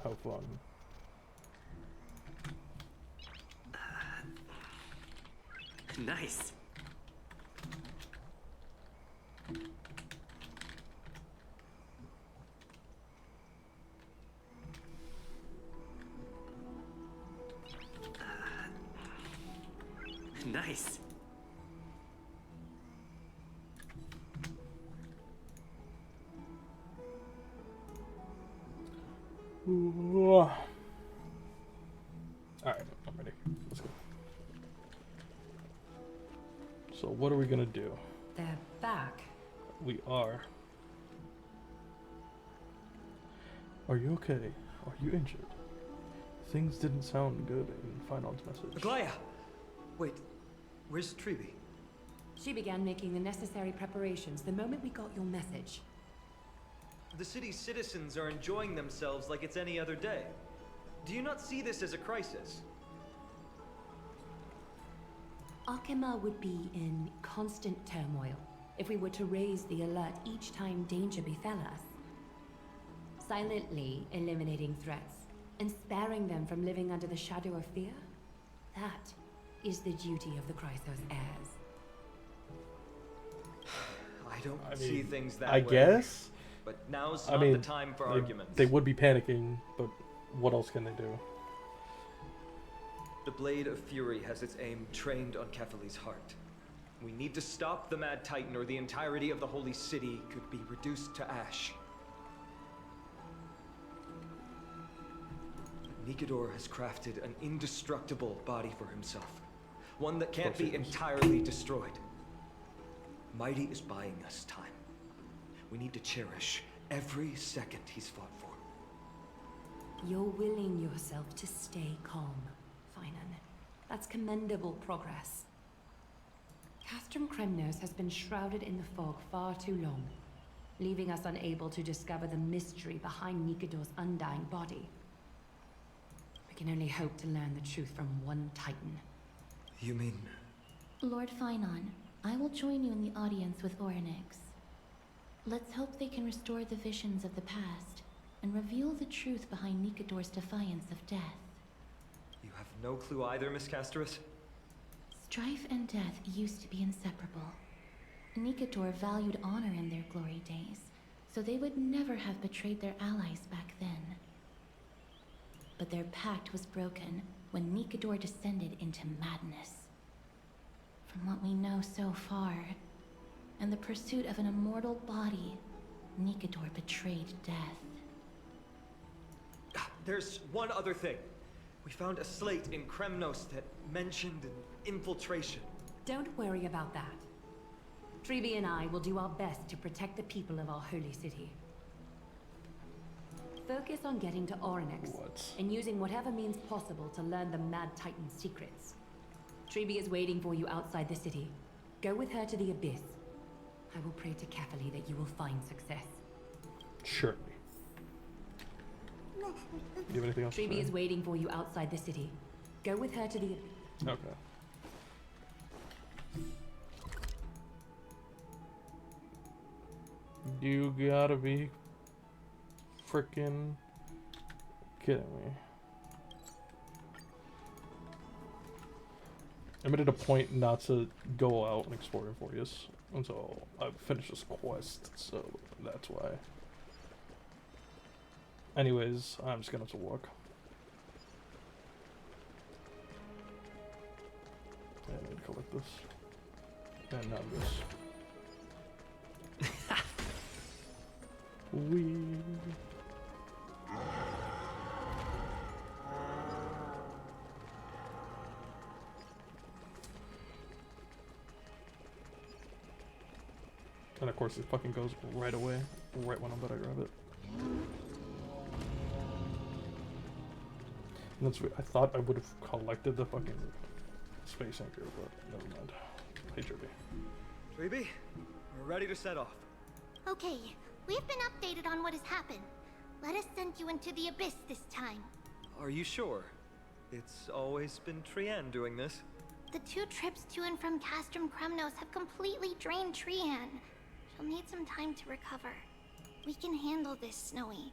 How fun. Nice. Nice. Alright, I'm ready. Let's go. So what are we gonna do? They're back. We are. Are you okay? Are you injured? Things didn't sound good in Finon's message. Aglaya! Wait, where's Treeby? She began making the necessary preparations the moment we got your message. The city's citizens are enjoying themselves like it's any other day. Do you not see this as a crisis? Arkema would be in constant turmoil if we were to raise the alert each time danger befell us. Silently eliminating threats and sparing them from living under the shadow of fear, that is the duty of the Chrysos heirs. I don't I see mean, things that I way. guess. But now's I not mean, the time for arguments. They would be panicking, but what else can they do? The Blade of Fury has its aim trained on Kefali's heart. We need to stop the Mad Titan or the entirety of the Holy City could be reduced to ash. Nikedor has crafted an indestructible body for himself. One that can't be entirely destroyed. Mighty is buying us time. We need to cherish every second he's fought for. You're willing yourself to stay calm, Finan. That's commendable progress. Castrum Kremnos has been shrouded in the fog far too long, leaving us unable to discover the mystery behind Nikedor's undying body. We can only hope to learn the truth from one Titan. You mean... Lord Finon, I will join you in the audience with Orynyx. Let's hope they can restore the visions of the past and reveal the truth behind Nikedor's defiance of death. You have no clue either, Miss Casterus? Strife and death used to be inseparable. Nikedor valued honor in their glory days, so they would never have betrayed their allies back then. But their pact was broken when Nikedor descended into madness. From what we know so far, in the pursuit of an immortal body, Nikedor betrayed death. There's one other thing. We found a slate in Kremnos that mentioned an infiltration. Don't worry about that. Treeby and I will do our best to protect the people of our holy city. Focus on getting to Orynyx and using whatever means possible to learn the Mad Titan's secrets. Treeby is waiting for you outside the city. Go with her to the Abyss. I will pray to Kefali that you will find success. Surely. Do you have anything else? Treeby is waiting for you outside the city. Go with her to the... Okay. You gotta be freaking kidding me. I made it a point not to go out and explore Amphoreus until I've finished this quest, so that's why. Anyways, I'm just gonna have to walk. I need to collect this. And now this. Wee. And of course it fucking goes right away, right when I'm about to grab it. And that's weird. I thought I would have collected the fucking space anchor, but never mind. Hey, Jerby. Treeby, we're ready to set off. Okay, we've been updated on what has happened. Let us send you into the Abyss this time. Are you sure? It's always been Trian doing this. The 2 trips to and from Castrum Kremnos have completely drained Trian. She'll need some time to recover. We can handle this, Snowy.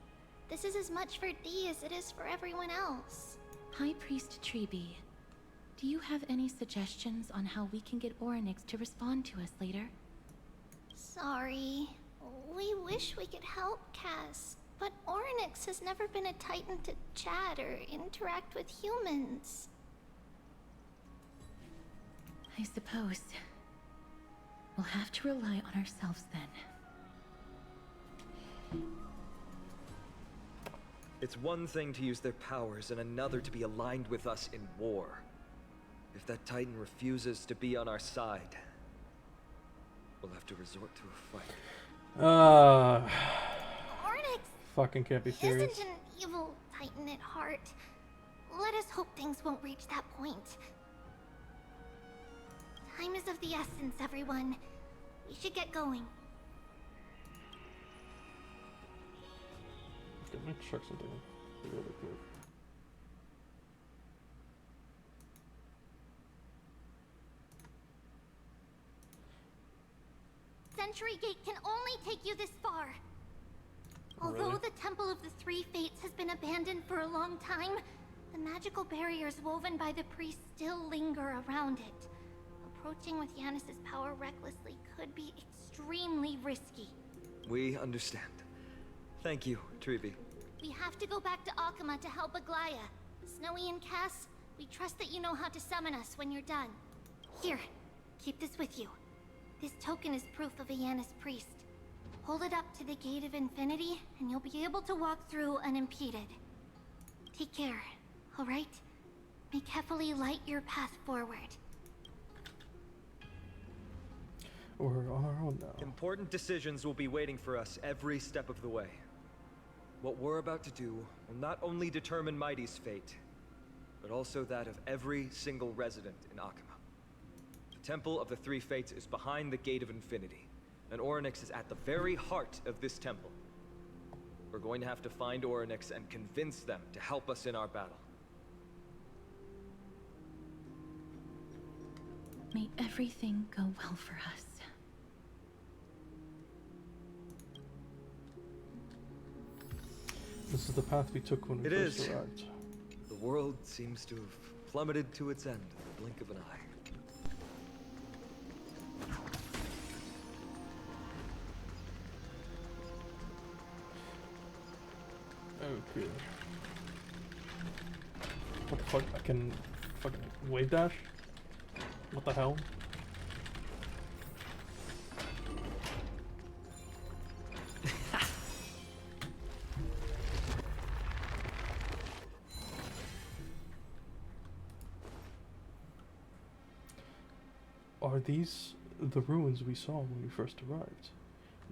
This is as much for Dee as it is for everyone else. High Priest Treeby, do you have any suggestions on how we can get Orynyx to respond to us later? Sorry. We wish we could help, Cass. But Orynyx has never been a Titan to chat or interact with humans. I suppose. We'll have to rely on ourselves then. It's one thing to use their powers and another to be aligned with us in war. If that Titan refuses to be on our side, we'll have to resort to a fight. Orynyx Fucking can't be serious. isn't an evil Titan at heart. Let us hope things won't reach that point. Time is of the essence, everyone. We should get going. Let me check something really quick. Century Gate can only take you this far. Although Really? the Temple of the Three Fates has been abandoned for a long time, the magical barriers woven by the priests still linger around it. Approaching with Yanis's power recklessly could be extremely risky. We understand. Thank you, Treeby. We have to go back to Akama to help Aglaya. Snowy and Cass, we trust that you know how to summon us when you're done. Here, keep this with you. This token is proof of a Yanis priest. Hold it up to the Gate of Infinity, and you'll be able to walk through unimpeded. Take care, alright? May Kefali light your path forward. We're on our own now. Important decisions will be waiting for us every step of the way. What we're about to do will not only determine Mighty's fate, but also that of every single resident in Akama. The Temple of the Three Fates is behind the Gate of Infinity, and Orynyx is at the very heart of this temple. We're going to have to find Orynyx and convince them to help us in our battle. May everything go well for us. This is the path we took when we It first is. arrived. The world seems to have plummeted to its end in the blink of an eye. Okay. What the fuck? I can fucking wave dash? What the hell? Are these the ruins we saw when we first arrived?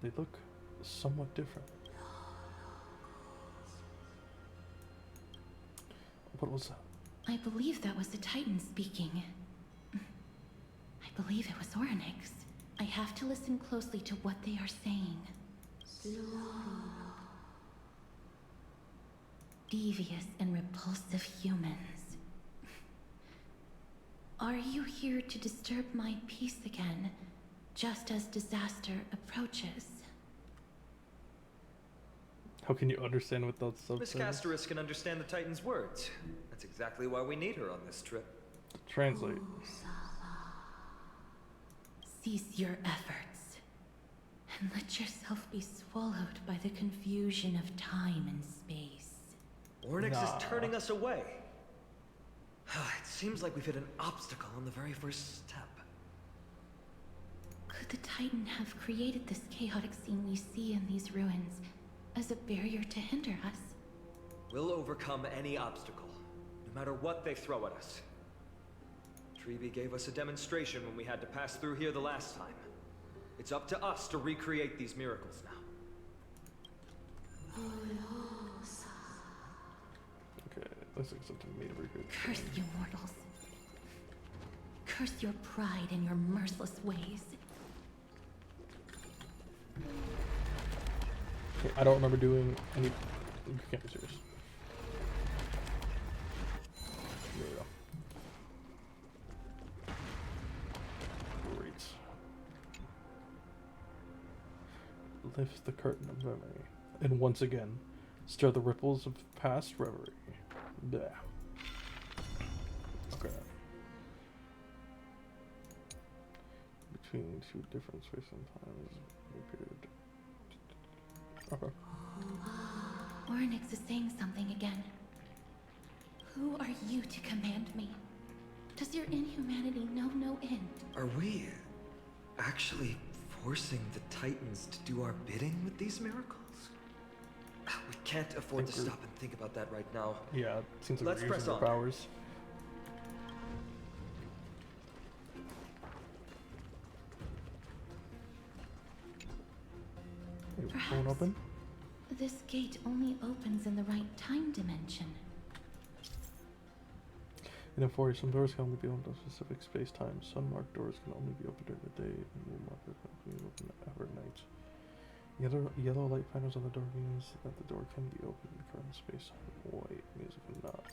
They look somewhat different. What was that? I believe that was the Titan speaking. I believe it was Orynyx. I have to listen closely to what they are saying. Devious and repulsive humans. Are you here to disturb my peace again, just as disaster approaches? How can you understand what those Miss subtitles? Casterus can understand the Titan's words. That's exactly why we need her on this trip. Translate. Cease your efforts, and let yourself be swallowed by the confusion of time and space. Orynyx Nah. is turning us away. It seems like we've hit an obstacle on the very first step. Could the Titan have created this chaotic scene we see in these ruins as a barrier to hinder us? We'll overcome any obstacle, no matter what they throw at us. Treeby gave us a demonstration when we had to pass through here the last time. It's up to us to recreate these miracles now. Okay, let's accept a made record. Curse you mortals. Curse your pride and your merciless ways. Okay, I don't remember doing any. You can't be serious. There we go. Great. Lift the curtain of memory. And once again, Stir the ripples of past reverie. Bleh. Okay. Between two different space and times appeared. Okay. Ornyx is saying something again. Who are you to command me? Does your inhumanity know no end? Are we actually forcing the Titans to do our bidding with these miracles? We can't afford to stop and think about that right now. Yeah, it seems like Let's we're press using on. their powers. Hey, won't Perhaps. open? This gate only opens in the right time dimension. In Amphoreus, some doors can only be opened in specific space-time. Some marked doors can only be opened during the day, and moon markers can only be opened at night. Yellow light panels on the door means that the door can be opened in current space. White means it cannot.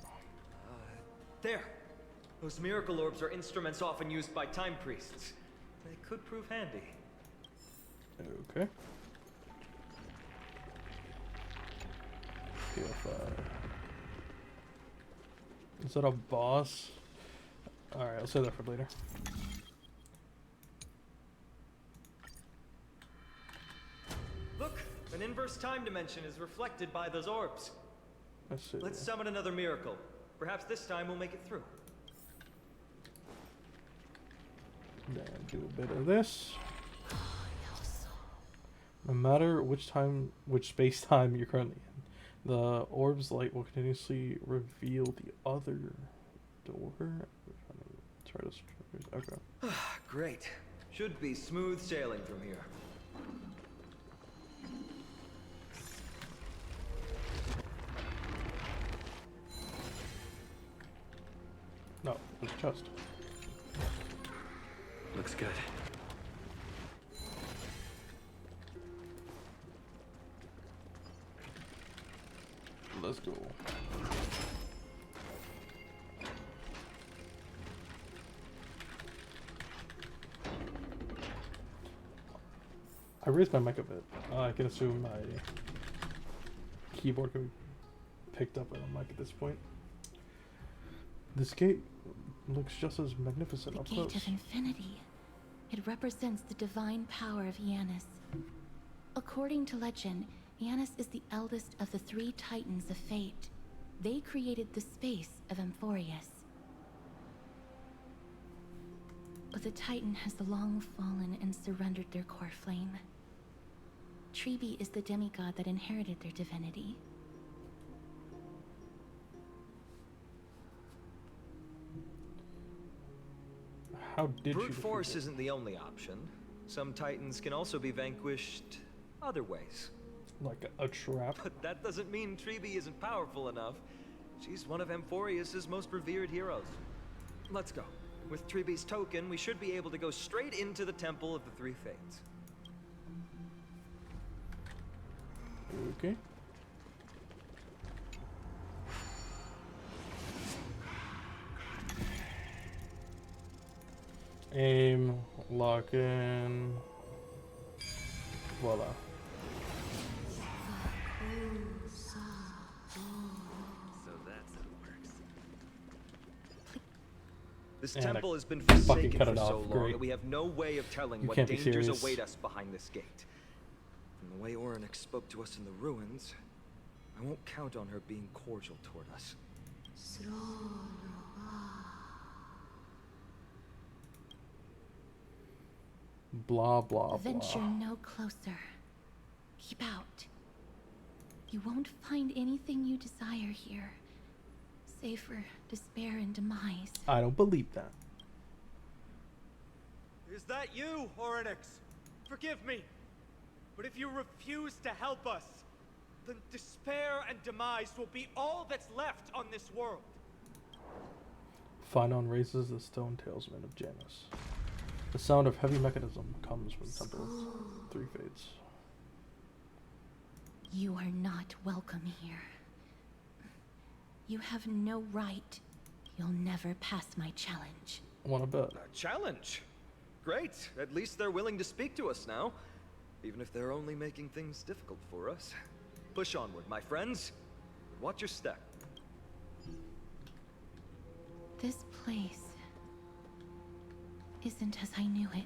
There! Those miracle orbs are instruments often used by time priests. They could prove handy. Okay. PFI. Is that a boss? Alright, I'll say that for later. Look! An inverse time dimension is reflected by those orbs. Let's see. Let's summon another miracle. Perhaps this time we'll make it through. Then do a bit of this. No matter which space-time you're currently in, the orb's light will continuously reveal the other door. Okay. Great. Should be smooth sailing from here. No, it's a chest. Looks good. Let's go. I raised my mic a bit. I can assume my keyboard can be picked up on a mic at this point. This gate looks just as magnificent The up Gate close. of Infinity. It represents the divine power of Yanis. According to legend, Yanis is the eldest of the three Titans of Fate. They created the space of Amphoreus. But the Titan has long fallen and surrendered their core flame. Tribi is the demigod that inherited their divinity. How did you Brute defeat force it? isn't the only option. Some Titans can also be vanquished other ways. Like a trap? But that doesn't mean Tribi isn't powerful enough. She's one of Amphoreus' most revered heroes. Let's go. With Tribi's token, we should be able to go straight into the Temple of the Three Fates. Okay. Aim, lock in. Voila. So that's how it works. This And I temple has been fucking forsaken cut for it so off. long Great. that we have no way of telling You what can't be dangers serious. await us behind this gate. From the way Ornyx spoke to us in the ruins, I won't count on her being cordial toward us. Blah, blah, Venture blah. no closer. Keep out. You won't find anything you desire here, save for despair and demise. I don't believe that. Is that you, Ornyx? Forgive me. But if you refuse to help us, then despair and demise will be all that's left on this world. Phynon raises the stone talisman of Janus. The sound of heavy mechanism comes from the Temple of Three Fates. You are not welcome here. You have no right. You'll never pass my challenge. Wanna bet? A challenge? Great. At least they're willing to speak to us now. Even if they're only making things difficult for us. Push onward, my friends. Watch your step. This place isn't as I knew it.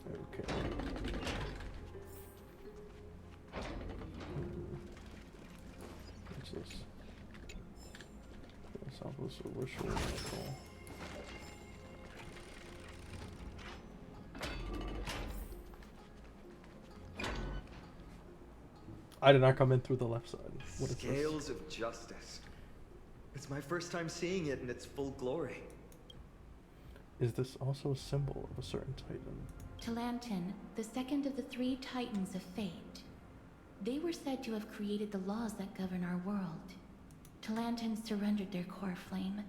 Okay. What's this? Southwest of Wishful Miracle. I did not come in through the left side. What is this? Scales of justice. It's my first time seeing it in its full glory. Is this also a symbol of a certain titan? Talantin, the second of the 3 titans of fate. They were said to have created the laws that govern our world. Talantin surrendered their core flame,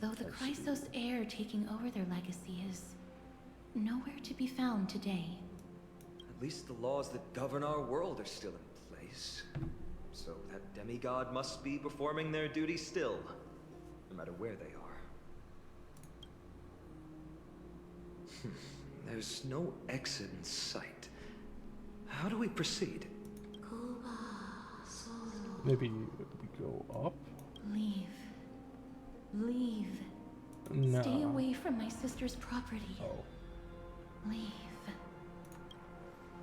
though the Chrysos heir taking over their legacy is nowhere to be found today. At least the laws that govern our world are still in place. So that demigod must be performing their duty still, no matter where they are. There's no exit in sight. How do we proceed? Maybe we go up? Leave. Leave. No. Stay away from my sister's property. Oh, Leave.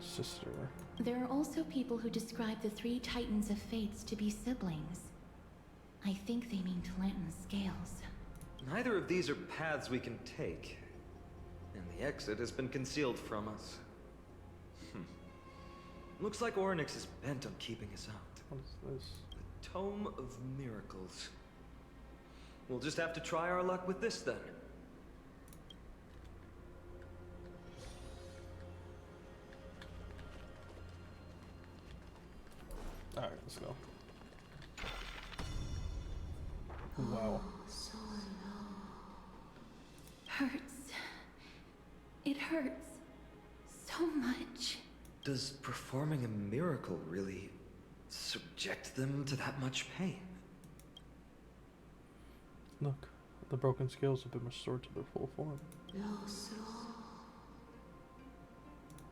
sister. There are also people who describe the 3 titans of fates to be siblings. I think they mean Talantin's scales. Neither of these are paths we can take. And the exit has been concealed from us. Looks like Orynyx is bent on keeping us out. What is this? The Tome of Miracles. We'll just have to try our luck with this then. Alright, let's go. Wow. Hurts. It hurts so much. Does performing a miracle really subject them to that much pain? Look, the broken scales have been restored to their full form.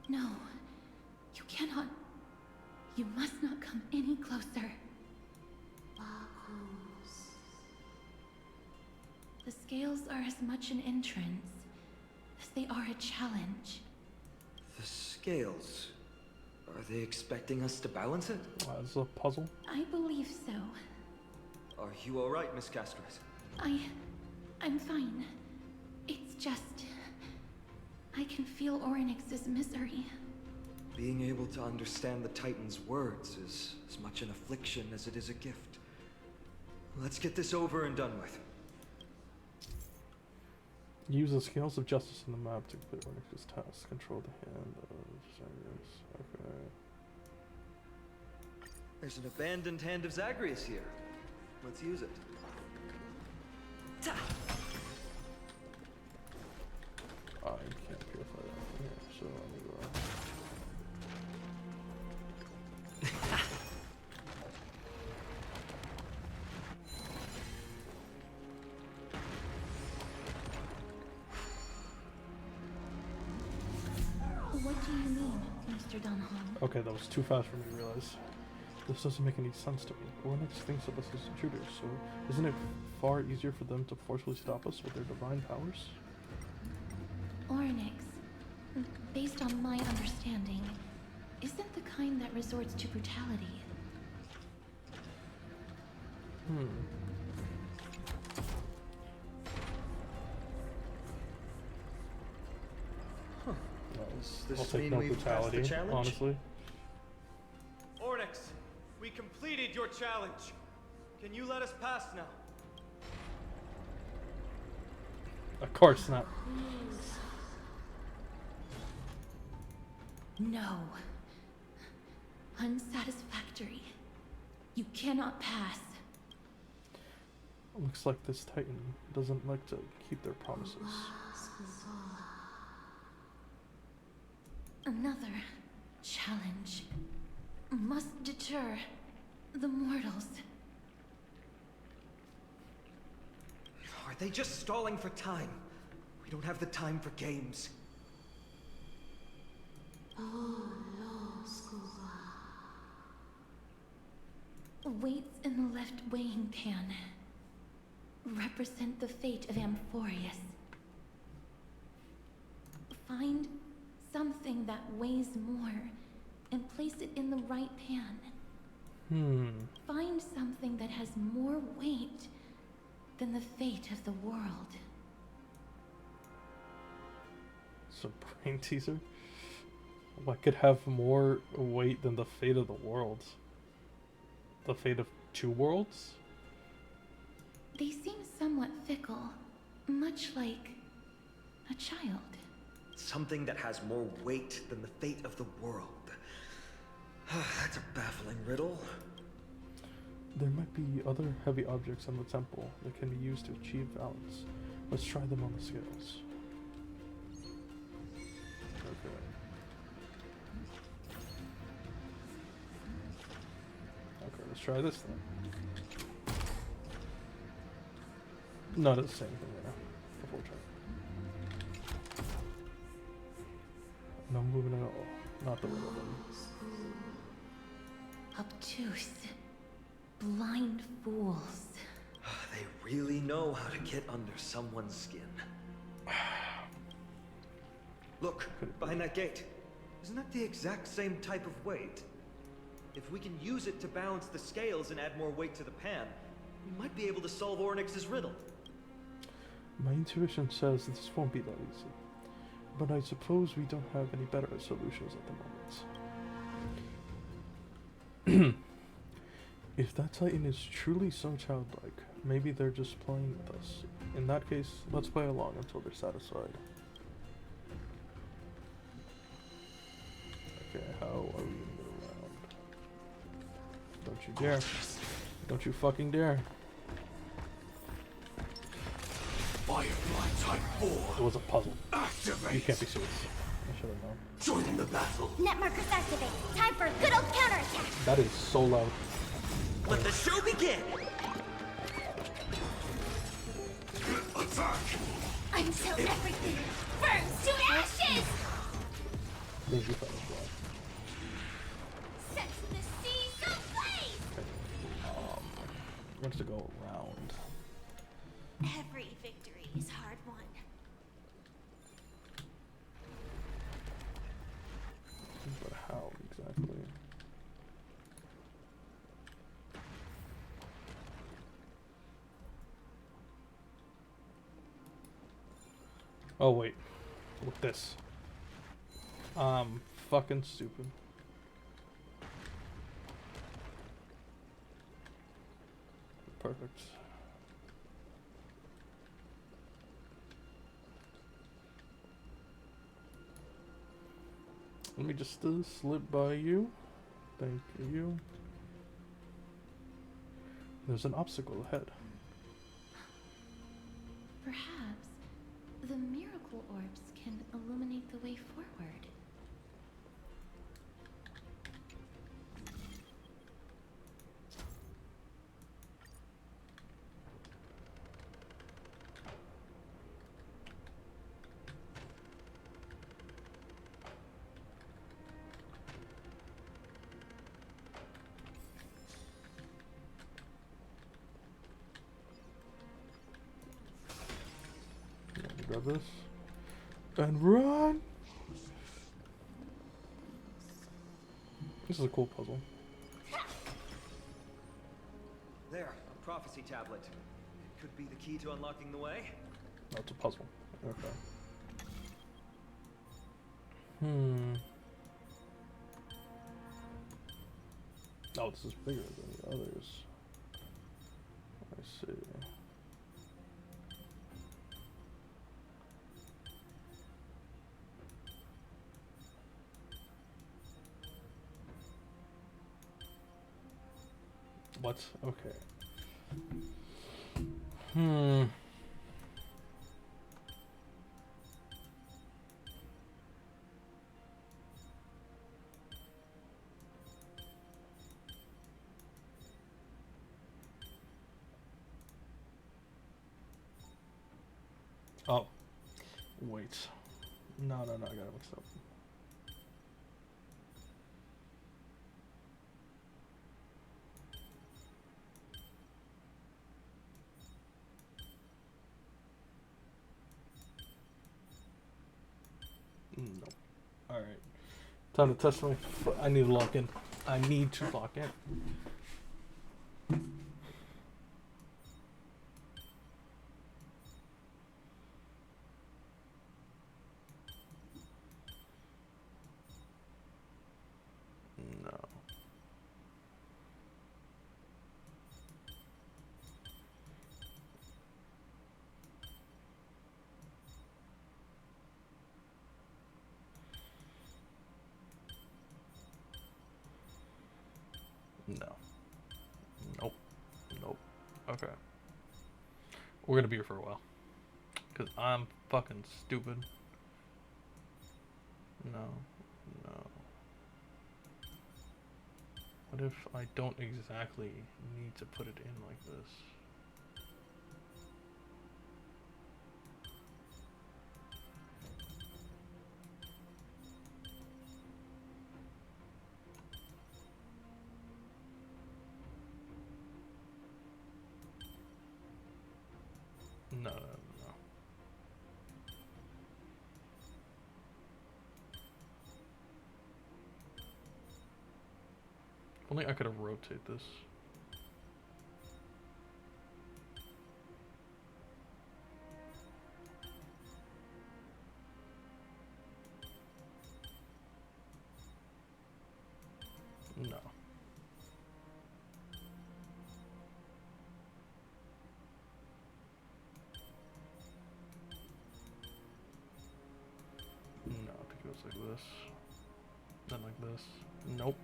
No, you cannot. You must not come any closer. The scales are as much an entrance as they are a challenge. The scales. Are they expecting us to balance it? This is a puzzle. I believe so. Are you alright, Miss Castres? I'm fine. It's just... I can feel Orynyx's misery. Being able to understand the Titan's words is as much an affliction as it is a gift. Let's get this over and done with. Use the scales of justice in the map to complete Orynyx's task. Control the hand of Zagreus. Okay. There's an abandoned hand of Zagreus here. Let's use it. Ta! I can't purify that from here, so I'm gonna go out. What do you mean, Mr. Dunham? Okay, that was too fast for me to realize. This doesn't make any sense to me. Orynyx thinks of us as intruders, so isn't it far easier for them to forcefully stop us with their divine powers? Orynyx, based on my understanding, isn't the kind that resorts to brutality. Does this I'll take mean no we've passed the brutality, challenge? honestly. Orynyx, we completed your challenge. Can you let us pass now? Of course not. No. Unsatisfactory. You cannot pass. Looks like this Titan doesn't like to keep their promises. Another challenge must deter the mortals. Are they just stalling for time? We don't have the time for games. Oh, no, school. Weights in the left weighing pan represent the fate of Amphoreus. Find something that weighs more and place it in the right pan. Find something that has more weight than the fate of the world. So brain teaser? What could have more weight than the fate of the world? The fate of two worlds? They seem somewhat fickle, much like a child. Something that has more weight than the fate of the world. That's a baffling riddle. There might be other heavy objects in the temple that can be used to achieve balance. Let's try them on the scales. Okay. Okay, let's try this then. Not the same thing there. Before trying. No movement at all. Not the little one. Obtuse. Blind fools. They really know how to get under someone's skin. Look, behind that gate. Isn't that the exact same type of weight? If we can use it to balance the scales and add more weight to the pan, we might be able to solve Ornyx's riddle. My intuition says that this won't be that easy. But I suppose we don't have any better solutions at the moment. If that Titan is truly so childlike, maybe they're just playing with us. In that case, let's play along until they're satisfied. Okay, how are we gonna get around? Don't you dare. Don't you fucking dare. Firefly Type 4. It was a puzzle. Activate. You can't be serious. I should have known. Join the battle. Net markers activate. Time for a good old counterattack. That is so loud. Let the show begin! Attack. Until everything burns to ashes! Thank you for that. Set the seas ablaze! Okay. Wants to go around. Every victory is hard won. But how exactly? Oh wait, with this. Fucking stupid. Perfect. Let me just slip by you. Thank you. There's an obstacle ahead. Perhaps the miracle orbs can illuminate the way forward. Grab this. And run! This is a cool puzzle. There, a prophecy tablet. It could be the key to unlocking the way. No, it's a puzzle. Okay. Oh, this is bigger than the others. I see. What? Okay. Oh. Wait. No, I got it mixed up. Nope. Alright. Time to test my I need to lock in. I need to lock in. No. No. Nope. Nope. Okay. We're gonna be here for a while. Because I'm fucking stupid. No. No. What if I don't exactly need to put it in like this? No, no, no. If only I could have rotate this. No. No, I think it was like this. Then like this. Nope.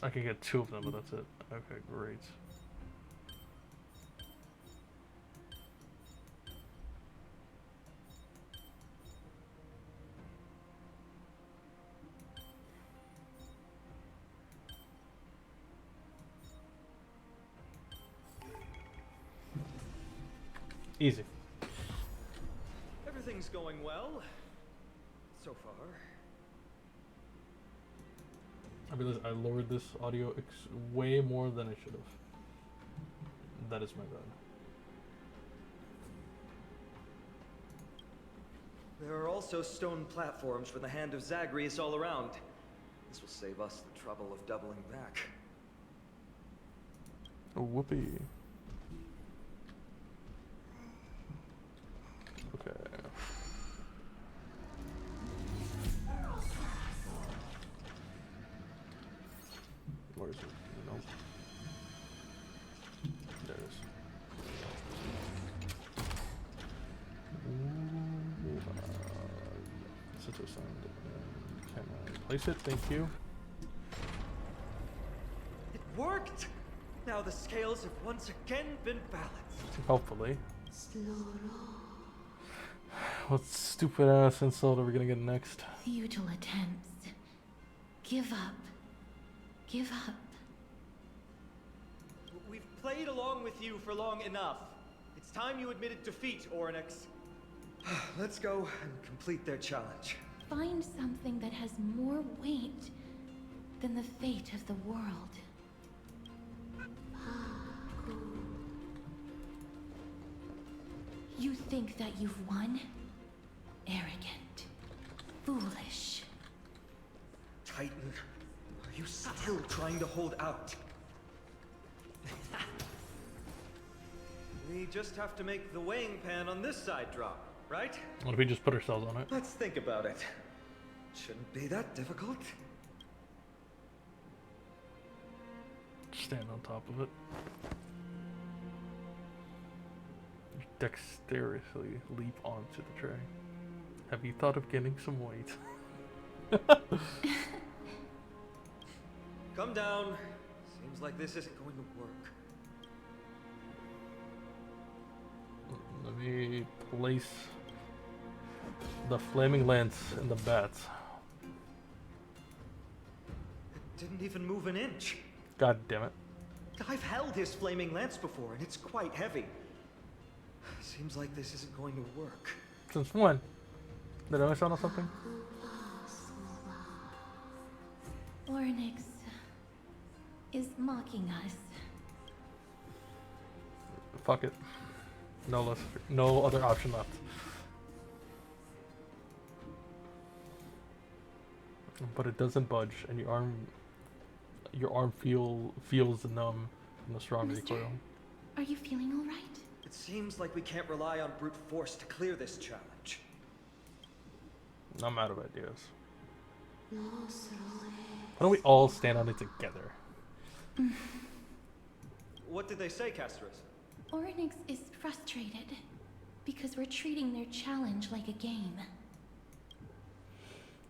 I can get 2 of them, but that's it. Okay, great. Easy. Everything's going well. So far. I mean, I lowered this audio way more than I should have. That is my bad. There are also stone platforms for the Hand of Zagreus all around. This will save us the trouble of doubling back. Oh, whoopee. Okay. Where is it? Nope. There it is. Set to aside. Can I place it? Thank you. It worked! Now the scales have once again been balanced. Hopefully. Sloro. What stupid ass insult are we gonna get next? Futile attempts. Give up. Give up. We've played along with you for long enough. It's time you admitted defeat, Oryx. Let's go and complete their challenge. Find something that has more weight than the fate of the world. You think that you've won? Arrogant. Foolish. Titan, are you still trying to hold out? We just have to make the weighing pan on this side drop, right? What if we just put ourselves on it? Let's think about it. Shouldn't be that difficult. Stand on top of it. Dexterously leap onto the tray. Have you thought of getting some weight? Come down. Seems like this isn't going to work. Let me place the flaming lance in the bats. It didn't even move an inch. God damn it. I've held his flaming lance before, and it's quite heavy. Seems like this isn't going to work. Since when? Did I miss out on something? Orynyx is mocking us. Fuck it. No other option left. But it doesn't budge, and your arm feels numb from the strong Mister, recoil. are you feeling all right? It seems like we can't rely on brute force to clear this challenge. I'm out of ideas. Why don't we all stand on it together? What did they say, Castros? Orynyx is frustrated because we're treating their challenge like a game.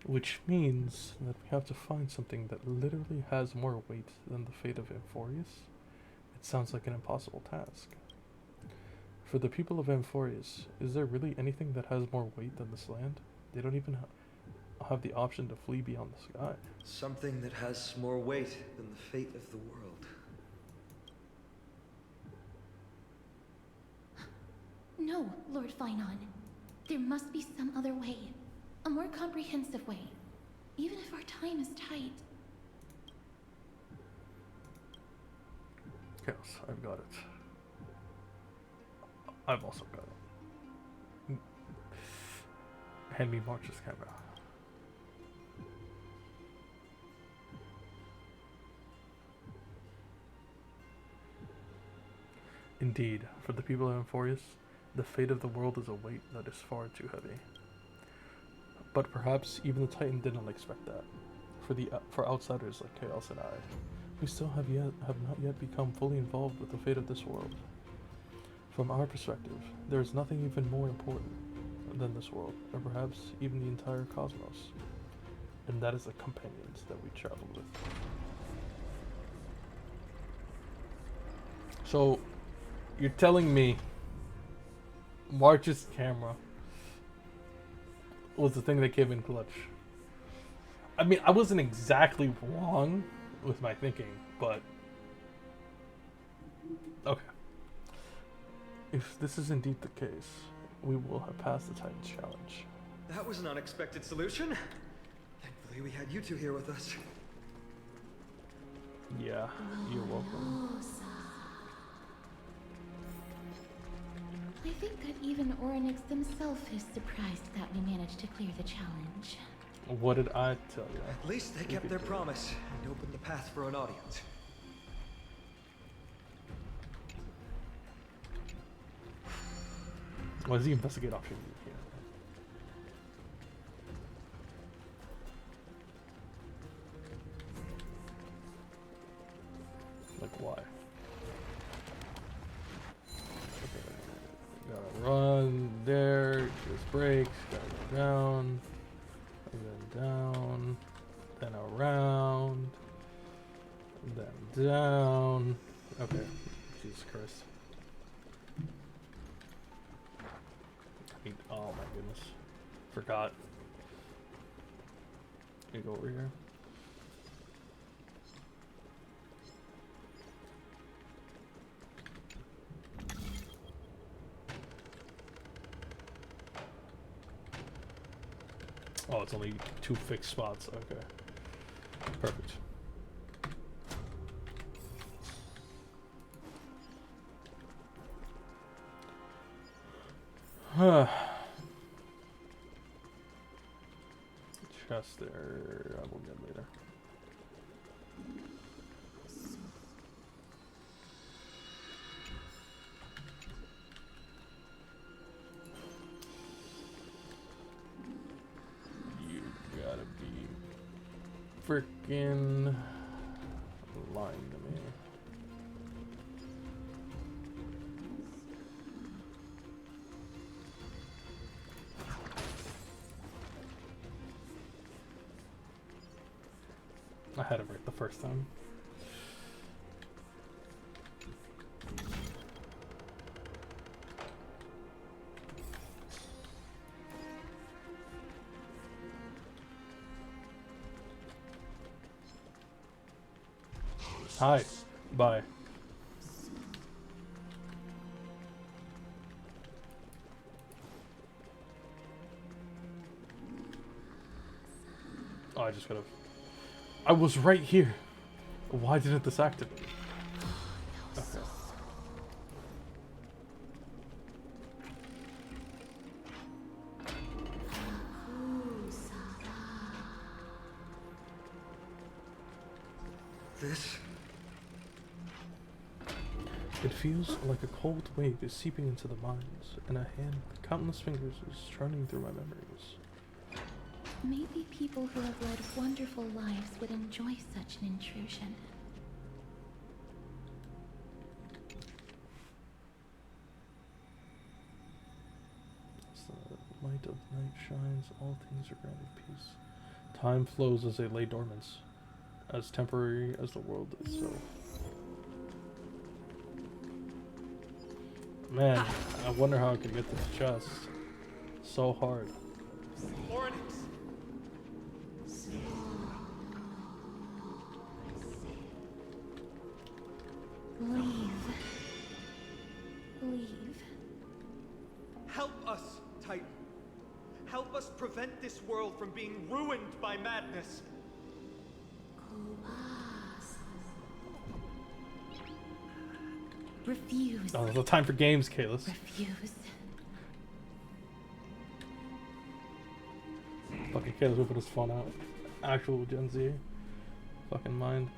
Which means that we have to find something that literally has more weight than the fate of Amphoreus. It sounds like an impossible task. For the people of Amphoreus, is there really anything that has more weight than this land? They don't even have the option to flee beyond the sky. Something that has more weight than the fate of the world. No, Lord Flynon. There must be some other way. A more comprehensive way. Even if our time is tight. Chaos, I've got it. I've also got it. Hand me March's camera. Indeed, for the people of Amphoreus, the fate of the world is a weight that is far too heavy. But perhaps even the Titan didn't expect that. For outsiders like Chaos and I, we still have not yet become fully involved with the fate of this world. From our perspective, there is nothing even more important than this world, or perhaps even the entire cosmos. And that is the companions that we travel with. So, you're telling me March's camera was the thing that came in clutch. I mean, I wasn't exactly wrong with my thinking, but okay. If this is indeed the case, we will have passed the Titan's challenge. That was an unexpected solution. Thankfully, we had you two here with us. Yeah, you're welcome. I think that even Orynyx himself is surprised that we managed to clear the challenge. What did I tell you? At least they kept their promise and opened the path for an audience. What is the investigate option here? Like why? Okay. Gotta run there, just brakes, gotta go down, and then down, then around, then down. Okay, Jesus Christ. Oh my goodness. Forgot. Let me go over here. Oh, it's only 2 fixed spots. Okay. Perfect. Chest there, I will get later. You gotta be freaking lying to me. I had it right the first time. Hi. Bye. Oh, I just gotta... I was right here. Why didn't this activate? Okay. This? It feels like a cold wave is seeping into the minds, and a hand with countless fingers is churning through my memories. Maybe people who have led wonderful lives would enjoy such an intrusion. As the light of night shines, all things are granted peace. Time flows as they lay dormant, as temporary as the world itself. Man, I wonder how I could get this chest. So hard. Oryx! Leave. Leave. Help us, Titan. Help us prevent this world from being ruined by madness. Refuse. Oh, there's no time for games, Kalis. Refuse. Fucking Kalis whipping his phone out. Actual Gen Z. Fucking mind.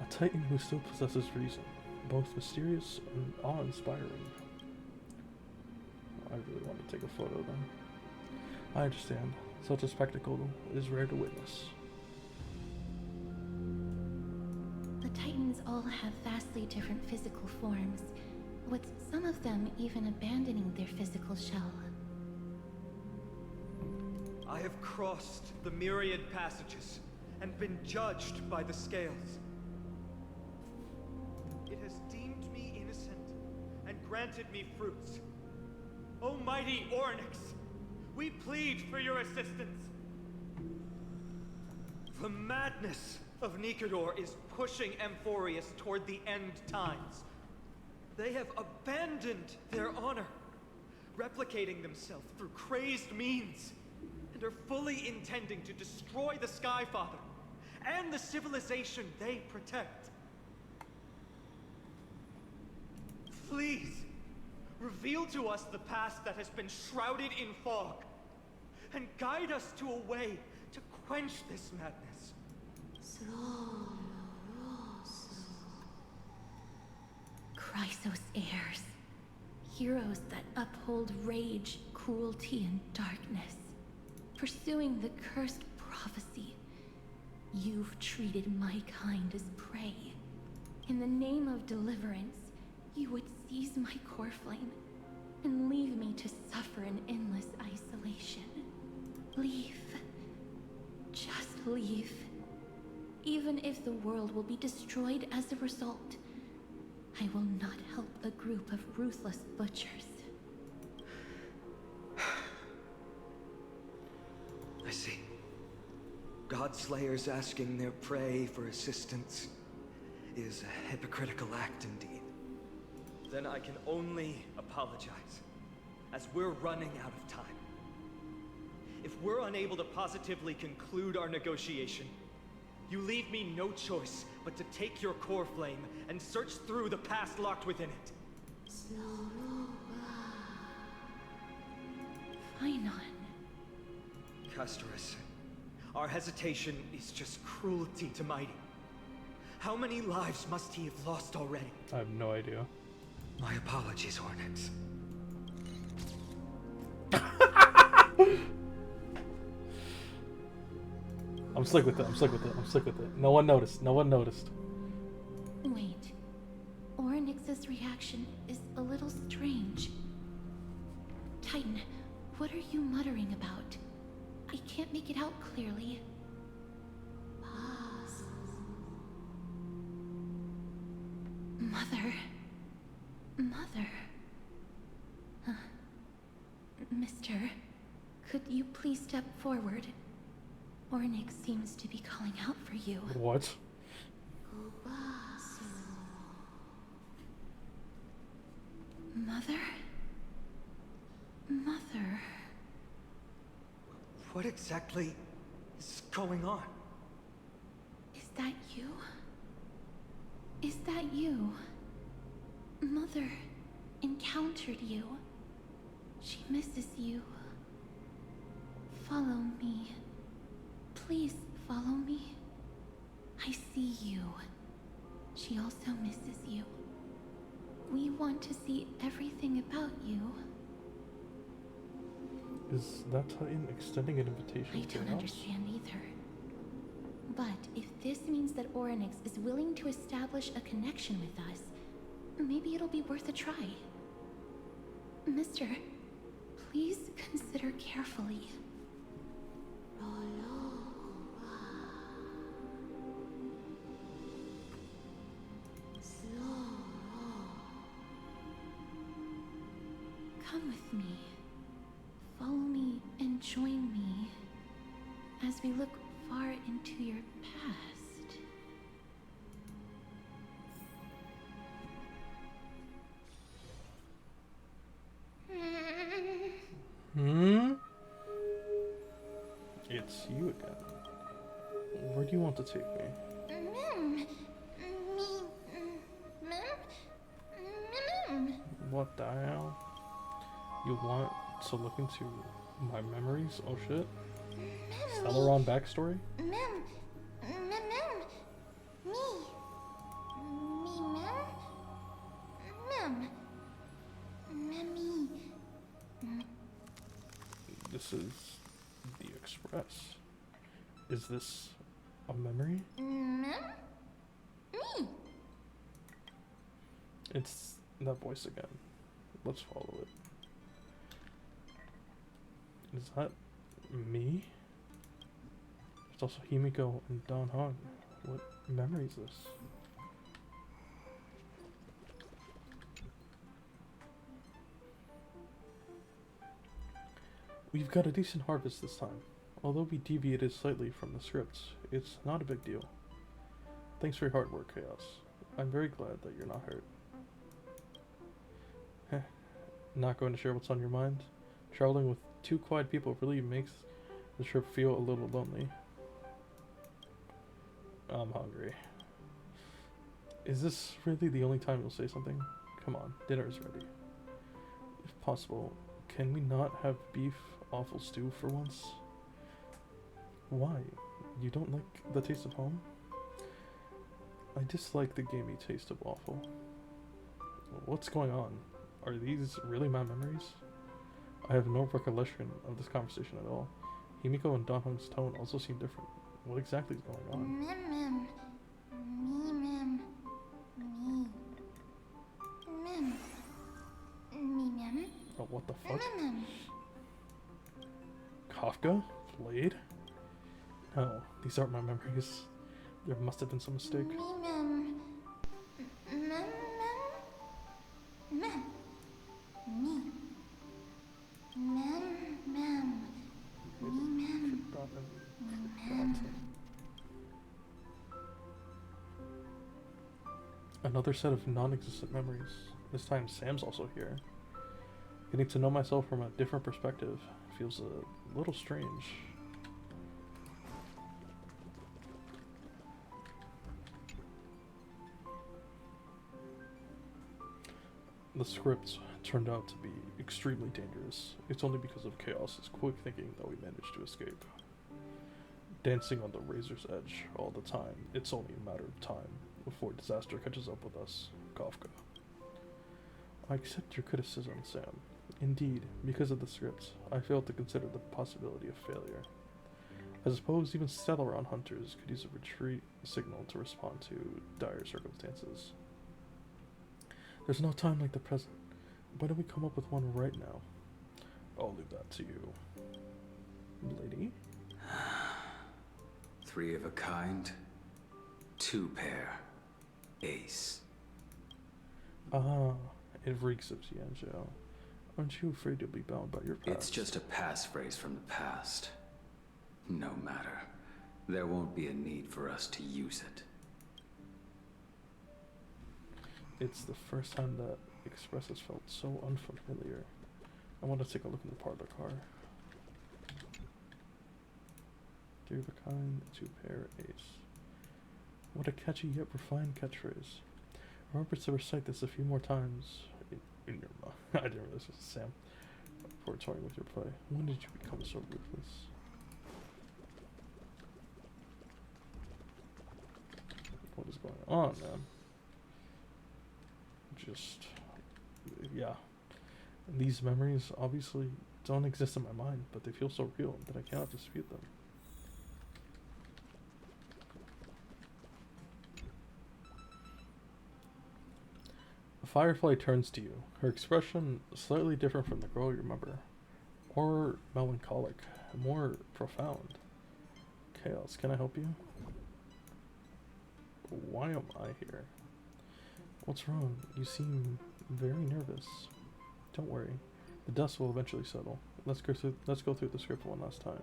A Titan who still possesses reason. Both mysterious and awe-inspiring. I really want to take a photo of them. I understand. Such a spectacle is rare to witness. The Titans all have vastly different physical forms, with some of them even abandoning their physical shell. I have crossed the myriad passages and been judged by the scales. It has deemed me innocent and granted me fruits. O mighty Ornyx, we plead for your assistance. The madness of Nikedor is pushing Amphoreus toward the end times. They have abandoned their honor, replicating themselves through crazed means, and are fully intending to destroy the Skyfather and the civilization they protect. Please, reveal to us the past that has been shrouded in fog, and guide us to a way to quench this madness. Chrysos heirs. Heroes that uphold rage, cruelty, and darkness. Pursuing the cursed prophecy. You've treated my kind as prey. In the name of deliverance, you would seize my core flame and leave me to suffer in endless isolation. Leave. Just leave. Even if the world will be destroyed as a result, I will not help a group of ruthless butchers. I see. Godslayers asking their prey for assistance is a hypocritical act indeed. Then I can only apologize, as we're running out of time. If we're unable to positively conclude our negotiation, you leave me no choice but to take your core flame and search through the past locked within it. Finon. Castorus, our hesitation is just cruelty to Mighty. How many lives must he have lost already? I have no idea. My apologies, Ornyx. I'm slick with it. I'm slick with it. I'm slick with it. No one noticed. No one noticed. Wait. Ornyx's reaction is a little strange. Titan, what are you muttering about? I can't make it out clearly. Mother. Mother. Mister, could you please step forward? Ornyx seems to be calling out for you. What? Mother? Mother? What exactly is going on? Is that you? Is that you? Mother encountered you. She misses you. Follow me. Please follow me. I see you. She also misses you. We want to see everything about you. Is that Titan extending an invitation I to don't Chaos? understand either. But if this means that Orynyx is willing to establish a connection with us, maybe it'll be worth a try. Mister, please consider carefully. Come with me. Follow me and join me as we look far into your past. Hmm? It's you again. Where do you want to take me? What the hell? You want to look into my memories? Oh shit. Celeron backstory? This is the Express. Is this a memory? It's that voice again. Let's follow it. Is that me? It's also Himiko and Don Hong. What memory is this? We've got a decent harvest this time. Although we deviated slightly from the scripts, it's not a big deal. Thanks for your hard work, Chaos. I'm very glad that you're not hurt. Heh. Not going to share what's on your mind? Traveling with two quiet people really makes the trip feel a little lonely. I'm hungry. Is this really the only time you'll say something? Come on, dinner is ready. If possible, can we not have beef offal stew for once? Why? You don't like the taste of home? I dislike the gamey taste of waffle. What's going on? Are these really my memories? I have no recollection of this conversation at all. Himiko and Don Hong's tone also seem different. What exactly is going on? Oh, what the fuck? Kafka? Blade? No, these aren't my memories. There must have been some mistake. Another set of non-existent memories. This time Sam's also here. Getting to know myself from a different perspective feels a little strange. The scripts turned out to be extremely dangerous. It's only because of Chaos's quick thinking that we managed to escape. Dancing on the razor's edge all the time, it's only a matter of time before disaster catches up with us, Kafka. I accept your criticism, Sam. Indeed, because of the scripts, I failed to consider the possibility of failure. I suppose even Stellaron hunters could use a retreat signal to respond to dire circumstances. There's no time like the present. Why don't we come up with one right now? I'll leave that to you. Lady? 3 of a kind, 2 pair, ace. Ah, it reeks of Tianzhou. Aren't you afraid you'll be bound by your past? It's just a passphrase from the past. No matter. There won't be a need for us to use it. It's the first time that Express has felt so unfamiliar. I want to take a look in the parlor car. 3 of a kind, 2 pair, ace. What a catchy yet refined catchphrase. Remember to recite this a few more times in your mouth. I didn't realize this was Sam. Before toying with your play. When did you become so ruthless? What is going on, man? Just, yeah. These memories obviously don't exist in my mind, but they feel so real that I cannot dispute them. A firefly turns to you, her expression slightly different from the girl you remember. More melancholic, more profound. Chaos, can I help you? Why am I here? What's wrong? You seem very nervous. Don't worry. The dust will eventually settle. Let's go through the script one last time.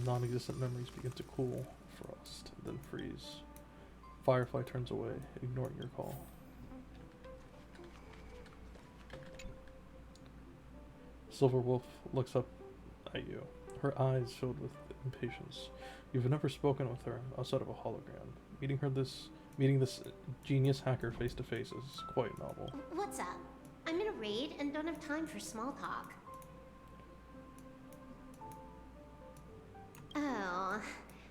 Non-existent memories begin to cool, frost, then freeze. Firefly turns away, ignoring your call. Silver Wolf looks up at you, her eyes filled with impatience. You've never spoken with her outside of a hologram. Meeting this genius hacker face to face is quite novel. What's up? I'm in a raid and don't have time for small talk. Oh,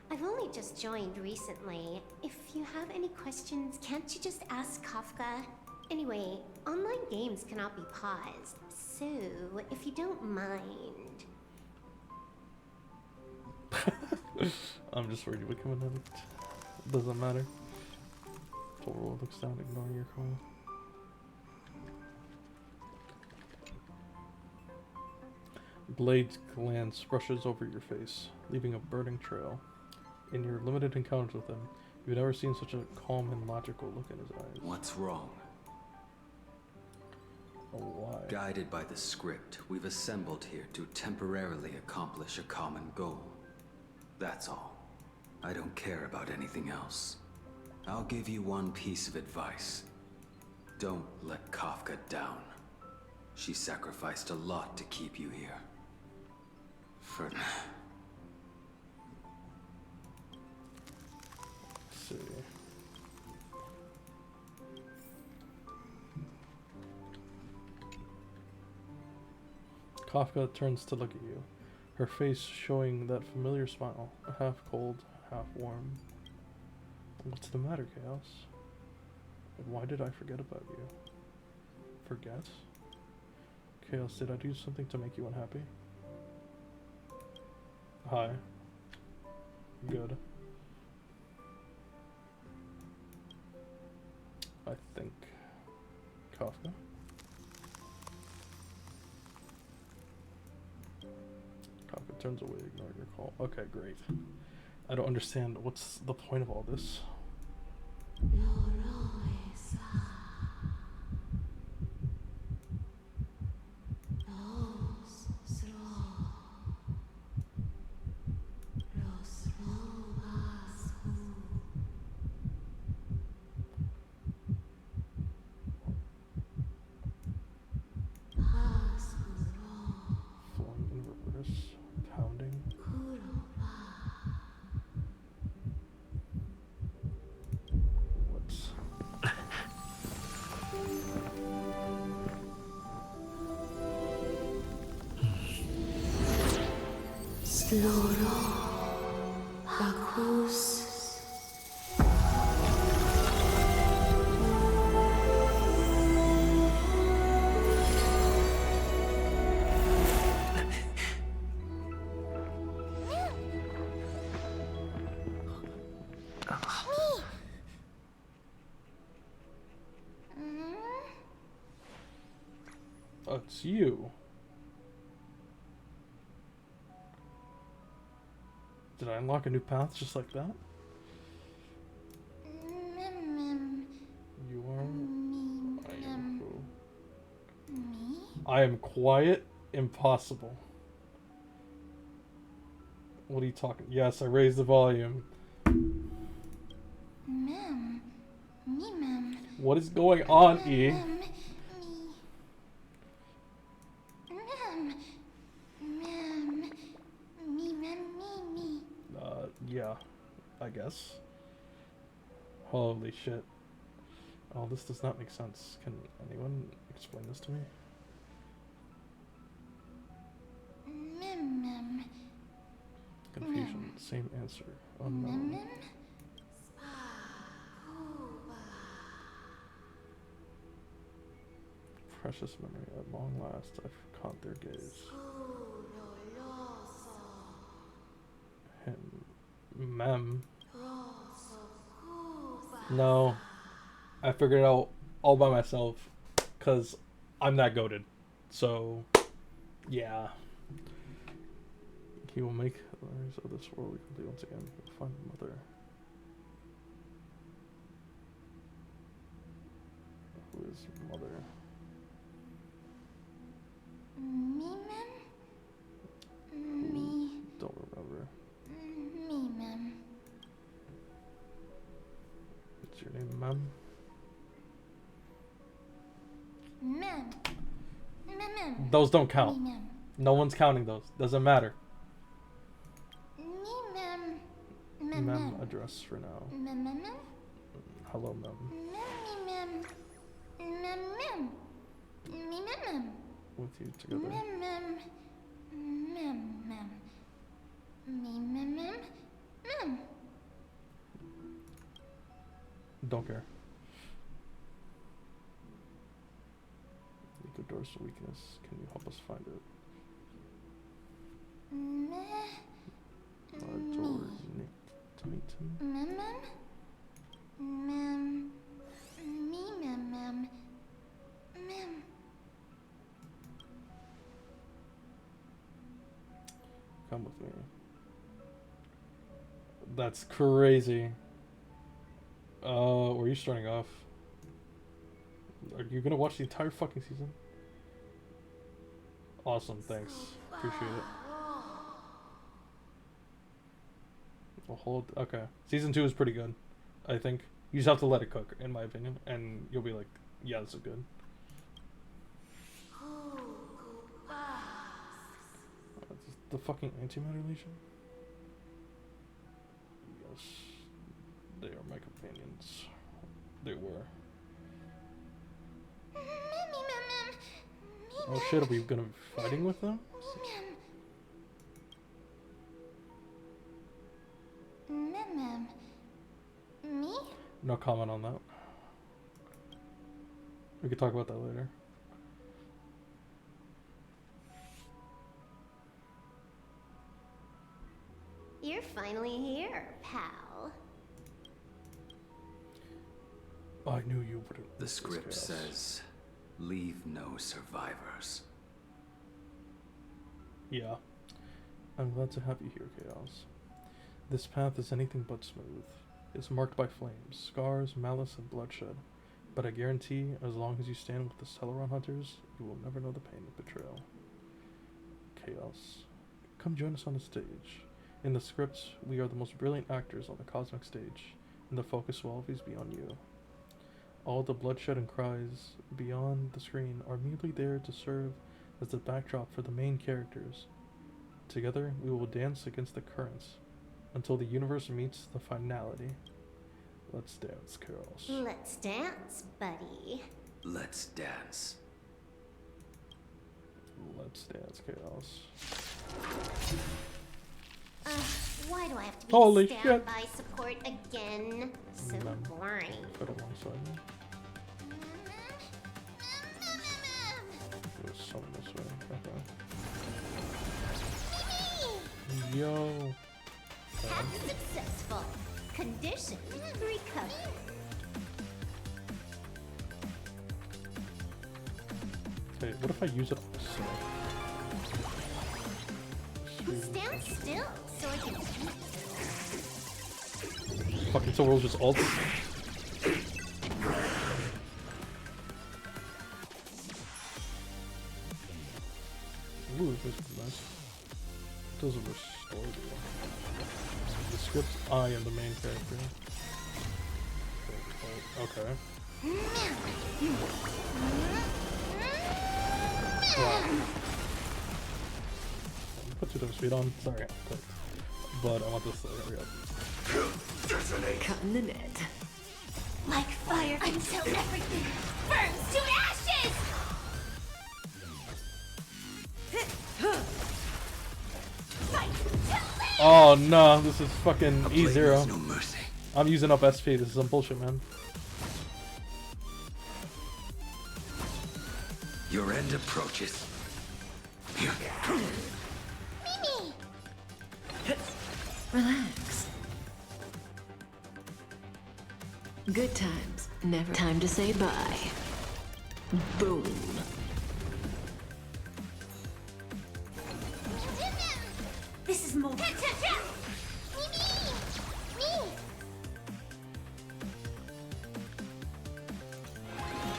I've only just joined recently. If you have any questions, can't you just ask Kafka? Anyway, online games cannot be paused, so if you don't mind. I'm just worried you become an addict. Doesn't matter. Toro looks down, ignoring your call. Blade's glance brushes over your face, leaving a burning trail. In your limited encounters with him, you've never seen such a calm and logical look in his eyes. What's wrong? Oh, why? Guided by the script, we've assembled here to temporarily accomplish a common goal. That's all. I don't care about anything else. I'll give you one piece of advice. Don't let Kafka down. She sacrificed a lot to keep you here. For now. Let's see. Kafka turns to look at you, her face showing that familiar smile, half cold, half warm. What's the matter, Chaos? Why did I forget about you? Forget? Chaos, did I do something to make you unhappy? Hi. Good. I think. Kafka? Kafka turns away, ignoring your call. Okay, great. I don't understand. What's the point of all this? Flowing in reverse, pounding. What's Sloro Bacchus. Oh, it's you. Did I unlock a new path just like that? You are. I am who? Me? I am quiet. Impossible. What are you talking? Yes, I raised the volume. Mem. Me, mem. What is going on, E? Mem. Me. Mem. Mem. Me, mem. Yes. Holy shit. Oh, this does not make sense. Can anyone explain this to me? Mem. Confusion. Same answer. Unknown. Precious memory. At long last, I've caught their gaze. Him. Mem. No. I figured it out all by myself. Because I'm that goated. So, yeah. He will make the memories of this world complete once again. He'll find mother. Who is mother? Me, mem? Me. Don't remember. Me, mem. What's your name, Mem? Mem. Mem. Those don't count. Me, mem. No one's counting those. Doesn't matter. Me, mem. Mem address for now. Mem. Hello, Mem. Mem. Mem. Me, mem. With you together. Mem. Me, mem. Don't care. Nicodore's weakness. Can you help us find it? Our door is nicked. Titan. Mem. Me, mem. Come with me. That's crazy. Where are you starting off? Are you gonna watch the entire fucking season? Awesome, thanks. Appreciate it. Well, okay. Season 2 is pretty good, I think. You just have to let it cook, in my opinion, and you'll be like, yeah, this is good. The fucking antimatter legion? Yes. They are my companions. They were. Oh shit, are we gonna be fighting with them? Me? No comment on that. We could talk about that later. You're finally here, pal. I knew you would. The script says, leave no survivors. Yeah. I'm glad to have you here, Chaos. This path is anything but smooth. It's marked by flames, scars, malice, and bloodshed. But I guarantee, as long as you stand with the Celeron Hunters, you will never know the pain of betrayal. Chaos. Come join us on the stage. In the script, we are the most brilliant actors on the cosmic stage, and the focus will always be on you. All the bloodshed and cries beyond the screen are merely there to serve as the backdrop for the main characters. Together, we will dance against the currents until the universe meets the finality. Let's dance, Chaos. Let's dance, buddy. Let's dance. Let's dance, Chaos. Why do I have to be Holy standby support again? So boring. Put alongside me. There's someone this way. Okay. Yo. That's successful. Condition recovered. Okay, what if I use it on myself? Stand still so I can see. Fucking Soul World's just ult. Ooh, this is nice. Doesn't restore the script. I am the main character. Okay. Wow. Put 2 times speed on. Sorry, but I want this to hurry up. Detonate! Cutting the net. Like fire until everything burns to ashes! Fight to live! Oh no, this is fucking A blade knows E0. no mercy. I'm using up SP. This is some bullshit, man. Your end approaches. Mimi! Relax. Good times. Never time to say bye. Boom. This is more. Mimi! Me!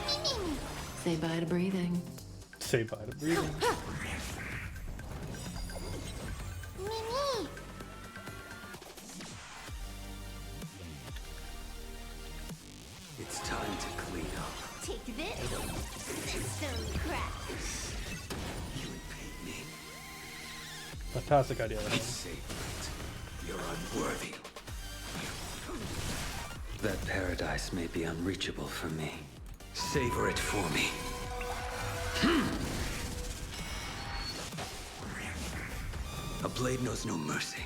Mimi! Say bye to breathing. Say bye to breathing. Mimi! It's time to clean up. Take this! System crash! You repay me. Fantastic idea. I Man. saved it. You're unworthy. That paradise may be unreachable for me. Savor it for me. A blade knows no mercy.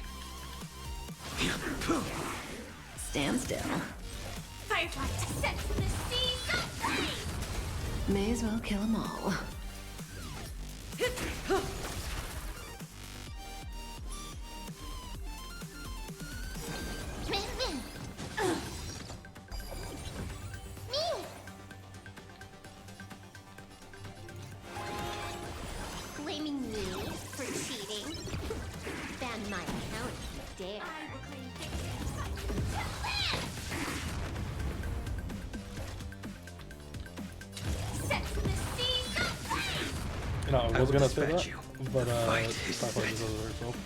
Stand still. Firefly set to the seas of flame! May as well kill them all. Mimi! Me! Blaming me for cheating? Ban my account if you dare. I will claim victory to live! Set to the seas of flame! No, I was gonna say dispatch that, you. but Fight is stop like set. this other result.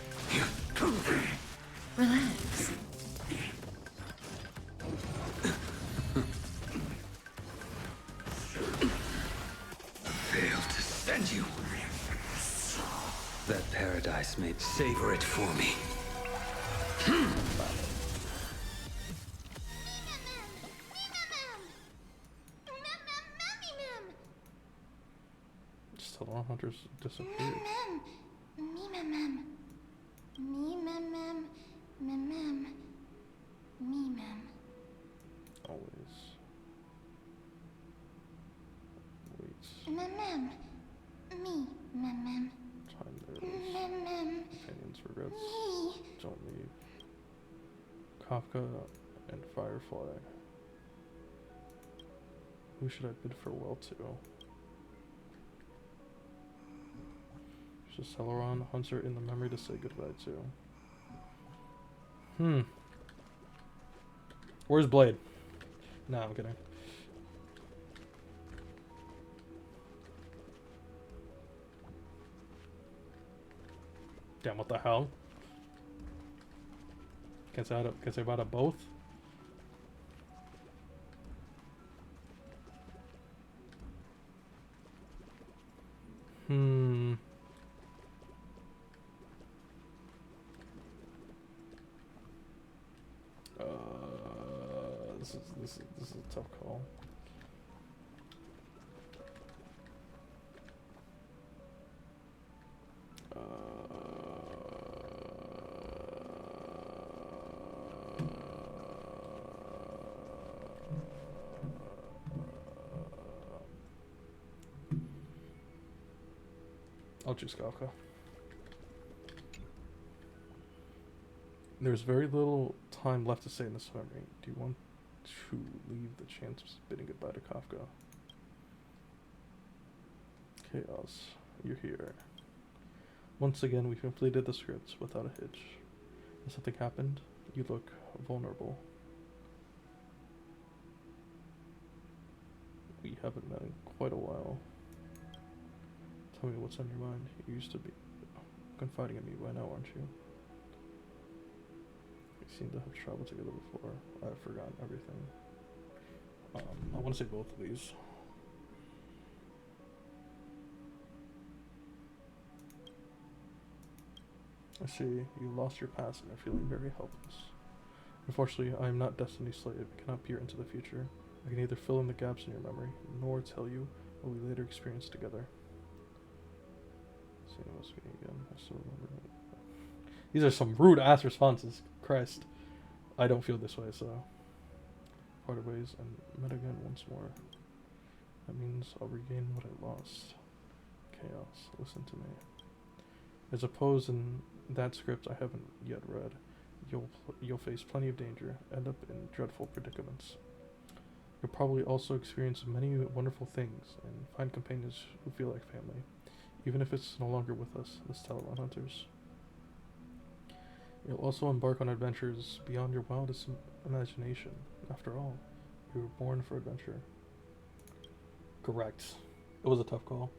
Relax. Failed to send you. That paradise may savor it for me. Still on hunters disappeared. Always. Wait. Time there is. Opinions, regrets. Don't leave. Kafka and Firefly. Who should I bid farewell to? Just Celeron hunts her in the memory to say goodbye to. Where's Blade? Nah, I'm kidding. Damn, what the hell? Can't say about it both? This is a tough call. I'll choose Kafka. There's very little time left to say in this memory. Do you want to leave the chance of bidding goodbye to Kafka? Chaos, you're here. Once again, we completed the scripts without a hitch. Has something happened? You look vulnerable. We haven't met in quite a while. Tell me what's on your mind. You used to be confiding in me by now, aren't you? We seem to have traveled together before. I've forgotten everything. I want to say both of these. I see you lost your past and are feeling very helpless. Unfortunately, I am not Destiny's slave, cannot peer into the future. I can neither fill in the gaps in your memory, nor tell you what we later experienced together. See, it must be again. I still remember it. These are some rude ass responses. Christ. I don't feel this way, so. Parted ways and met again once more. That means I'll regain what I lost. Chaos, listen to me. There's a pose in that script I haven't yet read. You'll face plenty of danger, end up in dreadful predicaments. You'll probably also experience many wonderful things and find companions who feel like family, even if it's no longer with us, the Stellar Hunters. You'll also embark on adventures beyond your wildest imagination. After all, you were born for adventure. Correct. It was a tough call.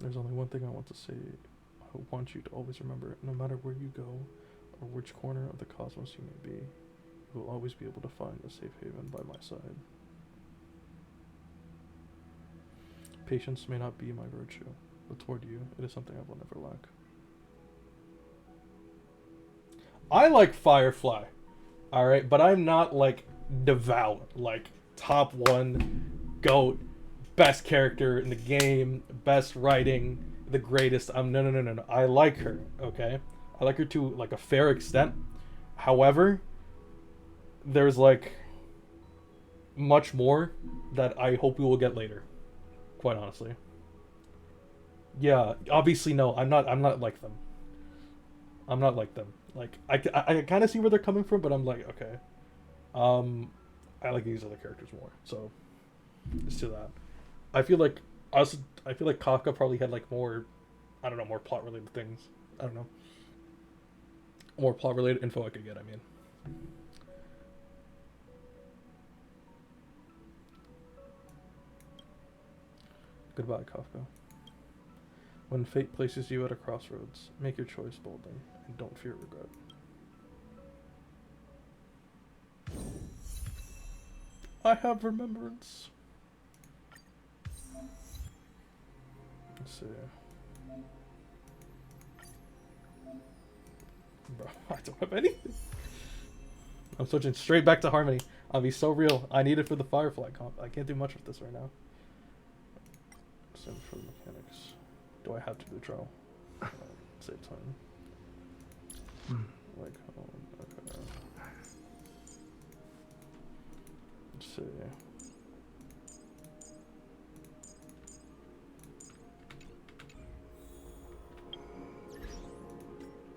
There's only one thing I want to say. I want you to always remember, no matter where you go, or which corner of the cosmos you may be, you will always be able to find a safe haven by my side. Patience may not be my virtue, but toward you, it is something I will never lack. I like Firefly, alright, but I'm not like devout, like top one, GOAT, best character in the game, best writing, the greatest. No. I like her, okay? I like her to like a fair extent. However, there's like much more that I hope we will get later. Quite honestly. Yeah, obviously no. I'm not like them. I'm not like them. Like I kind of see where they're coming from, but I'm like, okay. I like these other characters more. So it's to that. I feel like Kafka probably had like more, I don't know, more plot related things. I don't know. More plot related info I could get, I mean. Goodbye, Kafka. When fate places you at a crossroads, make your choice boldly and don't fear regret. I have remembrance. Let's see. Bro, I don't have anything. I'm switching straight back to Harmony. I'll be so real. I need it for the Firefly comp. I can't do much with this right now. Send for the mechanics. Do I have to do trial? Save time. Like, oh, okay. Let's see.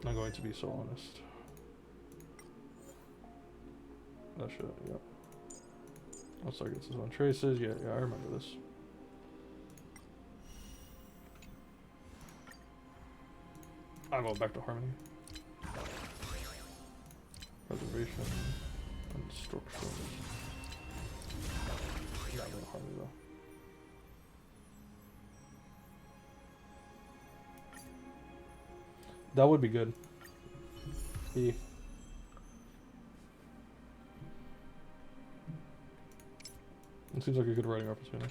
I'm going to be so honest. That shit, yep. Let's look at this on traces. Yeah, I remember this. I'm going back to Harmony. Preservation and structure. Not going to Harmony though. That would be good. E. It seems like a good writing opportunity.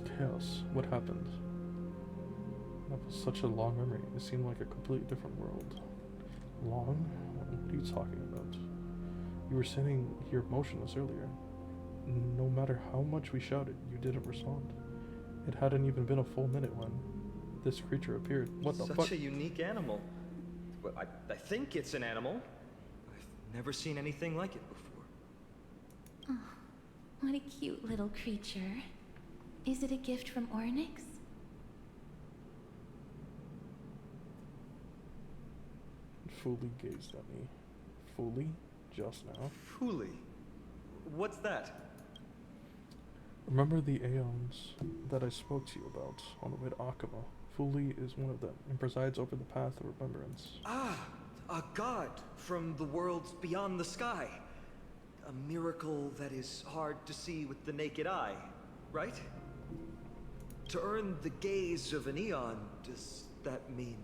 Chaos. What happened? That was such a long memory. It seemed like a completely different world. Long? What are you talking about? You were sitting here motionless earlier. No matter how much we shouted, you didn't respond. It hadn't even been a full minute when this creature appeared. What the fuck? Such a unique animal. Well, I think it's an animal. I've never seen anything like it before. Oh, what a cute little creature. Is it a gift from Ornyx? Fully gazed at me. Fully? Just now? Fully? What's that? Remember the Aeons that I spoke to you about on the way to Akama? Fuli is one of them, and presides over the path of remembrance. Ah, a god from the worlds beyond the sky. A miracle that is hard to see with the naked eye, right? To earn the gaze of an Eon, does that mean?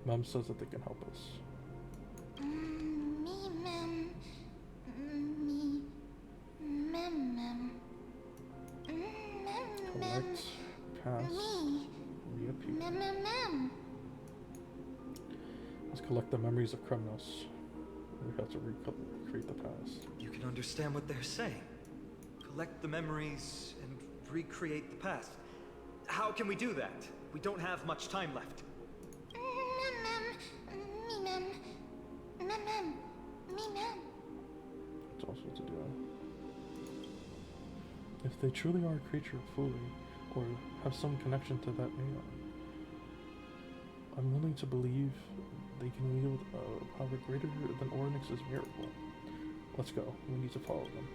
Mem says that they can help us. Me, mem. Me. Mem. Collect, pass, Me. reappear. Mem. Let's collect the memories of Kremnos. We have to recreate the past. You can understand what they're saying. Collect the memories and recreate the past. How can we do that? We don't have much time left. It's also to do. If they truly are a creature of foolery, or have some connection to that Aeon, I'm willing to believe they can wield a power greater than Ornyx's miracle. Let's go. We need to follow them.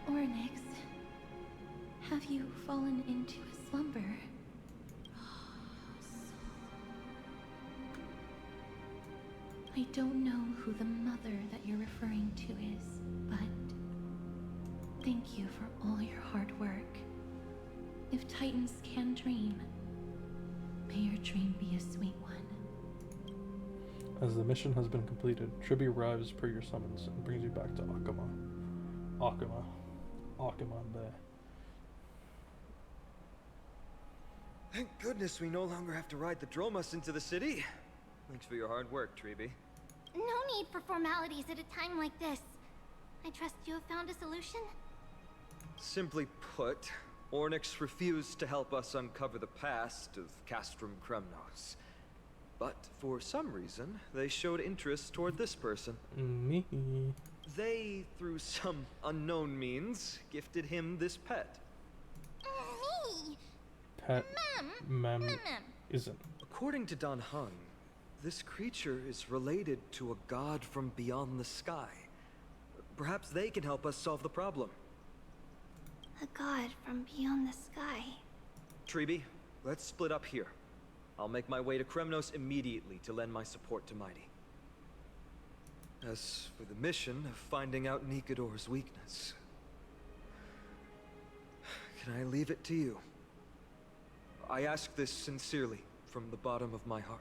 Ornyx, have you fallen into a slumber? I don't know who the mother that you're referring to is, but thank you for all your hard work. If Titans can dream, may your dream be a sweet one. As the mission has been completed, Tribby arrives per your summons and brings you back to Akama. Akama there. Thank goodness we no longer have to ride the Dromus into the city. Thanks for your hard work, Treby. No need for formalities at a time like this. I trust you have found a solution? Simply put, Ornyx refused to help us uncover the past of Castrum Kremnos. But for some reason, they showed interest toward this person. Me. They, through some unknown means, gifted him this pet. Me! Pet. Mem. Isn't. According to Dan Heng, this creature is related to a god from beyond the sky. Perhaps they can help us solve the problem. A god from beyond the sky. Treby, let's split up here. I'll make my way to Kremnos immediately to lend my support to Mighty. As for the mission of finding out Nikador's weakness, can I leave it to you? I ask this sincerely, from the bottom of my heart.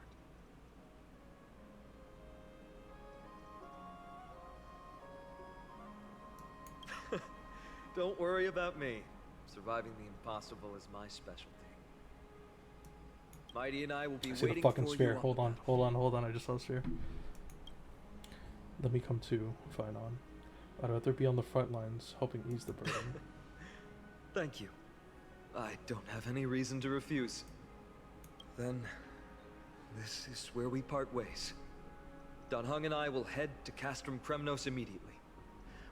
Don't worry about me. Surviving the impossible is my specialty. Mighty and I will be I see waiting the fucking for sphere. you. Hold on. I just saw a sphere. Let me come too, fight on. I'd rather be on the front lines, helping ease the burden. Thank you. I don't have any reason to refuse. Then, this is where we part ways. Dan Heng and I will head to Castrum Kremnos immediately,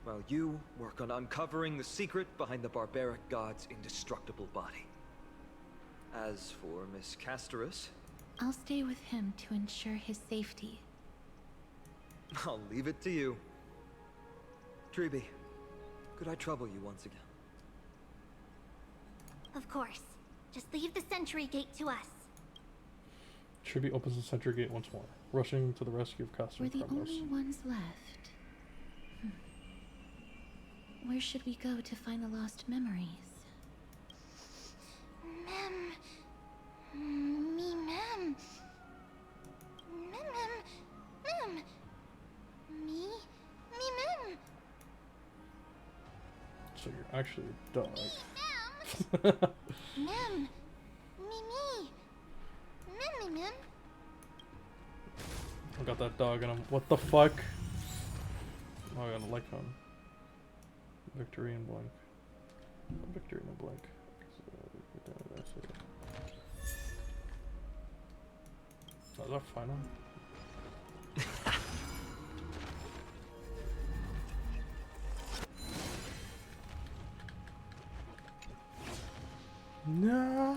while you work on uncovering the secret behind the barbaric god's indestructible body. As for Miss Castorus, I'll stay with him to ensure his safety. I'll leave it to you. Treby, could I trouble you once again? Of course. Just leave the sentry gate to us. Tribby opens the sentry gate once more, rushing to the rescue of Castrum We're the Kremnos. only ones left. Where should we go to find the lost memories? Mem. Me, mem. Mem. Me, mem. So you're actually a dog. Mem. Me. Mem. I got that dog in him. What the fuck? Oh, I got a like him. Victory and blank. Victory and a blank. Is that final? No.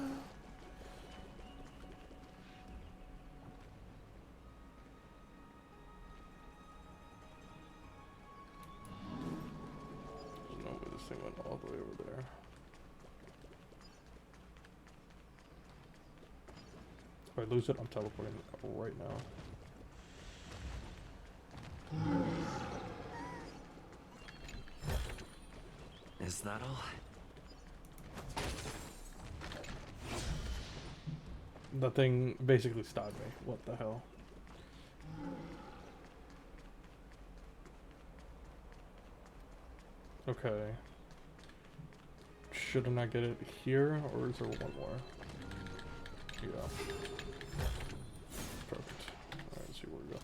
There's no way this thing went all the way over there. If I lose it, I'm teleporting right now. Is that all? The thing basically stopped me. What the hell? Okay. Shouldn't I get it here, or is there one more? Yeah. Perfect. Alright, let's see where we go.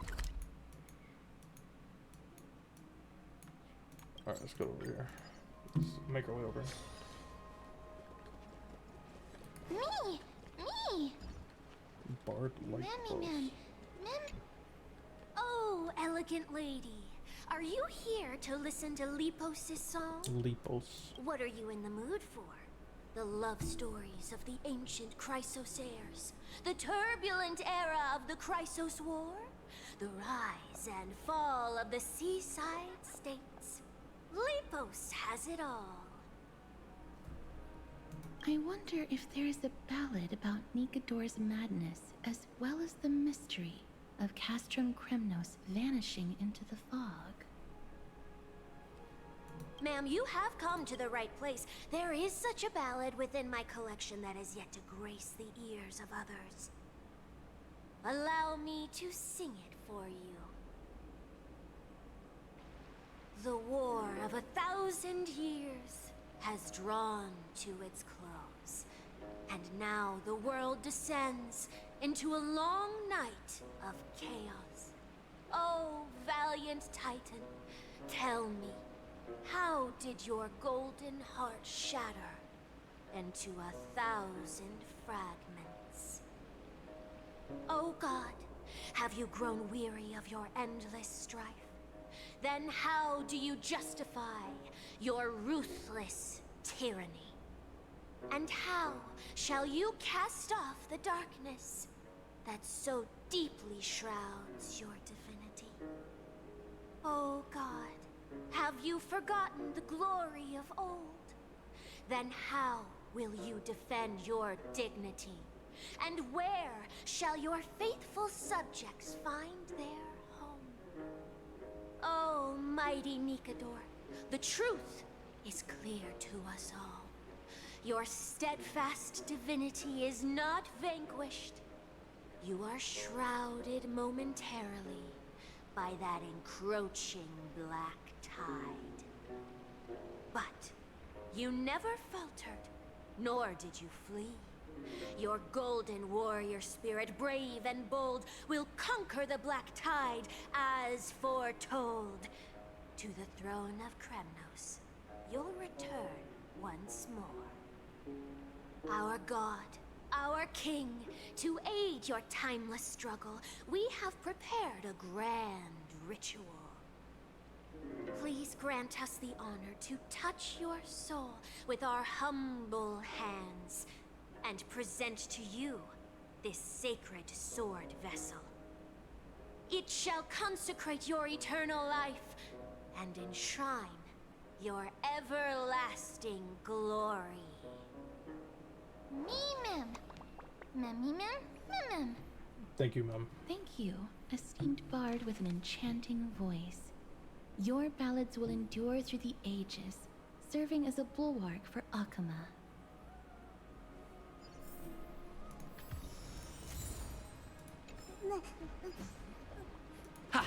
Alright, let's go over here. Let's make our way over. Me! Me! Bard light Mammy Mem. Oh, elegant lady. Are you here to listen to Lepos' song? Lepos. What are you in the mood for? The love stories of the ancient Chrysosaurs, the turbulent era of the Chrysos War, the rise and fall of the seaside states. Lepos has it all. I wonder if there is a ballad about Nikodor's madness, as well as the mystery of Castrum Kremnos vanishing into the fog. Ma'am, you have come to the right place. There is such a ballad within my collection that has yet to grace the ears of others. Allow me to sing it for you. The war of 1,000 years has drawn to its close, and now the world descends into a long night of chaos. Oh, valiant Titan, tell me, how did your golden heart shatter into 1,000 fragments? Oh God, have you grown weary of your endless strife? Then how do you justify your ruthless tyranny? And how shall you cast off the darkness that so deeply shrouds your divinity? Oh God, have you forgotten the glory of old? Then how will you defend your dignity? And where shall your faithful subjects find their home? Oh, mighty Nikodor, the truth is clear to us all. Your steadfast divinity is not vanquished. You are shrouded momentarily by that encroaching black tide. But you never faltered, nor did you flee. Your golden warrior spirit, brave and bold, will conquer the black tide as foretold. To the throne of Kremnos, you'll return once more. Our God, our King, to aid your timeless struggle, we have prepared a grand ritual. Please grant us the honor to touch your soul with our humble hands and present to you this sacred sword vessel. It shall consecrate your eternal life and enshrine your everlasting glory. Me-mem. Mem-me-mem. Mem-mem. Thank you, Mem. Thank you, esteemed bard with an enchanting voice. Your ballads will endure through the ages, serving as a bulwark for Akama. Ha!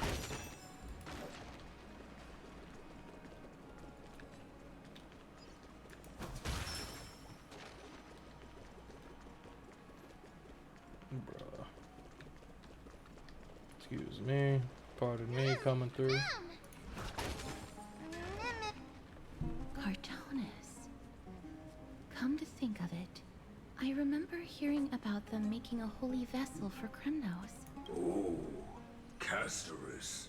Bruh. Excuse me. Pardon me coming through. Cartonus. Come to think of it, I remember hearing about them making a holy vessel for Kremnos. Oh, Castorus.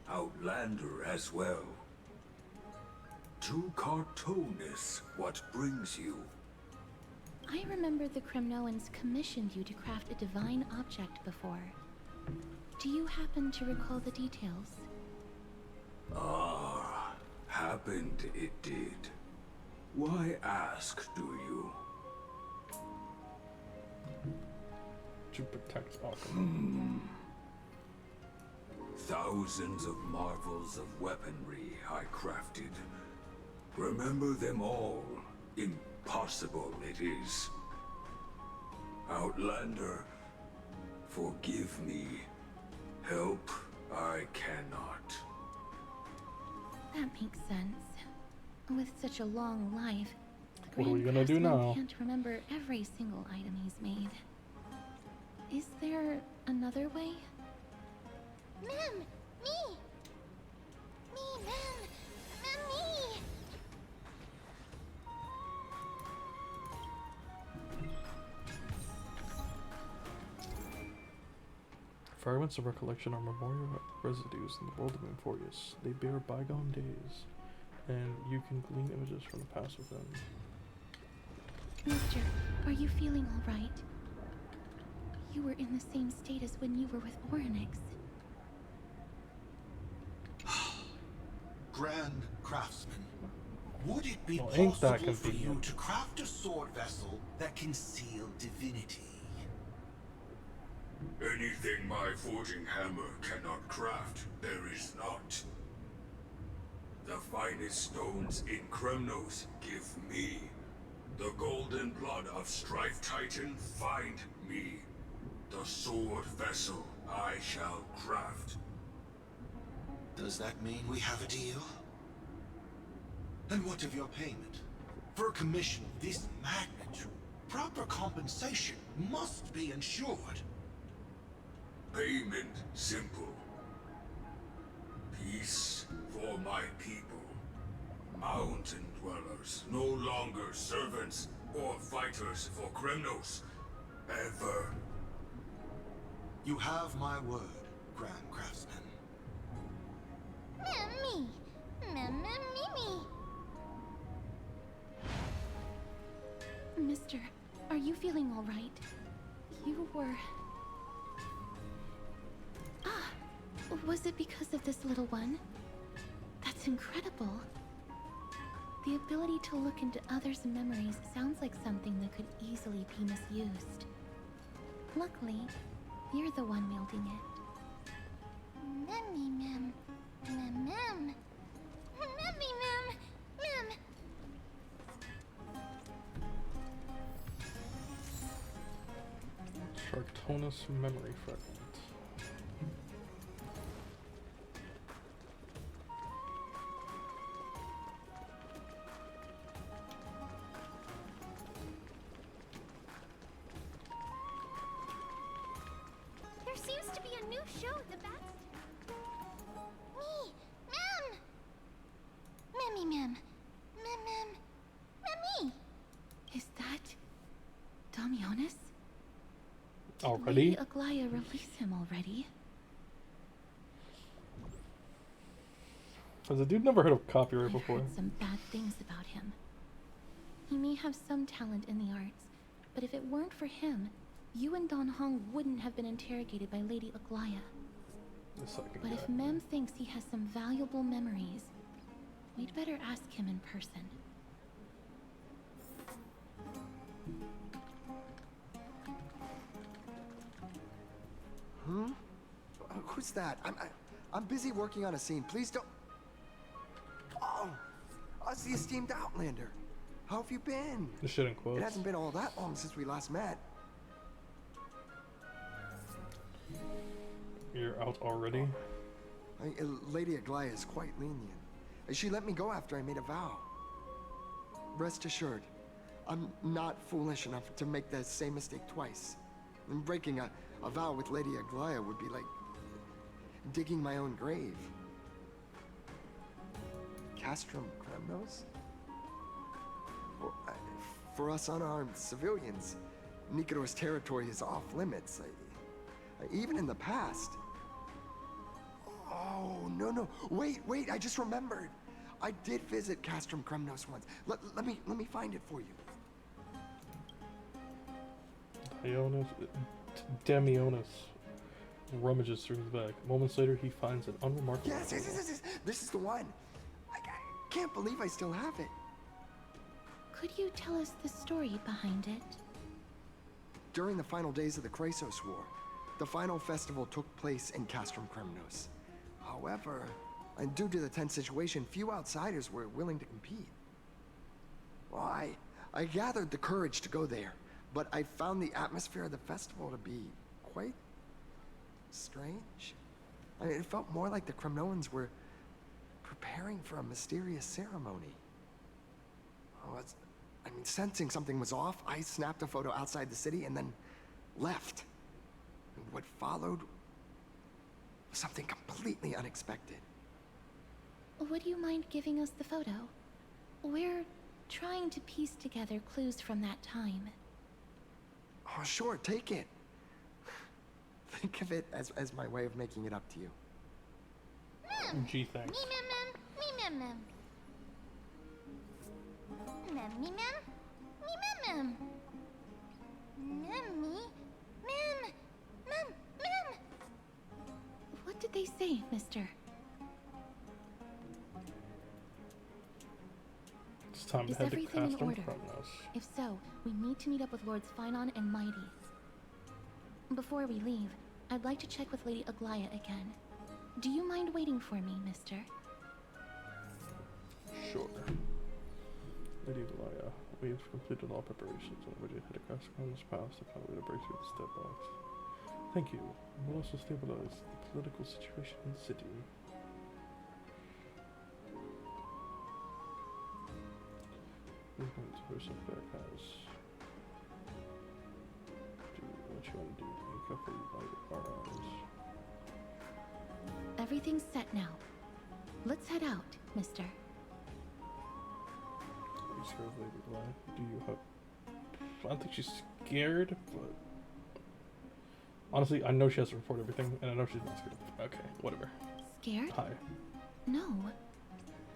Outlander as well. To Cartonus, what brings you? I remember the Kremnoans commissioned you to craft a divine object before. Do you happen to recall the details? Ah, happened it did. Why ask, do you? To protect Akama. Thousands of marvels of weaponry I crafted. Remember them all. Impossible it is. Outlander, forgive me. Help I cannot. That makes sense. With such a long life, the What are we Grand gonna do Craftsman now? can't remember every single item he's made. Is there another way? Mem! Me! Me, Mem! Mem, me! Fragments of recollection are memorial residues in the world of Amphoreus. They bear bygone days, and you can glean images from the past with them. Mister, are you feeling all right? You were in the same state as when you were with Orynyx. Grand Craftsman, would it be Well, ain't that possible for you convenient? to craft a sword vessel that can seal divinity? Anything my forging hammer cannot craft, there is not. The finest stones in Kremnos give me. The golden blood of Strife Titan find me. The sword vessel I shall craft. Does that mean we have a deal? And what of your payment? For a commission of this magnitude, proper compensation must be ensured. Payment simple. Peace for my people. Mountain dwellers, no longer servants or fighters for Kremnos. Ever. You have my word, Grand Craftsman. Mem, me! Mem, mem, me, me! Mister, are you feeling all right? You were... Ah! Was it because of this little one? That's incredible. The ability to look into others' memories sounds like something that could easily be misused. Luckily, you're the one wielding it. Memmy, mem. Mem, mem. Memmy, mem. Mem. Sharktonus memory fragment. There seems to be a new show at the back. Me, mem. Memmy, mem. Mem, mem. Memmy. Is that... Damionis? Already? Lady Aglaya released him already. Has the dude never heard of copyright I've before? heard some bad things about him. He may have some talent in the arts, but if it weren't for him, you and Don Hong wouldn't have been interrogated by Lady Aglaya. The second But guy. if Mem thinks he has some valuable memories, we'd better ask him in person. Who's that? I'm busy working on a scene. Please don't. Oh, us the esteemed Outlander. How have you been? This shit in quotes. It hasn't been all that long since we last met. You're out already? Lady Aglaya is quite lenient. She let me go after I made a vow. Rest assured, I'm not foolish enough to make the same mistake twice. And breaking a vow with Lady Aglaya would be like digging my own grave. Castrum Kremnos? For us unarmed civilians, Nikador's territory is off limits. Even in the past. Oh, no. Wait, I just remembered. I did visit Castrum Kremnos once. Let me find it for you. Damionis rummages through his bag. Moments later, he finds an unremarkable... Yes. This is the one. I can't believe I still have it. Could you tell us the story behind it? During the final days of the Chrysos War, the final festival took place in Castrum Kremnos. However, and due to the tense situation, few outsiders were willing to compete. Well, I gathered the courage to go there, but I found the atmosphere of the festival to be quite strange. I mean, it felt more like the Kremnoans were preparing for a mysterious ceremony. Sensing something was off, I snapped a photo outside the city and then left. And what followed was something completely unexpected. Would you mind giving us the photo? We're trying to piece together clues from that time. Oh, sure, take it. Think of it as my way of making it up to you. Gee, thanks. Me mem. Mem me mem. Me mem. Mem me. Mem. What did they say, mister? It's time to Is head to everything in Castrum order? Kremnos. If so, we need to meet up with Lords Finon and Mighty. Before we leave, I'd like to check with Lady Aglaya again. Do you mind waiting for me, mister? Sure. Lady Aglaya, we've completed all preparations and are ready to head across Kremnos Pass to find a way to break through this deadlock. Thank you. We'll also stabilize the political situation in the city. Movement versus Bearcats. Do what you want to do. Make up for our eyes. Everything's set now. Let's head out, mister. Are you scared of Lady Aglaya? Do you have... I don't think she's scared, but... Honestly, I know she has to report everything, and I know she's not scared. Okay, whatever. Scared? Hi. No.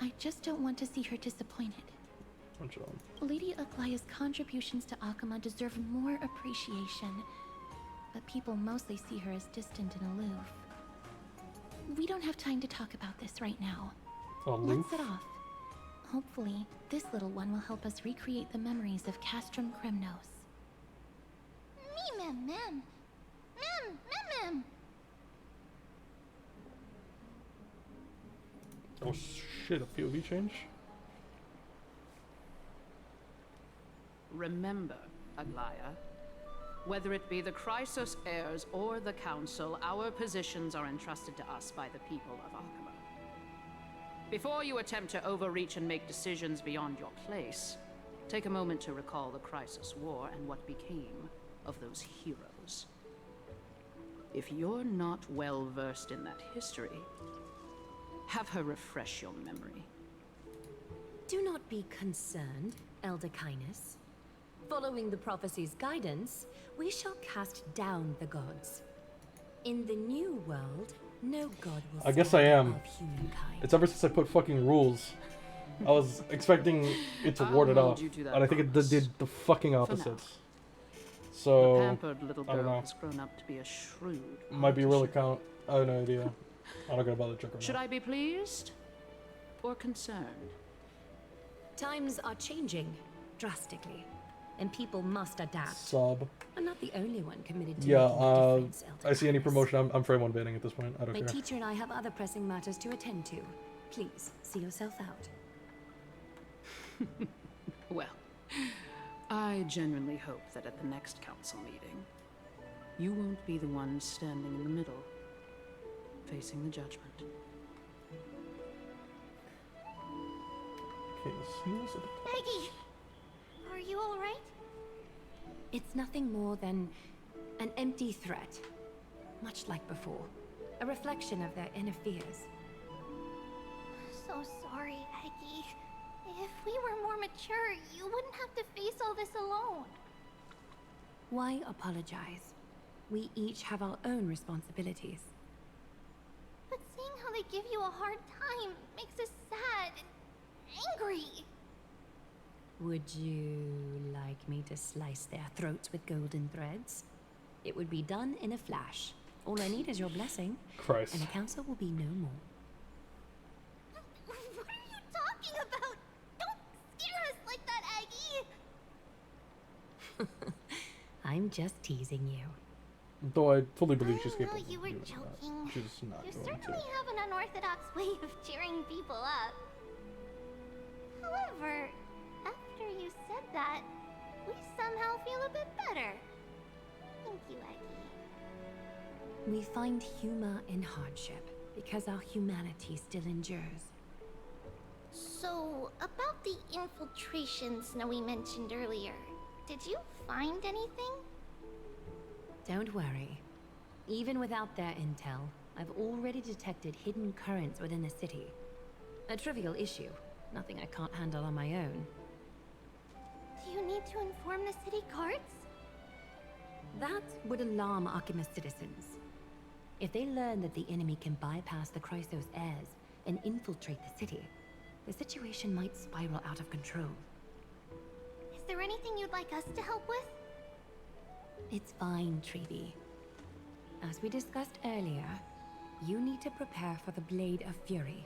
I just don't want to see her disappointed. Lady Aglaya's contributions to Akama deserve more appreciation, but people mostly see her as distant and aloof. We don't have time to talk about this right now. Aloof? Let's set off. Hopefully, this little one will help us recreate the memories of Castrum Kremnos. Me mem. Oh shit, a POV change? Remember, Aglaya, whether it be the Chrysos heirs or the Council, our positions are entrusted to us by the people of Akama. Before you attempt to overreach and make decisions beyond your place, take a moment to recall the Chrysos War and what became of those heroes. If you're not well versed in that history, have her refresh your memory. Do not be concerned, Elder Kynus. Following the prophecy's guidance, we shall cast down the gods. In the new world, no god will I guess I stand am. above humankind. It's ever since I put fucking rules. I was expecting it to ward it off, and I think it did the fucking opposite. So, The pampered little I don't girl know. has grown up to be a shrewd Might be a real politician. account. I have no idea. I'm not gonna bother checking. Should I be pleased or concerned? Times are changing drastically, and people must adapt. Sub. I'm not the only one committed to Yeah, making a difference, Elder I see any Kynus. promotion, I'm frame one banning at this point. I don't My care. teacher and I have other pressing matters to attend to. Please, see yourself out. Well, I genuinely hope that at the next council meeting, you won't be the one standing in the middle, facing the judgment. Okay, the seals of the Maggie, are you all right? It's nothing more than an empty threat, much like before. A reflection of their inner fears. So sorry, Aggie. If we were more mature, you wouldn't have to face all this alone. Why apologize? We each have our own responsibilities. But seeing how they give you a hard time makes us sad and angry. Would you like me to slice their throats with golden threads? It would be done in a flash. All I need is your blessing, Christ. and the council will be no more. What are you talking about? Don't scare us like that, Aggie! I'm just teasing you. Though I fully believe she's I know capable you of were doing that. joking. She's just not You going certainly to. have an unorthodox way of cheering people up. However, after you that we somehow feel a bit better. Thank you, Eggy. We find humor in hardship because our humanity still endures. So, about the infiltration Snowy mentioned earlier, did you find anything? Don't worry. Even without their intel, I've already detected hidden currents within the city. A trivial issue, nothing I can't handle on my own. Do you need to inform the city guards? That would alarm Archimedes citizens. If they learn that the enemy can bypass the Chrysos heirs and infiltrate the city, the situation might spiral out of control. Is there anything you'd like us to help with? It's fine, Treevee. As we discussed earlier, you need to prepare for the Blade of Fury.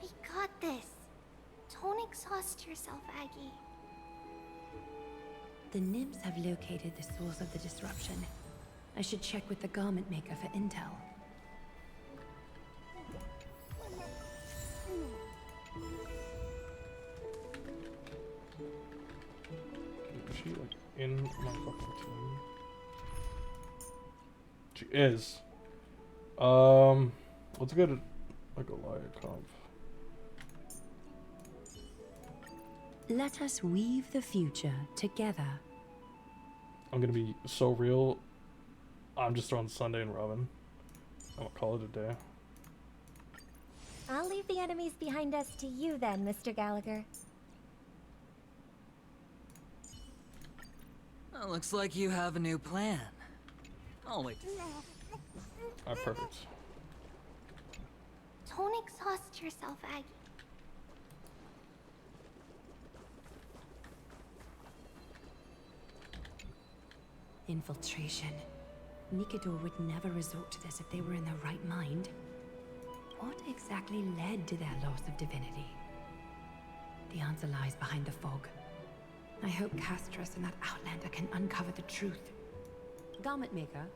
We got this. Don't exhaust yourself, Aggie. The nymphs have located the source of the disruption. I should check with the garment maker for intel. Is she like in my fucking team? She is. Let's get a Goliath comp. Let us weave the future together. I'm gonna be so real. I'm just throwing Sunday and Robin. I'm gonna call it a day. I'll leave the enemies behind us to you then, Mr. Gallagher. Well, looks like you have a new plan. I'll wait. Alright, perfect. Don't exhaust yourself, Aggie. Infiltration. Nikador would never resort to this if they were in their right mind. What exactly led to their loss of divinity? The answer lies behind the fog. I hope Castras and that Outlander can uncover the truth. Garment Maker,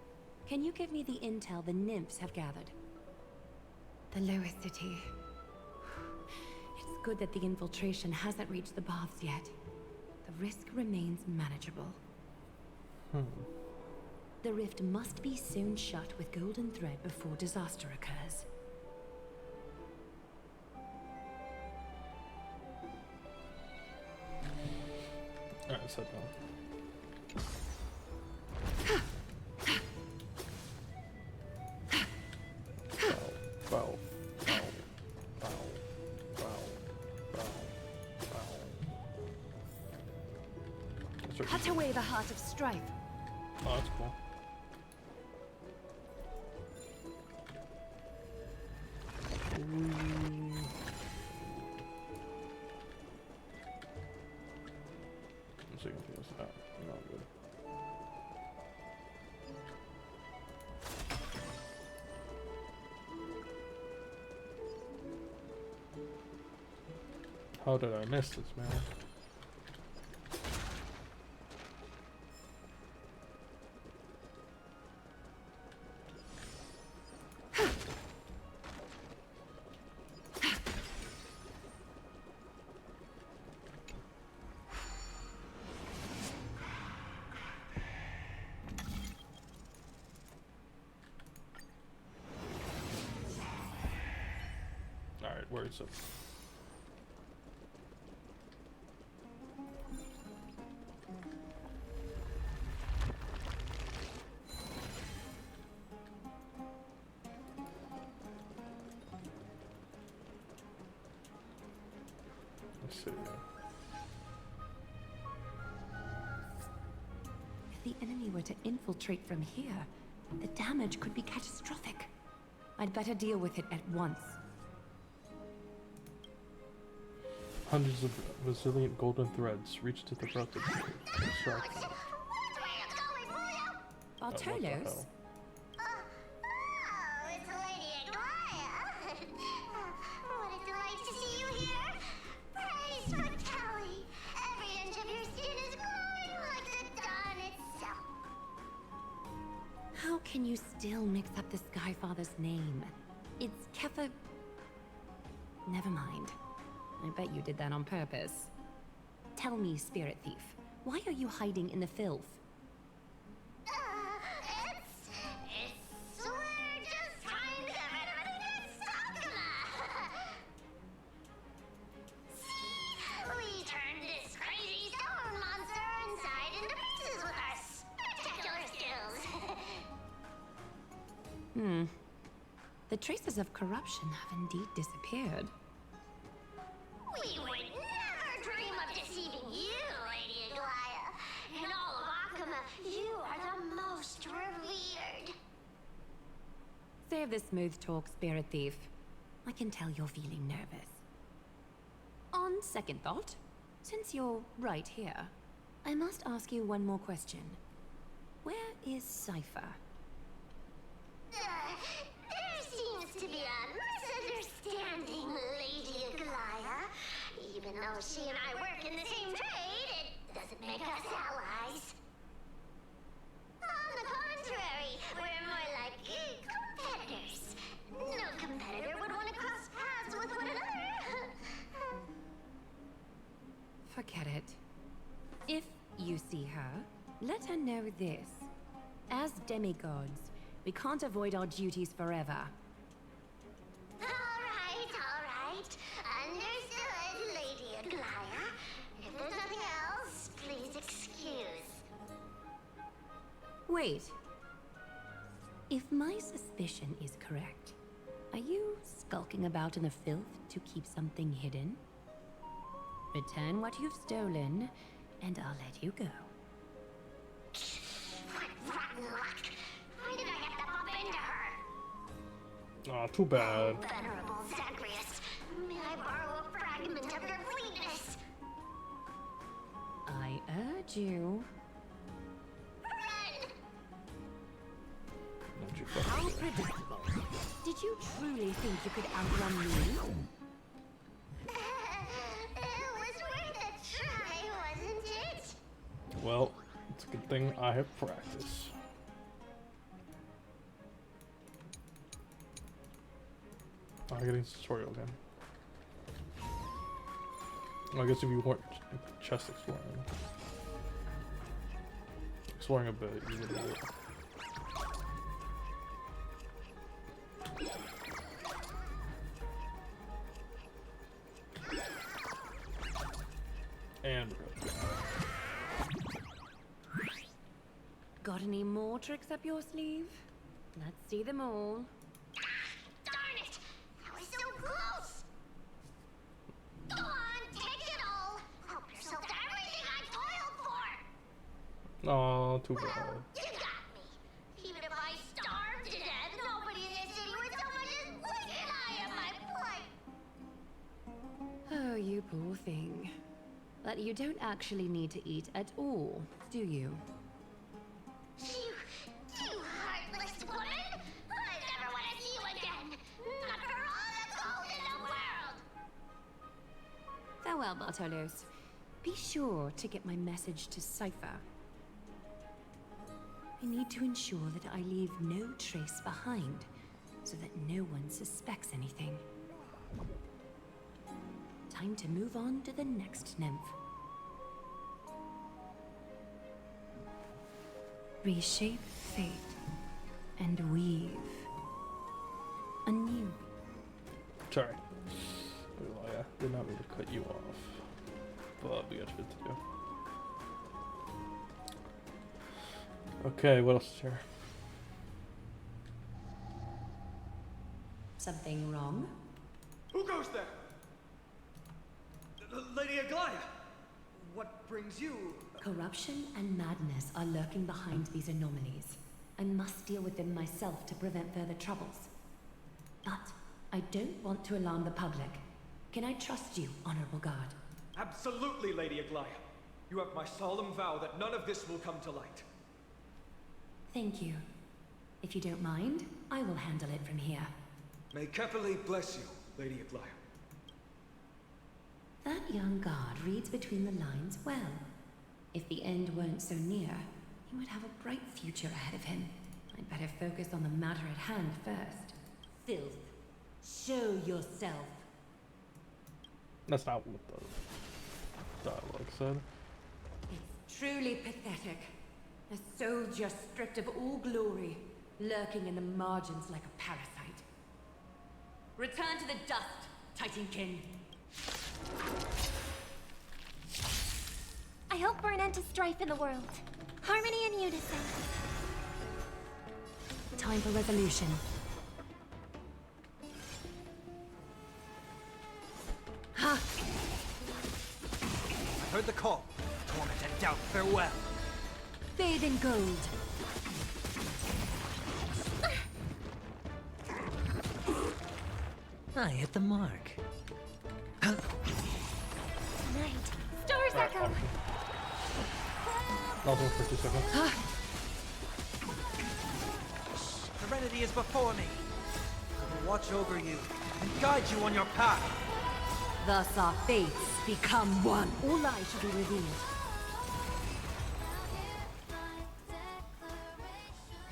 can you give me the intel the nymphs have gathered? The lower city. It's good that the infiltration hasn't reached the baths yet. The risk remains manageable. The rift must be soon shut with golden thread before disaster occurs. Alright, set down. Bow, bow, bow, bow, bow, bow. Cut away the heart of strife. Oh, that's cool. I'm seeing anything else. Not good. How did I miss this, man? Alright, where is it? Let's see. If the enemy were to infiltrate from here, the damage could be catastrophic. I'd better deal with it at once. Hundreds of resilient golden threads reach to the breath of destruction. Bartolos? Oh, it's Lady Aglaya. What a delight to see you here. Praise for Kelly. Every inch of your skin is glowing like the dawn itself. How can you still mix up the Skyfather's name? It's Kefa... Never mind. I bet you did that on purpose. Tell me, Spirit Thief, why are you hiding in the filth? We're just trying to get rid of this Takuma. See? We turned this crazy stone monster inside into pieces with our spectacular skills. The traces of corruption have indeed disappeared. We would never dream of deceiving you, Lady Aglaya. In all of Akuma, you are the most revered. Save the smooth talk, Spirit Thief. I can tell you're feeling nervous. On second thought, since you're right here, I must ask you one more question. Where is Cypher? There seems to be a misunderstanding, Lady Aglaya. Even though she and I work in the same trade, it doesn't make us allies. On the contrary, we're more like competitors. No competitor would want to cross paths with one another. Forget it. If you see her, let her know this. As demigods, we can't avoid our duties forever. All right. Understood, Lady Aglaya. If there's nothing else, please excuse. Wait. If my suspicion is correct, are you skulking about in the filth to keep something hidden? Return what you've stolen, and I'll let you go. What rotten luck! Why did I have to bump into her? Aw, too bad. Venerable Zagreus, may I borrow a fragment of your fleetness? I urge you. Run! Don't you How fucking predictable. Did you truly think you could outrun me? It was worth a try, wasn't it? Well, it's a good thing I have practice. I'm getting tutorial again. Well, I guess if you weren't chest exploring a bit, you would do it. And we're good. Got any more tricks up your sleeve? Let's see them all. Darn it! I was so close! Go on, take it all! Help yourself to everything I toiled for! Aw, too Well, bad. you got me. Even if I starved to death, nobody in this city would so much as blink an eye at my plight. Oh, you poor thing. But you don't actually need to eat at all, do you? You heartless woman! I never want to see you again! Not for all the gold in the world! Farewell, Bartolos. Be sure to get my message to Cypher. I need to ensure that I leave no trace behind, so that no one suspects anything. Time to move on to the next nymph. Reshape fate and weave anew. Sorry. Well, yeah, did not mean to cut you off. But we got shit to do. Okay, what else is here? Something wrong? Who goes there? Lady Aglaya! What brings you? Corruption and madness are lurking behind these anomalies. I must deal with them myself to prevent further troubles. But I don't want to alarm the public. Can I trust you, Honorable Guard? Absolutely, Lady Aglaya. You have my solemn vow that none of this will come to light. Thank you. If you don't mind, I will handle it from here. May Kepali bless you, Lady Aglaya. That young guard reads between the lines well. If the end weren't so near, he would have a bright future ahead of him. I'd better focus on the matter at hand first. Filth. Show yourself. That's not what the... dialogue said. It's truly pathetic. A soldier stripped of all glory, lurking in the margins like a parasite. Return to the dust, Titan King. I hope for an end to strife in the world. Harmony and unison. Time for resolution. I heard the call. Torment and doubt, farewell. Bathe in gold. I hit the mark. Tonight, stars echo. Nothing for 2 seconds. Serenity is before me. I will watch over you and guide you on your path. Thus our fates become one. All lies shall be revealed.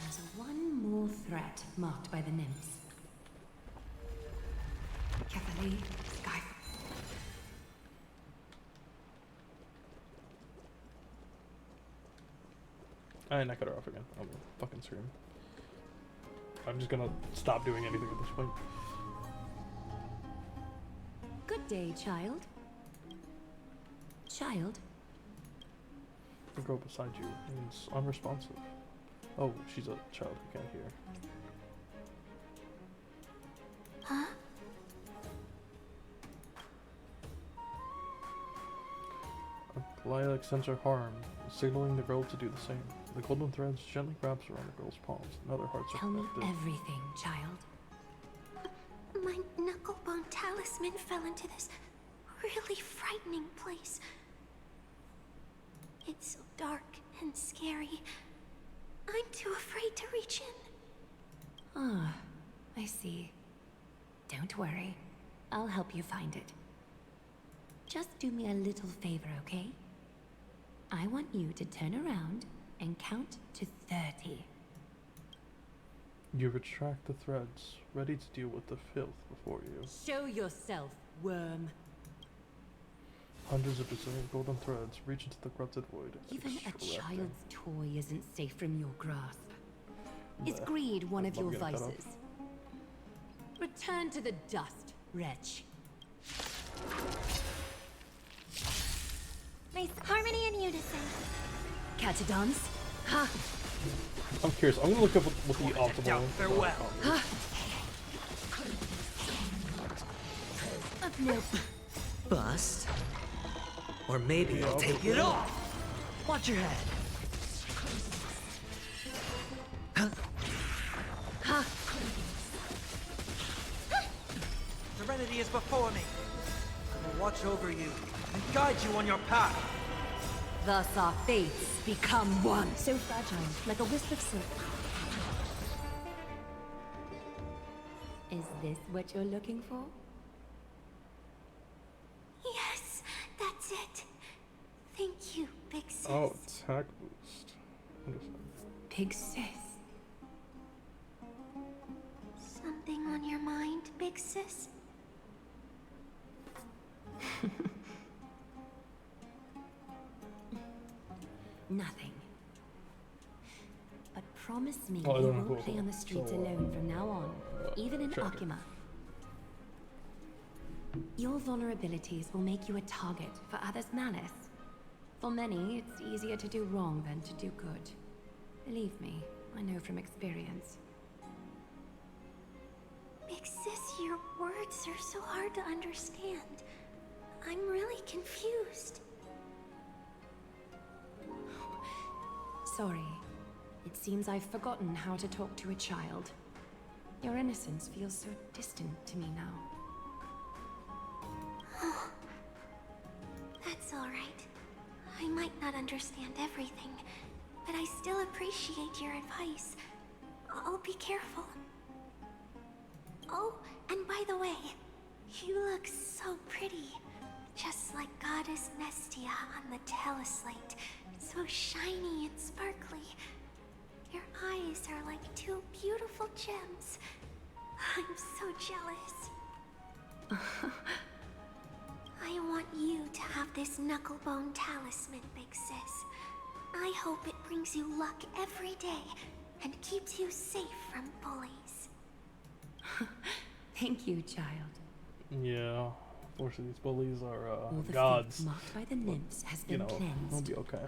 There's one more threat marked by the nymphs. Carefully, Sky. I cut her off again. I'm gonna fucking scream. I'm just gonna stop doing anything at this point. Good day, child. Child? The girl beside you is unresponsive. Oh, she's a child who can't hear. Huh? Goliath extends her arm, signaling the girl to do the same. The golden threads gently grabs around the girl's palms, and other hearts Tell are me connected. everything, child. My knucklebone talisman fell into this really frightening place. It's so dark and scary. I'm too afraid to reach in. Ah, I see. Don't worry. I'll help you find it. Just do me a little favor, okay? I want you to turn around and count to 30. You retract the threads, ready to deal with the filth before you. Show yourself, worm. Hundreds of bizarre golden threads reach into the corrupted void. Even a extracting. child's toy isn't safe from your grasp. Is Bleh. greed one of Love your getting cut off. vices? Return to the dust, wretch. Nice harmony and unison. Catadons? Ha! I'm curious. I'm gonna look up what the optimal. Farewell. Nope. Bust? Or maybe I'll take it off! Watch your head! Ha! Serenity is before me. I will watch over you and guide you on your path. Thus our fates become one. So fragile, like a wisp of silk. Is this what you're looking for? Yes, that's it. Thank you, Big Sis. Oh, attack boost. Understand. Big sis. Something on your mind, Big Sis? Nothing. But promise me Oh, I you don't know, won't cool, play on the cool. streets So, alone from now on, even in check it. Akima. Your vulnerabilities will make you a target for others' malice. For many, it's easier to do wrong than to do good. Believe me, I know from experience. Big Sis, your words are so hard to understand. I'm really confused. Sorry. It seems I've forgotten how to talk to a child. Your innocence feels so distant to me now. That's all right. I might not understand everything, but I still appreciate your advice. I'll be careful. Oh, and by the way, you look so pretty. Just like Goddess Nestia on the teleslate. So shiny and sparkly. Your eyes are like two beautiful gems. I'm so jealous. I want you to have this knucklebone talisman, big sis. I hope it brings you luck every day and keeps you safe from bullies. Thank you, child. Yeah, unfortunately these bullies are All the gods. faith marked by the nymphs has You been know, cleansed. we'll be okay.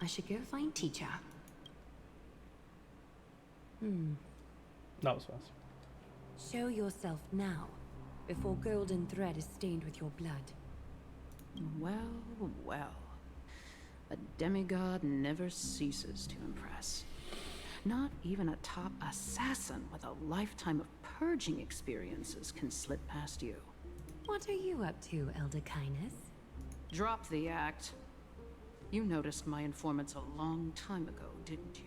I should go find teacher. That was fast. Show yourself now, before golden thread is stained with your blood. Well, well. A demigod never ceases to impress. Not even a top assassin with a lifetime of purging experiences can slip past you. What are you up to, Elder Kindness? Drop the act. You noticed my informants a long time ago, didn't you?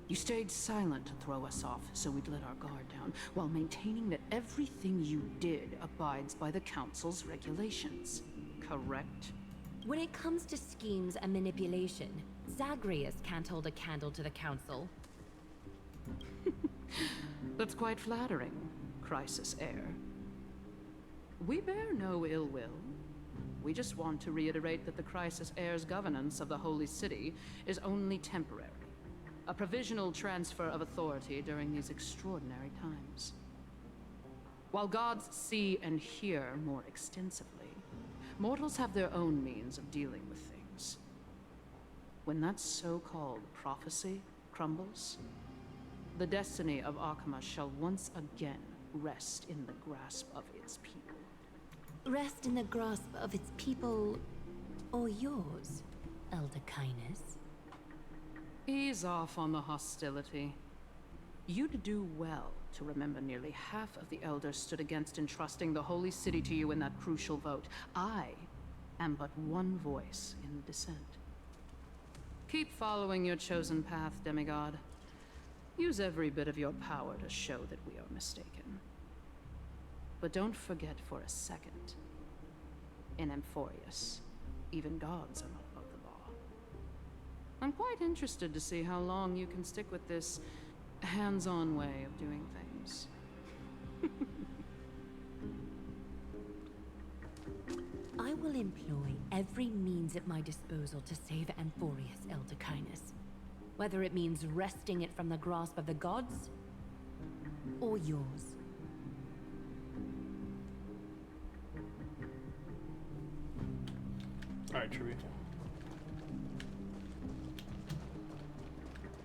You stayed silent to throw us off so we'd let our guard down, while maintaining that everything you did abides by the Council's regulations. Correct? When it comes to schemes and manipulation, Zagreus can't hold a candle to the Council. That's quite flattering, Crisis Heir. We bear no ill will. We just want to reiterate that the Crisis Heir's governance of the Holy City is only temporary. A provisional transfer of authority during these extraordinary times. While gods see and hear more extensively, mortals have their own means of dealing with things. When that so-called prophecy crumbles, the destiny of Arkema shall once again rest in the grasp of its people. Rest in the grasp of its people, or yours, Elder Kindness? Ease off on the hostility. You'd do well to remember nearly half of the elders stood against entrusting the Holy City to you in that crucial vote. I am but one voice in dissent. Keep following your chosen path, demigod. Use every bit of your power to show that we are mistaken. But don't forget for a second, in Amphoreus, even gods are not above the law. I'm quite interested to see how long you can stick with this hands-on way of doing things. I will employ every means at my disposal to save Amphoreus, Elder Kindness. Whether it means wresting it from the grasp of the gods, or yours. Alright, Tribby.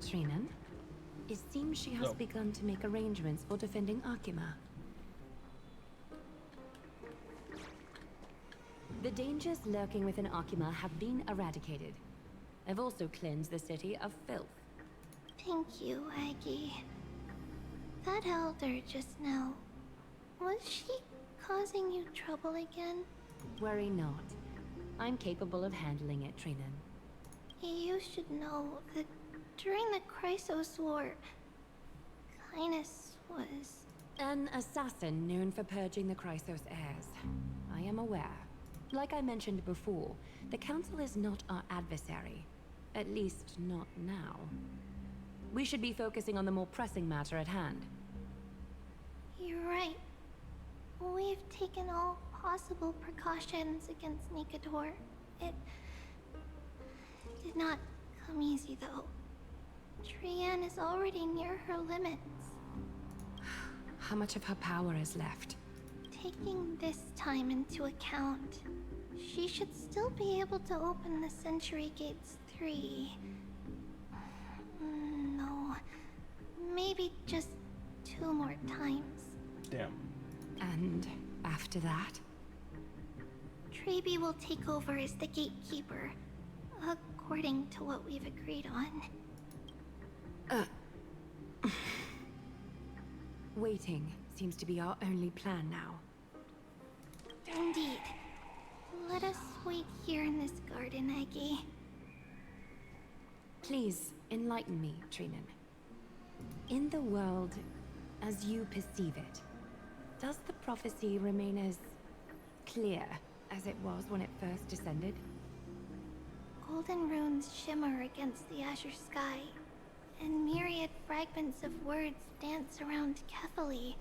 Trinan, it seems she has begun to make arrangements for defending Arkema. The dangers lurking within Arkema have been eradicated. I've also cleansed the city of filth. Thank you, Aggie. That elder just now, was she causing you trouble again? Worry not. I'm capable of handling it, Trinan. You should know that during the Chrysos War, Kindness was... An assassin known for purging the Chrysos heirs. I am aware. Like I mentioned before, the Council is not our adversary. At least, not now. We should be focusing on the more pressing matter at hand. You're right. We've taken all possible precautions against Nikador. It did not come easy, though. Trian is already near her limits. How much of her power is left? Taking this time into account, she should still be able to open the Century Gates 3. No, maybe just 2 more times. Damn. And after that? Trebi will take over as the gatekeeper, according to what we've agreed on. Waiting seems to be our only plan now. Indeed. Let us wait here in this garden, Aggie. Please, enlighten me, Trinan. In the world, as you perceive it, does the prophecy remain as clear as it was when it first descended? Golden runes shimmer against the azure sky, and myriad fragments of words dance around carefully.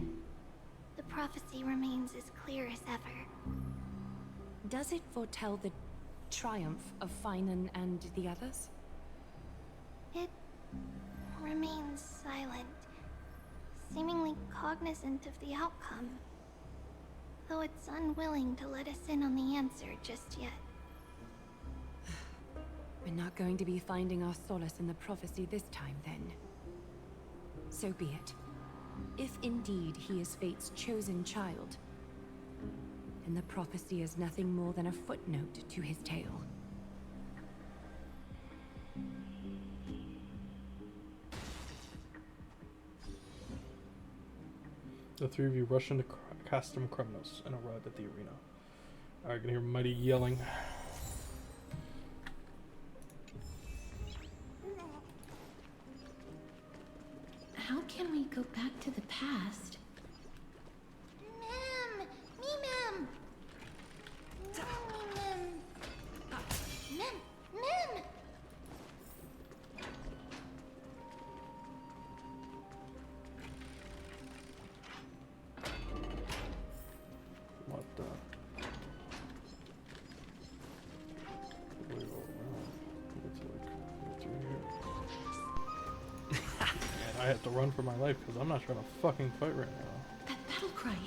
The prophecy remains as clear as ever. Does it foretell the triumph of Finan and the others? It remains silent, seemingly cognizant of the outcome, though it's unwilling to let us in on the answer just yet. We're not going to be finding our solace in the prophecy this time, then. So be it. If indeed he is Fate's chosen child, then the prophecy is nothing more than a footnote to his tale. The three of you rush into Castrum Kremnos and arrive at the arena. Alright, you can hear Mighty yelling. How can we go back to the past? Mem! Me, Mem! Mem! Mem! Mem! What the? Wait, oh, wow. It's like, through here. Man, I have to run for my life because I'm not trying to fucking fight right now. That battle cry.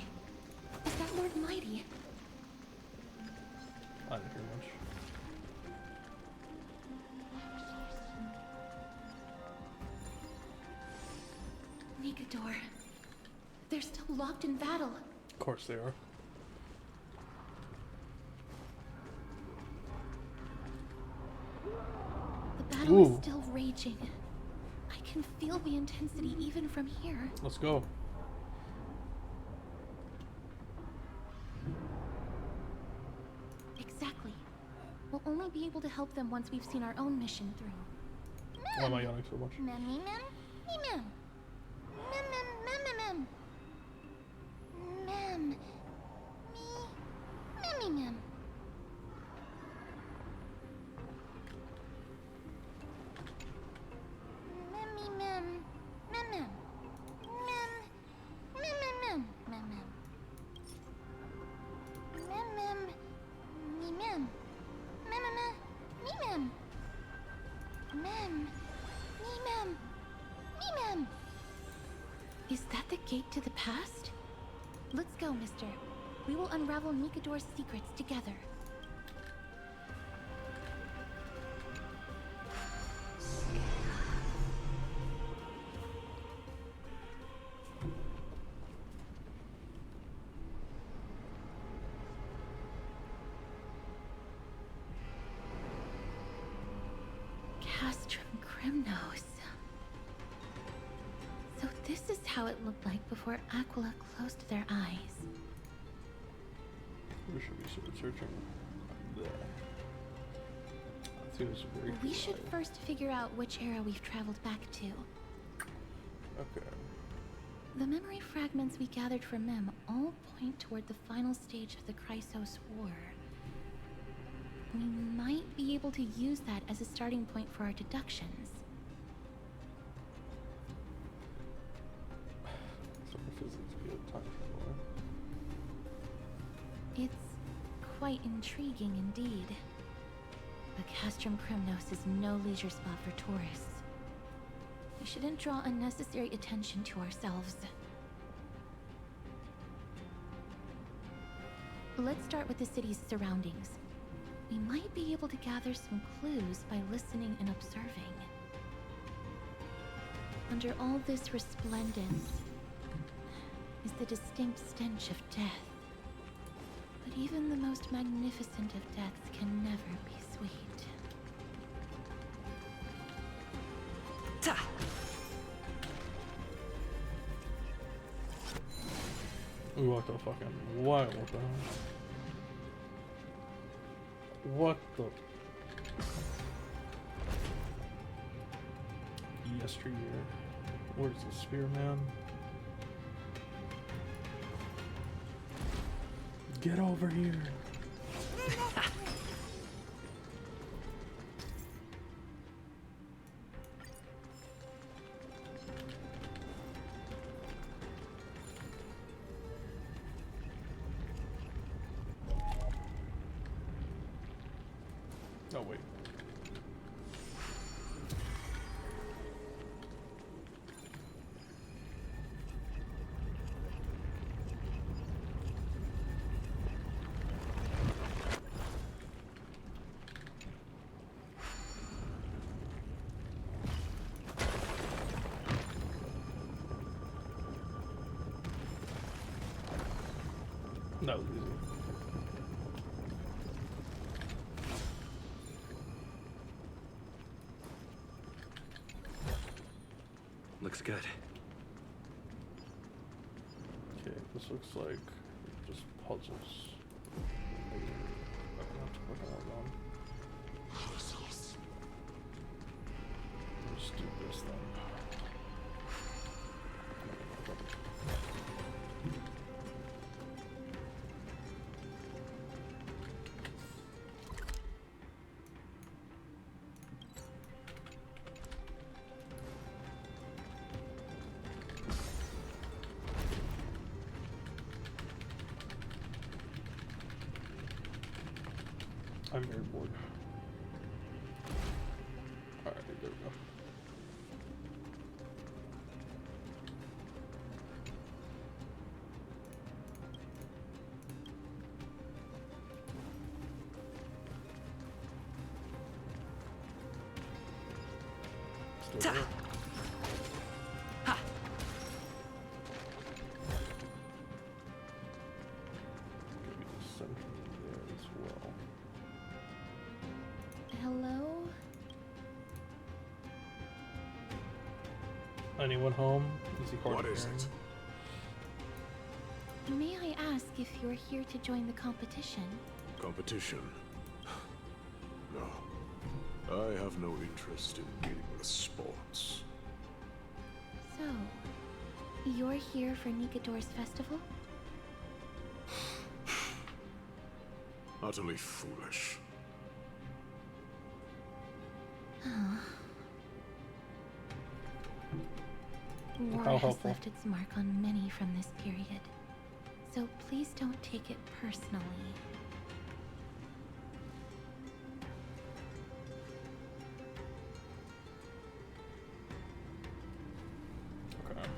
Is that Lord Mighty? I didn't hear much. Nikador. They're still locked in battle. Of course they are. The battle Ooh. is still raging. I can feel the intensity even from here. Let's go. Exactly. We'll only be able to help them once we've seen our own mission through. Why am I yelling so much? Mem, me, Mem? Me, Mem. Mem, Mem, Mem, Mem, Mem. Mem. Me. Memmy, Mem. Memmy, Mem. Mem, Mem. Mem. Mem, Mem, Mem. Mem, Mem. Mem, Mem. Me, Mem. Mem, Mem, me, Mem. Mem. Me, Mem. Me, Mem. Is that the gate to the past? Let's go, mister. We will unravel Nikador's secrets together. Castrum Kremnos. So this is how it looked like before Aquila closed their eyes. We should be sword searching. That seems very We cool. should first figure out which era we've traveled back to. Okay. The memory fragments we gathered from Mem all point toward the final stage of the Chrysos War. We might be able to use that as a starting point for our deductions. So the physics be a time traveler. It's quite intriguing indeed. But Castrum Kremnos is no leisure spot for tourists. We shouldn't draw unnecessary attention to ourselves. Let's start with the city's surroundings. We might be able to gather some clues by listening and observing. Under all this resplendence is the distinct stench of death. But even the most magnificent of deaths can never be sweet. Ta! We walked a fucking wild. What the hell? What the? Yesteryear. Where's the spearman? Get over here. That was easy. Looks good. Okay, this looks like just puzzles. I don't have to put that on. Puzzles. Let's do this then. I'm very bored. Alright, there we go. Still there. Maybe the center there as well. Hello? Anyone home? Is he hard What of is hearing? it? May I ask if you're here to join the competition? Competition? No. I have no interest in meaningless sports. So, you're here for Nikador's festival? Utterly foolish. War How has helpful. left its mark on many from this period. So please don't take it personally. Okay.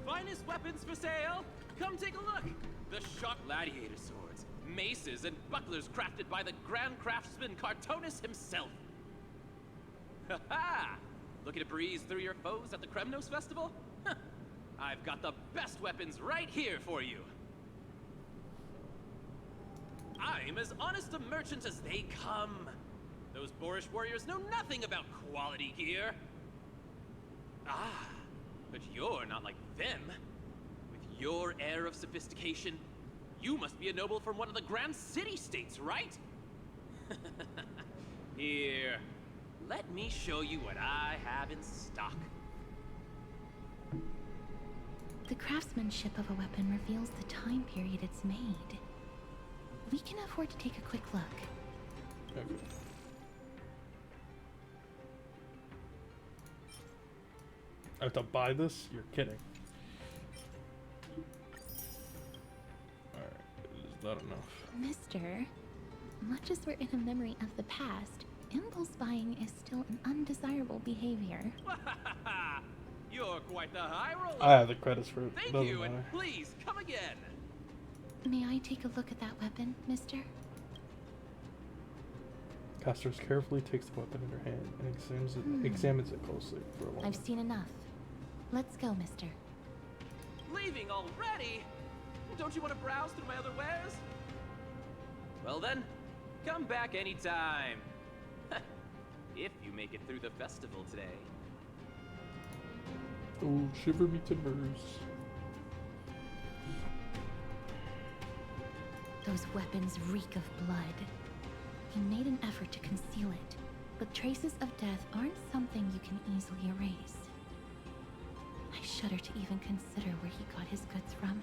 Finest weapons for sale! Come take a look! The sharp gladiator swords, maces, and bucklers crafted by the grand craftsman Cartonus himself. Ha ha! Looking to breeze through your foes at the Kremnos Festival? Huh. I've got the best weapons right here for you. I'm as honest a merchant as they come. Those boorish warriors know nothing about quality gear. Ah, but you're not like them. With your air of sophistication, you must be a noble from one of the grand city-states, right? Here, let me show you what I have in stock. The craftsmanship of a weapon reveals the time period it's made. We can afford to take a quick look. Okay. I have to buy this? You're kidding. Alright, is that enough? Mister, much as we're in a memory of the past, impulse buying is still an undesirable behavior. You're quite the high roller. I have the credits for it. Thank Doesn't you, matter. and please come again. May I take a look at that weapon, mister? Casters carefully takes the weapon in her hand and examines it closely for a moment. I've seen enough. Let's go, mister. Leaving already? Don't you want to browse through my other wares? Well then, come back anytime. If you make it through the festival today. Oh, shiver me timbers. Those weapons reek of blood. He made an effort to conceal it, but traces of death aren't something you can easily erase. I shudder to even consider where he got his goods from.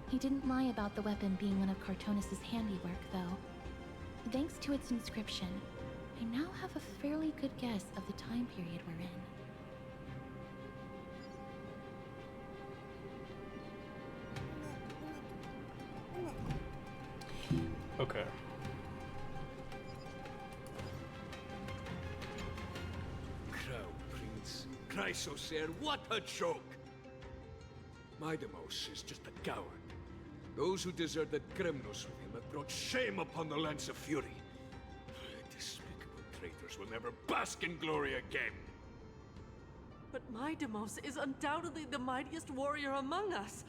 He didn't lie about the weapon being one of Cartonus's handiwork, though. Thanks to its inscription, I now have a fairly good guess of the time period we're in. Okay. Crown Prince. Chrysosaur, what a joke! Midamos is just a coward. Those who deserted Kremnos with him have brought shame upon the lands of Fury. Despicable traitors will never bask in glory again. But Mydemos is undoubtedly the mightiest warrior among us.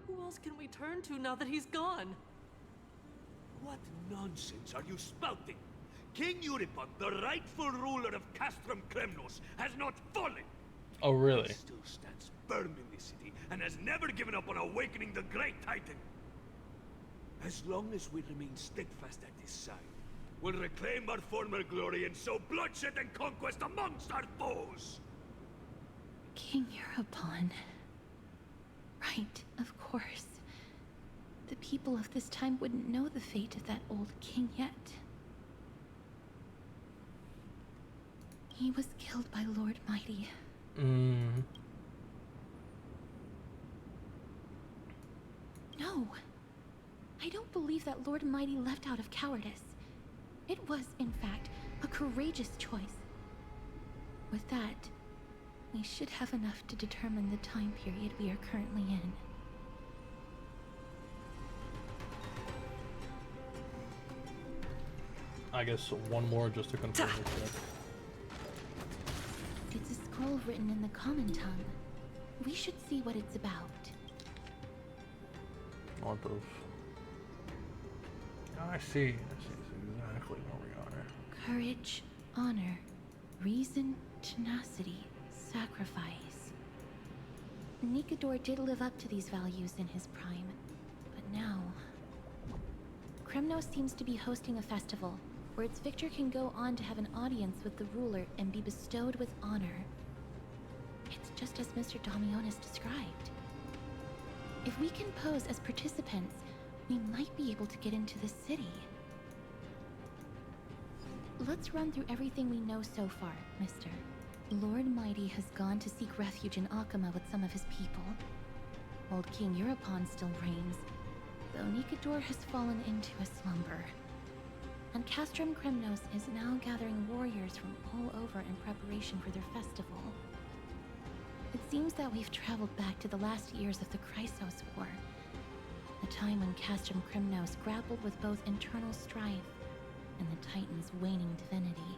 Who else can we turn to now that he's gone? What nonsense are you spouting? King Euripon, the rightful ruler of Castrum Kremnos, has not fallen. Oh, really? He still stands firm in this city and has never given up on awakening the great titan. As long as we remain steadfast at his side, we'll reclaim our former glory and sow bloodshed and conquest amongst our foes. King Euripon. Right, of course. The people of this time wouldn't know the fate of that old king yet. He was killed by Lord Mighty. No. I don't believe that Lord Mighty left out of cowardice. It was, in fact, a courageous choice. With that, we should have enough to determine the time period we are currently in. I guess one more just to confirm it. It's a scroll written in the common tongue. We should see what it's about. What of? I see exactly where we are. Courage, honor, reason, tenacity, sacrifice. Nikador did live up to these values in his prime, but now... Kremnos seems to be hosting a festival, where its victor can go on to have an audience with the ruler and be bestowed with honor. It's just as Mr. Damionis described. If we can pose as participants, we might be able to get into the city. Let's run through everything we know so far, mister. Lord Mighty has gone to seek refuge in Akama with some of his people. Old King Euripon still reigns, though Nikador has fallen into a slumber. And Castrum Kremnos is now gathering warriors from all over in preparation for their festival. It seems that we've traveled back to the last years of the Chrysos War, a time when Castrum Kremnos grappled with both internal strife and the Titan's waning divinity.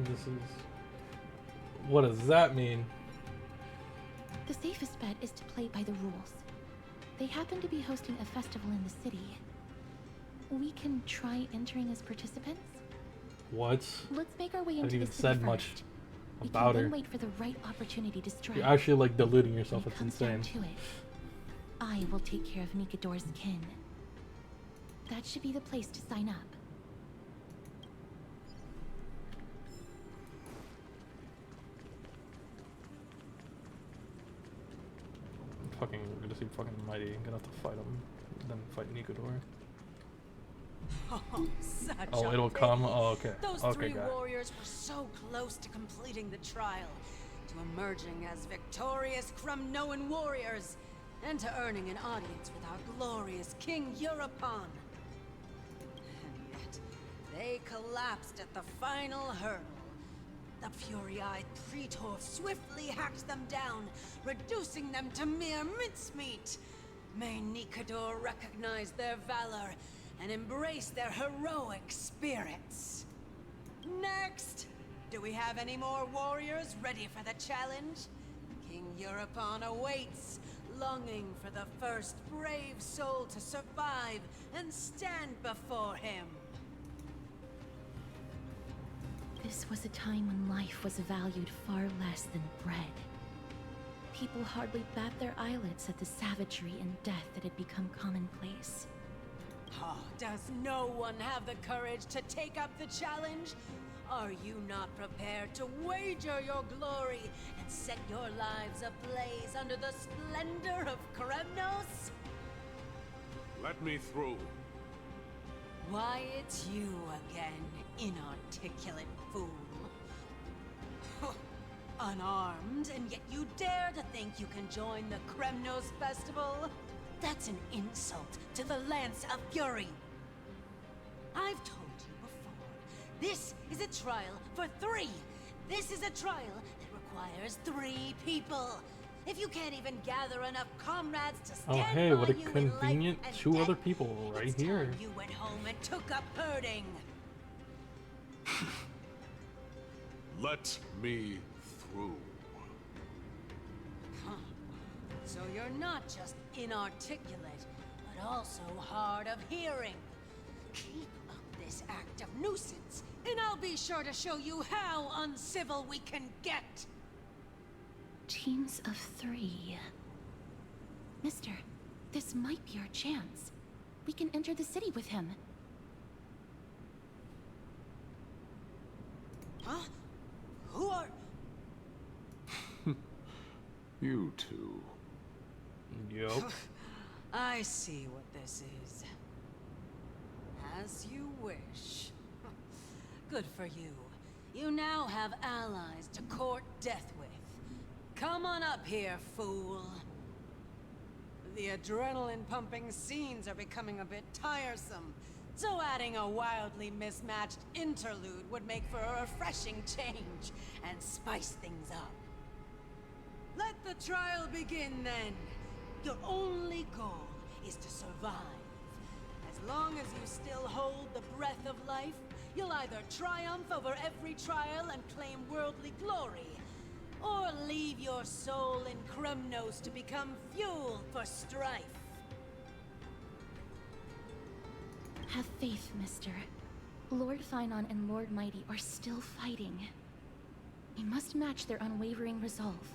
This is... What does that mean? The safest bet is to play by the rules. They happen to be hosting a festival in the city. We can try entering as participants? What? Let's make our way I into haven't even the city said first. much We about can her. then wait for the right opportunity to strike. You're actually like deluding yourself. When it It's comes down insane. to it, I will take care of Nikador's kin. That should be the place to sign up. Fucking, we're gonna see fucking Mighty. Gonna have to fight him, then fight Nikador. Oh, such Oh, a it'll pity. come? Oh, okay. Those Okay, three got it. warriors were so close to completing the trial, to emerging as victorious Kremnoan warriors, and to earning an audience with our glorious King Euripon. And yet, they collapsed at the final hurdle. The fury-eyed Praetor swiftly hacked them down, reducing them to mere mincemeat. May Nikador recognize their valor and embrace their heroic spirits. Next! Do we have any more warriors ready for the challenge? King Euripon awaits, longing for the first brave soul to survive and stand before him. This was a time when life was valued far less than bread. People hardly bat their eyelids at the savagery and death that had become commonplace. Oh, does no one have the courage to take up the challenge? Are you not prepared to wager your glory and set your lives ablaze under the splendor of Kremnos? Let me through. Why, it's you again, inarticulate fool. Unarmed, and yet you dare to think you can join the Kremnos festival? That's an insult to the Lance of Fury. I've told you before, this is a trial for 3. This is a trial that requires 3 people. If you can't even gather enough comrades to stand Oh, hey, by what a you in life convenient and 2 death, other people right it's here. time you went home and took up herding. Let me through. Huh. So you're not just inarticulate, but also hard of hearing. Keep up this act of nuisance, and I'll be sure to show you how uncivil we can get. Teams of 3. Mister, this might be our chance. We can enter the city with him. Huh? Who are... You two. Yup. I see what this is. As you wish. Good for you. You now have allies to court death with. Come on up here, fool. The adrenaline-pumping scenes are becoming a bit tiresome, so adding a wildly mismatched interlude would make for a refreshing change and spice things up. Let the trial begin, then. Your only goal is to survive. As long as you still hold the breath of life, you'll either triumph over every trial and claim worldly glory, or leave your soul in Kremnos to become fuel for strife. Have faith, mister. Lord Finon and Lord Mighty are still fighting. We must match their unwavering resolve.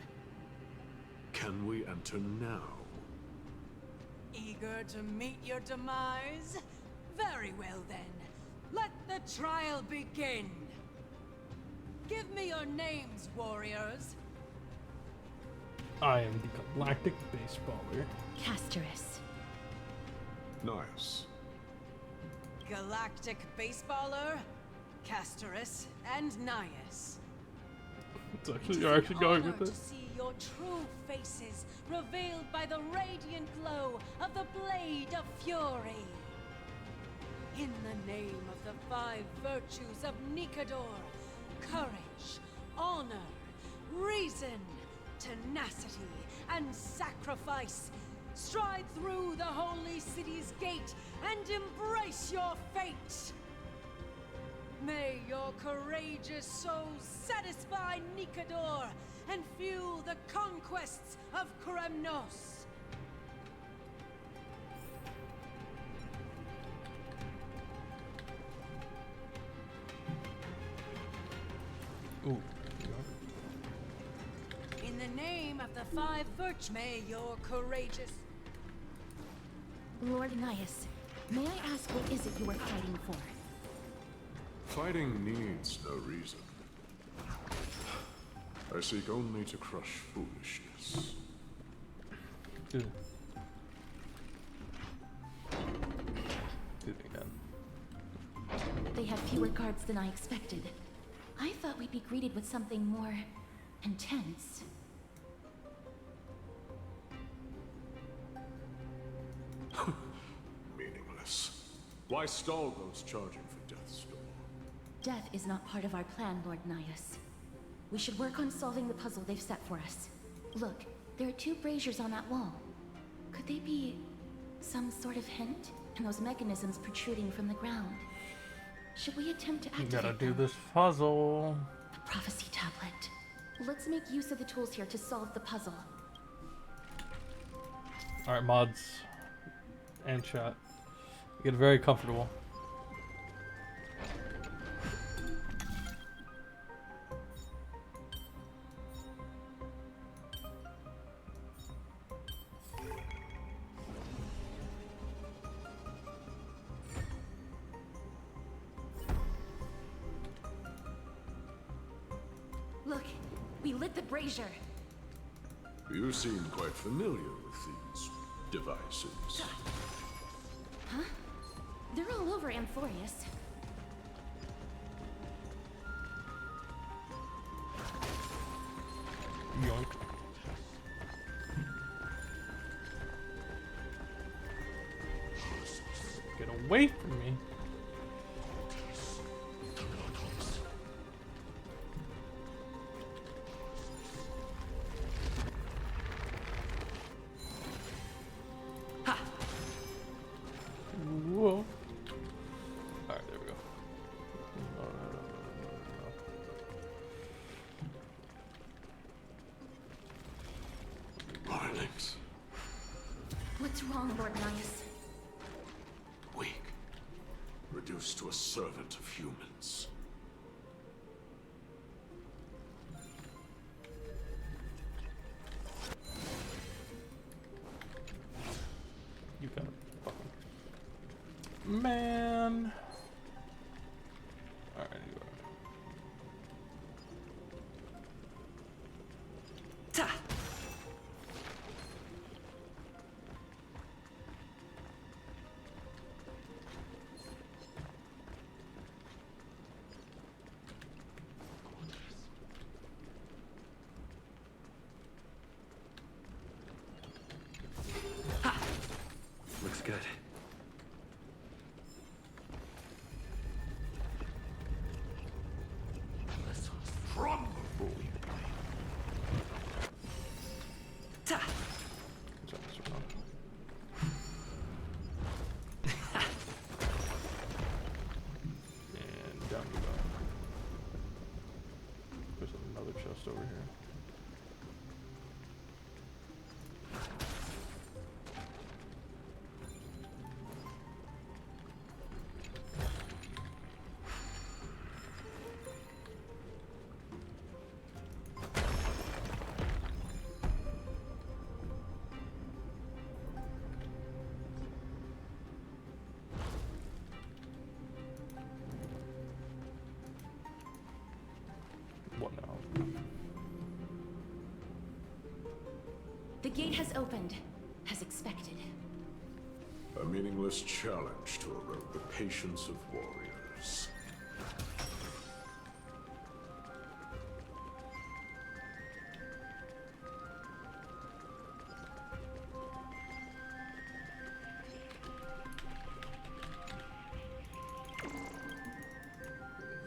Can we enter now? Eager to meet your demise? Very well then. Let the trial begin. Give me your names, warriors. I am the Galactic Baseballer. Castorus. Nice. Galactic Baseballer, Castorus, and Nias. You're actually going with To this? see your true faces revealed by the radiant glow of the Blade of Fury. In the name of the 5 virtues of Nikador, courage, honor, reason, tenacity, and sacrifice, stride through the holy city's gate and embrace your fate. May your courageous souls satisfy Nikador and fuel the conquests of Kremnos. Ooh. In the name of the 5 virtues, may your courageous... Lord Nias, may I ask what is it you are fighting for? Fighting needs no reason. I seek only to crush foolishness. Do it again. They have fewer guards than I expected. I thought we'd be greeted with something more intense. Meaningless. Why stall those charging for Death's Door? Death is not part of our plan, Lord Nias. We should work on solving the puzzle they've set for us. Look, there are 2 braziers on that wall. Could they be some sort of hint? And those mechanisms protruding from the ground. Should we attempt to activate You gotta do them? this puzzle. The prophecy tablet. Let's make use of the tools here to solve the puzzle. Alright, mods and chat. Get very comfortable. Look, we lit the brazier. You seem quite familiar with these devices. Huh? They're all over Amphoreus. Yoink. Get away from me. Whoa. Alright, there we go. wrong, Lord Nias? Weak. Reduced to a servant of humans. You got it. Fucking man. Alright, you are. Ta! Looks good. Let's crumble. Ta! And down you go. There's another chest over here. What now? The gate has opened, as expected. A meaningless challenge to erode the patience of warriors.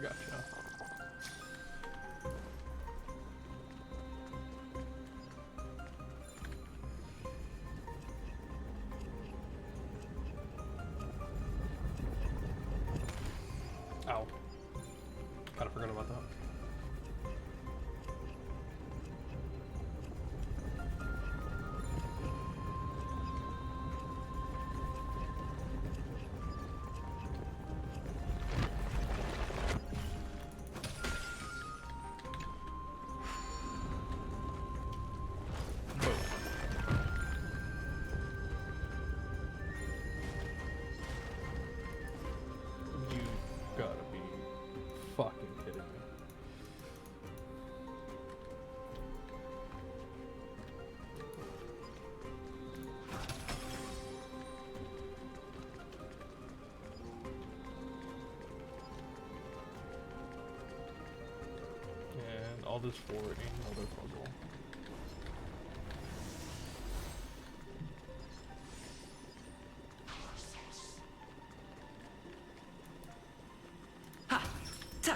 Gotcha. Ow. Kinda forgot about that. You gotta be fucking kidding me. And all this for another puzzle. Ta!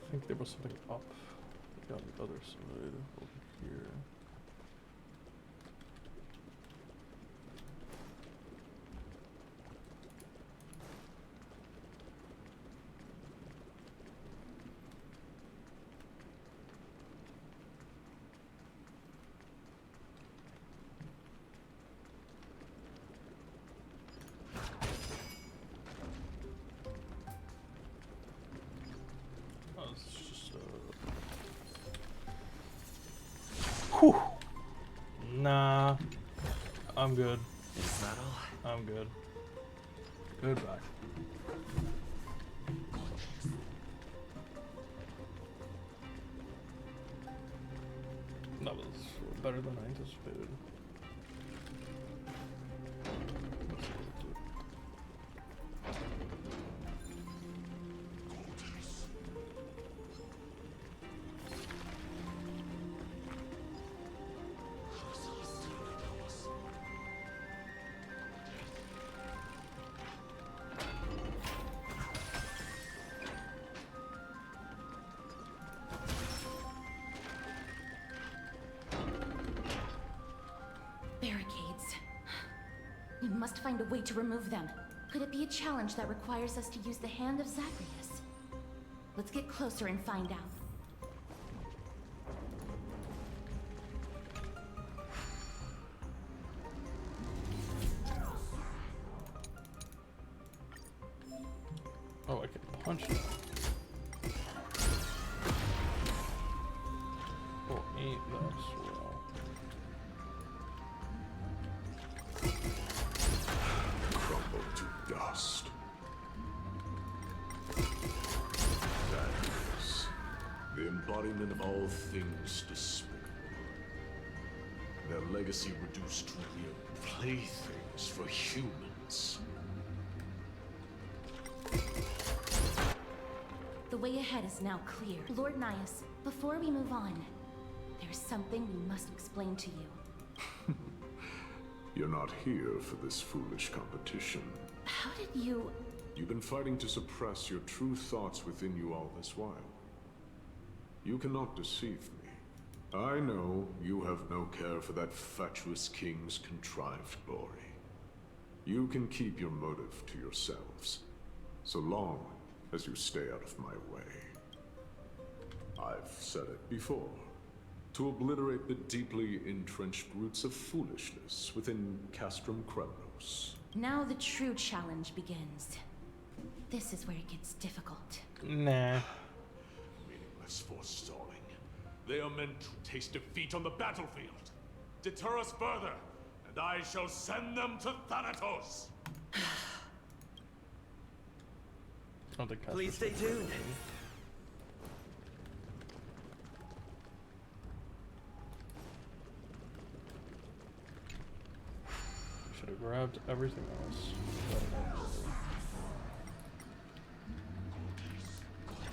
I think there was something up on the other side over here. Oh, it's just whew. Nah. I'm good. Is that all? I'm good. Goodbye. That was better than I anticipated. must find a way to remove them. Could it be a challenge that requires us to use the hand of Zagreus? Let's get closer and find out. Oh, I can punch it. Oh, ain't that swell. Crumble to dust. That is the embodiment of all things despicable. Their legacy reduced to mere playthings for humans. The way ahead is now clear. Lord Nias, before we move on, there's something we must explain to you. You're not here for this foolish competition. How did you... You've been fighting to suppress your true thoughts within you all this while. You cannot deceive me. I know you have no care for that fatuous king's contrived glory. You can keep your motive to yourselves, so long as you stay out of my way. I've said it before. To obliterate the deeply entrenched roots of foolishness within Castrum Kremnos. Now the true challenge begins. This is where it gets difficult. Nah. Meaningless forestalling. They are meant to taste defeat on the battlefield. Deter us further, and I shall send them to Thanatos. Please stay tuned. Should have grabbed everything else.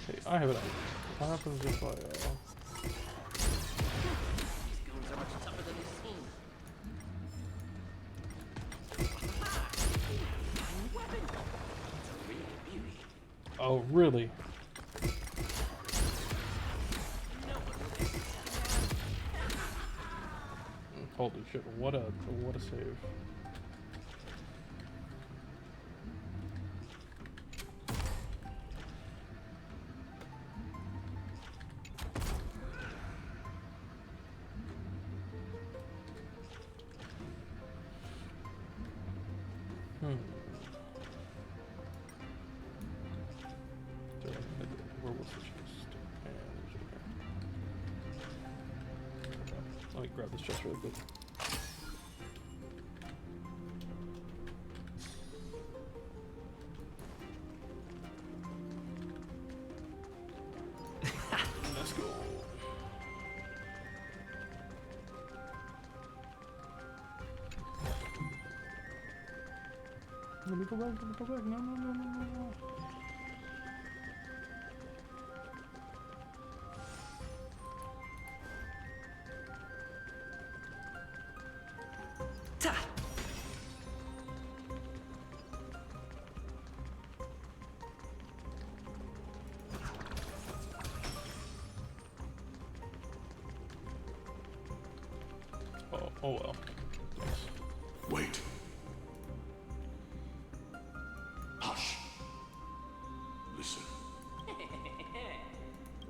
Okay, I have an idea. What happens if I Oh, really? Holy shit, what a save. Where was the chest? And it was over here. Okay, let me grab this chest really quick. Let's go. Let me go back, let me go back. No, no, no, no, no, no. Oh well. Wait. Hush. Listen.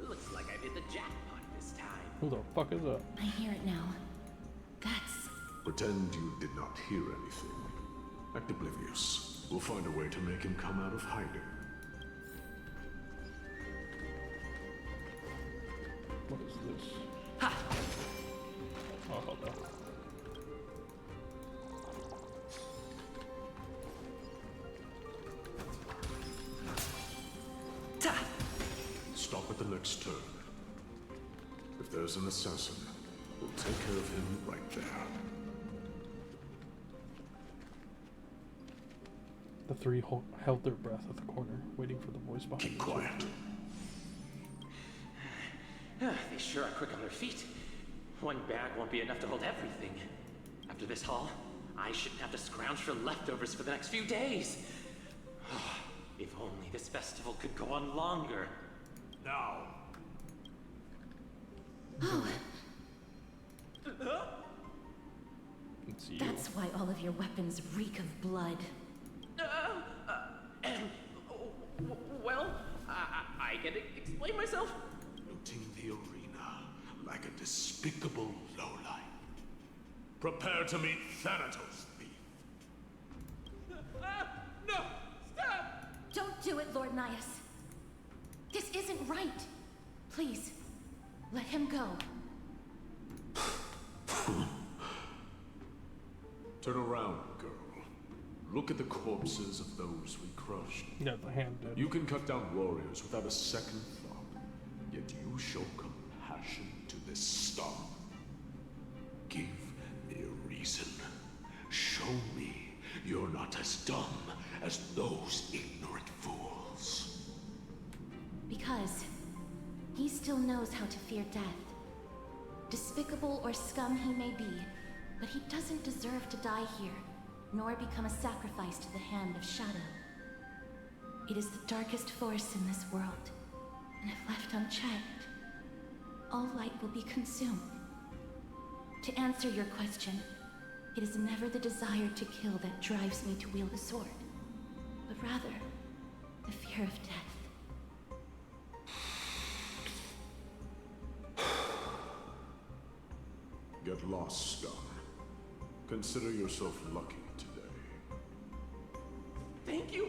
Looks like I've hit the jackpot this time. Who the fuck is that? I hear it now. That's... Pretend you did not hear anything. Act oblivious. We'll find a way to make him come out of hiding. What is this? Ha! Oh, hold on. Stop at the next turn. If there's an assassin, we'll take care of him right there. The three held their breath at the corner, waiting for the voice behind them. Keep quiet. They sure are quick on their feet. One bag won't be enough to hold everything. After this haul, I shouldn't have to scrounge for leftovers for the next few days. If only this festival could go on longer. Now. It's It's you. That's why all of your weapons reek of blood. Well, I can explain myself. Looting the arena like a despicable lowlife. Prepare to meet Thanatos, thief. No! Stop! Don't do it, Lord Nias. This isn't right. Please, let him go. Turn around, girl. Look at the corpses of those we crushed. Yeah, the hand did. You can cut down warriors without a second thought, yet you show compassion to this star. Give me a reason. Show me you're not as dumb as those ignorant fools. Because he still knows how to fear death. Despicable or scum he may be, but he doesn't deserve to die here, nor become a sacrifice to the hand of Shadow. It is the darkest force in this world, and if left unchecked, all light will be consumed. To answer your question, it is never the desire to kill that drives me to wield a sword, but rather the fear of death. Get lost, scum. Consider yourself lucky today. Thank you.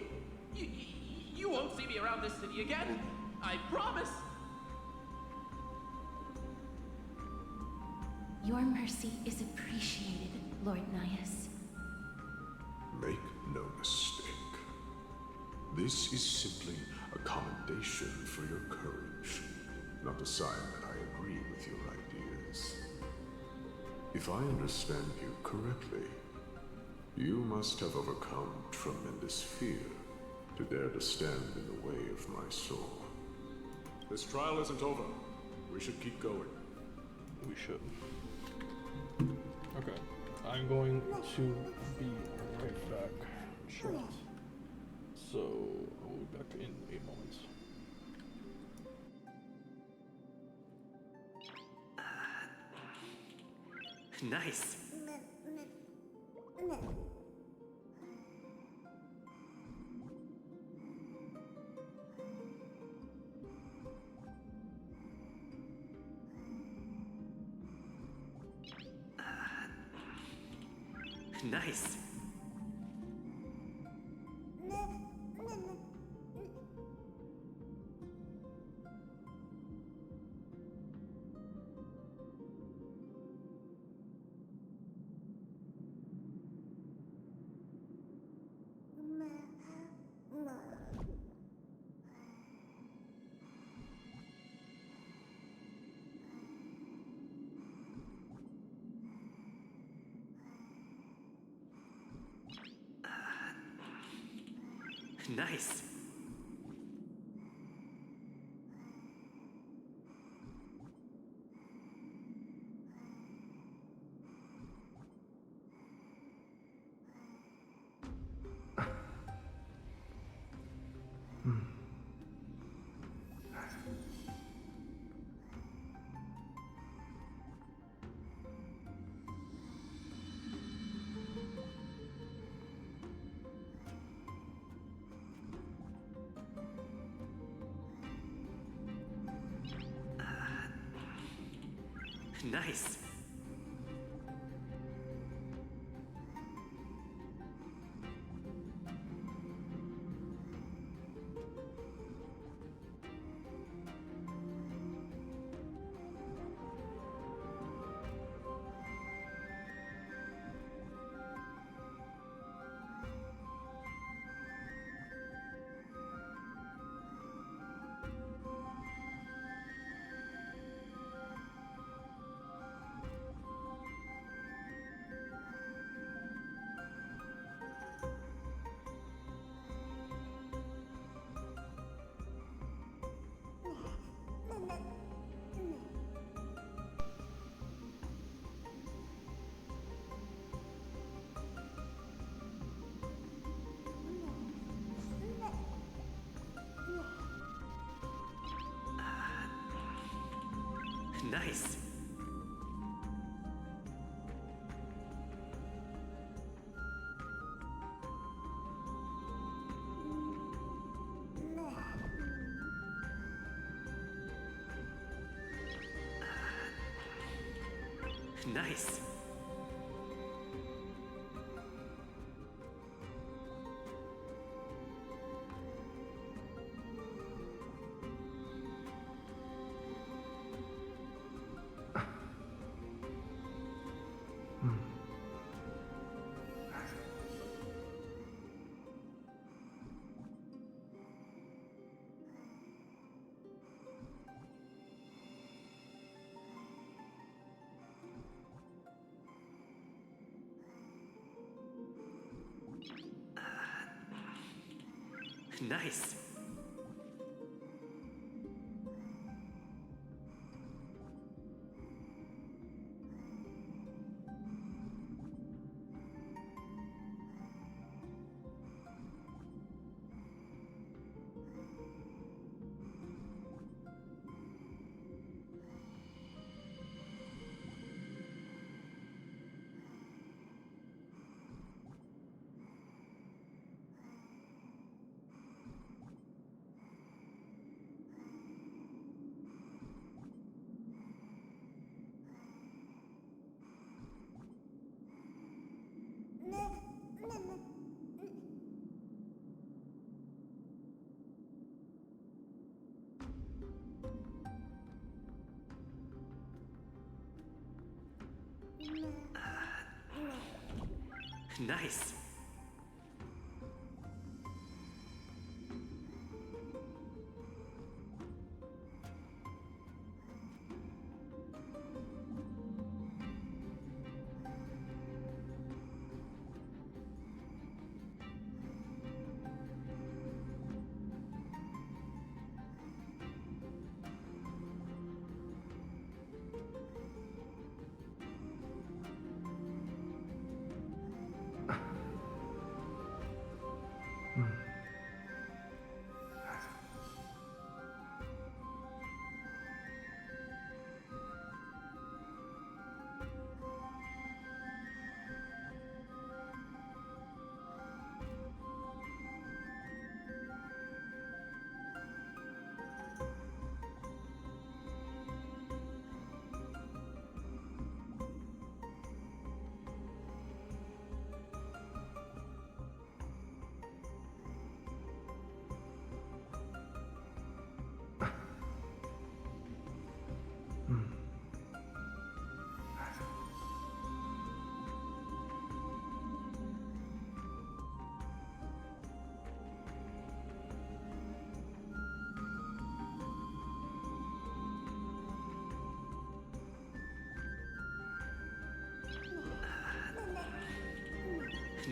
You won't see me around this city again. I promise. Your mercy is appreciated, Lord Nias. Make no mistake. This is simply a commendation for your courage, not a sign that I agree with your ideas. If I understand you correctly, you must have overcome tremendous fear to dare to stand in the way of my soul. This trial isn't over. We should keep going. We should. Okay. I'm going to be right back. Sure. So, I will be back in 8 moments. Nice. Nice. Nice. Nice. Nice. Nice. Nice. Nice.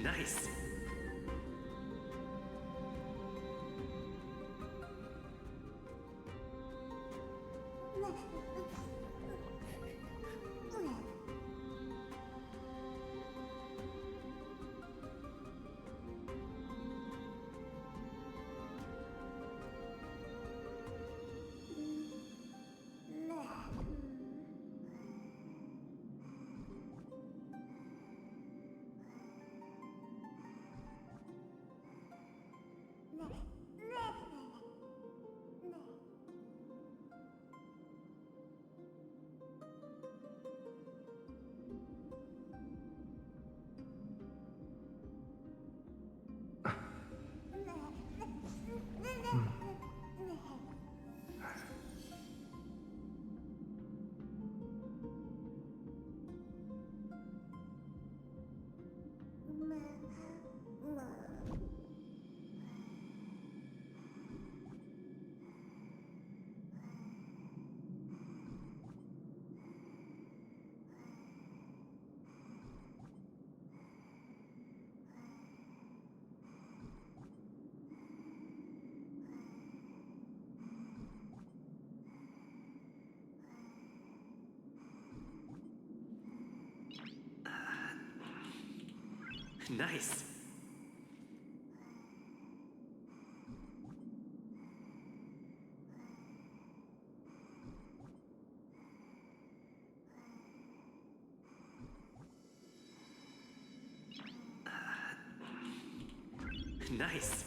Nice. Nice. Nice.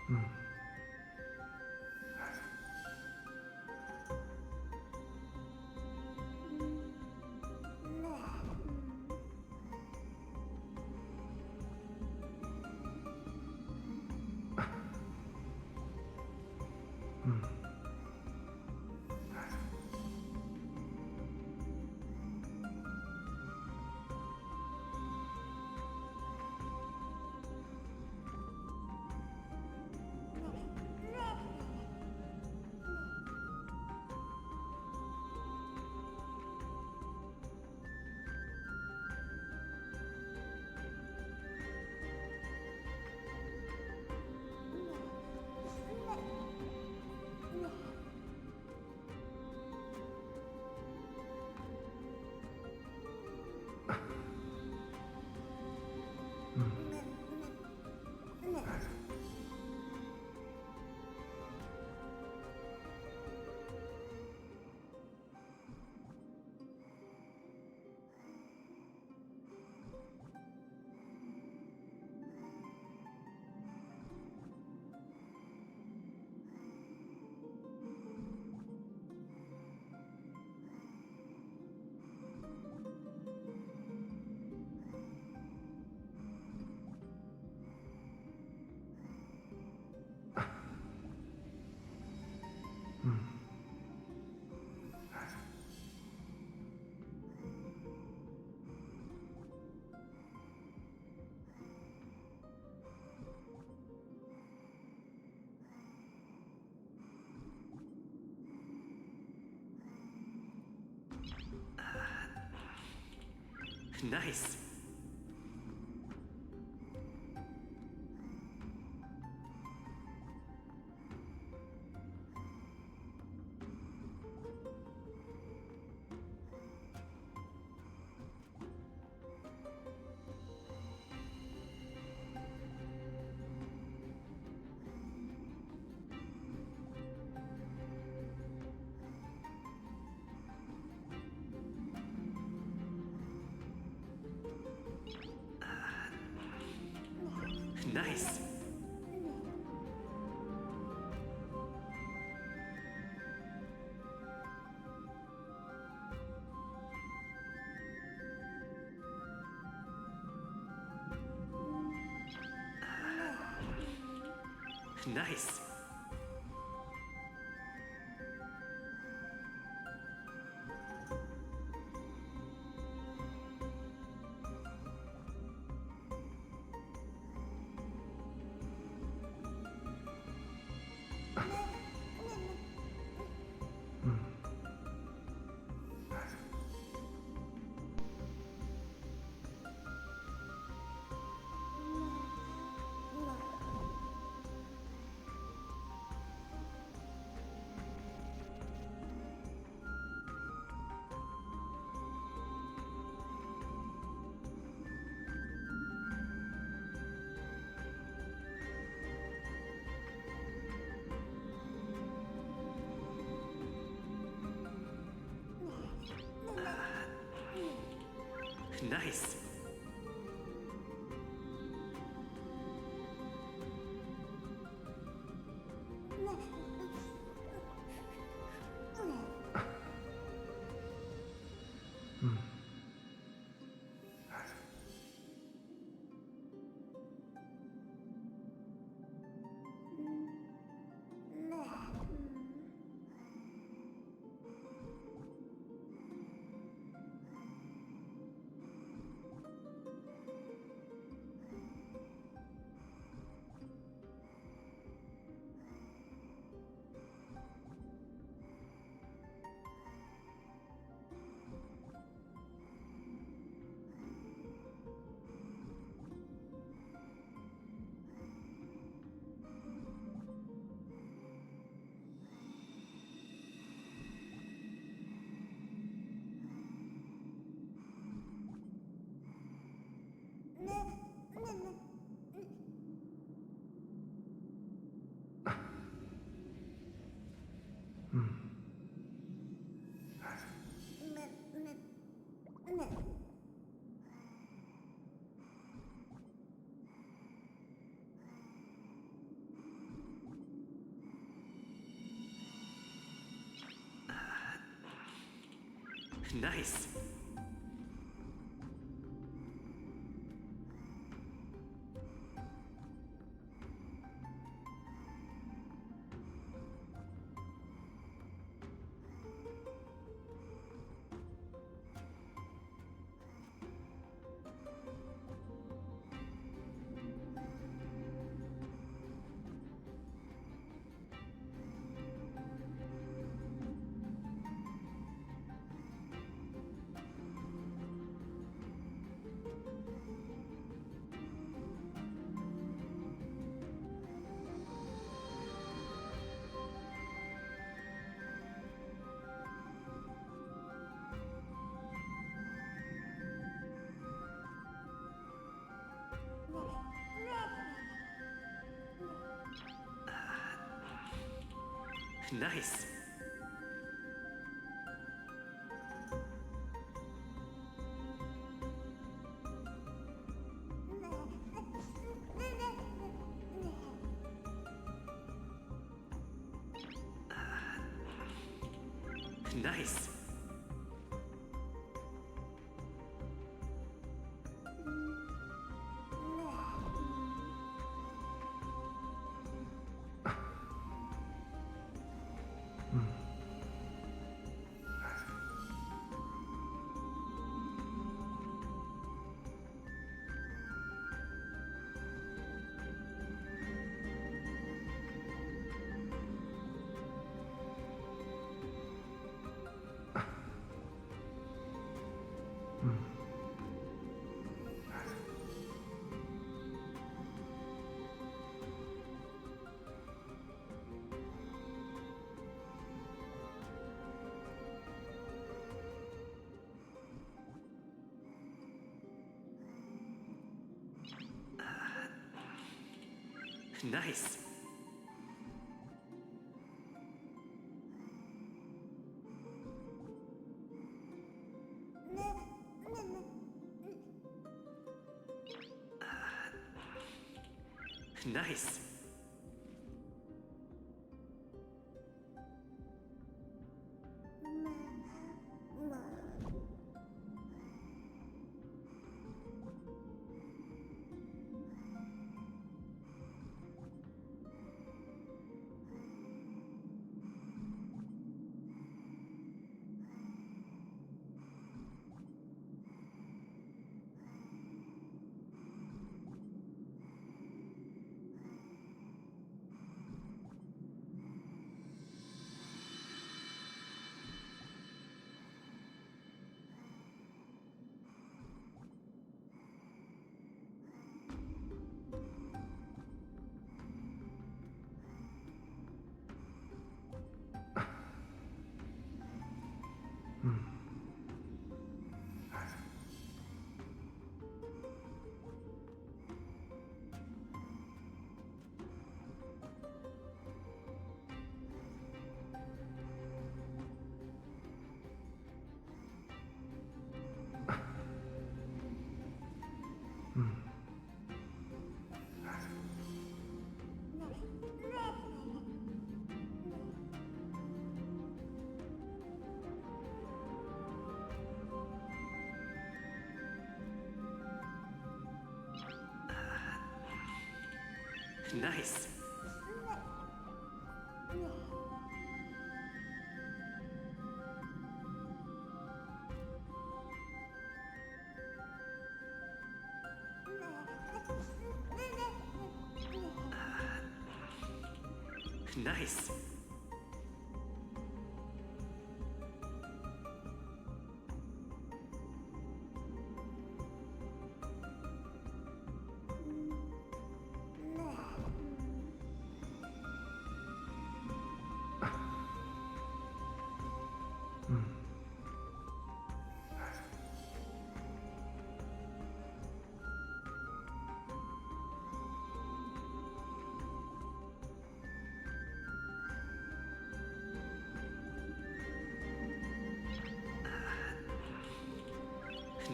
Nice. Nice. Nice. Nice. Nice. Nice. Nice. Nice. Nice. Nice. Nice.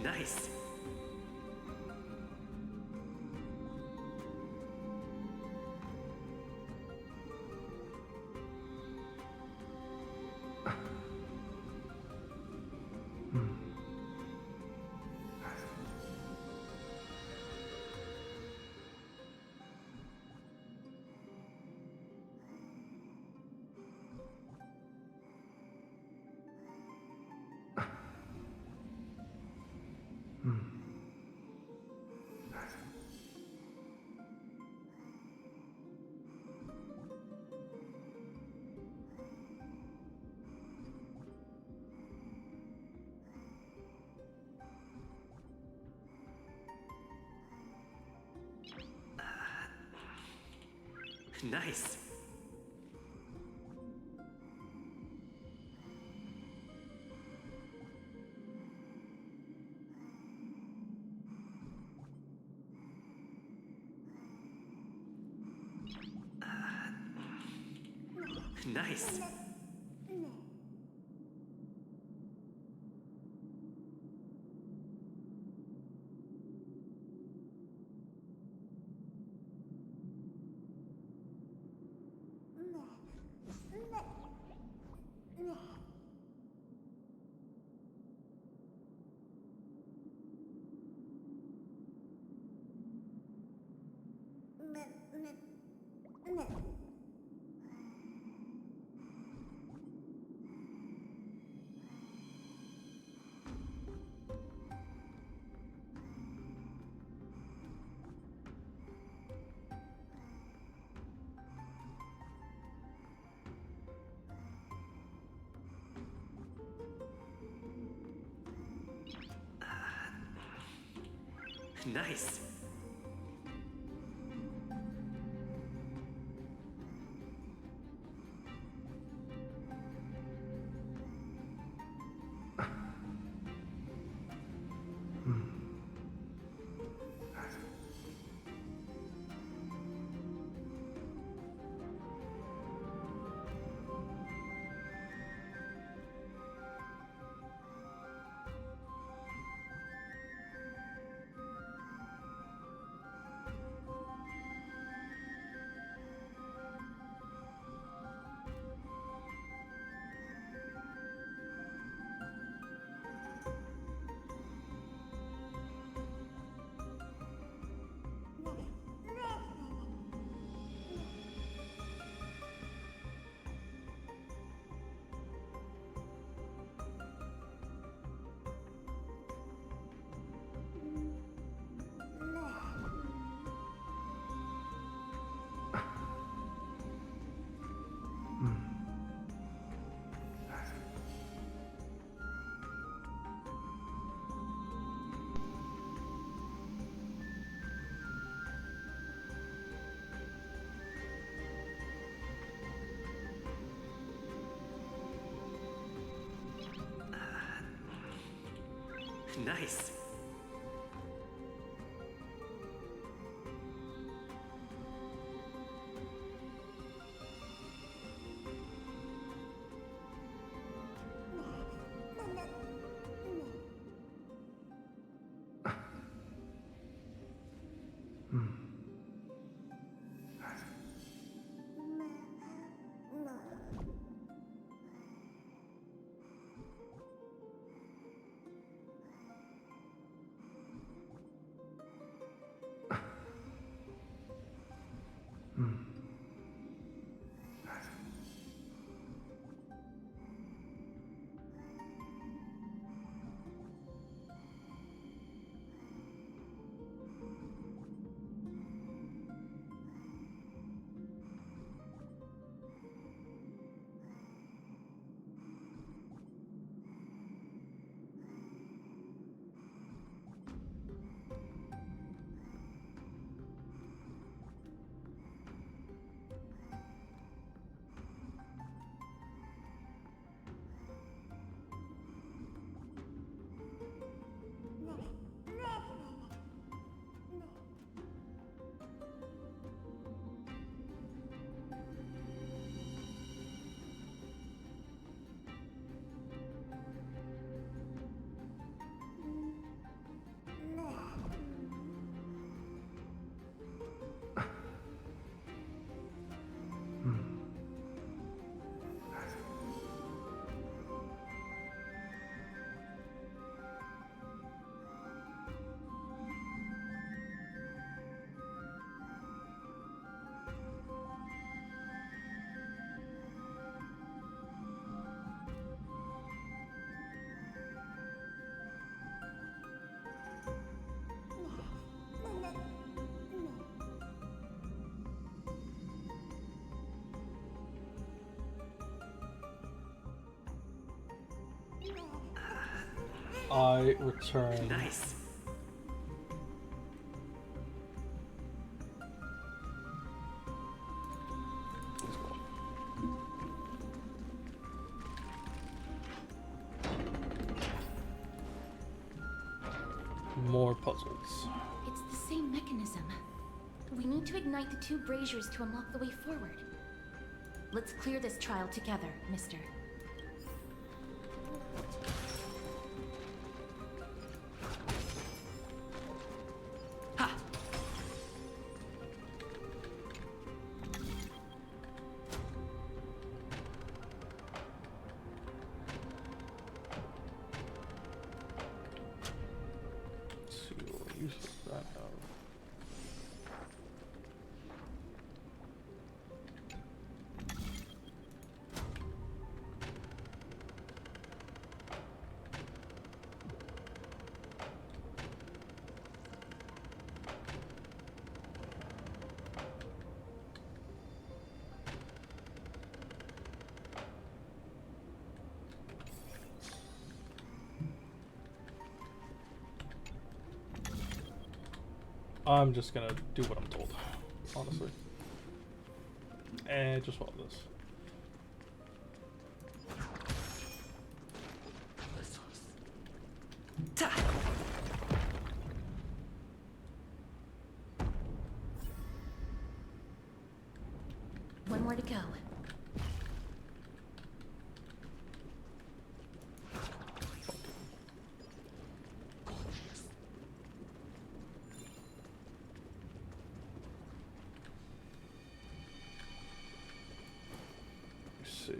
Nice. Nice. Nice. Nice. Nice. I return. Nice. puzzles. It's the same mechanism. We need to ignite the 2 braziers to unlock the way forward. Let's clear this trial together, mister. I'm just gonna do what I'm told, honestly. And just follow this. One more to go. Let's see.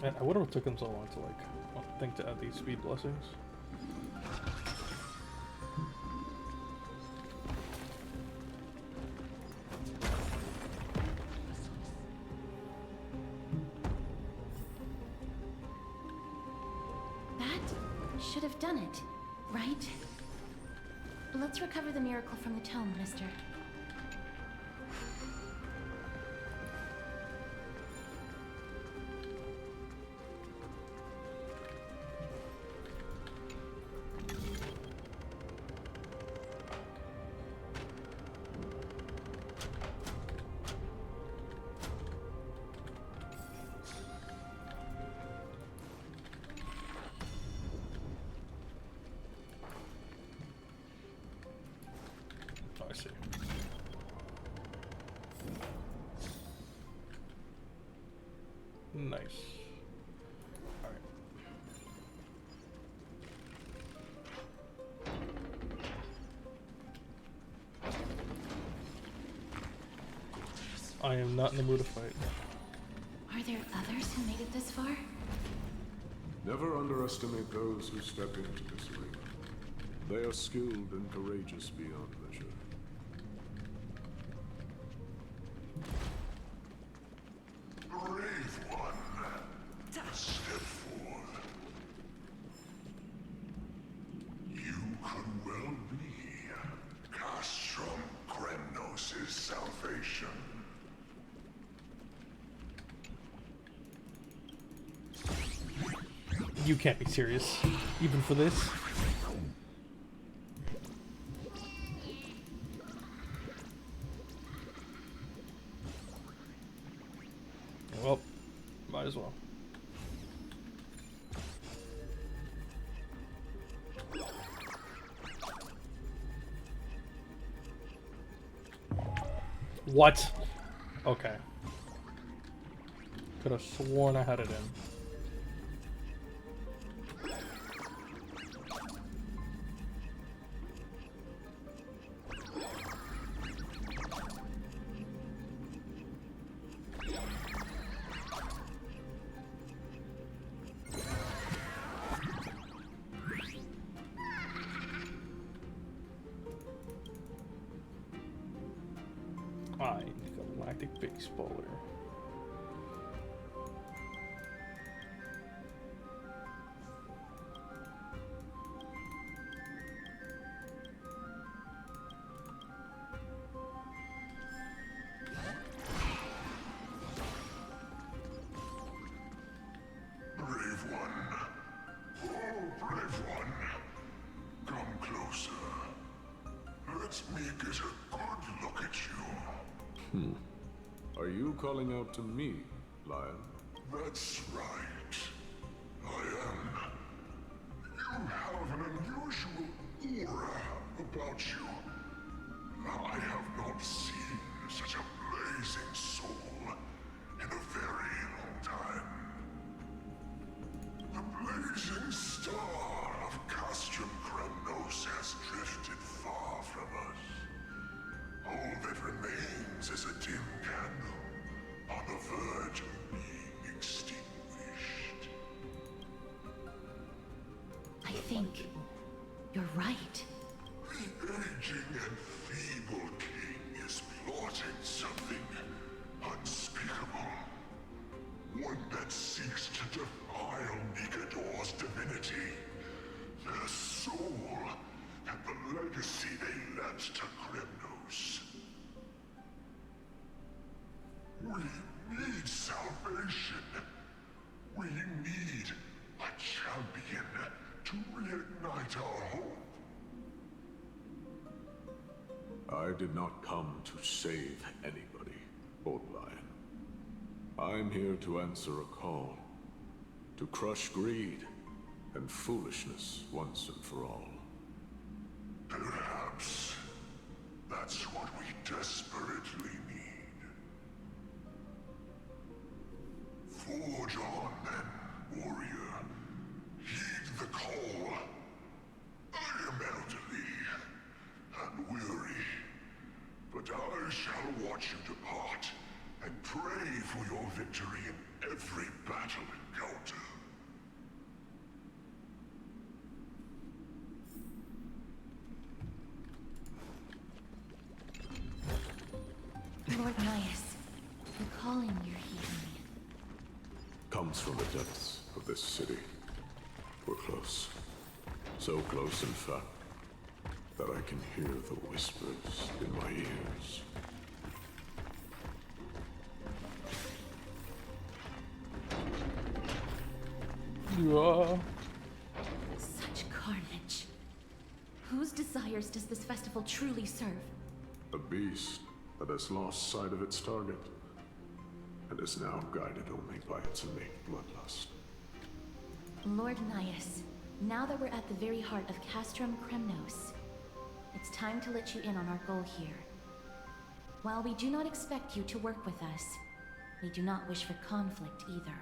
Man, I wonder what took him so long to think to add these speed blessings. That should have done it, right? Let's recover the miracle from the tome, mister. I see. Nice. Alright. I am not in the mood to fight. Are there others who made it this far? Never underestimate those who step into this ring. They are skilled and courageous beyond measure. Brave one, step forth. You could well be Castrum Kremnos' salvation. You can't be serious, even for this. Well, might as well. What? Okay. Could have sworn I had it in. Galactic Baseballer. Brave one. Oh, brave one. Come closer. Let me get a good look at you. Are you calling out to me, Lion? That's right. I am. You have an unusual aura about you. I have not seen such a blazing soul in a very long time. The blazing star of Castrum Kremnos has drifted far from us. All that remains is a dim candle on the verge of being extinguished. I think you're right. The aging and feeble king is plotting something unspeakable. One that seeks to defile Nikador's divinity, their soul, and the legacy they left to Kremnos. We need salvation. We need a champion to reignite our hope. I did not come to save anybody, Old Lion. I'm here to answer a call. To crush greed and foolishness once and for all. Perhaps that's what we desperately need. Forge on then, warrior. Heed the call. I am elderly and weary, but I shall watch you depart and pray for your victory in every battle encounter. Lord Nias, the calling you're hearing Comes from the depths of this city. We're close. So close, in fact, that I can hear the whispers in my ears. Such carnage. Whose desires does this festival truly serve? A beast that has lost sight of its target, and is now guided only by its innate bloodlust. Lord Nias, now that we're at the very heart of Castrum Kremnos, it's time to let you in on our goal here. While we do not expect you to work with us, we do not wish for conflict either.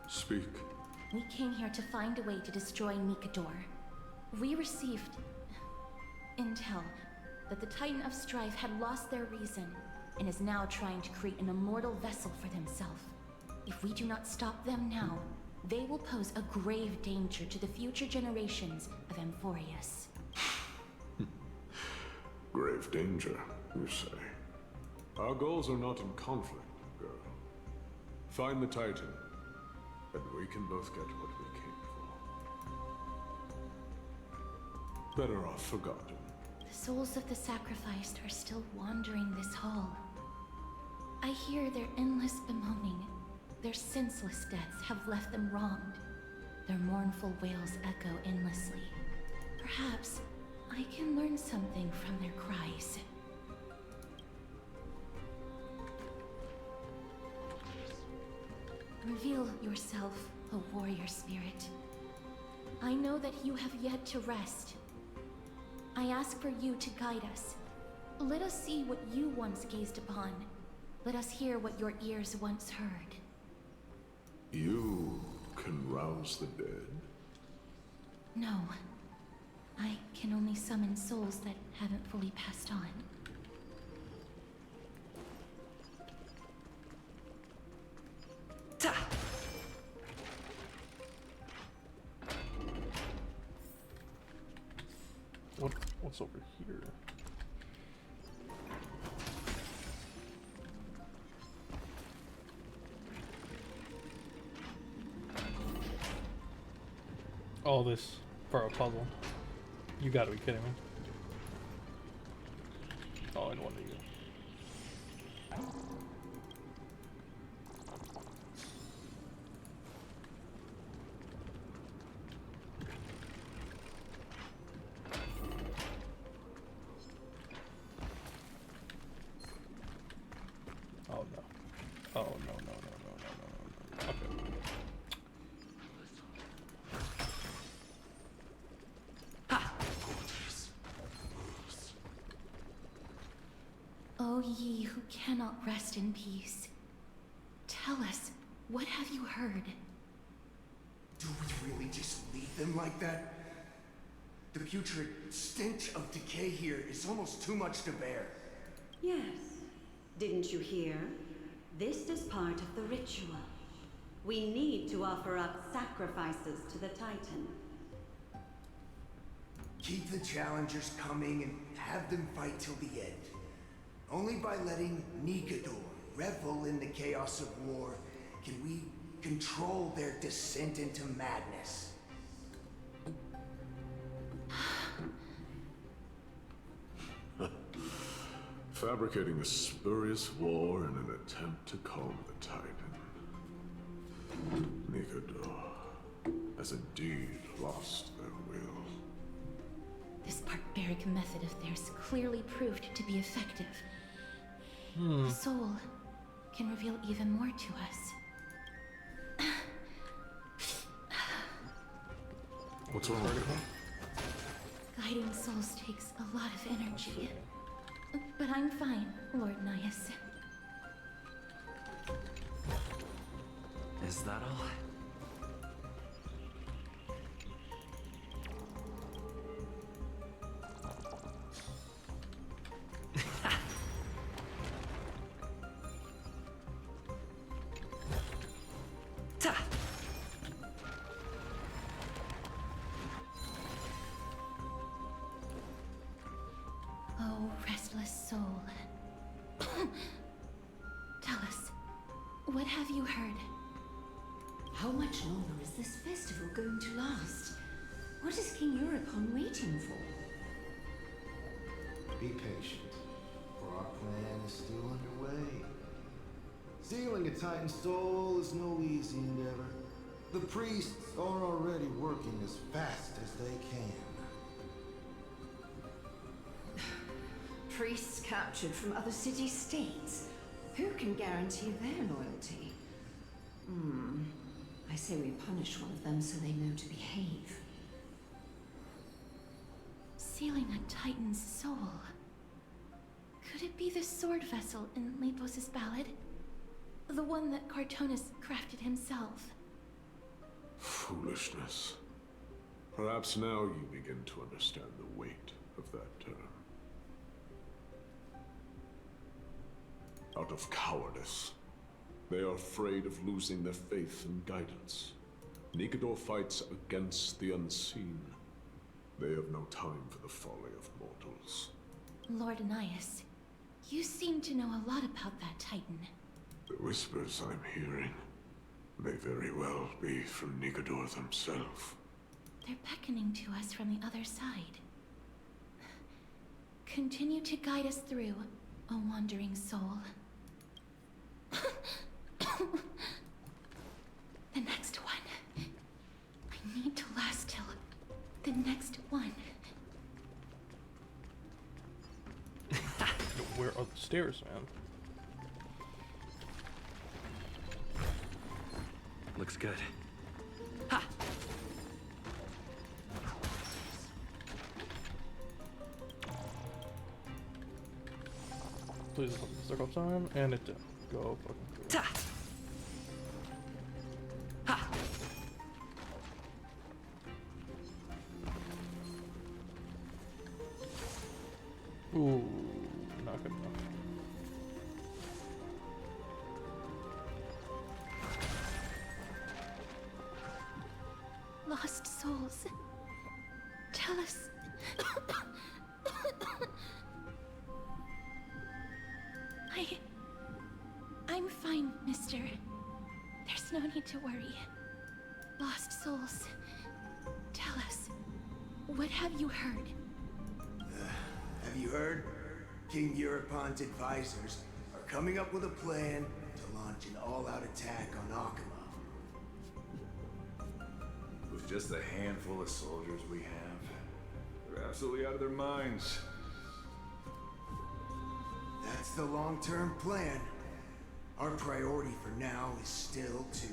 Speak. We came here to find a way to destroy Nikador. We received intel that the Titan of Strife had lost their reason and is now trying to create an immortal vessel for themselves. If we do not stop them now, they will pose a grave danger to the future generations of Amphoreus. Grave danger, you say? Our goals are not in conflict, girl. Find the Titan, and we can both get what we came for. Better off forgotten. The souls of the sacrificed are still wandering this hall. I hear their endless bemoaning. Their senseless deaths have left them wronged. Their mournful wails echo endlessly. Perhaps I can learn something from their cries. Reveal yourself, a warrior spirit. I know that you have yet to rest. I ask for you to guide us, Let us see what you once gazed upon. Let us hear what your ears once heard. You can rouse the dead? No. I can only summon souls that haven't fully passed on. What's over here? All this for a puzzle. You gotta be kidding me. Oh, and one of you. Oh no. Oh no. Okay. O ye who cannot rest in peace, tell us, what have you heard? Do we really just leave them like that? The putrid stench of decay here is almost too much to bear. Yes. Didn't you hear? This is part of the ritual. We need to offer up sacrifices to the Titan. Keep the challengers coming and have them fight till the end. Only by letting Nigador revel in the chaos of war can we control their descent into madness. Fabricating a spurious war in an attempt to calm the Titan. Nigador has indeed lost their will. This barbaric method of theirs clearly proved to be effective. The soul can reveal even more to us. What's wrong with you? Guiding souls takes a lot of energy. But I'm fine, Lord Nias. Is that all? Oh, restless soul. Tell us, what have you heard? How much longer is this festival going to last? What is King Eurocon waiting for? Be patient, for our plan is still underway. Sealing a Titan soul is no easy endeavor. The priests are already working as fast as they can. Priests captured from other city-states. Who can guarantee their loyalty? I say we punish one of them so they know to behave. Sealing a Titan's soul. Could it be the sword vessel in Lepos' ballad? The one that Cartonis crafted himself? Foolishness. Perhaps now you begin to understand the weight of that term. Out of cowardice. They are afraid of losing their faith and guidance. Nigador fights against the unseen. They have no time for the folly of mortals. Lord Nias, you seem to know a lot about that Titan. The whispers I'm hearing may very well be from Nigador themselves. They're beckoning to us from the other side. Continue to guide us through, O wandering soul. The next one. I need to last till the next one. Where are the stairs, man? Looks good. Please let me circle time, and it did. Go fucking through. Ooh, not good enough. Lost souls. Tell us. I'm fine, mister. There's no need to worry. Lost souls. Tell us. What have you heard? Have you heard? King Europon's advisors are coming up with a plan to launch an all-out attack on Akama. With just a handful of soldiers we have, they're absolutely out of their minds. That's the long-term plan. Our priority for now is still to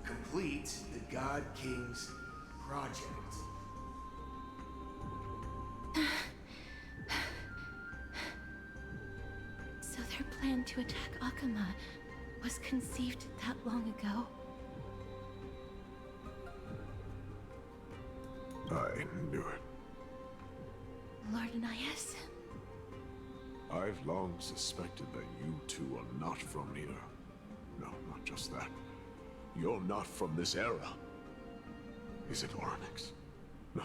complete the God King's project. So their plan to attack Akama was conceived that long ago? I knew it. Lord Anais? I've long suspected that you two are not from here. No, not just that. You're not from this era. Is it Onyx? No.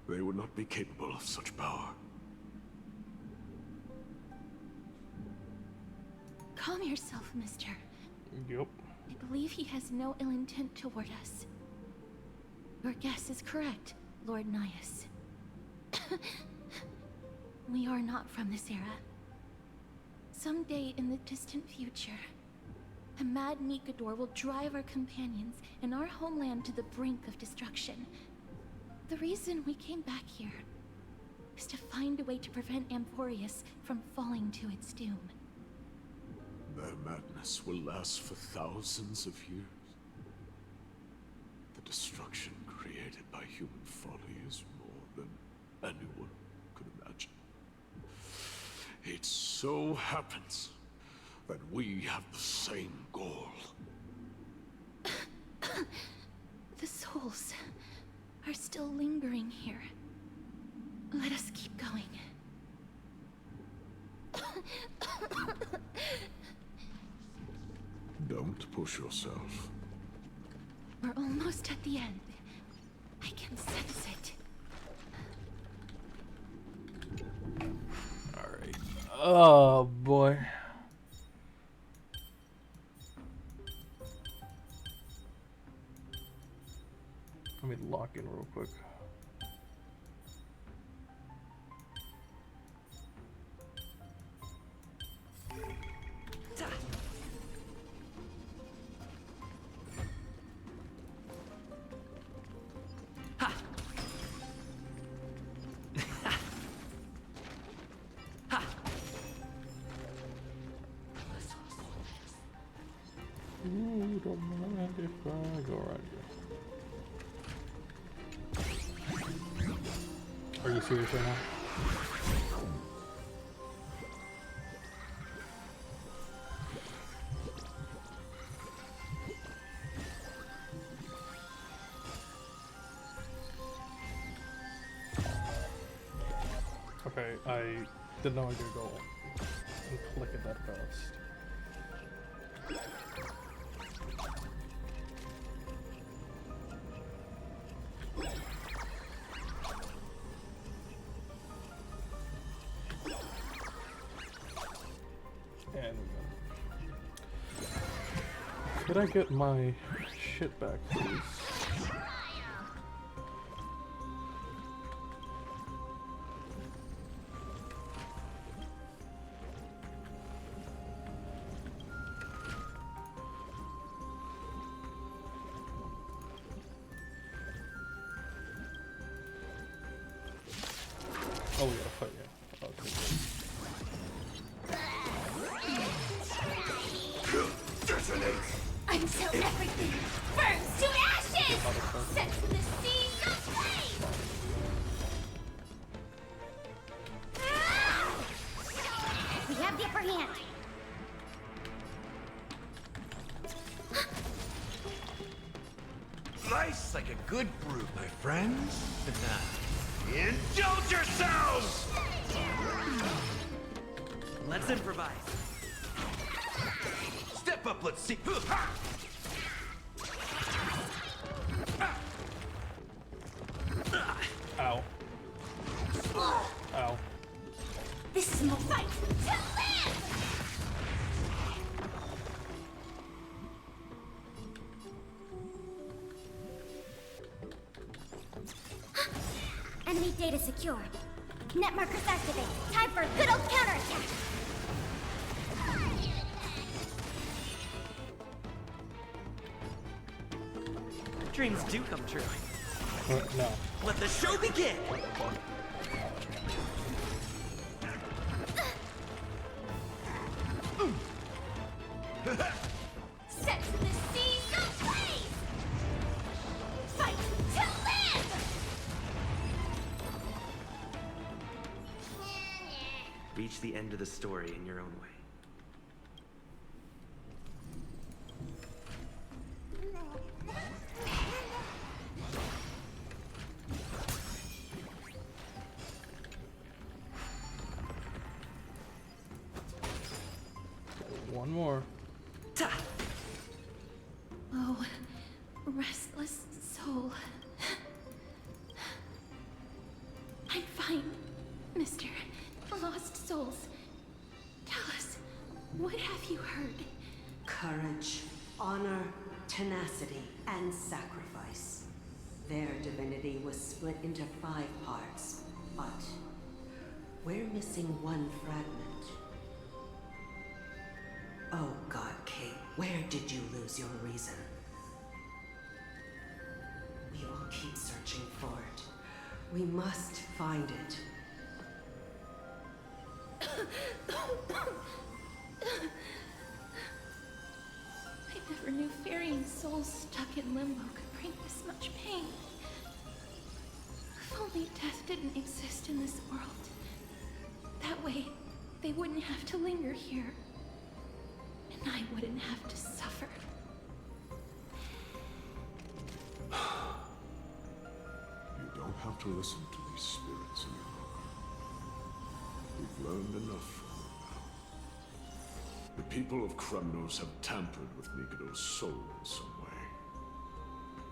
They would not be capable of such power. Calm yourself, mister. Yep. I believe he has no ill intent toward us. Your guess is correct, Lord Nias. We are not from this era. Someday in the distant future, a mad Nikador will drive our companions and our homeland to the brink of destruction. The reason we came back here is to find a way to prevent Amphoreus from falling to its doom. Their madness will last for thousands of years. The destruction created by human folly is more than anyone could imagine. It so happens that we have the same goal. The souls are still lingering here. Let us keep going. Don't push yourself. We're almost at the end. I can sense it. Alright. Oh boy. Let me lock in real quick. Ooh, don't mind if I go right here. Are you serious right now? Okay, I didn't know I could go and click it that fast. And could I get my shit back, please? Oh yeah, fight yeah. Okay. Until everything burns to ashes! Set to the seas of flame! We have the upper like a good brew, my friends. Indulge yourselves! Let's improvise. Step up, let's see. Ow. Ow. This is my fight to live! Enemy data secured. Net markers activate. Time for a good old counterattack. Dreams do come true. No. Let the show begin! Set the seas ablaze! Fight to live! Reach the end of the story in your own way. One more. Oh, restless soul. I'm fine, Mr. Lost Souls. Tell us, what have you heard? Courage, honor, tenacity, and sacrifice. Their divinity was split into 5 parts, but we're missing one fragment. Oh God, Kate, where did you lose your reason? We will keep searching for it. We must find it. I never knew ferrying souls stuck in limbo could bring this much pain. If only death didn't exist in this world. That way, they wouldn't have to linger here. And I wouldn't have to suffer. You don't have to listen to these spirits any longer. We've learned enough from them now. The people of Kremnos have tampered with Nikodo's soul in some way.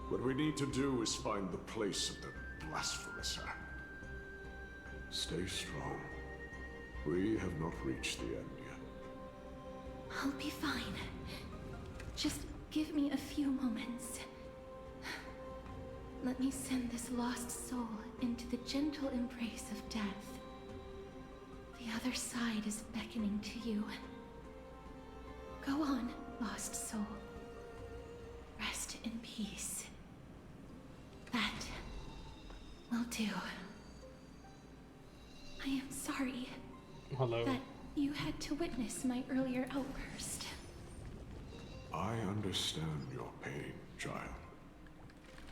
What we need to do is find the place of their blasphemous act. Stay strong. We have not reached the end yet. I'll be fine. Just give me a few moments. Let me send this lost soul into the gentle embrace of death. The other side is beckoning to you. Go on, lost soul. Rest in peace. That will do. I am sorry Hello. that you had to witness my earlier outburst. I understand your pain, child.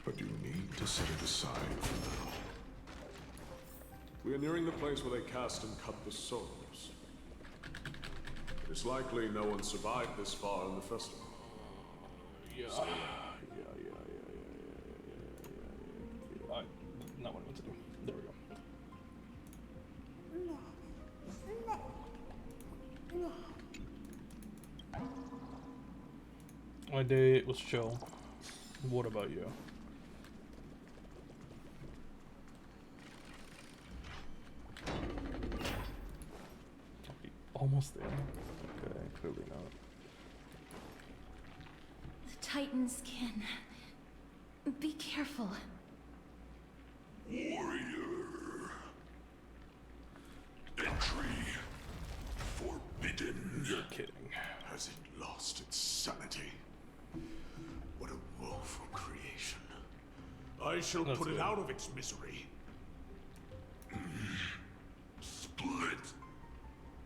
But you need to set it aside for now. We are nearing the place where they cast and cut the souls. It is likely no one survived this far in the festival. Yeah. Not what I meant to do. There we go. My day was chill. What about you? Almost there. Okay, clearly not. The Titans can. Be careful. Warrior. Entry forbidden. You're kidding. Has it lost its sanity? What a woeful creation. I shall That's put good. it out of its misery. Split.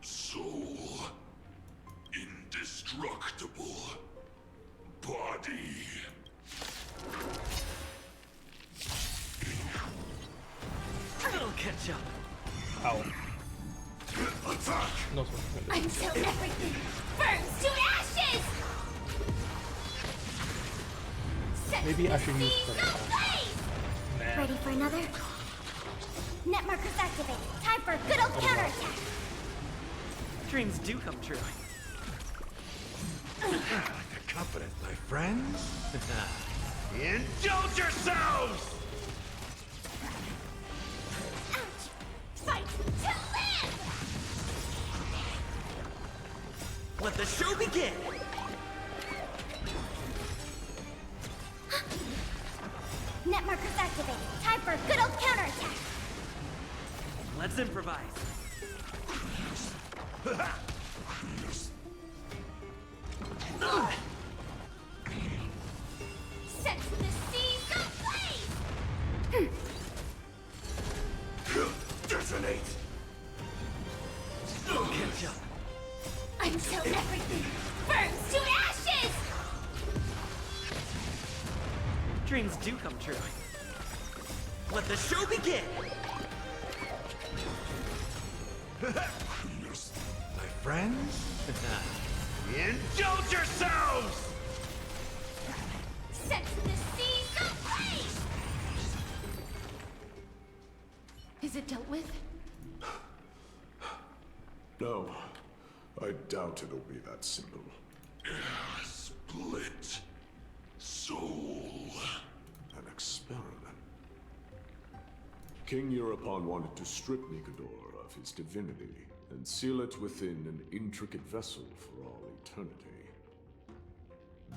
Soul. Indestructible. Body. I'll catch up. Ow. Attack! No, sorry. Until everything burns to ashes! Maybe I should use critical. Nah. Ready for another? Net markers activated. Time for a good old counterattack. Dreams do come true. The confidence, my friends. Indulge yourselves! Ouch! Fight to live! Let the show begin! Net markers activated. Time for a good old counterattack. Let's improvise. Set the seas ablaze! Detonate! Catch up. Until everything burns to ashes! Dreams do come true. Let the show begin! My friends? Indulge yourselves! Set the seas ablaze! Is it dealt with? No, I doubt it'll be that simple. Split soul. An experiment. King Europon wanted to strip Nikador of his divinity and seal it within an intricate vessel for all eternity.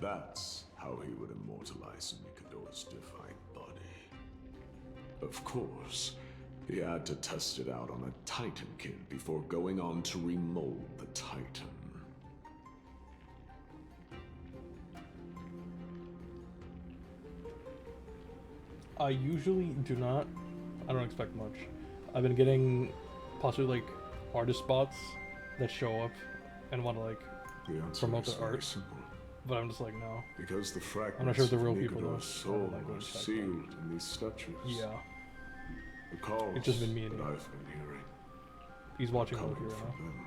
That's how he would immortalize Nikador's divine body. Of course, he had to test it out on a Titankin before going on to remold the Titan. I usually do not. I don't expect much. I've been getting possibly like artist spots that show up and want to like promote their art. Simple. But I'm just like, no. Because the fragments I'm not sure if they're real of people though. Nikador's soul Like, are sealed in these statues. Yeah. The calls It's just been me and that him. I've been hearing. He's watching over coming here from now. them.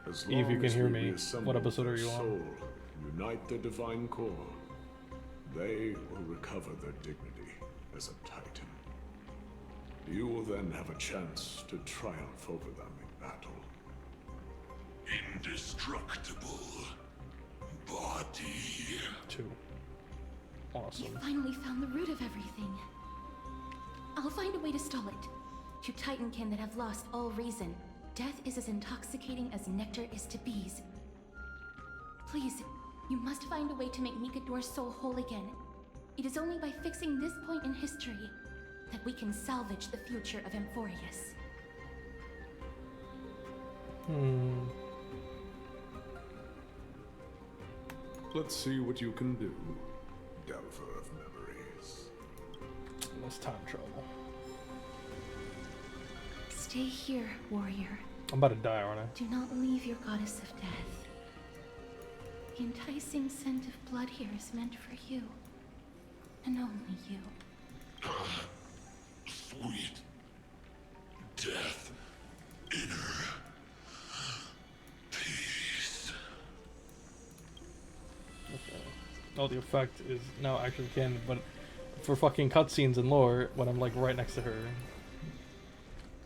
As Eve, you long can as hear we me. reassemble What episode are their you on? soul, unite their divine core, they will recover their dignity as a Titan. You will then have a chance to triumph over them in battle. Indestructible body. 2. Awesome. You finally found the root of everything. I'll find a way to stall it. To Titankin that have lost all reason, death is as intoxicating as nectar is to bees. Please, you must find a way to make Nikador's soul whole again. It is only by fixing this point in history that we can salvage the future of Amphoreus. Let's see what you can do, Delver of Memories. Less time travel. Stay here, warrior. I'm about to die, aren't I? Do not leave your goddess of death. The enticing scent of blood here is meant for you. And only you. Sweet death, inner peace. Okay. Oh, the effect is now actually canon, but for fucking cutscenes and lore, when I'm like right next to her,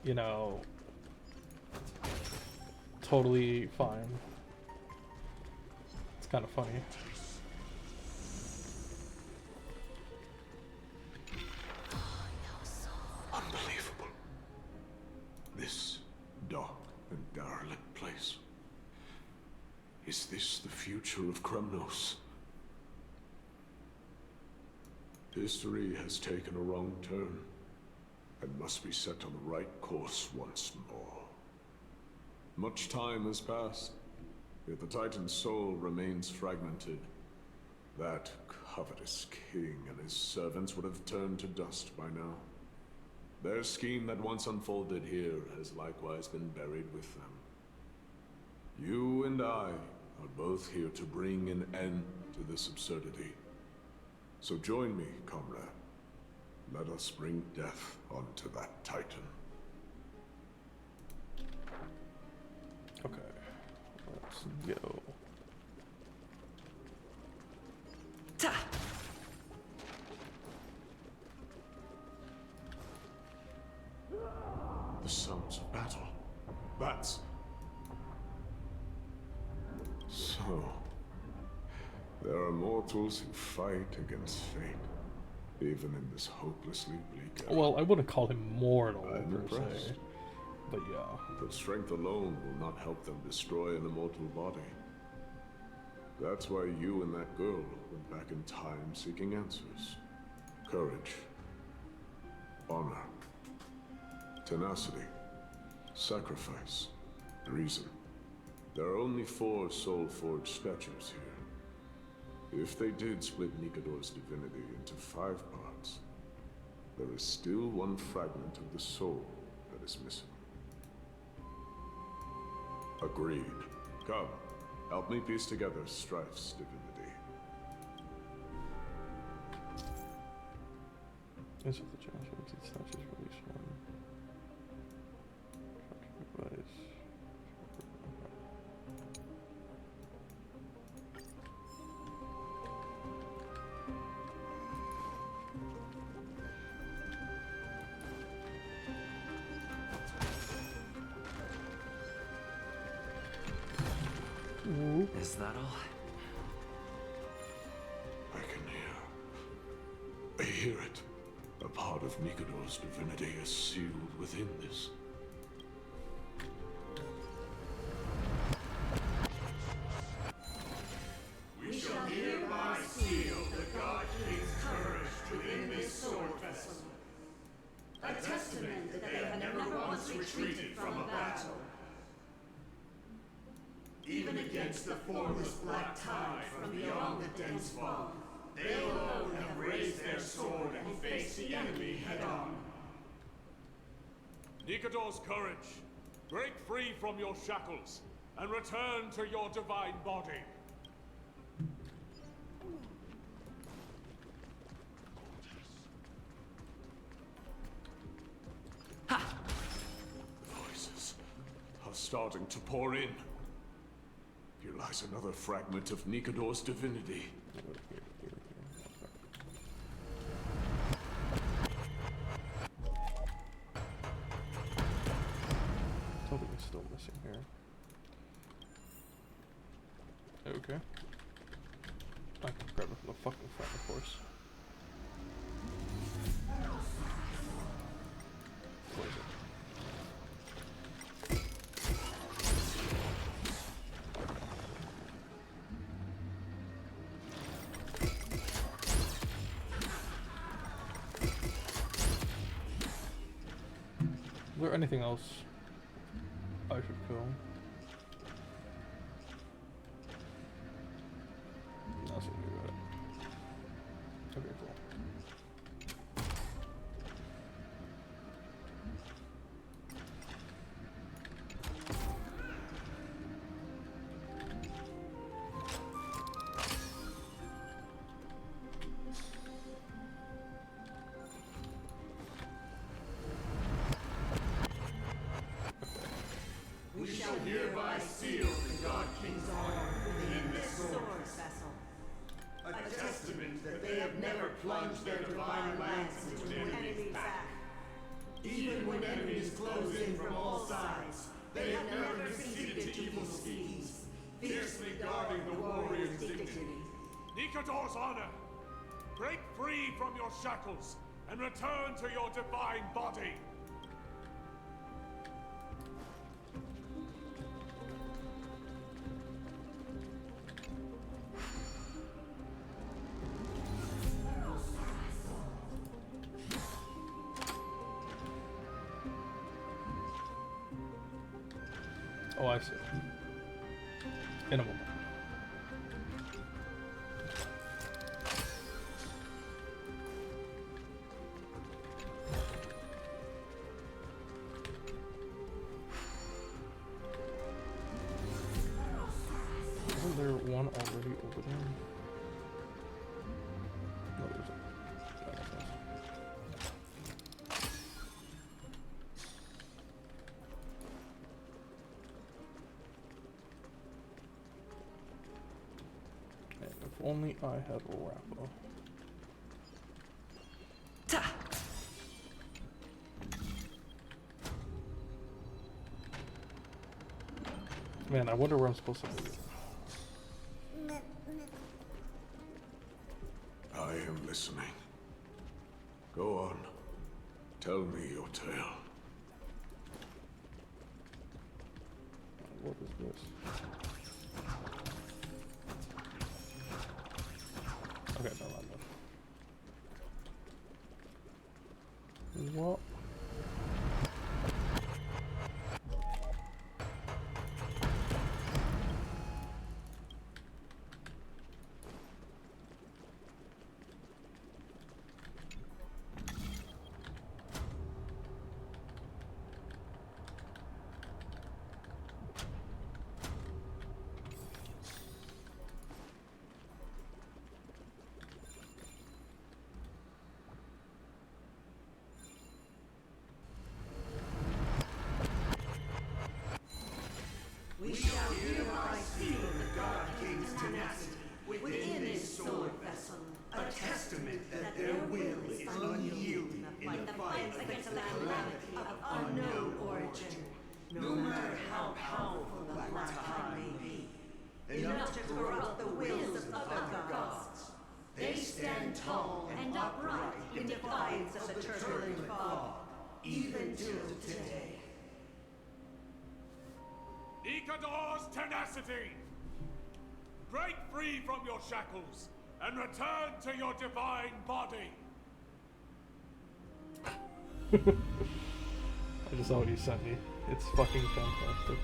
you know, totally fine. It's kind of funny. Unbelievable. This dark and derelict place. Is this the future of Kremnos? History has taken a wrong turn and must be set on the right course once more. Much time has passed, yet the Titan's soul remains fragmented. That covetous king and his servants would have turned to dust by now. Their scheme that once unfolded here has likewise been buried with them. You and I are both here to bring an end to this absurdity. So join me, comrade. Let us bring death onto that Titan. Okay, let's go. Ta! the sounds of battle. That's... So... there are mortals who fight against fate, even in this hopelessly bleak era. Well, I wouldn't call him mortal, I'm per impressed. se. But yeah. But strength alone will not help them destroy an immortal body. That's why you and that girl went back in time seeking answers. Courage. Honor. Tenacity. Sacrifice. Reason. There are only 4 soul-forged statues here. If they did split Nikador's divinity into 5 parts, there is still one fragment of the soul that is missing. Agreed. Come, help me piece together Strife's divinity. This is the challenge of these statues release one. Device. Is that all? I can hear. I hear it. A part of Nikador's divinity is sealed within this. We shall hereby seal the God King's courage within this sword vessel. A testament that they have never once retreated from a battle. Even against the formless black tide from beyond the dense fog, they alone have raised their sword and faced the enemy head-on. Nikador's courage, break free from your shackles and return to your divine body. Voices are starting to pour in. Here lies another fragment of Nikador's divinity. Something is still missing here. Okay. I can grab it from the fucking front, of course. What is it? Is there anything else I should film? Nothing new about it. Okay, cool. We shall hereby seal the God King's honor within this sword vessel. A testament that they have never plunged their divine lance into an enemy's back. Even when enemies close in from all sides, they have never conceded to evil schemes, fiercely guarding the warrior's dignity. Nikador's honor, break free from your shackles and return to your divine body. Oh, I see. In a moment. Isn't there one already over there? No, there's a... that makes sense. And if only I had a Rappa. Man, I wonder where I'm supposed to be. I am listening. Go on. Tell me your tale. What is this? Okay, no, I'm not. What? We shall hereby seal the God King's tenacity within this sword vessel, a testament that their will is unyielding in the fight against the calamity of unknown origin, no matter how powerful the Black Tide may be, enough to corrupt the wills of other gods. They stand tall and upright in defiance of the turbulent fog, even till today. Nikador's tenacity! Break free from your shackles and return to your divine body! I just saw what you sent me. It's fucking fantastic.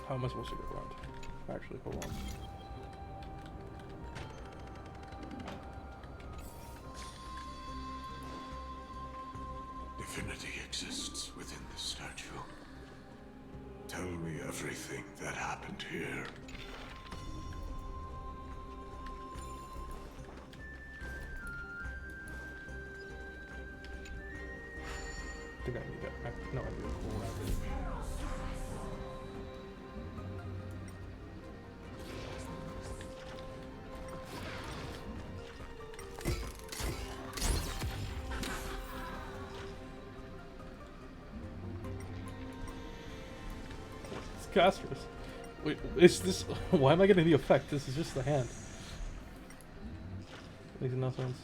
How am I supposed to get around? Actually, hold on. Divinity exists within this statue. Tell me everything that happened here. I think I need that. No, I need a cool rabbit. Casters. Wait, is this? Why am I getting the effect? This is just the hand. Makes no sense.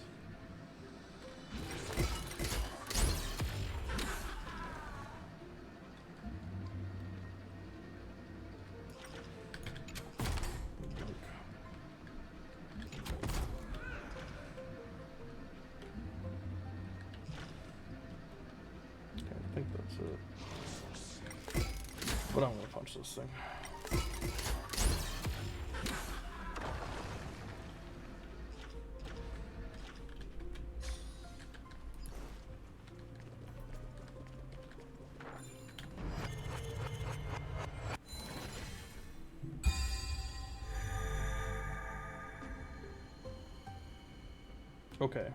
Okay, I think that's it. But I'm gonna punch this thing. Okay.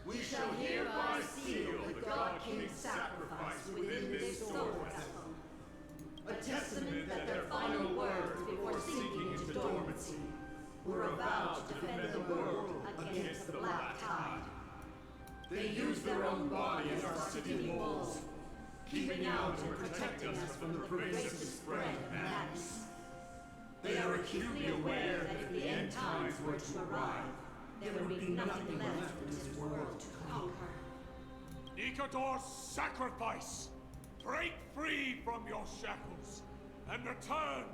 We shall hereby seal the God King's sacrifice within this sword vessel, a testament that their final words before sinking into dormancy were a vow to defend the world against the Black Tide. They used their own body as our city walls, keeping out and protecting us from the pervasive spread of madness. They are acutely aware that if the end times were to arrive, there would be nothing left in this world to conquer. Nikador's sacrifice! Break free from your shackles and return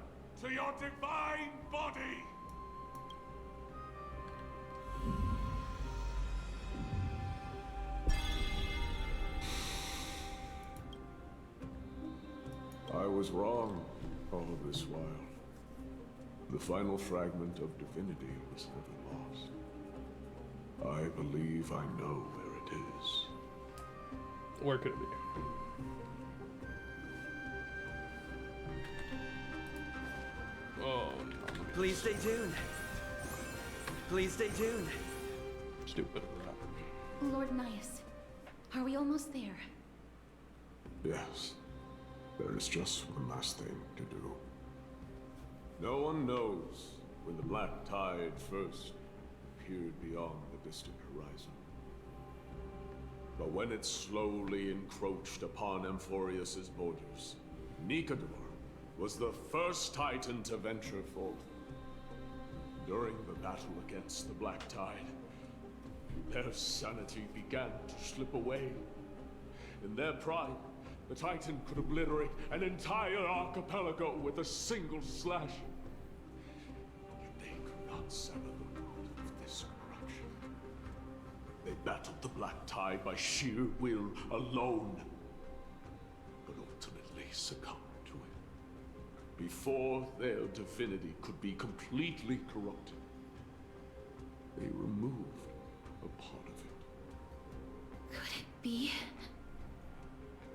to your divine body! I was wrong all this while. The final fragment of divinity was never lost. I believe I know where it is. Where could it be? Oh, no. Please stay tuned. Please stay tuned. Stupid rat. Lord Nias, are we almost there? Yes. There is just one last thing to do. No one knows when the black tide first appeared beyond the distant horizon. But when it slowly encroached upon Amphoreus' borders, Nikador was the first Titan to venture forth. During the battle against the black tide, their sanity began to slip away. In their pride, the Titan could obliterate an entire archipelago with a single slash. Yet they could not sever the root of this corruption. They battled the black tide by sheer will alone, but ultimately succumbed to it. Before their divinity could be completely corrupted, they removed a part of it. Could it be?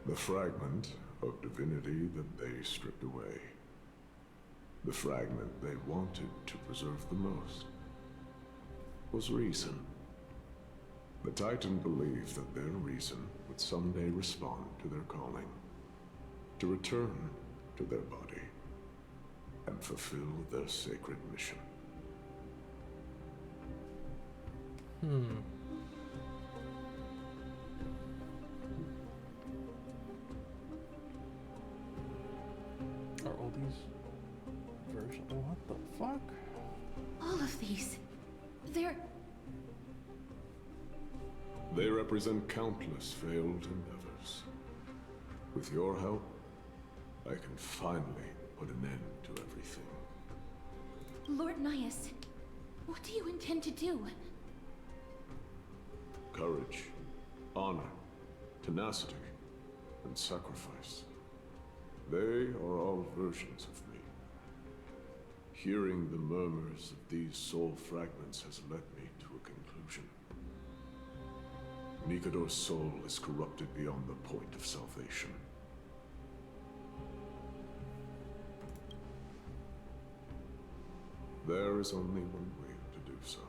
The fragment of divinity that they stripped away. The fragment they wanted to preserve the most was reason. The Titan believed that their reason would someday respond to their calling, to return to their body, and fulfill their sacred mission. Are all these versions? What the fuck? All of these. They're... They represent countless failed endeavors. With your help, I can finally put an end to everything. Lord Nias, what do you intend to do? Courage, honor, tenacity, and sacrifice. They are all versions of me. Hearing the murmurs of these soul fragments has led me to a conclusion. Nikador's soul is corrupted beyond the point of salvation. There is only one way to do so.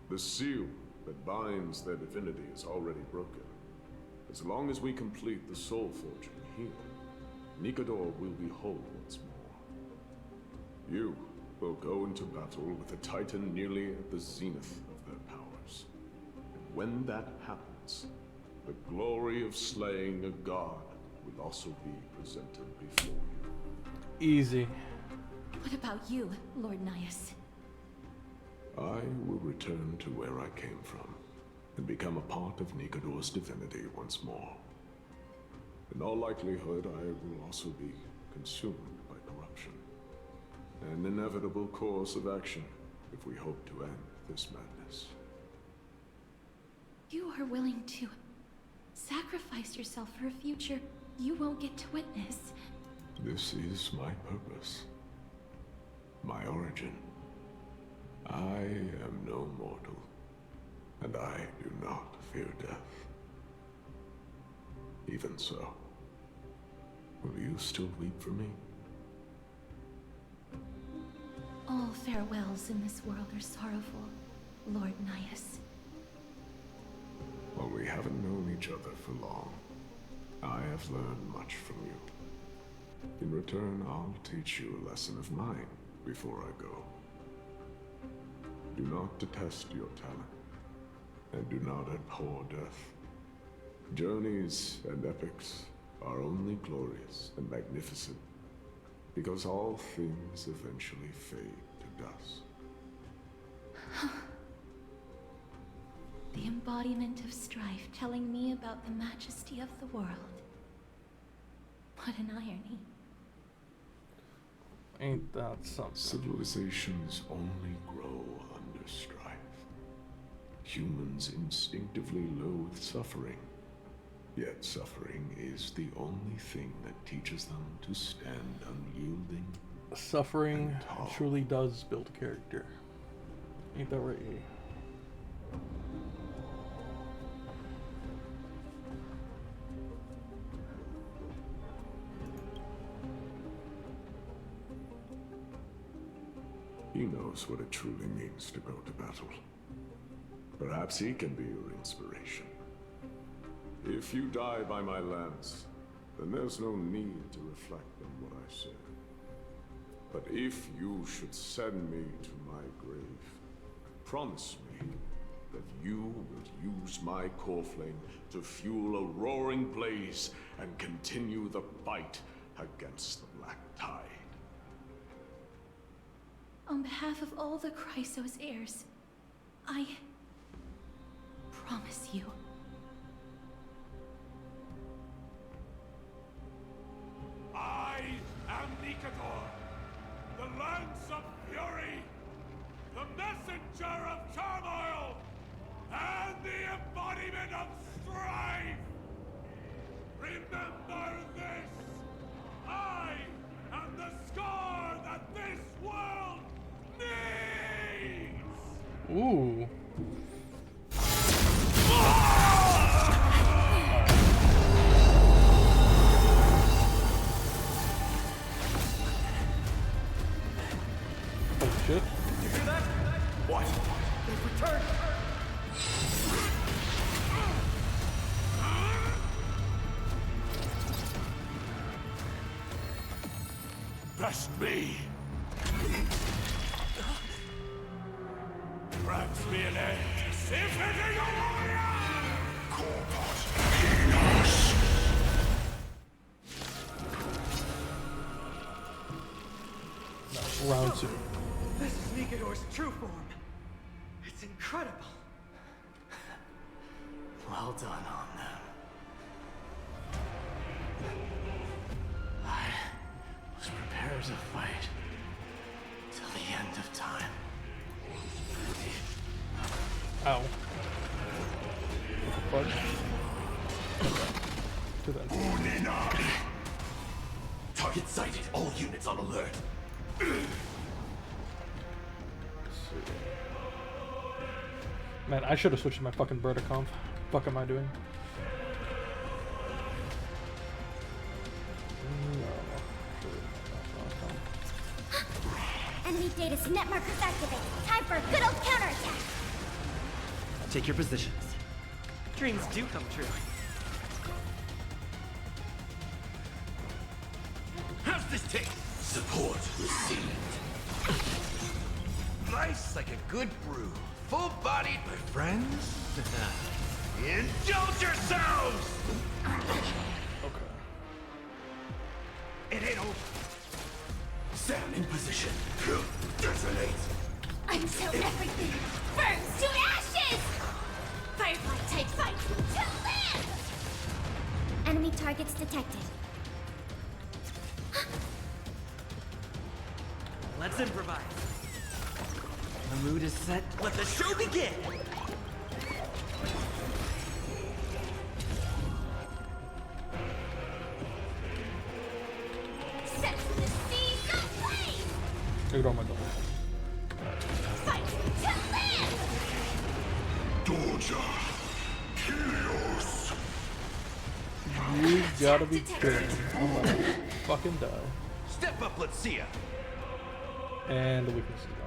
The seal that binds their divinity is already broken. As long as we complete the soul forging here, Nikador will be whole once more. You will go into battle with a Titan nearly at the zenith of their powers. And when that happens, the glory of slaying a god will also be presented before you. Easy. What about you, Lord Nias? I will return to where I came from, and become a part of Nikador's divinity once more. In all likelihood, I will also be consumed by corruption. An inevitable course of action if we hope to end this madness. You are willing to sacrifice yourself for a future you won't get to witness. This is my purpose. My origin. I am no mortal, and I do not fear death. Even so, will you still weep for me? All farewells in this world are sorrowful, Lord Nias. While we haven't known each other for long, I have learned much from you. In return, I'll teach you a lesson of mine before I go. Do not detest your talent, and do not abhor death. Journeys and epics are only glorious and magnificent, because all things eventually fade to dust. The embodiment of strife telling me about the majesty of the world. What an irony. Ain't that something? Civilizations only grow under strife. Humans instinctively loathe suffering. Yet suffering is the only thing that teaches them to stand unyielding. Suffering truly does build character. Ain't that right? He knows what it truly means to go to battle. Perhaps he can be your inspiration. If you die by my lance, then there's no need to reflect on what I said. But if you should send me to my grave, promise me that you will use my core flame to fuel a roaring blaze and continue the fight against the Black Tide. On behalf of all the Chrysos heirs, I promise you. I am Nikador, the Lance of Fury, the messenger of turmoil, and the embodiment of strife! Remember this! I am the scar that this world needs! Ooh. Oh shit. You hear that? What? They've returned! Best me! Grants me an edge! If it is a warrior! Corpus Venus! Round two. This is Nikador's true form. It's incredible. Well done on them. I was prepared to fight till the end of time. Ow. What the fuck? To that. Target sighted. All units on alert. Man, I should have switched to my fucking Verticomp. Fuck am I doing? Enemy data net markers activated. Time for a good old counterattack. Take your positions. Dreams do come true. How's this taste? Support received. Nice like a good brew. Full-bodied, my friends. Indulge yourselves! Okay. It ain't over. Stand in position. Detonate. Until everything burns to ashes! Firefly take fight to live! Enemy targets detected. Let's improvise. The mood is set. Let the show begin! Set to the seas of flame! Ignore my double. Fight to live! Doja. Kyrios. You gotta be kidding me. I'm gonna fucking die. Step up, let's see ya. And the weakness is gone.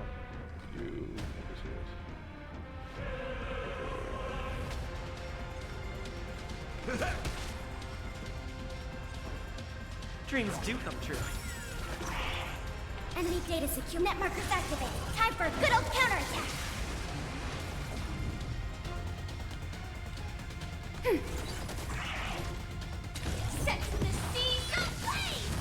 You never see this. Dreams do come true. Enemy data secure. Net markers activated. Time for a good old counterattack. Set to the seas of flame!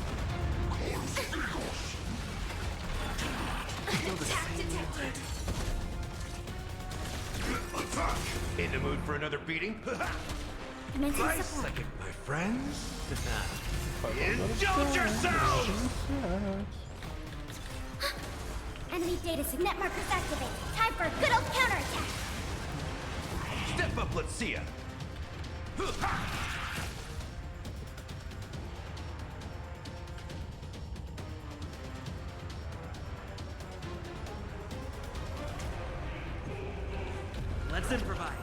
Attack detected! Attack! In the mood for another beating? Commencing Nice support. second, my friends. Indulge yourselves! Enemy data net markers activate. Time for a good old counterattack. Step up, let's see ya. Let's improvise.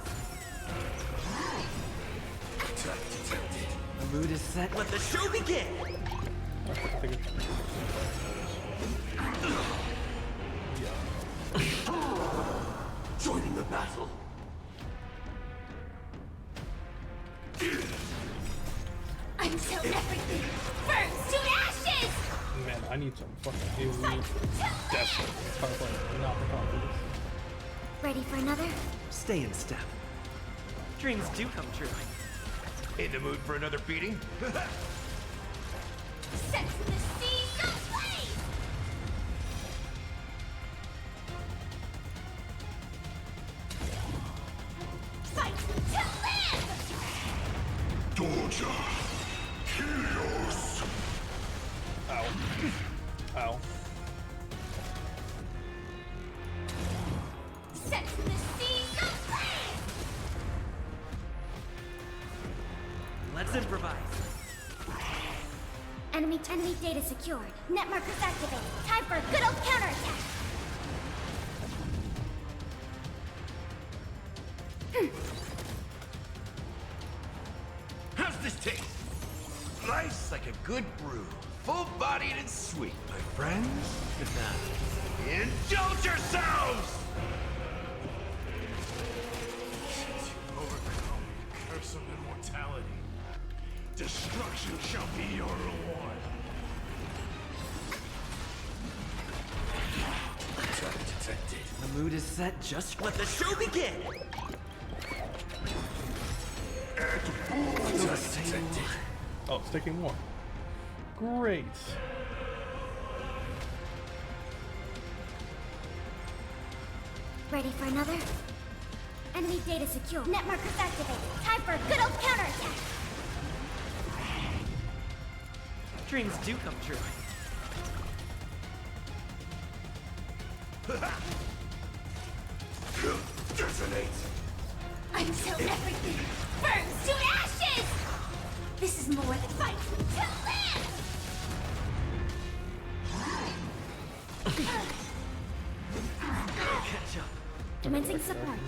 The mood is set. Let the show begin. Joining the battle. Until everything burns to ashes! Man, I need some fucking elite desperate. It's hard like not the confidence. Ready for another? Stay in step. Dreams do come true. In the mood for another beating? Set the seas ablaze! Fight to live! Doja! Helios! Ow. Ow. Set the seas ablaze! Let's improvise. Enemy data secured. Net markers activated. Time for a good old counterattack. How's this taste? Nice like a good brew. Full-bodied and sweet, my friends. Indulge yourselves! Since you overcome the curse of immortality, destruction shall be your reward. The mood is set. Just let the show begin. Oh, it's taking more. Great. Ready for another? Enemy data secure. Net markers activated. Time for a good old counterattack. Dreams do come true. Detonate! Until everything burns to ashes! This is more than fight to live! Catch up. Commencing support.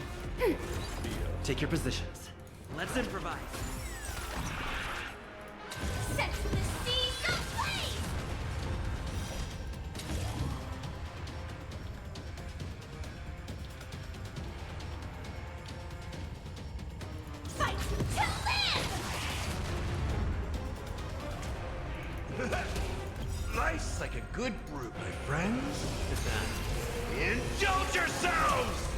Take your positions. Let's improvise. Set the seas ablaze! Fight to live! Nice like a good brew, my friends. Indulge yourselves!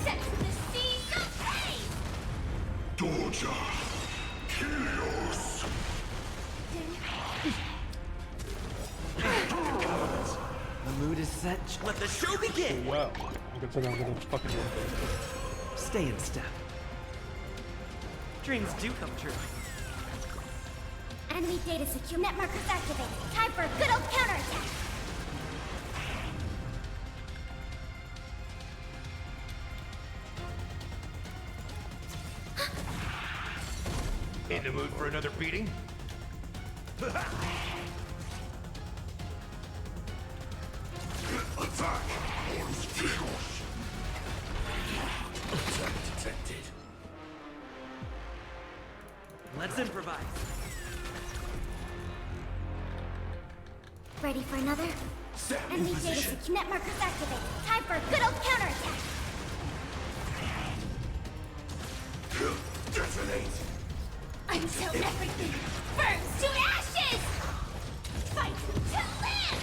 Set the seas ablaze! Doja! Helios! The mood is set. Let the show begin. Wow. I'm gonna fucking Stay in step. Dreams do come true. Enemy data secure. Net markers activated. Time for a good old counterattack. In the mood for another beating? Attack! Attack detected. Let's improvise. Ready for another? Enemy data secure. Net markers activated. Time for a good old counterattack. Detonate! Until everything burns to ashes! Fight to live!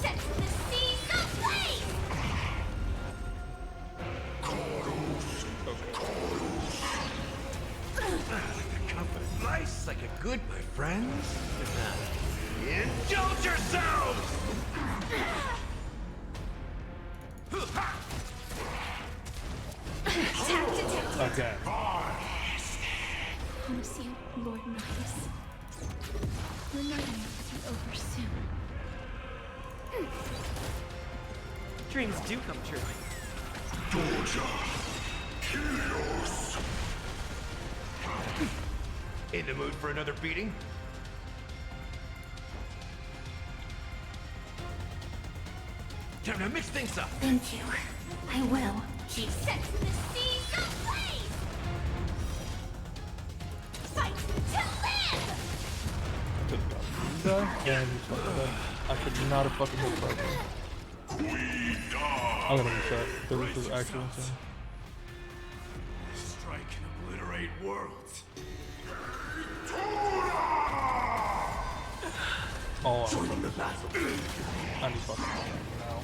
Set the seas ablaze! Nice like a good, my friends. Indulge yourselves! Okay. promise you, Lord Midas, your nightmare will be over soon. Dreams do come true. Georgia, Kyrios. In the mood for another beating? Time to mix things up. Thank you. I will. She sets the seas ablaze! Fight to live! And he's fucking dead. I could not have fucking hit the button. I'm gonna reset, because this is actually insane. Strike and obliterate worlds. Oh, Join the battle. I need fucking now.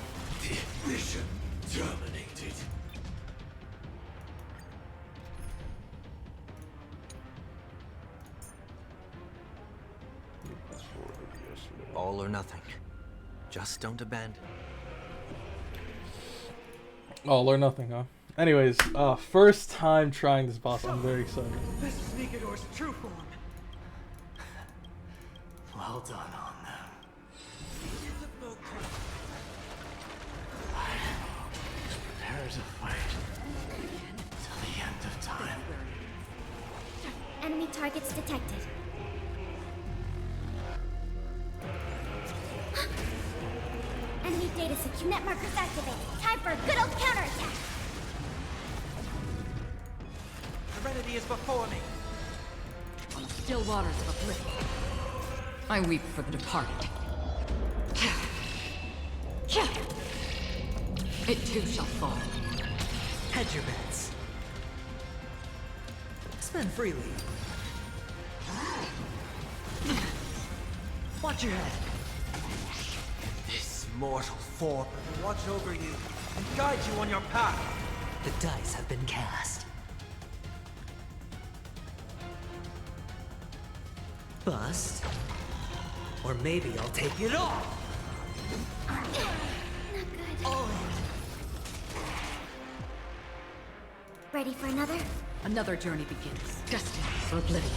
Mission terminated. All or nothing. Just don't abandon. All or nothing, huh? Anyways, first time trying this boss. I'm very excited. This is Nikador's true form. Well done on them. Prepare to fight till the end of time. Enemy targets detected. Enemy data secure. Net markers activated. Time for a good old counterattack. Serenity is before me. On still waters of oblivion, I weep for the departed. It too shall fall. Hedge your bets. Spend freely. Watch your head. This mortal form will watch over you and guide you on your path. The dice have been cast. Bust. Or maybe I'll take it off. Not good. Ready for another? Another journey begins, destined for oblivion.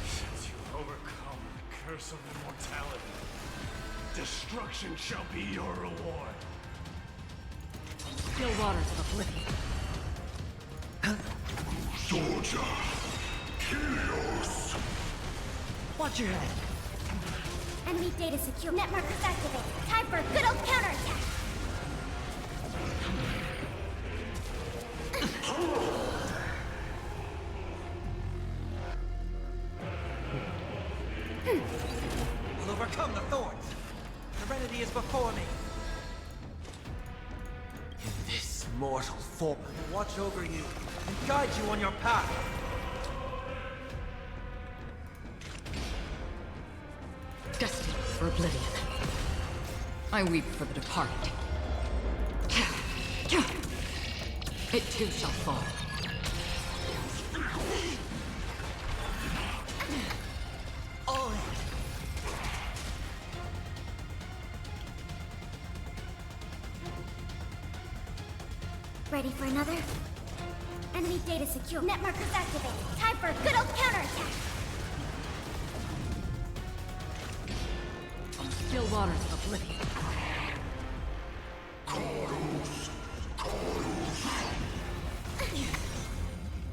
Since you've overcome the curse of immortality, destruction shall be your reward. Still waters of oblivion. Georgia, Kyrios. Watch your head. Enemy data secure. Net markers activated. Time for a good old counterattack. I'll overcome the thorns. Serenity is before me. In this mortal form, I will watch over you and guide you on your path. Destined for oblivion. I weep for the departed. It too shall fall. All in. Ready for another? Enemy data secure. Net markers activated. Time for a good old counterattack. On still waters of oblivion.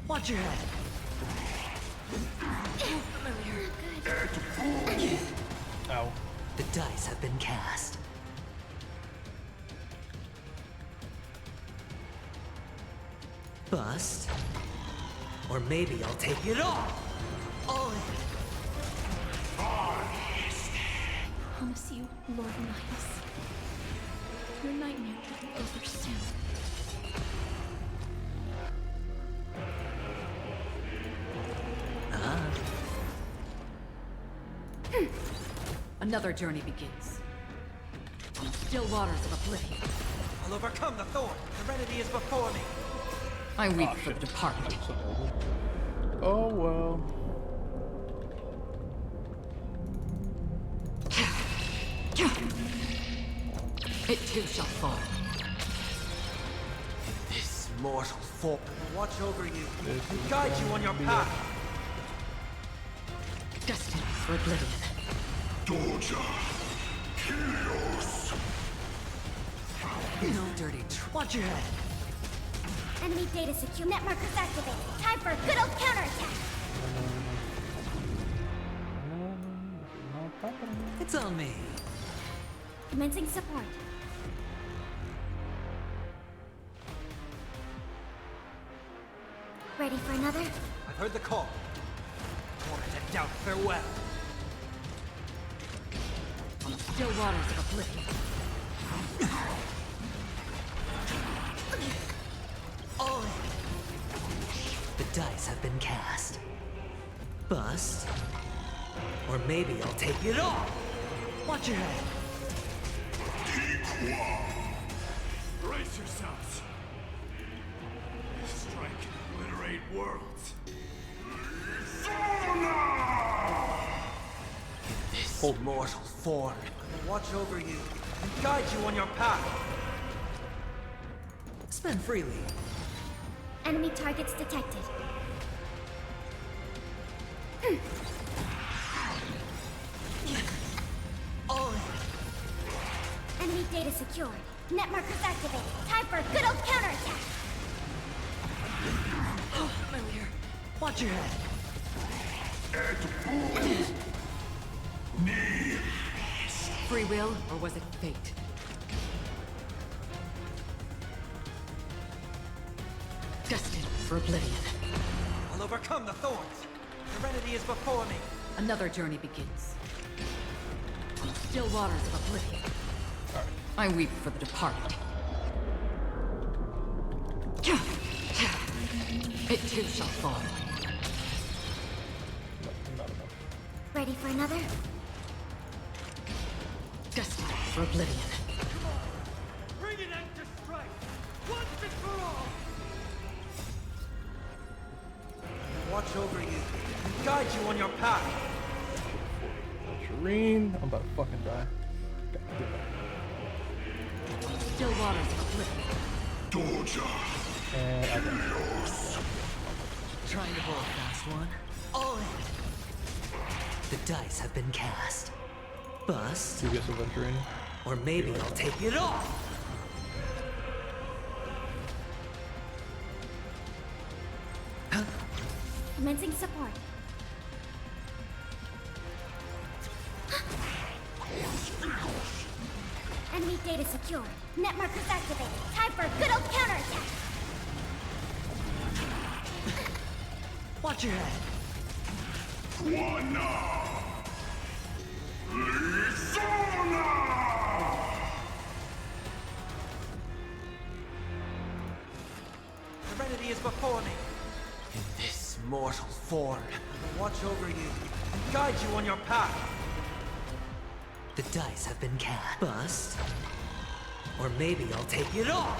Watch your head. Ow. The dice have been cast. Bust. Or maybe I'll take it off. All in. Promise you, Lord Midas, your nightmare will be over soon. Another journey begins. On still waters of oblivion. I'll overcome the thorn. Serenity is before me. I weep for the departed. Oh well. It too shall fall. This mortal form will watch over you and guide you on your path. Destined for oblivion. Doja! Kyrios! No dirty watch your head. Enemy data secure. Net markers activated. Time for a good old counterattack. It's on me. Commencing support. Ready for another? I've heard the call. Torment and doubt, farewell. On the still waters of oblivion. Oh. The dice have been cast. Bust. Or maybe I'll take it all. Watch your head. Brace yourselves. Strike and obliterate worlds. This mortal form will watch over you and guide you on your path. Spend freely. Enemy targets detected. Oh. Enemy data secured. Net markers activated. Time for a good old counterattack. Oh, my ear. Watch your head. Free will, or was it fate? Destined for oblivion. I'll overcome the thorns. Serenity is before me. Another journey begins. On the still waters of oblivion. I weep for the departed. It too shall fall. Ready for another? Destined for oblivion. Bring an end to strife, once and for all. Watch over you and guide you on your path. Shireen, I'm about to fucking die. Still waters of oblivion. Doja! And I Trying to pull a fast one. All in. The dice have been cast. Bust. You guess adventuring. Or maybe I'll take it all. Commencing support. Enemy data secured. Net markers activated. Time for a good old counterattack. Watch your head. Serenity is before me. In this mortal form, I will watch over you and guide you on your path. The dice have been cast. Bust. Or maybe I'll take it all.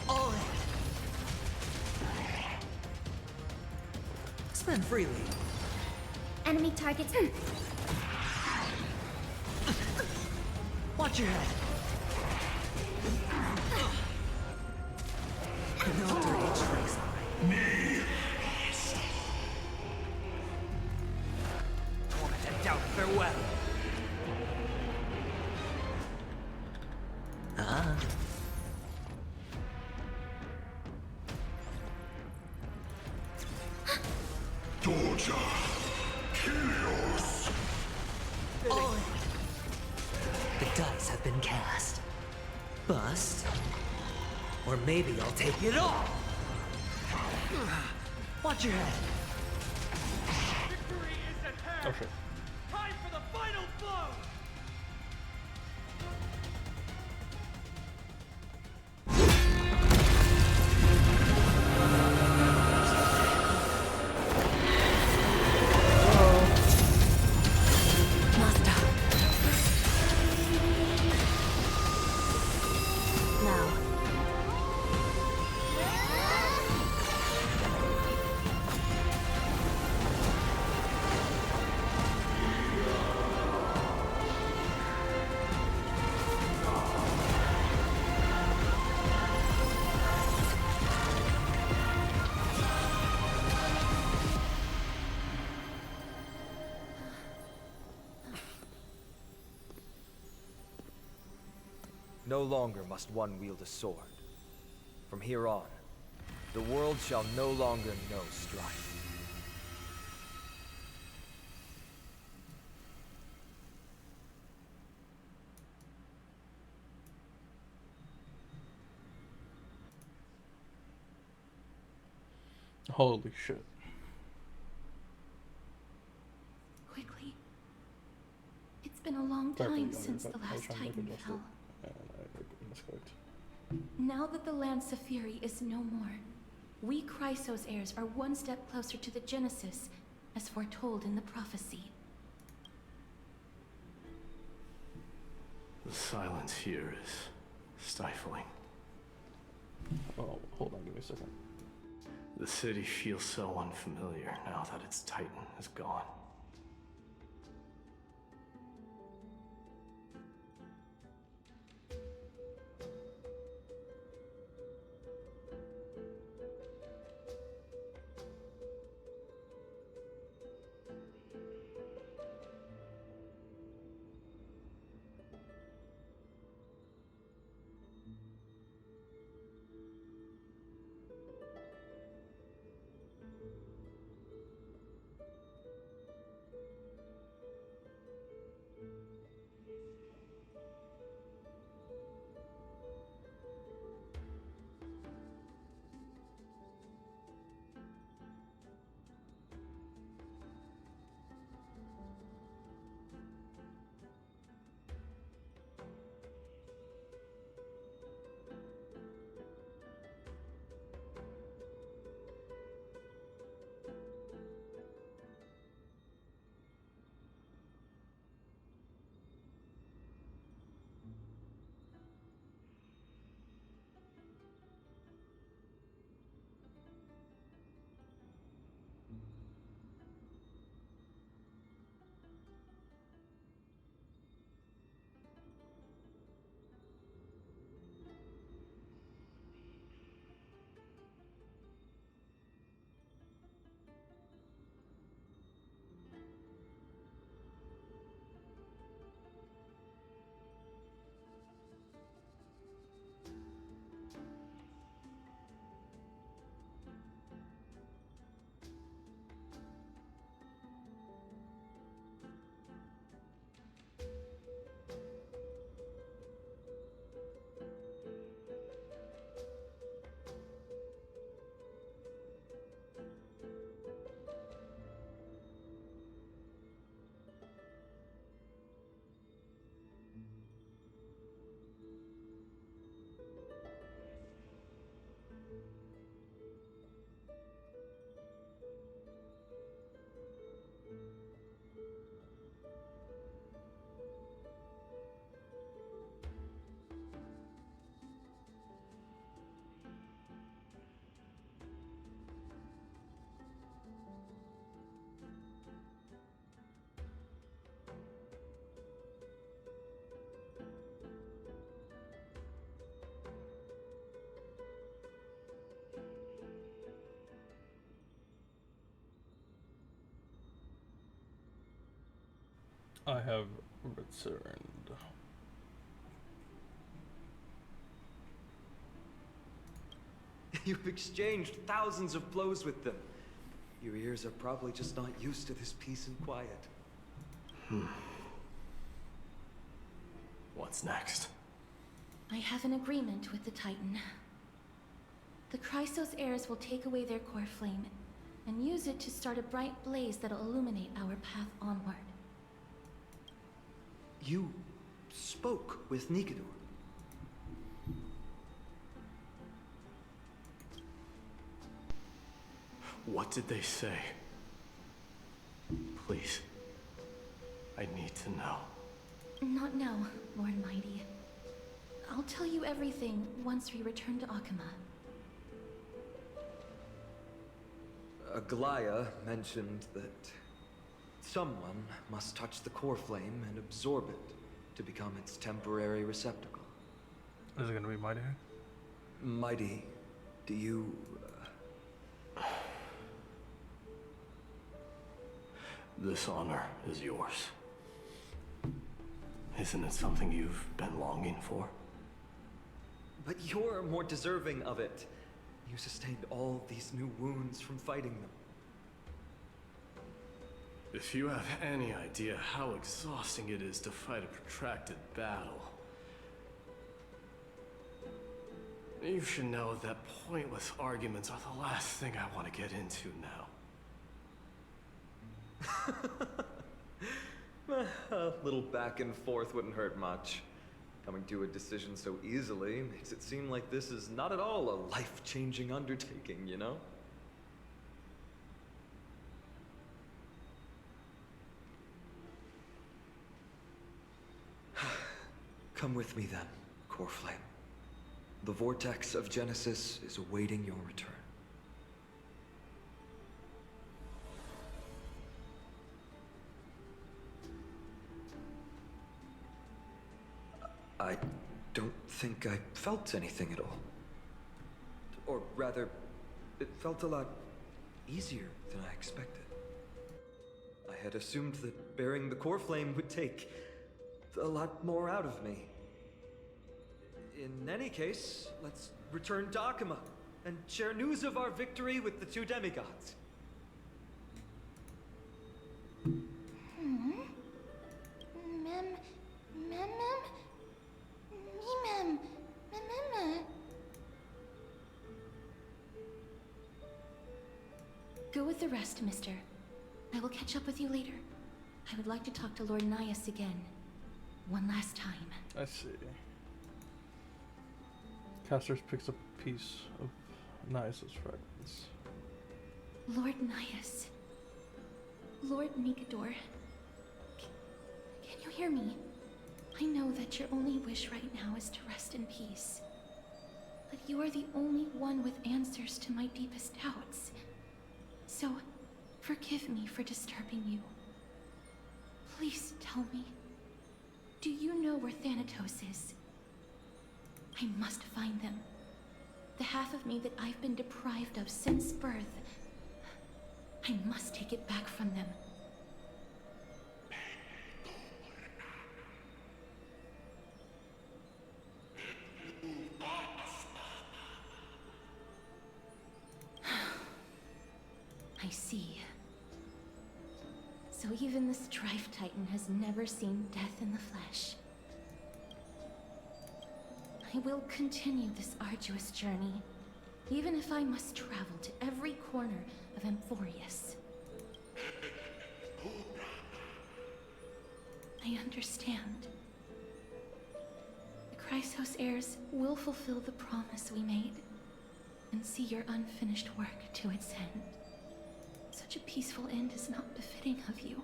All in. Spend freely. Enemy targets. Watch your head. No dirty tricks. Torment and doubt, farewell. Ah. Doja! Kyrios! Oh. The dice have been cast. Bust. Or maybe I'll take it all. Watch your head. Victory is at hand. Oh shit. Time for the final blow. No longer must one wield a sword. From here on, the world shall no longer know strife. Holy shit. Quickly. It's been a long time since the last Titan fell. And I misclicked. Now that the Land Saphiri is no more, we Chrysos heirs are one step closer to the Genesis, as foretold in the prophecy. The silence here is stifling. Oh, hold on, give me a second. The city feels so unfamiliar now that its Titan is gone. I have returned. You've exchanged thousands of blows with them. Your ears are probably just not used to this peace and quiet. What's next? I have an agreement with the Titan. The Chrysos heirs will take away their core flame and use it to start a bright blaze that'll illuminate our path onward. You spoke with Nikador. What did they say? Please. I need to know. Not now, Lord Mighty. I'll tell you everything once we return to Akama. Aglaya mentioned that someone must touch the core flame and absorb it to become its temporary receptacle. Is it gonna be Mighty? Mighty, do you... This honor is yours. Isn't it something you've been longing for? But you're more deserving of it. You sustained all these new wounds from fighting them. If you have any idea how exhausting it is to fight a protracted battle, you should know that pointless arguments are the last thing I want to get into now. A little back and forth wouldn't hurt much. Coming to a decision so easily makes it seem like this is not at all a life-changing undertaking, you know? Come with me then, Coreflame. The vortex of Genesis is awaiting your return. I don't think I felt anything at all. Or rather, it felt a lot easier than I expected. I had assumed that bearing the core flame would take a lot more out of me. In any case, let's return to Akima and share news of our victory with the two demigods. Go with the rest, mister. I will catch up with you later. I would like to talk to Lord Nias again. One last time. I see. Casters picks up a piece of Nias's fragments. Lord Nias. Lord Nikador. Can you hear me? I know that your only wish right now is to rest in peace. But you are the only one with answers to my deepest doubts. So, forgive me for disturbing you. Please tell me, do you know where Thanatos is? I must find them. The half of me that I've been deprived of since birth. I must take it back from them. I see. So even the Strife Titan has never seen death in the flesh. I will continue this arduous journey, even if I must travel to every corner of Amphoreus. I understand. The Chrysos heirs will fulfill the promise we made, and see your unfinished work to its end. Such a peaceful end is not befitting of you,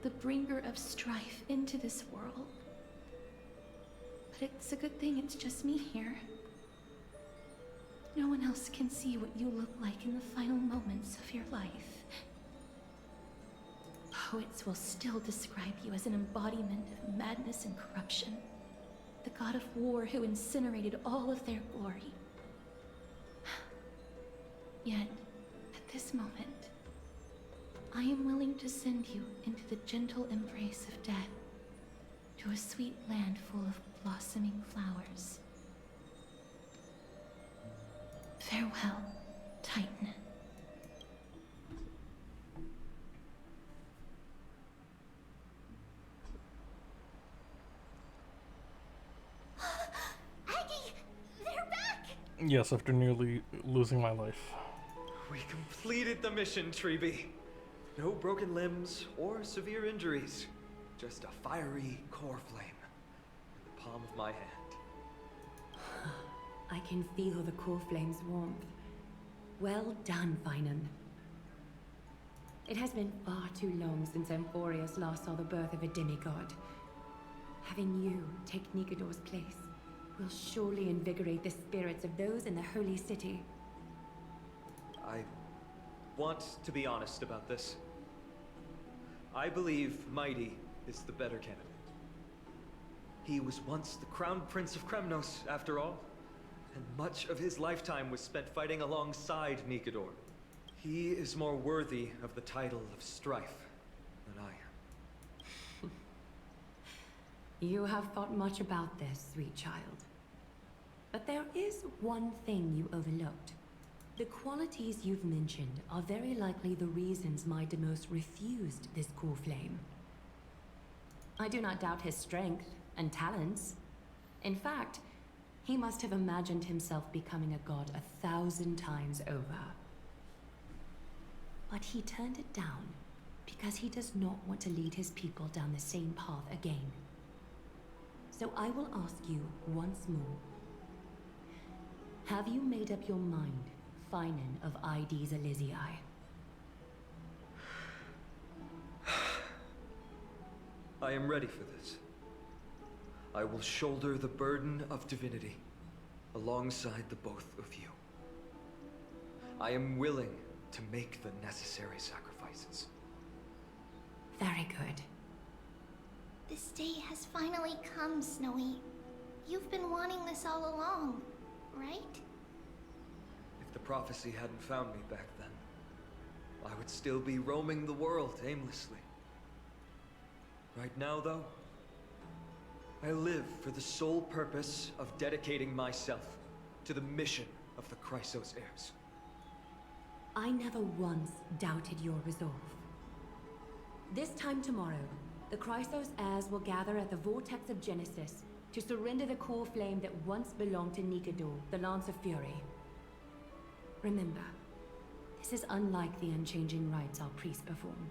the bringer of strife into this world. But it's a good thing it's just me here. No one else can see what you look like in the final moments of your life. Poets will still describe you as an embodiment of madness and corruption, the god of war who incinerated all of their glory. Yet, at this moment, I am willing to send you into the gentle embrace of death, to a sweet land full of blossoming flowers. Farewell, Titan. Aggie, they're back! Yes, after nearly losing my life. We completed the mission, Treeby. No broken limbs or severe injuries. Just a fiery core flame in the palm of my hand. I can feel the core flame's warmth. Well done, Finan. It has been far too long since Amphoreus last saw the birth of a demigod. Having you take Nikador's place will surely invigorate the spirits of those in the holy city. I want to be honest about this. I believe Mighty is the better candidate. He was once the Crown Prince of Kremnos, after all, and much of his lifetime was spent fighting alongside Nikador. He is more worthy of the title of Strife than I am. You have thought much about this, sweet child. But there is one thing you overlooked. The qualities you've mentioned are very likely the reasons Midemos refused this core flame. I do not doubt his strength and talents. In fact, he must have imagined himself becoming a god 1,000 times over. But he turned it down because he does not want to lead his people down the same path again. So I will ask you once more. Have you made up your mind, Finan of Ides Elysiae? I am ready for this. I will shoulder the burden of divinity alongside the both of you. I am willing to make the necessary sacrifices. Very good. This day has finally come, Snowy. You've been wanting this all along, right? If the prophecy hadn't found me back then, I would still be roaming the world aimlessly. Right now, though, I live for the sole purpose of dedicating myself to the mission of the Chrysos heirs. I never once doubted your resolve. This time tomorrow, the Chrysos heirs will gather at the Vortex of Genesis to surrender the core flame that once belonged to Nikador, the Lance of Fury. Remember, this is unlike the unchanging rites our priests perform.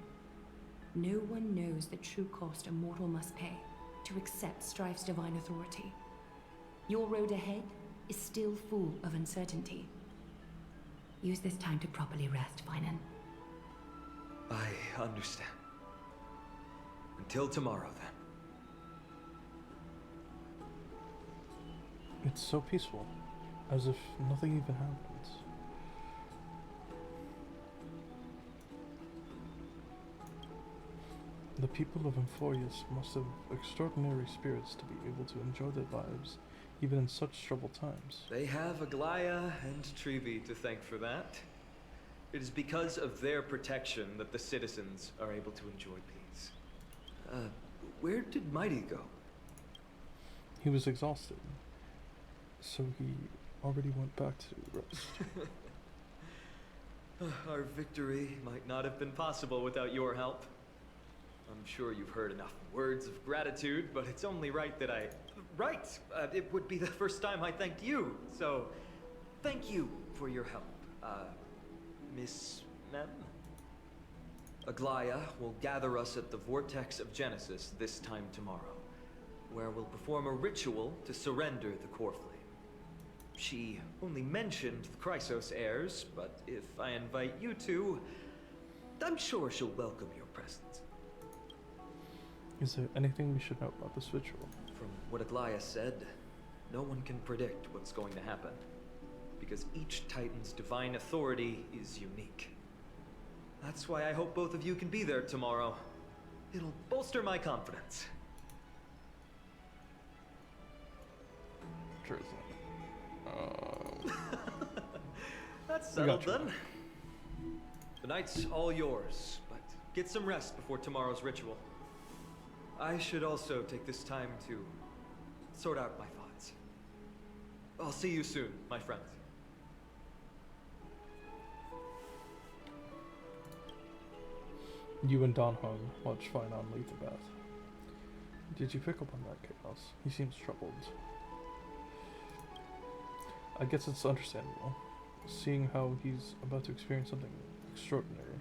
No one knows the true cost a mortal must pay to accept Strife's divine authority. Your road ahead is still full of uncertainty. Use this time to properly rest, Finan. I understand. Until tomorrow, then. It's so peaceful, as if nothing even happens. The people of Amphoreus must have extraordinary spirits to be able to enjoy their lives, even in such troubled times. They have Aglaya and Trevi to thank for that. It is because of their protection that the citizens are able to enjoy peace. Where did Mighty go? He was exhausted, so he already went back to rest. Our victory might not have been possible without your help. I'm sure you've heard enough words of gratitude, but it's only right that I... Right! It would be the first time I thanked you, so... Thank you for your help, Miss Mem? Aglaya will gather us at the Vortex of Genesis this time tomorrow, where we'll perform a ritual to surrender the core flame. She only mentioned the Chrysos heirs, but if I invite you to, I'm sure she'll welcome your presence. Is there anything we should know about this ritual? From what Aglaya said, no one can predict what's going to happen, because each Titan's divine authority is unique. That's why I hope both of you can be there tomorrow. It'll bolster my confidence. Drizzle. That's settled then. The night's all yours, but get some rest before tomorrow's ritual. I should also take this time to sort out my thoughts. I'll see you soon, my friends. You and Don Hung watch Finan leave the bath. Did you pick up on that, Chaos? He seems troubled. I guess it's understandable, seeing how he's about to experience something extraordinary.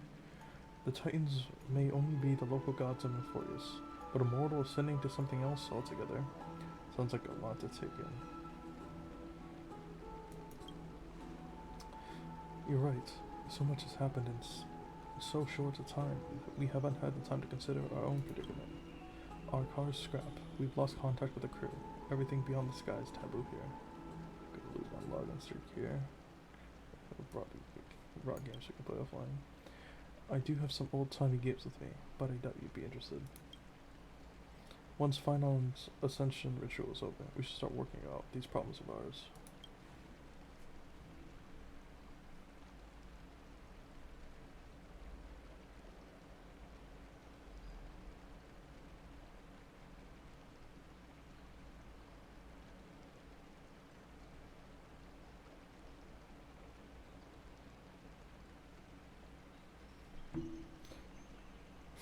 The Titans may only be the local gods of Amphoreus, but a mortal ascending to something else altogether. Sounds like a lot to take in. You're right. So much has happened in so short a time. We haven't had the time to consider our own predicament. Our car's scrapped. We've lost contact with the crew. Everything beyond the sky is taboo here. Gonna lose my login streak here. Brought games we can play offline. I do have some old-timey games with me, but I doubt you'd be interested. Once Finan's ascension ritual is over, we should start working out these problems of ours.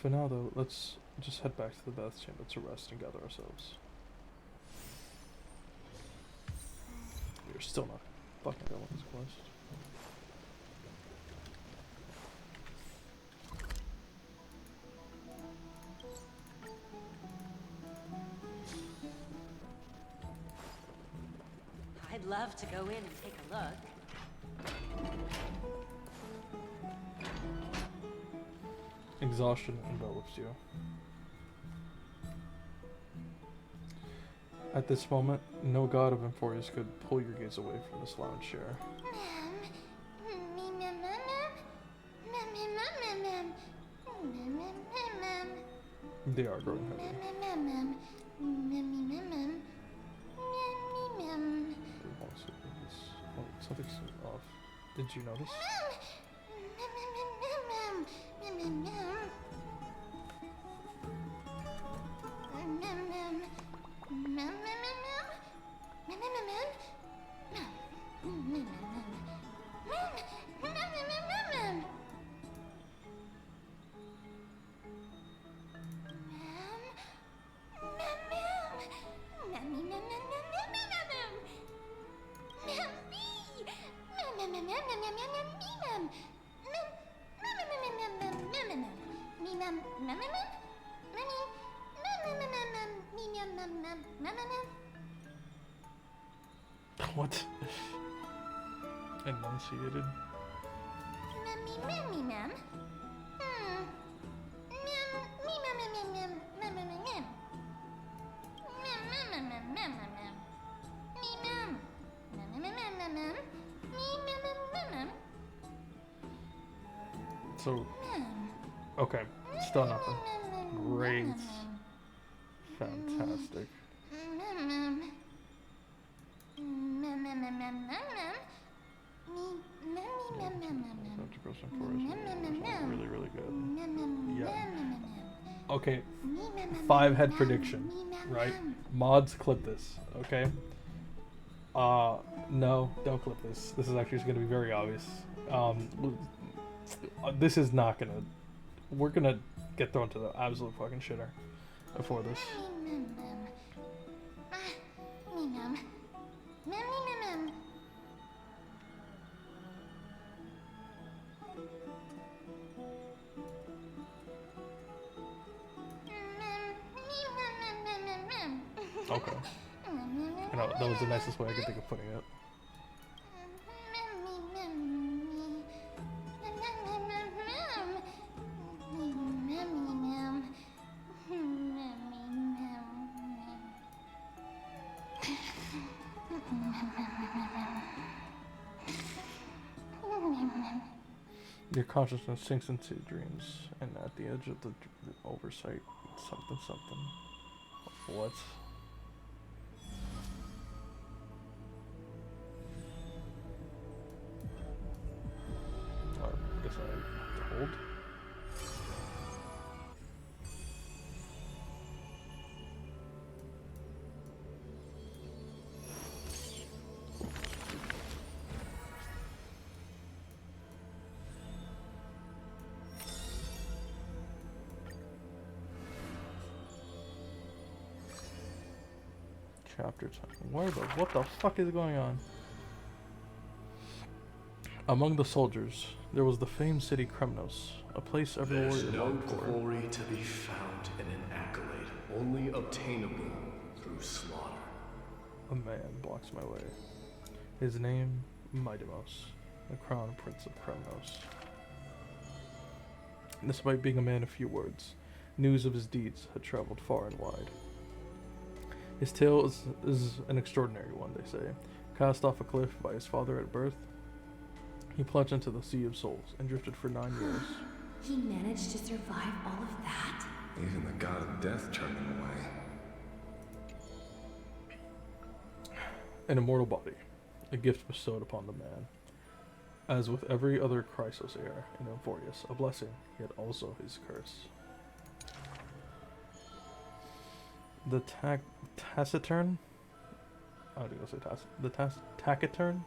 For now, though, let's just head back to the Beth Chamber to rest and gather ourselves. We're still not fucking done with this quest. I'd love to go in and take a look. Exhaustion envelops you. At this moment, no god of Amphoreus could pull your gaze away from this lounge chair. They are growing heavy. Oh, something's off. Did you notice? What? Enunciated? So, okay, still nothing. Great. Fantastic. Really, really good. Yeah. Okay. 5-head prediction, right? Mods, clip this, okay? No, don't clip this. This is actually going to be very obvious. This is not gonna. We're gonna get thrown to the absolute fucking shitter before this. Okay. You know, that was the nicest way I could think of putting it. Your consciousness sinks into dreams, and at the edge of the oversight, something. What? I guess I hold. Chapter time. What the fuck is going on? Among the soldiers, there was the famed city Kremnos, a place every There's warrior no longed for. glory to be found in an accolade, only obtainable through slaughter. A man blocks my way. His name, Midamos, the crown prince of Kremnos. Despite being a man of few words, news of his deeds had traveled far and wide. His tale is an extraordinary one, they say. Cast off a cliff by his father at birth, he plunged into the Sea of Souls and drifted for 9 years. He managed to survive all of that? Even the god of death turned him away. An immortal body, a gift bestowed upon the man. As with every other Chrysos heir in Amphoreus, a blessing, yet also his curse. The taciturn? I was gonna say taciturn?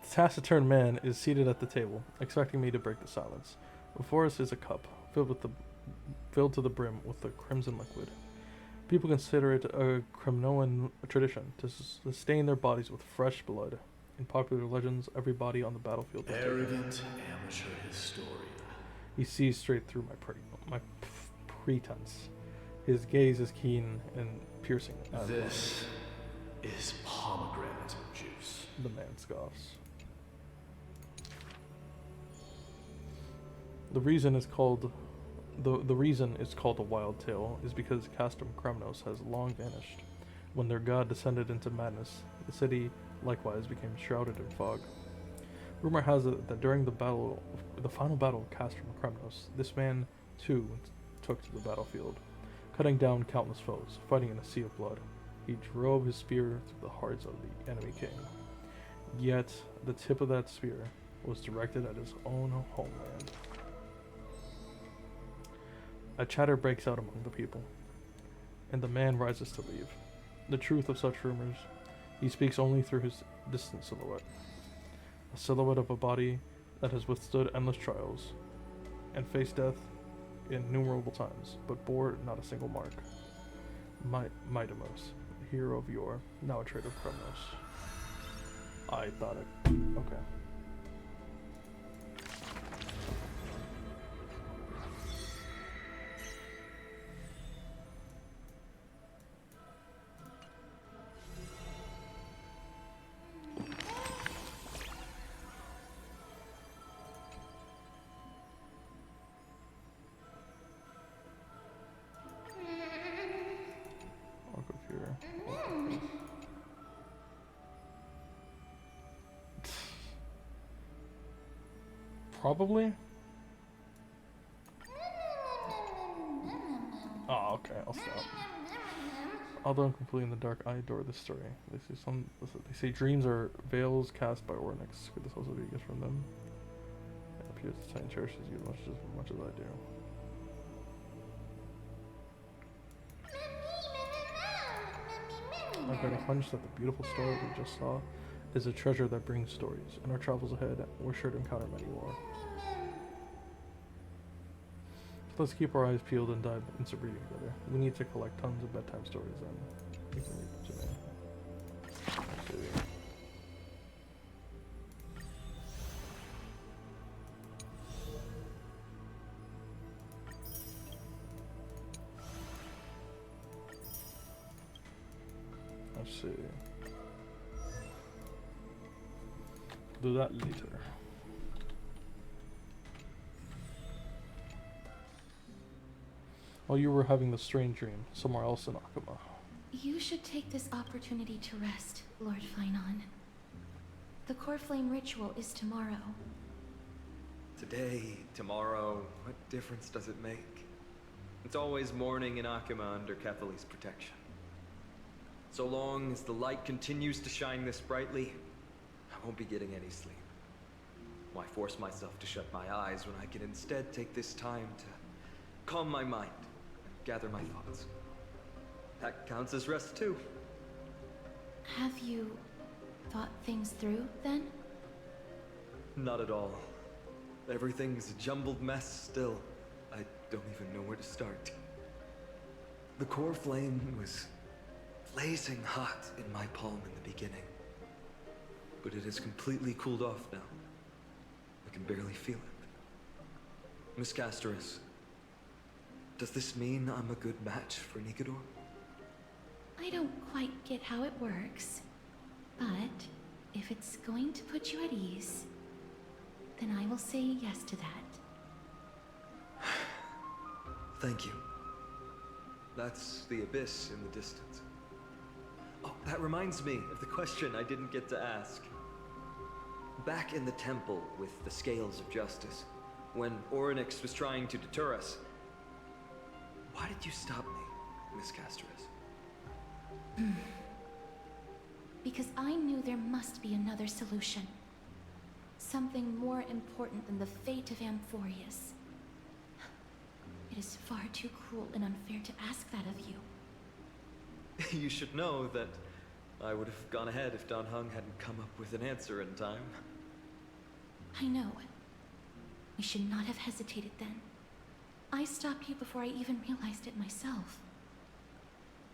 The taciturn man is seated at the table, expecting me to break the silence. Before us is a cup, filled with the filled to the brim with the crimson liquid. People consider it a Kremnoan tradition to sustain their bodies with fresh blood. In popular legends, every body on the battlefield is Arrogant amateur historian. He sees straight through my pretense. His gaze is keen and piercing. This is pomegranate juice. The man scoffs. The reason it's called a wild tale is because Castrum Kremnos has long vanished. When their god descended into madness, the city likewise became shrouded in fog. Rumor has it that during the final battle of Castrum Kremnos, this man too took to the battlefield, cutting down countless foes, fighting in a sea of blood. He drove his spear through the hearts of the enemy king. Yet the tip of that spear was directed at his own homeland. A chatter breaks out among the people, and the man rises to leave. The truth of such rumors, he speaks only through his distant silhouette. A silhouette of a body that has withstood endless trials, and faced death innumerable times, but bore not a single mark. Mitimos, the hero of yore, now a traitor of Kremnos. I thought it... okay. Probably. Oh, okay, I'll stop. Although completely in the dark, I adore this story. They say dreams are veils cast by Ornyx. Could this also be a gift from them? It appears the Titan cherishes you as much as I do. I've got a hunch that the beautiful star we just saw is a treasure that brings stories. In our travels ahead, we're sure to encounter many more. So let's keep our eyes peeled and dive into reading together. We need to collect tons of bedtime stories then. We can read them today. Let's see. Let's see. Do that later. While you were having the strange dream somewhere else in Akuma. You should take this opportunity to rest, Lord Finon. The core flame ritual is tomorrow. Today, tomorrow, what difference does it make? It's always morning in Akuma under Kethely's protection. So long as the light continues to shine this brightly, I won't be getting any sleep. Why force myself to shut my eyes when I can instead take this time to calm my mind and gather my thoughts? That counts as rest too. Have you thought things through, then? Not at all. Everything's a jumbled mess still. I don't even know where to start. The core flame was blazing hot in my palm in the beginning. But it has completely cooled off now. I can barely feel it. Miss Casterus, does this mean I'm a good match for Nikador? I don't quite get how it works, but if it's going to put you at ease, then I will say yes to that. Thank you. That's the abyss in the distance. Oh, that reminds me of the question I didn't get to ask. Back in the temple with the scales of justice, when Ornyx was trying to deter us, why did you stop me, Miss Casterus? Because I knew there must be another solution. Something more important than the fate of Amphoreus. It is far too cruel and unfair to ask that of you. You should know that I would have gone ahead if Don Hung hadn't come up with an answer in time. I know. We should not have hesitated then. I stopped you before I even realized it myself.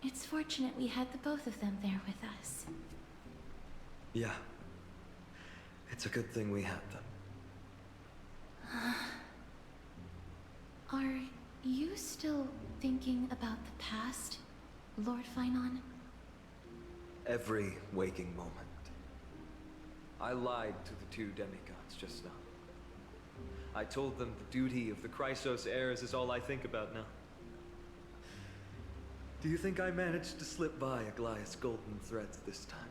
It's fortunate we had the both of them there with us. Yeah. It's a good thing we had them. Are you still thinking about the past, Lord Finon? Every waking moment. I lied to the two demigods just now. I told them the duty of the Chrysos heirs is all I think about now. Do you think I managed to slip by Aglaya's golden threads this time?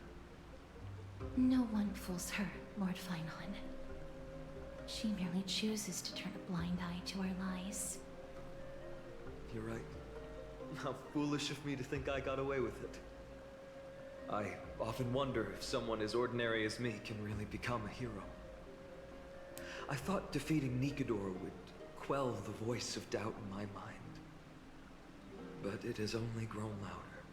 No one fools her, Lord Finon. She merely chooses to turn a blind eye to our lies. You're right. How foolish of me to think I got away with it. I often wonder if someone as ordinary as me can really become a hero. I thought defeating Nikedor would quell the voice of doubt in my mind. But it has only grown louder.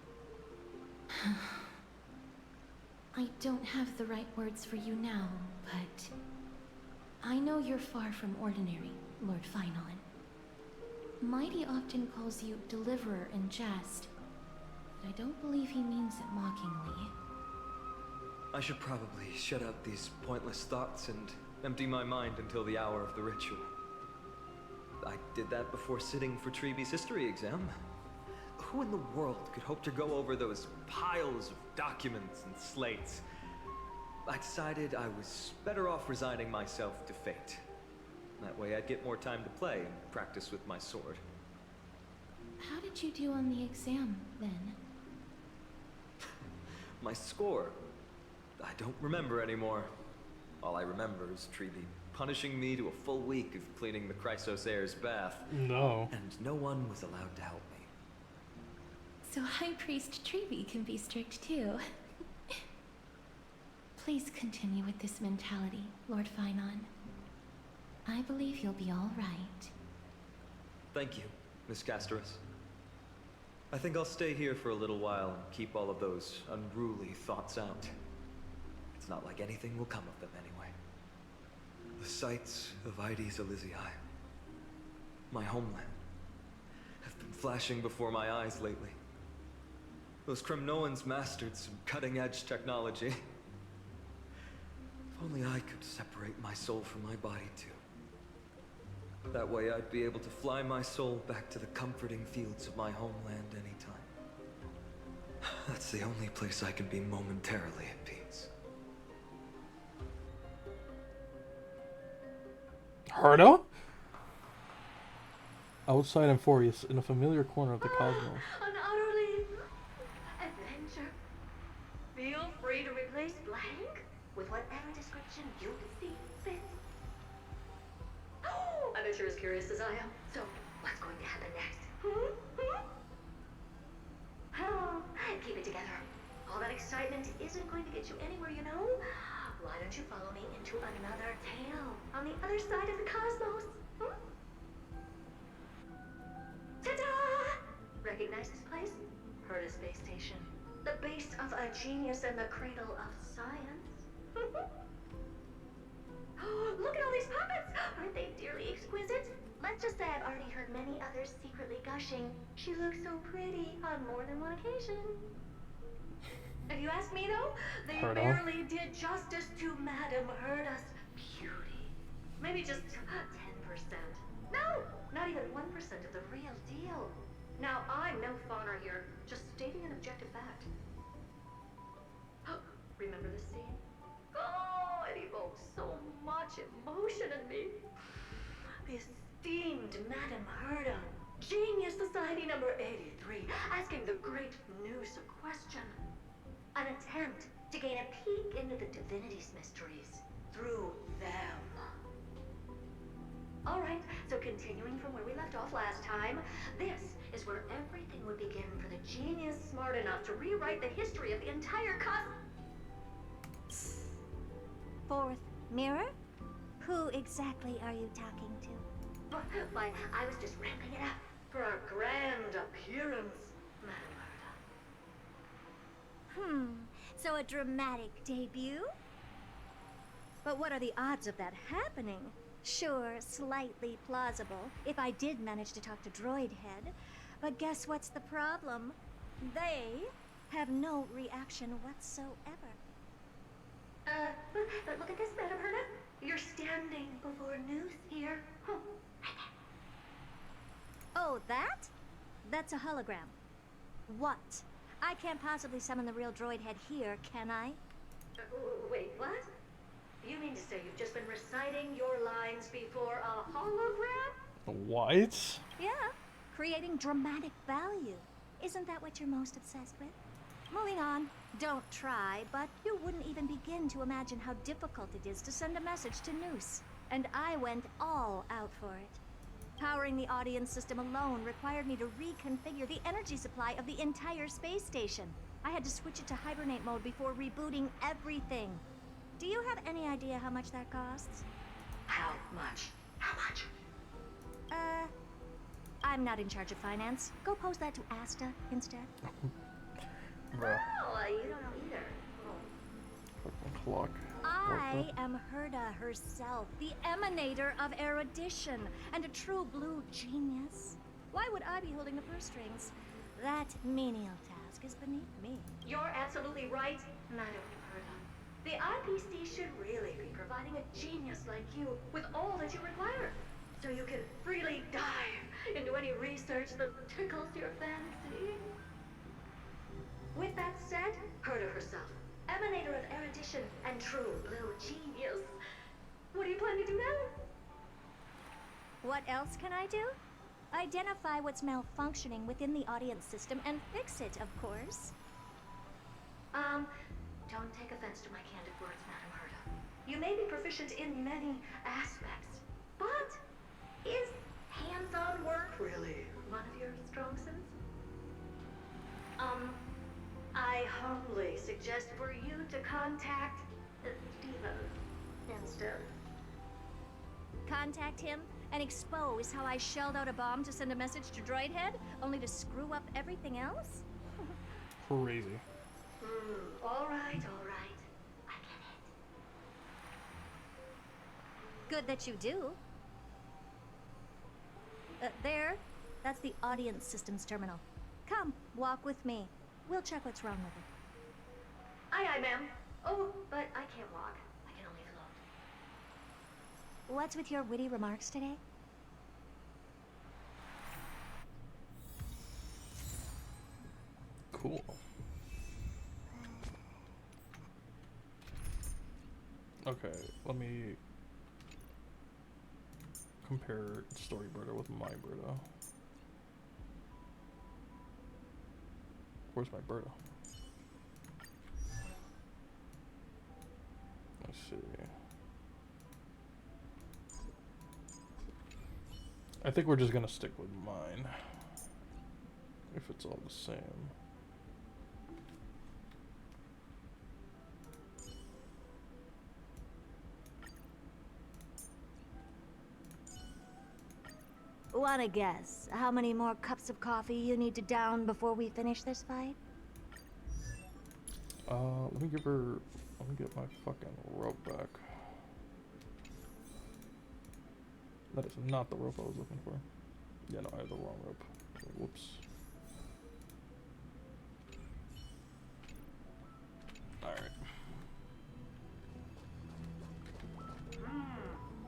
I don't have the right words for you now, but I know you're far from ordinary, Lord Finon. Mighty often calls you Deliverer in jest, but I don't believe he means it mockingly. I should probably shut out these pointless thoughts and empty my mind until the hour of the ritual. I did that before sitting for Treeby's history exam. Who in the world could hope to go over those piles of documents and slates? I decided I was better off resigning myself to fate. That way I'd get more time to play and practice with my sword. How did you do on the exam, then? My score? I don't remember anymore. All I remember is Treeby punishing me to a full week of cleaning the Chrysos heir's bath. No. And no one was allowed to help me. So High Priest Treeby can be strict too. Please continue with this mentality, Lord Finon. I believe you'll be all right. Thank you, Miss Casterus. I think I'll stay here for a little while and keep all of those unruly thoughts out. It's not like anything will come of them anyway. The sights of Ides Elysiae, my homeland, have been flashing before my eyes lately. Those Kremnoans mastered some cutting-edge technology. If only I could separate my soul from my body too. That way I'd be able to fly my soul back to the comforting fields of my homeland anytime. That's the only place I can be momentarily at peace. Herda? Outside Amphoreus, in a familiar corner of the cosmos. An utterly adventure. Feel free to replace blank with whatever description you see fit. I bet you're as curious as I am. So, what's going to happen next? Keep it together. All that excitement isn't going to get you anywhere, you know? Why don't you follow me into another tale on the other side of the cosmos? Ta-da! Recognize this place? Herda Space Station. The base of a genius and the cradle of science. Look at all these puppets! Aren't they dearly exquisite? Let's just say I've already heard many others secretly gushing. She looks so pretty on more than one occasion. If you ask me though, they barely did justice to Madame Herda's beauty. Maybe just 10%. No, not even 1% of the real deal. Now, I'm no fawner here, just stating an objective fact. Remember this scene? Oh, it evokes so much emotion in me. The esteemed Madame Herda, Genius Society number 83, asking the great Noose a question. An attempt to gain a peek into the divinity's mysteries through them. Alright, so continuing from where we left off last time, this is where everything would begin for the genius smart enough to rewrite the history of the entire Fourth mirror? Who exactly are you talking to? Why, I was just ramping it up for our grand appearance, Madame Herda. So a dramatic debut? But what are the odds of that happening? Sure, slightly plausible, if I did manage to talk to Droid Head. But guess what's the problem? They have no reaction whatsoever. But look at this, Madam Herda. You're standing before Noose here. Oh, Oh, that? That's a hologram. What? I can't possibly summon the real Droid Head here, can I? wait, what? You mean to say you've just been reciting your lines before a hologram? What? Yeah, creating dramatic value. Isn't that what you're most obsessed with? Moving on. Don't try, but you wouldn't even begin to imagine how difficult it is to send a message to Noose. And I went all out for it. Powering the audience system alone required me to reconfigure the energy supply of the entire space station. I had to switch it to hibernate mode before rebooting everything. Do you have any idea how much that costs? How much? How much? I'm not in charge of finance. Go pose that to Asta instead. Bruh. Oh, you don't know either. Fucking clock. I am Herda herself, the emanator of erudition, and a true blue genius. Why would I be holding the purse strings? That menial task is beneath me. You're absolutely right, Madam Herda. The IPC should really be providing a genius like you with all that you require, so you can freely dive into any research that tickles your fancy. With that said, Herda herself, emanator of erudition and true blue genius. What do you plan to do now? What else can I do? Identify what's malfunctioning within the audience system and fix it, of course. Don't take offense to my candid words, Madam Herda. You may be proficient in many aspects, but is hands-on work really one of your strong suits? I humbly suggest for you to contact Steven instead. Contact him and expose how I shelled out a bomb to send a message to Droid Head, only to screw up everything else? Crazy. All right. I get it. Good that you do. There. That's the audience systems terminal. Come, walk with me. We'll check what's wrong with it. Aye, ma'am. Oh, but I can't walk. I can only float. What's with your witty remarks today? Cool. Okay, let me compare Story Berta with my Berta. Where's my Berta? Let's see. I think we're just gonna stick with mine. If it's all the same. Wanna guess how many more cups of coffee you need to down before we finish this fight? Let me get my fucking rope back. That is not the rope I was looking for. Yeah, no, I have the wrong rope. Okay, whoops. Alright.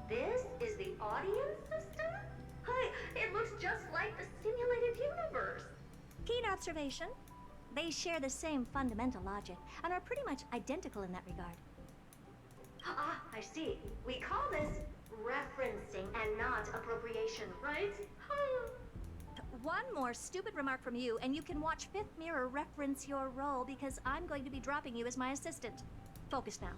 This is the audience system? Hi, it looks just like the simulated universe. Keen observation. They share the same fundamental logic and are pretty much identical in that regard. Ah, I see. We call this referencing and not appropriation, right? One more stupid remark from you, and you can watch Fifth Mirror reference your role because I'm going to be dropping you as my assistant. Focus now.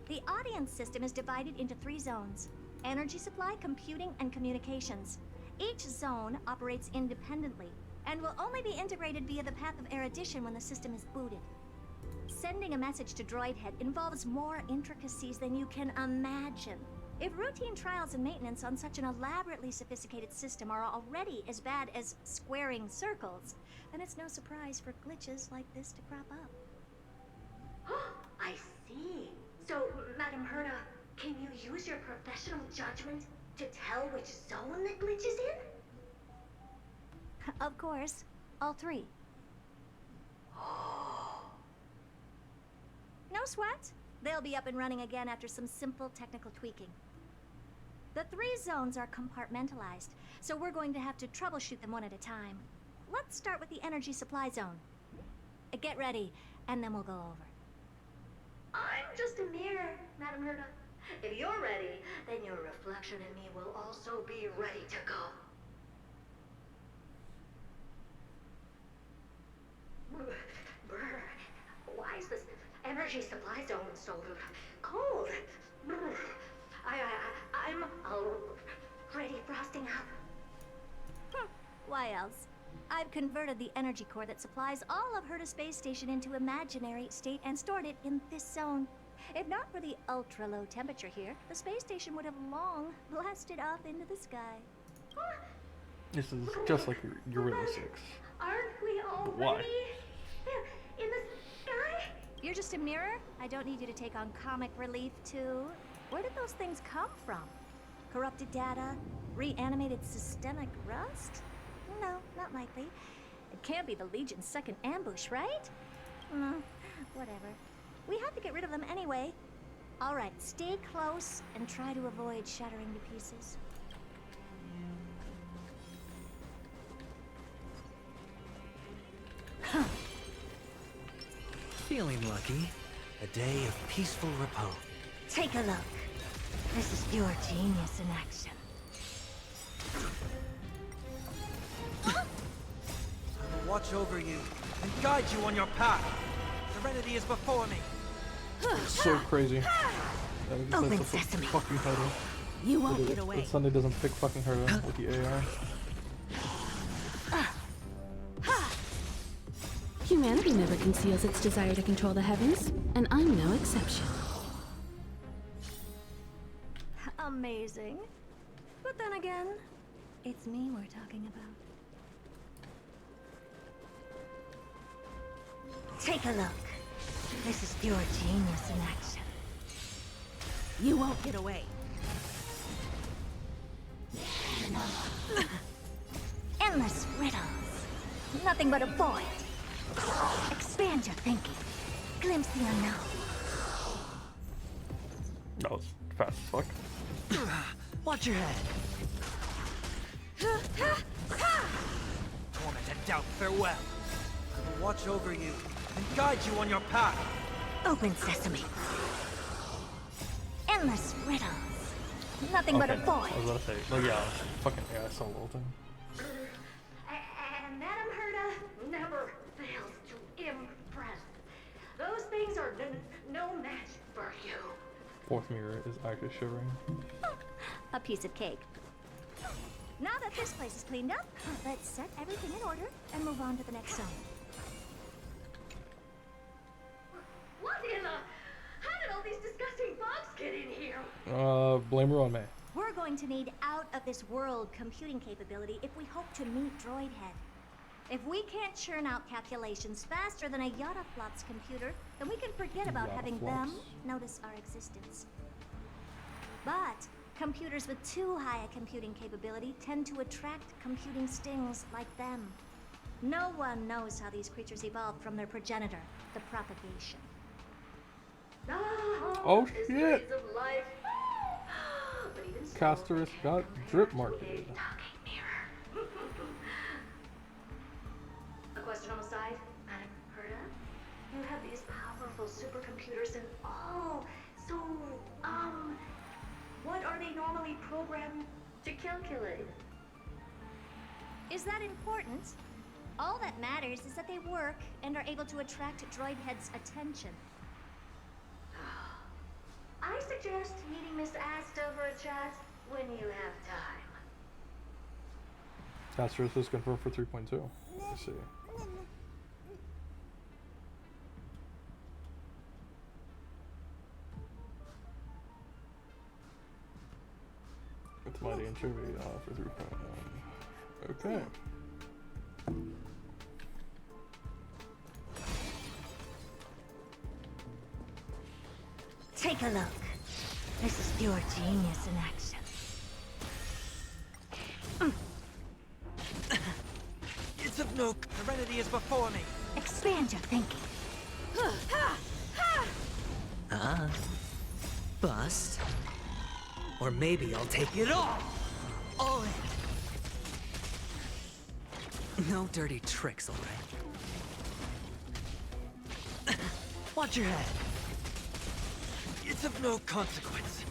The audience system is divided into 3 zones: energy supply, computing, and communications. Each zone operates independently and will only be integrated via the path of erudition when the system is booted. Sending a message to Droid Head involves more intricacies than you can imagine. If routine trials and maintenance on such an elaborately sophisticated system are already as bad as squaring circles, then it's no surprise for glitches like this to crop up. I see. So, Madam Herda, Can you use your professional judgment to tell which zone the glitch is in? Of course. All three. No sweat. They'll be up and running again after some simple technical tweaking. The 3 zones are compartmentalized, so we're going to have to troubleshoot them one at a time. Let's start with the energy supply zone. Get ready, and then we'll go over. I'm just a mirror, Madam Herda. If you're ready, then your reflection in me will also be ready to go. Brr, why is this energy supply zone so cold? Brr, I'm already frosting up. Why else? I've converted the energy core that supplies all of Herda Space Station into imaginary state and stored it in this zone. If not for the ultra-low temperature here, the space station would have long blasted off into the sky. This is just like Gorilla 6. Aren't we But why? already in the sky? You're just a mirror? I don't need you to take on comic relief, too. Where did those things come from? Corrupted data? Reanimated systemic rust? No, not likely. It can't be the Legion's second ambush, right? No, whatever. We have to get rid of them anyway. All right, stay close and try to avoid shattering to pieces. Feeling lucky. A day of peaceful repose. Take a look. This is your genius in action. Watch over you and guide you on your path. Serenity is before me. It's so crazy. Open That's sesame. fucking Herda. You won't get away. That Sunday doesn't pick fucking Herda with the AI. Humanity never conceals its desire to control the heavens, and I'm no exception. Amazing. But then again, it's me we're talking about. Take a look. This is your genius in action. You won't get away. Endless riddles. Nothing but a void. Expand your thinking. Glimpse the unknown. That was fast as fuck. Watch your head. Torment and doubt, farewell. I will watch over you and guide you on your path. Open sesame. Endless riddles. Nothing but a void. I was about to say, like, yeah, fucking AI solo thing. And Madam Herda never fails to impress. Those things are no match for you. Fourth mirror is actually shivering. A piece of cake. Now that this place is cleaned up, let's set everything in order and move on to the next zone. What in the... How did all these disgusting bugs get in here? Blame her on me. We're going to need out-of-this-world computing capability if we hope to meet Droidhead. If we can't churn out calculations faster than a Yottaflop's computer, then we can forget about having them notice our existence. But computers with too high a computing capability tend to attract computing stings like them. No one knows how these creatures evolved from their progenitor, the propagation. Oh shit! Castorus got drip marketed. A question on the side, Madam Herda? You have these powerful supercomputers and all. So, what are they normally programmed to calculate? Is that important? All that matters is that they work and are able to attract Droidhead's attention. I suggest meeting Miss Asta for a chat when you have time. Castorus is confirmed for 3.2. Let's see. It's mighty and trivia for 3.1. Okay. Take a look. This is pure genius in action. It's of no... Serenity is before me. Expand your thinking. Bust. Or maybe I'll take it all! All in. No dirty tricks, alright? Watch your head. It's of no consequence.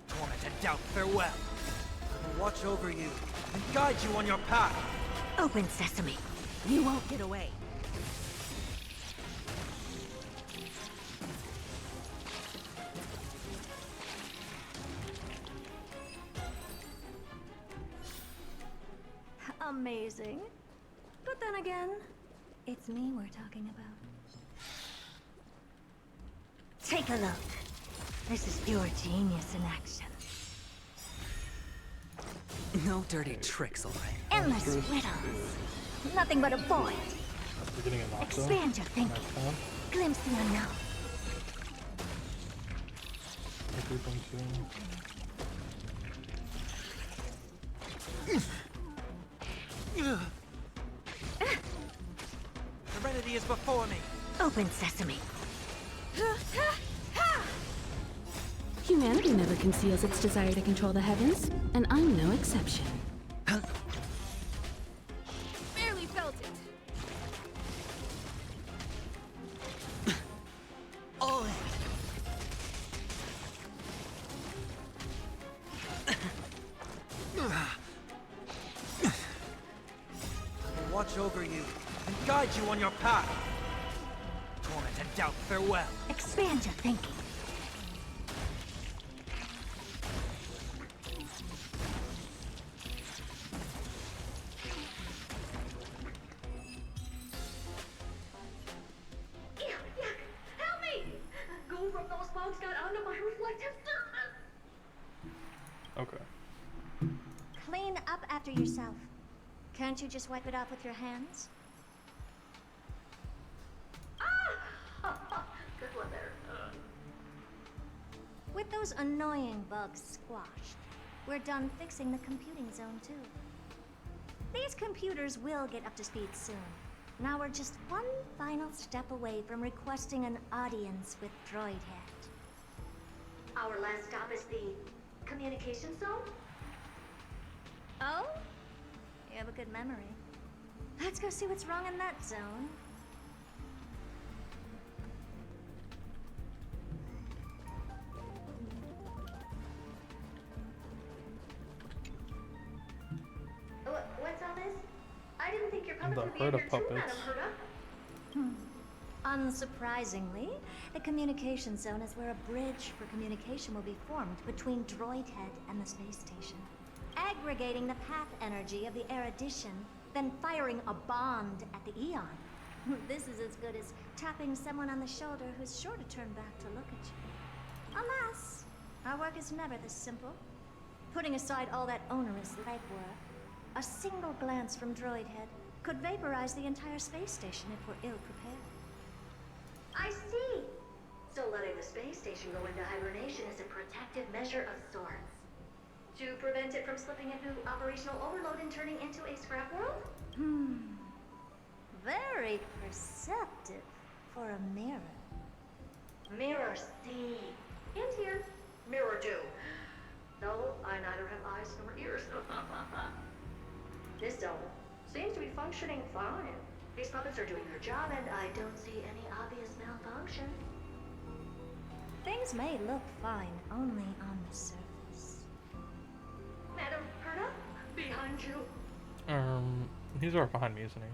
Torment and doubt, farewell. I will watch over you and guide you on your path. Open sesame. You won't get away. Amazing. But then again, it's me we're talking about. Take a look. This is pure genius in action. No dirty tricks, alright? Endless riddles. Nothing but a void. We're getting a knockdown. Expand your thinking. Glimpse the unknown. 3.2. Serenity is before me. Open sesame. Humanity never conceals its desire to control the heavens, and I'm no exception. Barely felt it. All in. I will watch over you and guide you on your path. Torment and doubt, farewell. Expand your thinking. Help me! Go from those bugs got onto my reflective surface. Okay. Clean up after yourself. Can't you just wipe it off with your hands? Good one there. With those annoying bugs squashed, we're done fixing the computing zone too. These computers will get up to speed soon. Now we're just one final step away from requesting an audience with Droidhead. Our last stop is the communication zone? Oh? You have a good memory. Let's go see what's wrong in that zone. What's all this? I didn't think your puppets would be in here too, Madam Herta. Unsurprisingly, the communication zone is where a bridge for communication will be formed between Droidhead and the space station. Aggregating the path energy of the erudition, then firing a bond at the Eon. This is as good as tapping someone on the shoulder who's sure to turn back to look at you. Alas, our work is never this simple. Putting aside all that onerous legwork, a single glance from Droidhead could vaporize the entire space station if we're ill-prepared. I see! So letting the space station go into hibernation is a protective measure of sorts. To prevent it from slipping into operational overload and turning into a scrap world? Very perceptive for a mirror. Mirror see. And here, mirror do. Though I neither have eyes nor ears. This zone seems to be functioning fine. These puppets are doing their job, and I don't see any obvious malfunction. Things may look fine only on the surface. Madam Herta, behind you. He's right behind me, isn't he?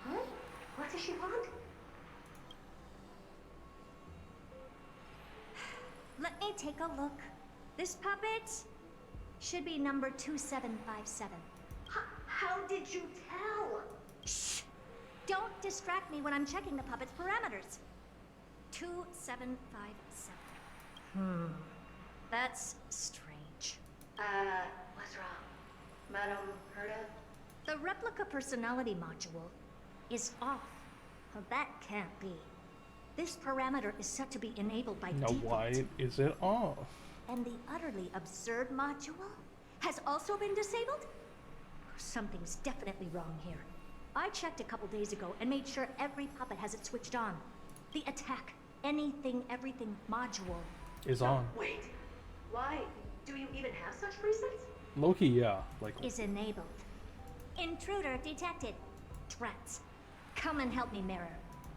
Huh? What does she want? Let me take a look. This puppet should be number 2757. How did you tell? Shh! Don't distract me when I'm checking the puppet's parameters. 2757. That's strange. What's wrong? Madam Herta? The replica personality module is off. Well, that can't be. This parameter is set to be enabled by Now default. why is it off? And the utterly absurd module has also been disabled? Something's definitely wrong here. I checked a couple days ago and made sure every puppet has it switched on. The attack, anything, everything module Is on. Wait, why? Do you even have such presets? Loki, yeah. Like, is enabled. Intruder detected. Trats. Come and help me, Mirror.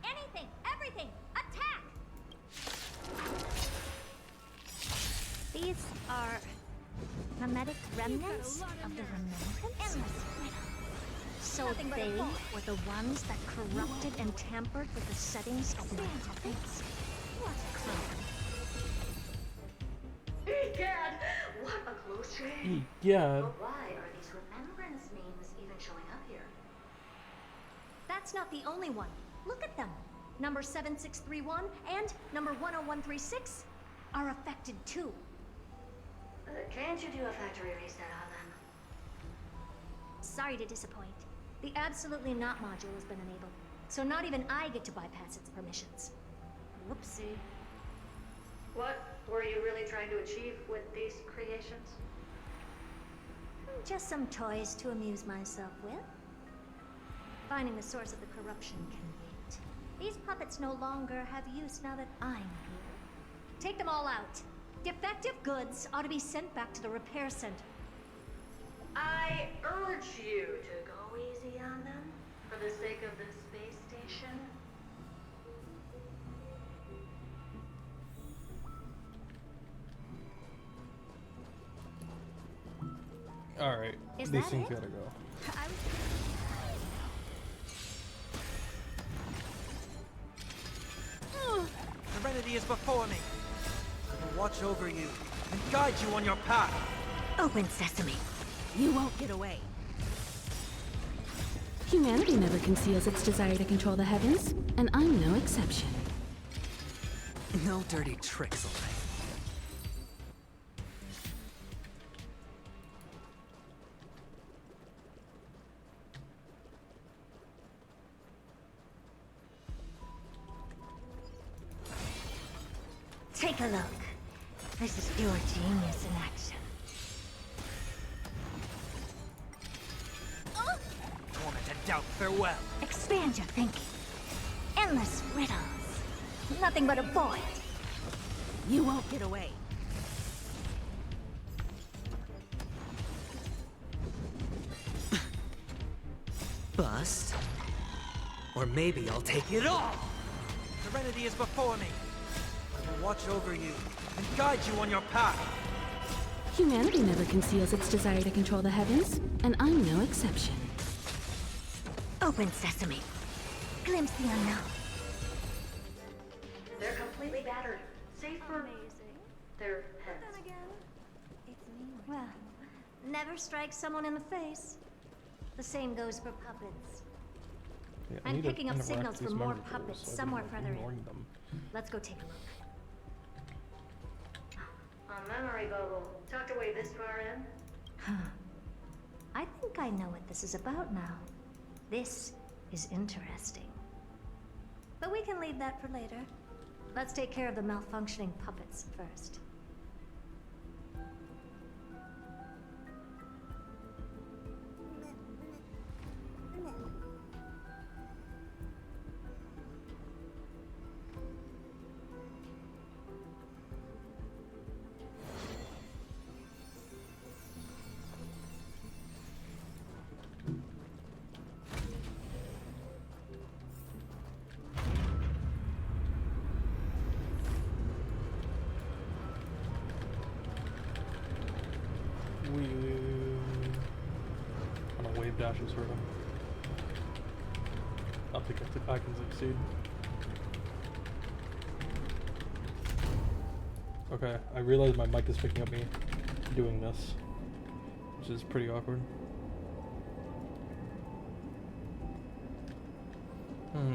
Anything, everything, attack! These are mimetic remnants of the remembrance? So they were the ones that corrupted and tampered with the settings of my puppets? What crime? Egad! What a close shave! Egad. But why are these remembrance names even showing up here? That's not the only one. Look at them. Number 7631 and number 10136 are affected too. Can't you do a factory reset on them? Sorry to disappoint. The absolutely not module has been enabled, so not even I get to bypass its permissions. Whoopsie. What were you really trying to achieve with these creations? Just some toys to amuse myself with. Finding the source of the corruption can wait. These puppets no longer have use now that I'm here. Take them all out. Defective goods ought to be sent back to the repair center. I urge you to go easy on them for the sake of the space station. Alright, Is these that things it? gotta go. Serenity is before me. I will watch over you and guide you on your path. Open sesame. You won't get away. Humanity never conceals its desire to control the heavens, and I'm no exception. No dirty tricks, all right. Take a look. This is your genius in action. Torment and doubt, farewell. Expand your thinking. Endless riddles. Nothing but a void. You won't get away. Bust. Or maybe I'll take it all! Serenity is before me. I will watch over you and guide you on your path. Humanity never conceals its desire to control the heavens, and I'm no exception. Open sesame. Glimpse the unknown. They're completely battered. Save for their heads. Then again, it's me. Well, never strike someone in the face. The same goes for puppets. Yeah, I I'm need to picking up interact signals with from these more memory puppets tools, so I somewhere don't further ignoring in. them. Let's go take a look. A memory bubble, tucked away this far in. Huh. I think I know what this is about now. This is interesting. But we can leave that for later. Let's take care of the malfunctioning puppets first. Wave dashes hurt him. I think I can succeed. Okay, I realize my mic is picking up me doing this, which is pretty awkward.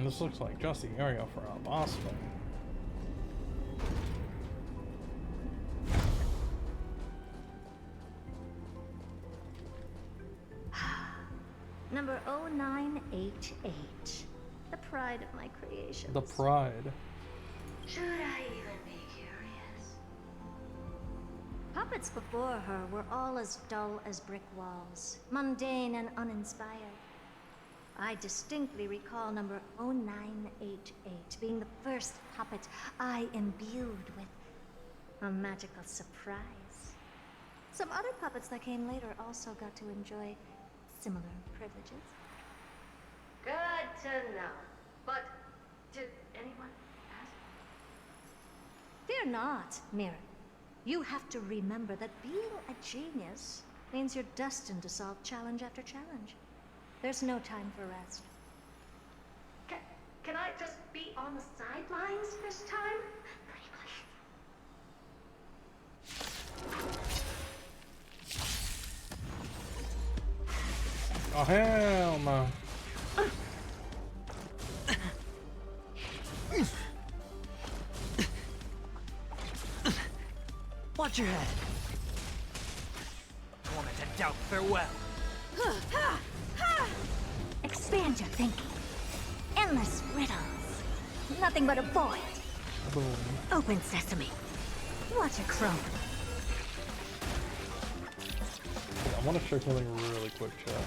This looks like just the area for a boss fight. Number 0988. The pride of my creations. The pride. Should I even be curious? Puppets before her were all as dull as brick walls, mundane and uninspired. I distinctly recall number 0988 being the first puppet I imbued with a magical surprise. Some other puppets that came later also got to enjoy similar privileges. Good to know. But did anyone ask? Fear not, Mira. You have to remember that being a genius means you're destined to solve challenge after challenge. There's no time for rest. Can I just be on the sidelines this time? Oh, hell no. Watch your head. Torment and doubt, farewell. Expand your thinking. Endless riddles. Nothing but a void. Boom. Open sesame. Watch it chrome. I want to share something really quick, chat.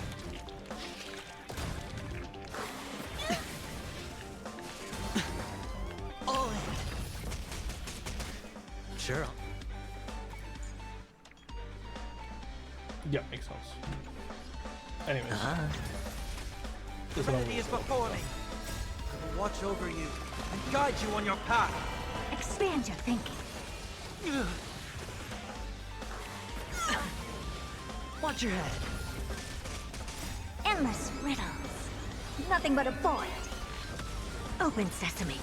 All in. Sure. Yeah, makes sense. Anyways. Serenity is before me. I will watch over you and guide you on your path. Expand your thinking. Watch your head. Endless riddles. Nothing but a void. Open sesame.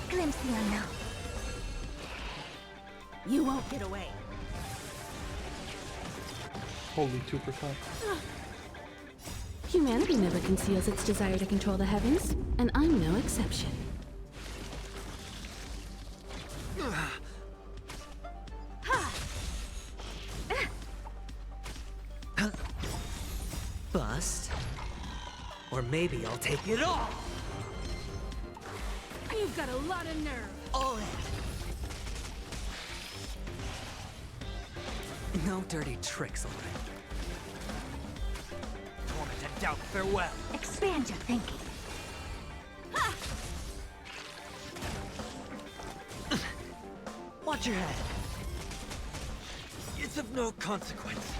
Glimpse the unknown. You won't get away. Holy 2%. Humanity never conceals its desire to control the heavens, and I'm no exception. Bust. Or maybe I'll take it all. You've got a lot of nerve. All in. No dirty tricks, all right. Torment and doubt, farewell. Expand your thinking. Watch your head. It's of no consequence.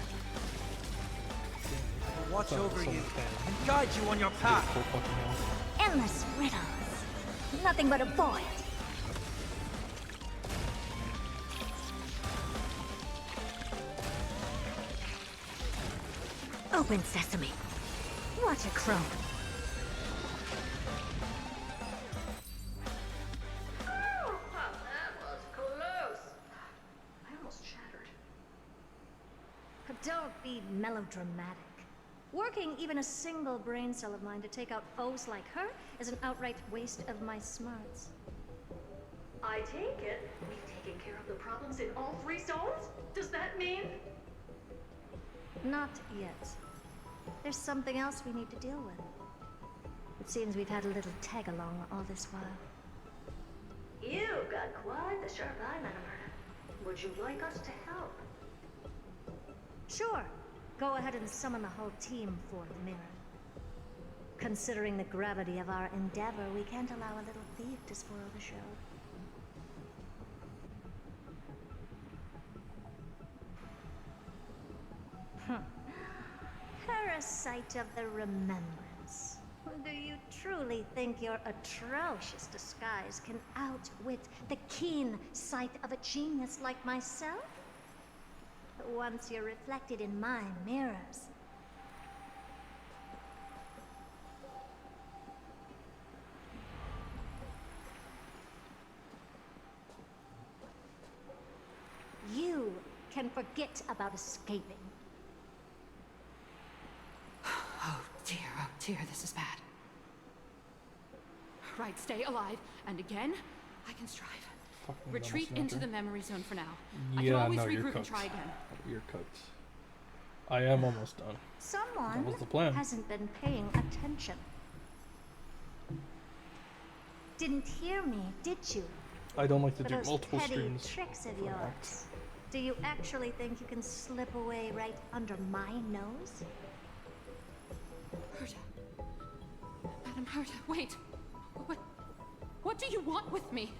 I will watch over you and guide you on your path. Endless riddles. Nothing but a void. Open sesame. Watch it chrome. Oh, that was close. I almost shattered. Don't be melodramatic. Working even a single brain cell of mine to take out foes like her is an outright waste of my smarts. I take it we've taken care of the problems in all 3 zones? Does that mean? Not yet. There's something else we need to deal with. It seems we've had a little tag-along all this while. You've got quite the sharp eye, Madam Herta. Would you like us to help? Sure. Go ahead and summon the whole team for the mirror. Considering the gravity of our endeavor, we can't allow a little thief to spoil the show. Parasite of the remembrance. Do you truly think your atrocious disguise can outwit the keen sight of a genius like myself? Once you're reflected in my mirrors. You can forget about escaping. Oh dear, this is bad. Right, stay alive, and again, I can strive. Fucking Retreat almost into knocked the her. memory zone for now. Yeah, I can always no, you're regroup and cooked. try again. You're cooked. I am almost done. Someone That was the plan. hasn't been paying attention. Didn't hear me, did you? I don't like to For do those multiple petty streams. tricks of for an act. yours, do you actually think you can slip away right under my nose? Herta. Madam Herta, wait. What do you want with me?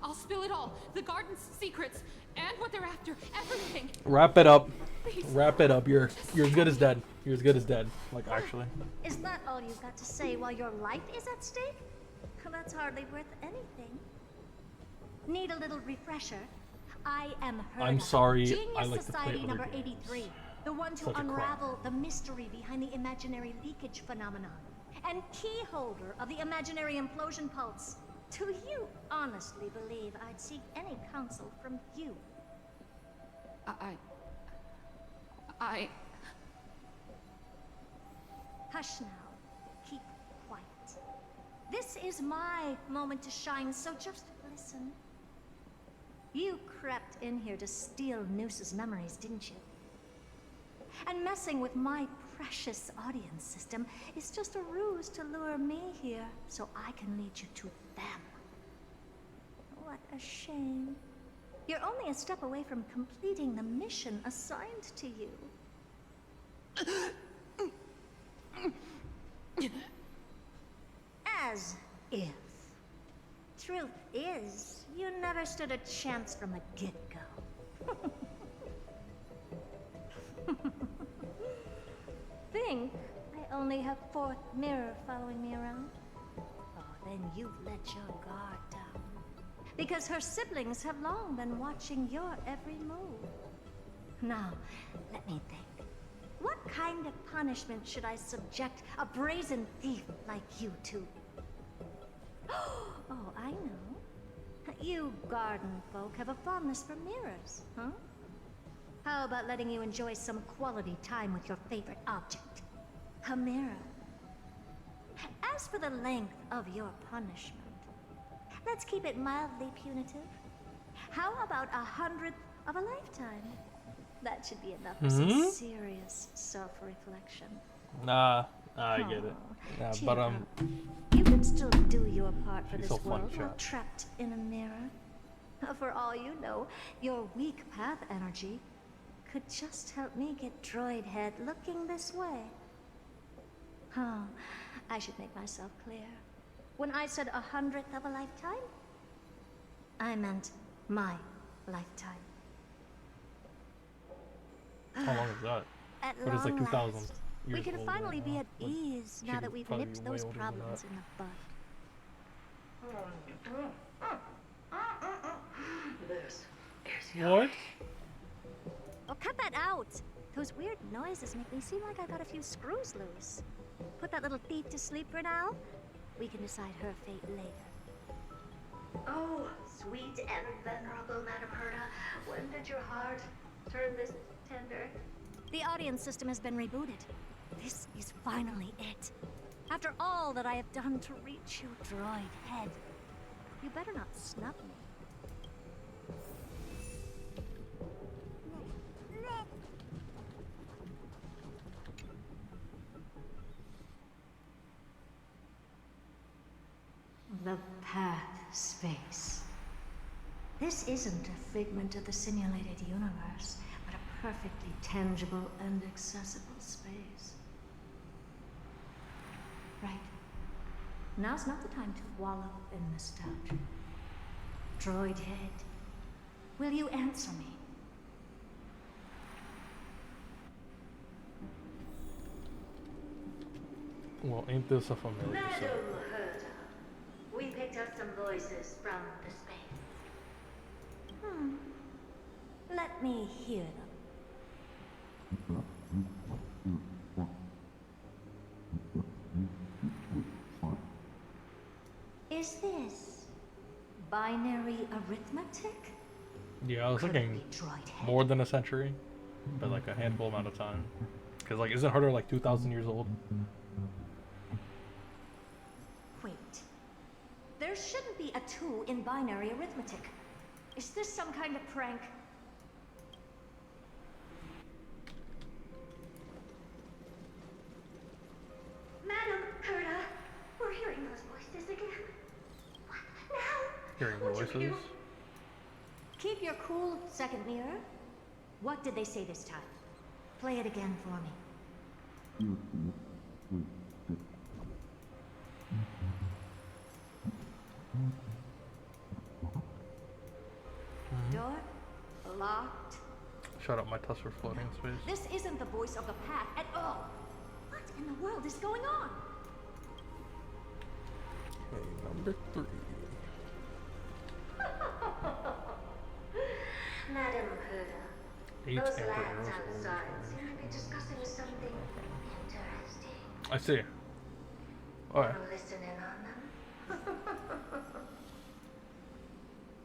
I'll spill it all. The garden's secrets, and what they're after. Everything. Wrap it up. Please. Wrap it up. You're as good as dead. You're as good as dead. Like, actually. Is that all you've got to say while your life is at stake? That's hardly worth anything. Need a little refresher? I am Herta. I'm sorry, Genius I like to play Society other number games. 83. The one to Such a crime. unravel the mystery behind the imaginary leakage phenomenon. And key holder of the imaginary implosion pulse. Do you honestly believe I'd seek any counsel from you? I... Hush now. Keep quiet. This is my moment to shine, so just listen. You crept in here to steal Noose's memories, didn't you? And messing with my precious audience system is just a ruse to lure me here so I can lead you to them. What a shame. You're only a step away from completing the mission assigned to you. As if. Truth is, you never stood a chance from the get-go. Think I only have fourth mirror following me around? Oh, then you've let your guard down. Because her siblings have long been watching your every move. Now, let me think. What kind of punishment should I subject a brazen thief like you to? Oh, I know. You garden folk have a fondness for mirrors, huh? How about letting you enjoy some quality time with your favorite object? A mirror. As for the length of your punishment, let's keep it mildly punitive. How about 100th of a lifetime? That should be enough for some serious self-reflection. Nah, I get it. Yeah, cheer but up. You can still do your part for She's this so funny, world while chat. trapped in a mirror. For all you know, your weak path energy could just help me get droid head looking this way. Oh, I should make myself clear. When I said 100th of a lifetime, I meant my lifetime. How long is that? At But it's like long 2,000 last, years we can old finally right be now, at but ease she now could that we've probably nipped be way those older than problems that. in the bud. This is What? Oh, cut that out! Those weird noises make me seem like I got a few screws loose. Put that little thief to sleep for now. We can decide her fate later. Oh, sweet and venerable Madam Herta, when did your heart turn this tender? The audience system has been rebooted. This is finally it. After all that I have done to reach you, droid head, you better not snub me. The path space. This isn't a figment of the simulated universe, but a perfectly tangible and accessible space. Right. Now's not the time to wallow in nostalgia. Droid head, will you answer me? Well, ain't this a familiar Madam set? Herta, we picked up some voices from the space. Let me hear them. Is this binary arithmetic? Yeah, I was thinking more than a century, but like a handful amount of time. Because like, isn't Herta like 2,000 years old? Wait. There shouldn't be a 2 in binary arithmetic. Is this some kind of prank? Madam Herta, we're hearing those voices again. What Hearing What'd you voices. do? Keep your cool, second mirror. What did they say this time? Play it again for me. Door locked. Shut up, my tusks are floating in space. This isn't the voice of the path at all. What in the world is going on? Okay, number 3. Madam Herda, 8 those Amber lads arrows. outside seem to be discussing something interesting. I see. Alright. Wanna listen in on them?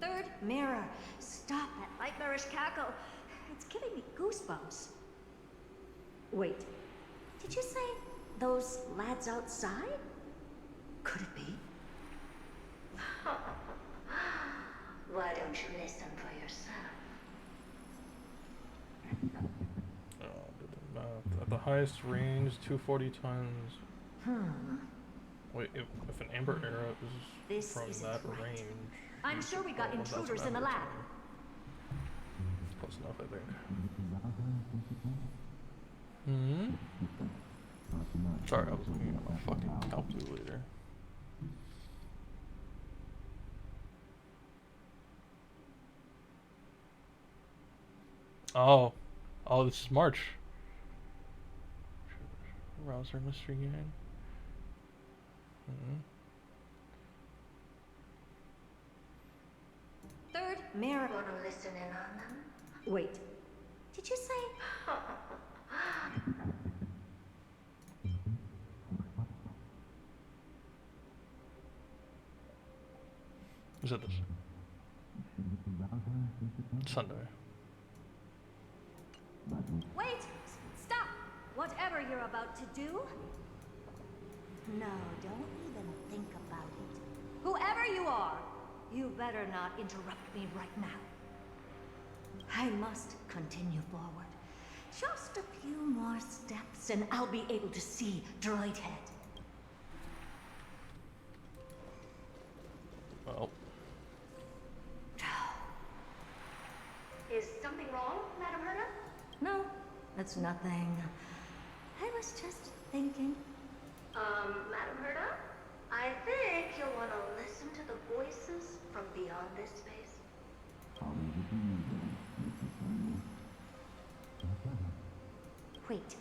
Third mirror. Stop that nightmarish cackle. It's giving me goosebumps. Wait. Did you say those lads outside? Could it be? Why don't you listen for yourself? At the highest range, 240 tons. Wait, if an amber arrow is This from isn't that right. range. I'm sure we got well, that's intruders an in the amber lab. time. Close enough, I think. Sorry, I was looking at my fucking calculator. Oh, this is March. Rouser mystery gang. Third mirror. Wanna listen in on them? Wait. Did you say? Who said this? Sunday. Wait! Stop! Whatever you're about to do. No, don't even think about it. Whoever you are, you better not interrupt me right now. I must continue forward. Just a few more steps and I'll be able to see Droid Head. Well. Is something wrong, Madam Herda? No, that's nothing. I was just thinking. Madam Herda? I think you'll want to listen to the voices from beyond this space. Wait,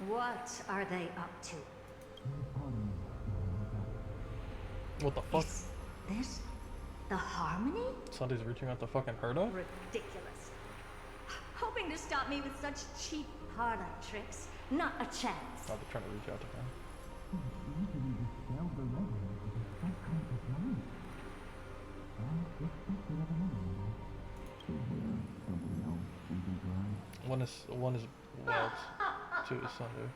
what are they up to? What the fuck? Is this the harmony? Sunday's reaching out to fucking Herda? Ridiculous. Hoping to stop me with such cheap parlor tricks. Not a chance. Oh, they're trying to reach out to her. One is Wells, two is Sunday.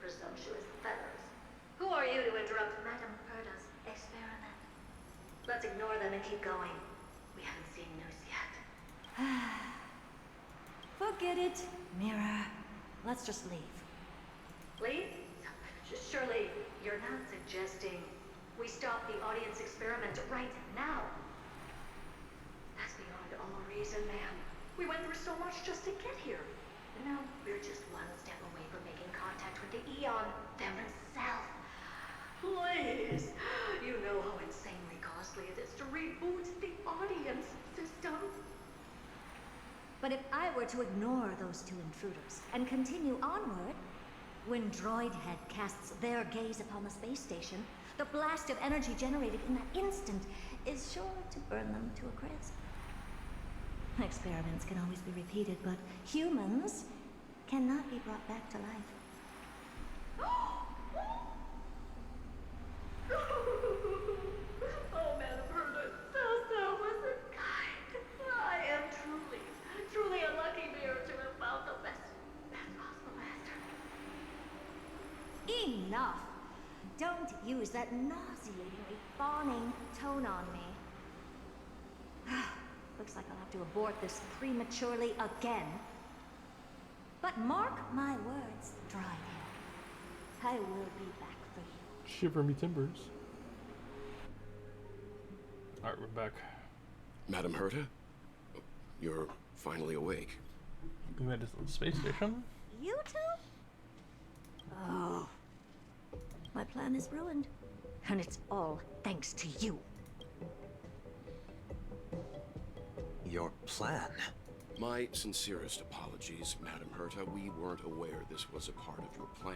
Presumptuous fellows. Who are you to interrupt Madam Herda's experiment? Let's ignore them and keep going. We haven't seen news yet. Forget it, Mirror. Let's just leave. Leave? Surely you're not suggesting we stop the audience experiment right now. That's beyond all reason, ma'am. We went through so much just to get here. And now we're just one step away from making contact with the Eon themselves. Please. You know how insanely costly it is to reboot the audience system. But if I were to ignore those two intruders and continue onward, when Droid Head casts their gaze upon the space station, the blast of energy generated in that instant is sure to burn them to a crisp. Experiments can always be repeated, but humans cannot be brought back to life. Oh, Madam Herda, so wasn't kind. I am truly a lucky mirror to have found the best possible master. Enough! Don't use that nauseatingly fawning tone on me. Looks like I'll have to abort this prematurely again. But mark my words, Droidhead. I will be back for you. Shiver me timbers. Alright, we're back. Madam Herta? You're finally awake. We made it to the space station. You two? Oh. My plan is ruined. And it's all thanks to you. Your plan? My sincerest apologies, Madam Herta. We weren't aware this was a part of your plan.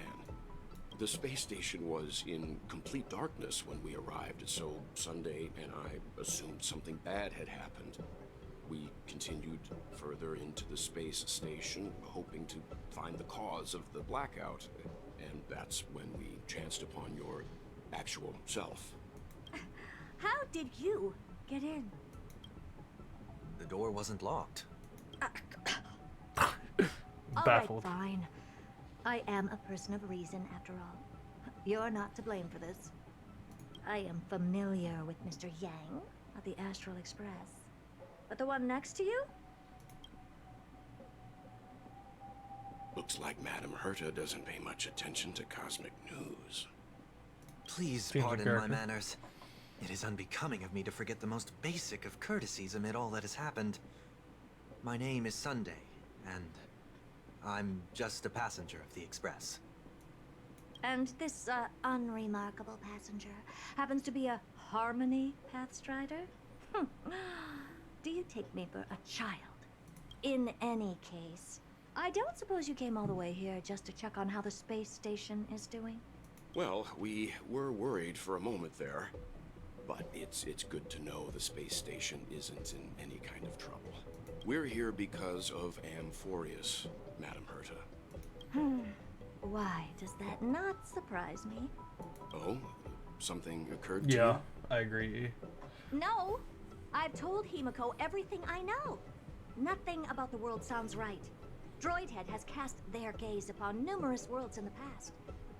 The space station was in complete darkness when we arrived, so Sunday and I assumed something bad had happened. We continued further into the space station, hoping to find the cause of the blackout, and that's when we chanced upon your actual self. How did you get in? The door wasn't locked. Baffled. All right, fine. I am a person of reason, after all. You're not to blame for this. I am familiar with Mr. Yang of the Astral Express. But the one next to you? Looks like Madam Herta doesn't pay much attention to cosmic news. Please Seems pardon like my manners. It is unbecoming of me to forget the most basic of courtesies amid all that has happened. My name is Sunday, and I'm just a passenger of the Express. And this, unremarkable passenger happens to be a Harmony Pathstrider? Do you take me for a child? In any case, I don't suppose you came all the way here just to check on how the space station is doing? Well, we were worried for a moment there, but it's good to know the space station isn't in any kind of trouble. We're here because of Amphoreus, Madam Herta. Why does that not surprise me? Oh, something occurred to you? Yeah, I agree. No! I've told Himiko everything I know. Nothing about the world sounds right. Droidhead has cast their gaze upon numerous worlds in the past,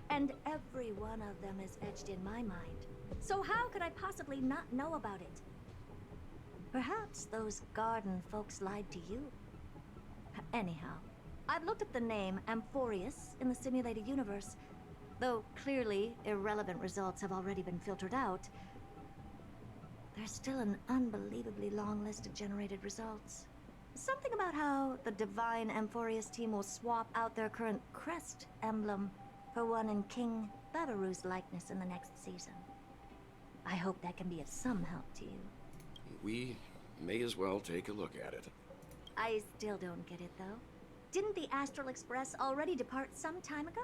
and every one of them is etched in my mind. So how could I possibly not know about it? Perhaps those garden folks lied to you. Anyhow, I've looked at the name Amphoreus in the simulated universe. Though clearly irrelevant results have already been filtered out, there's still an unbelievably long list of generated results. Something about how the divine Amphoreus team will swap out their current crest emblem for one in King Babaru's likeness in the next season. I hope that can be of some help to you. We may as well take a look at it. I still don't get it, though. Didn't the Astral Express already depart some time ago?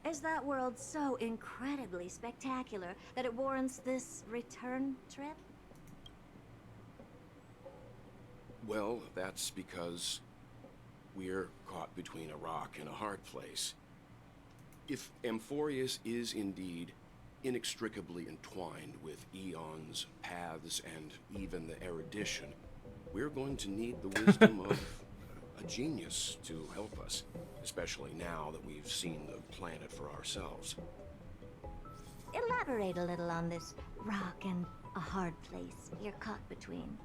Is that world so incredibly spectacular that it warrants this return trip? Well, that's because we're caught between a rock and a hard place. If Amphoreus is indeed inextricably entwined with eons, paths, and even the erudition, we're going to need the wisdom of a genius to help us, especially now that we've seen the planet for ourselves. Elaborate a little on this rock and a hard place you're caught between.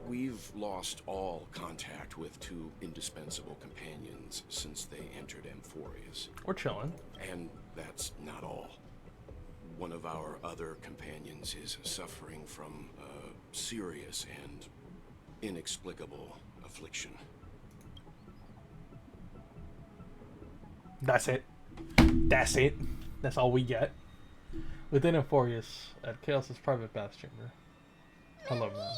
We've lost all contact with two indispensable companions since they entered Amphoreus. We're chilling. And that's not all. One of our other companions is suffering from a serious and inexplicable affliction. That's it. That's it. That's all we get. Within Amphoreus, at Chaos's private bath chamber. Hello, man.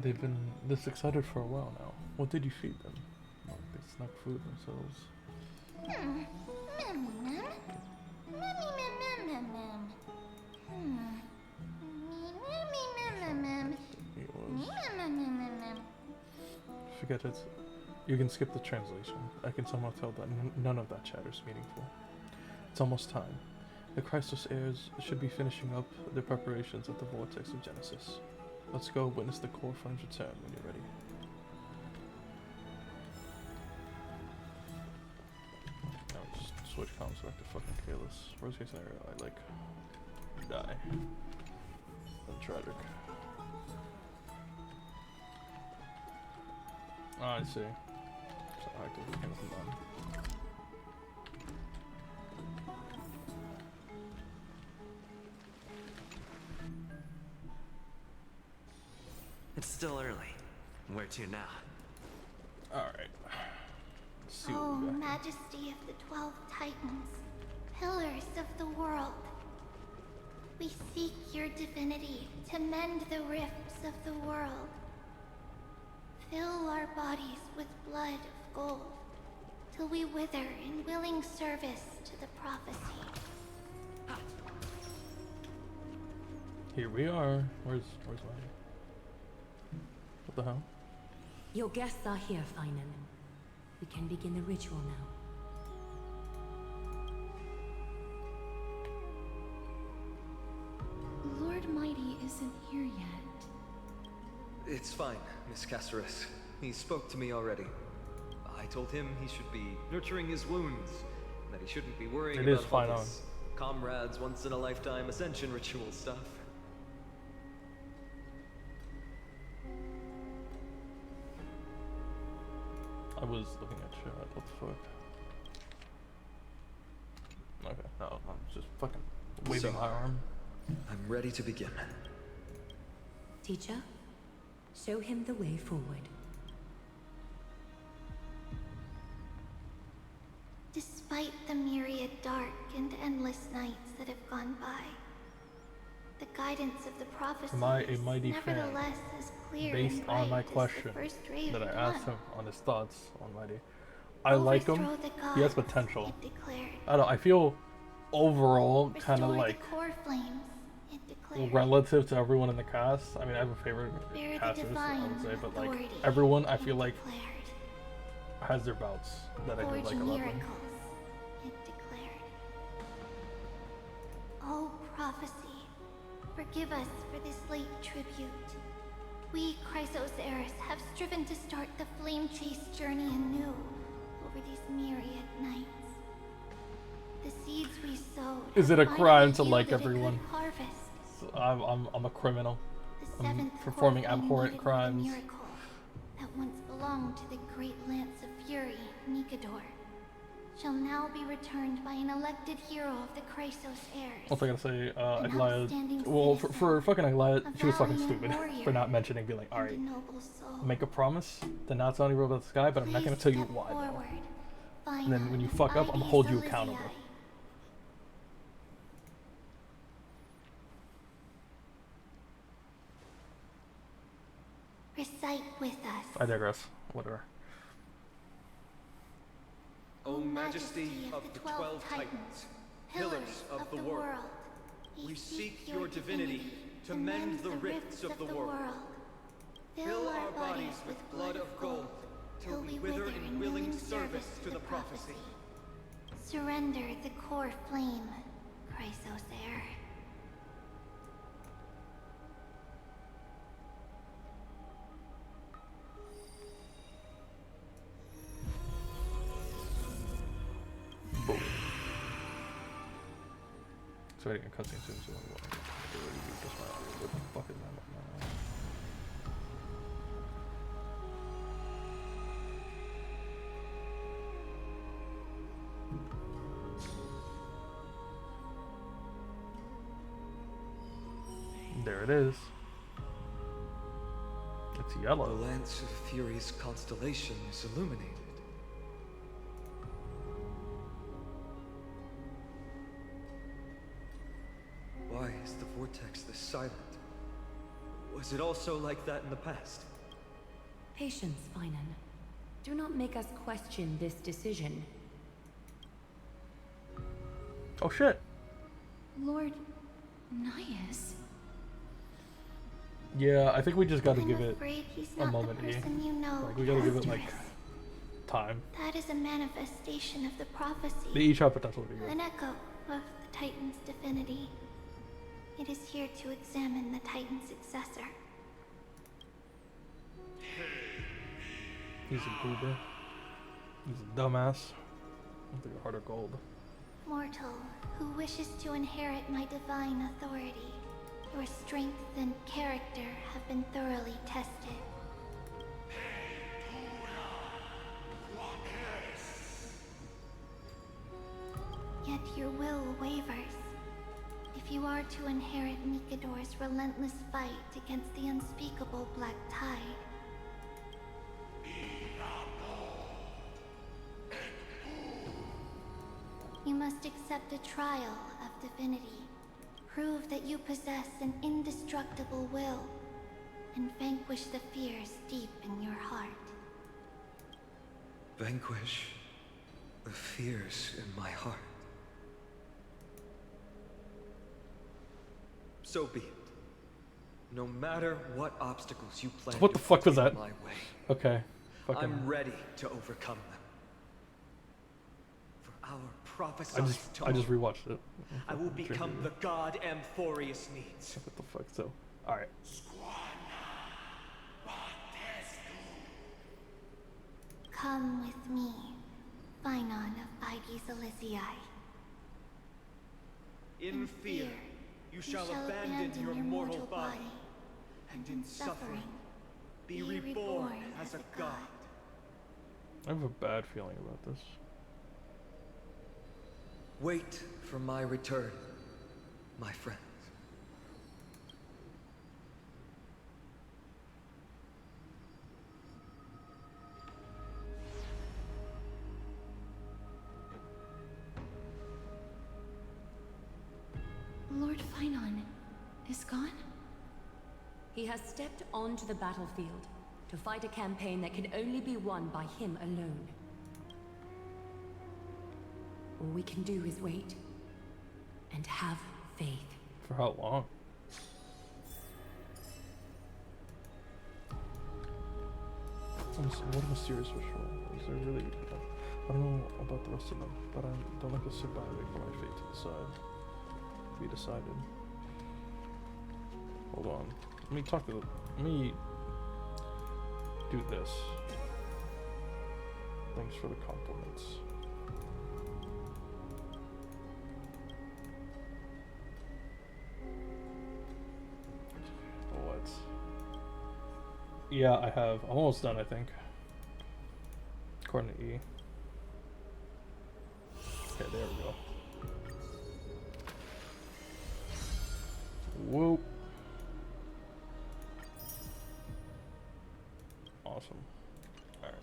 They've been this excited for a while now. What did you feed them? Oh, they snuck food themselves. Forget it. You can skip the translation. I can somehow tell that none of that chatter is meaningful. It's almost time. The Christos heirs should be finishing up their preparations at the vortex of Genesis. Let's go witness the core flames return when you're ready. Now just switch comms back to fucking Kalis. Worst case scenario, I like die. That's tragic. Oh, I see. So active. It's still early. Where to now? Alright. Oh, Majesty of the 12 Titans, pillars of the world. We seek your divinity to mend the rifts of the world. Fill our bodies with blood of gold, till we wither in willing service to the prophecy. Here we are. Where's my... What the hell? Your guests are here, Finan. We can begin the ritual now. Lord Mighty isn't here yet. It's fine, Miss Caceres. He spoke to me already. I told him he should be nurturing his wounds, that he shouldn't be worrying about all this comrades once-in-a-lifetime ascension ritual stuff. I was looking at shit. What the fuck? Okay, no, I'm just fucking waving my arm. I'm ready to begin. Teacher, show him the way forward. Despite the myriad dark and endless nights that have gone by, the guidance of the prophecy Am I a mighty fan? nevertheless as clear Based and bright on my as the question first ray of that I dawn. asked him on his thoughts on Mighty, I like him. Overthrow the He has gods, potential. it declared. I don't. I feel overall kind of Restore like the core flames, it declared. relative to everyone in the cast. I mean, I have a favorite Bear the casters, I divine would say, but like authority, everyone, I feel it like declared. has their bouts that I do Forge like about them. miracles, it declared. Oh, prophecy, forgive us for this late tribute. We, Chrysos Eris, have striven to start the flame-chased journey anew over these myriad nights. The seeds we sowed. Is it a finally crime to like yielded a good everyone? harvest. So I'm a criminal. The I'm seventh performing core flame abhorrent needed for the crimes. miracle that once belonged to the great lance of fury, Nikador, shall now be returned by an elected hero of the Chrysos heirs. What's I gonna say? An Aglaia. outstanding Well, citizen, for fucking Aglaia, a she was fucking valiant stupid warrior, for not mentioning, being like, all and right, a noble soul. make a promise to not tell anyone about the sky, but I'm not gonna tell you Step why. Though. forward, And then when you fuck up, I'm gonna hold you accountable. Recite with us. I digress. Whatever. O Majesty of the 12 Titans, pillars of the world, we seek your divinity to mend the rifts of the world. Fill our bodies with blood of gold, till we wither in willing service to the prophecy. Surrender the core flame, Chrysos heir. Boom. So I didn't cutscene soon, so what the fuck is that? There it is. It's yellow. The Lance of Fury's constellation is illuminated. Why is the vortex this silent? Was it also like that in the past? Patience, Finan. Do not make us question this decision. Oh shit. Lord Nias. Yeah, I think we just gotta I'm give it afraid he's a not moment, the E. person you know, Like, we gotta give it like Asterisk. time. That is a manifestation of the prophecy. They each have potential to be good. An echo of the Titan's divinity. It is here to examine the Titan's successor. He's a goober. He's a dumbass. With a heart of gold. Mortal, who wishes to inherit my divine authority, your strength and character have been thoroughly tested. Yet your will wavers. If If you are to inherit Nikador's relentless fight against the unspeakable Black Tide, you must accept a trial of divinity. Prove that you possess an indestructible will, and vanquish the fears deep in your heart. Vanquish the fears in my heart. So be it. No matter what obstacles you plan What the fuck was that? my way, Okay. I'm ready to overcome them. For our prophesied I just rewatched it. I will become the god Amphoreus needs. What the fuck, so? Alright. Come with me, Phynon of Aegis Elysiae. In fear, you shall abandon your mortal body, and in suffering, be reborn as a god. I have a bad feeling about this. Wait for my return, my friends. Lord Phynon is gone? He has stepped onto the battlefield to fight a campaign that can only be won by him alone. All we can do is wait and have faith. For how long? What a mysterious ritual. Is there really? I don't know about the rest of them, but I don't like to sit by and wait for my fate to decide. Be decided. Hold on. Let me talk to the. Let me do this. Thanks for the compliments. What? Yeah, I have. I'm almost done, I think. According to E. Okay, there we go. Whoop. Awesome. Alright.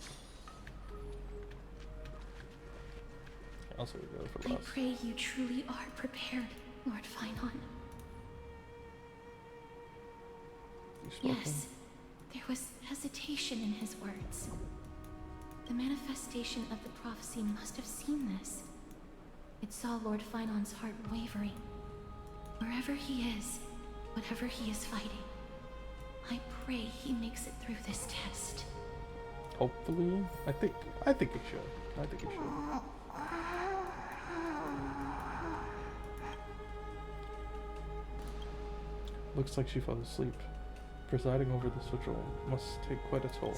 I'll say we go for I last. pray you truly are prepared, Lord Phynon. Yes, there was hesitation in his words. The manifestation of the prophecy must have seen this. It saw Lord Phynon's heart wavering. Wherever he is, whatever he is fighting, I pray he makes it through this test. Hopefully. I think he should. I think he should. Looks like she fell asleep. Presiding over this ritual must take quite a toll.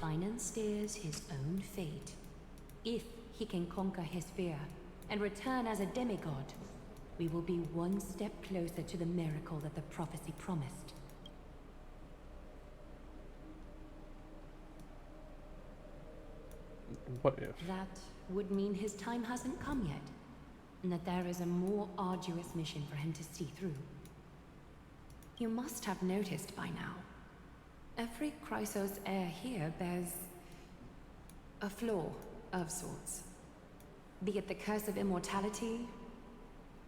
Phynon steers his own fate. If he can conquer his fear and return as a demigod, we will be one step closer to the miracle that the prophecy promised. What if? That would mean his time hasn't come yet, and that there is a more arduous mission for him to see through. You must have noticed by now. Every Chrysos heir here bears a flaw of sorts. Be it the curse of immortality,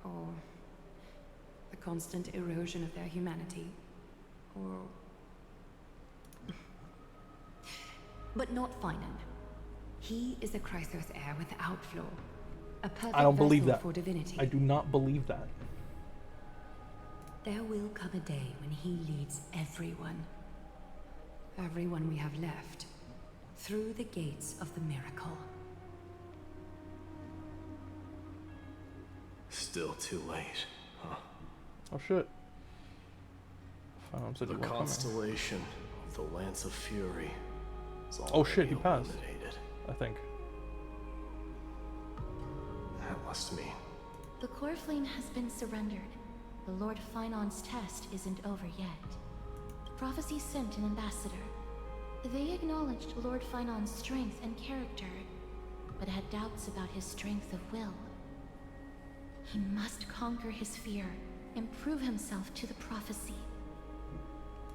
or the constant erosion of their humanity, or... But not Phynon. He is a Chrysos heir without flaw. A perfect I don't believe vessel that. for divinity. I do not believe that. There will come a day when he leads everyone we have left, through the gates of the miracle. Still too late, huh? Oh shit. The constellation of the Lance of Fury is all oh shit, he passed. illuminated. I think. That must mean. The core flame has been surrendered. The Lord Finon's test isn't over yet. Prophecy sent an ambassador. They acknowledged Lord Finon's strength and character, but had doubts about his strength of will. He must conquer his fear and prove himself to the prophecy.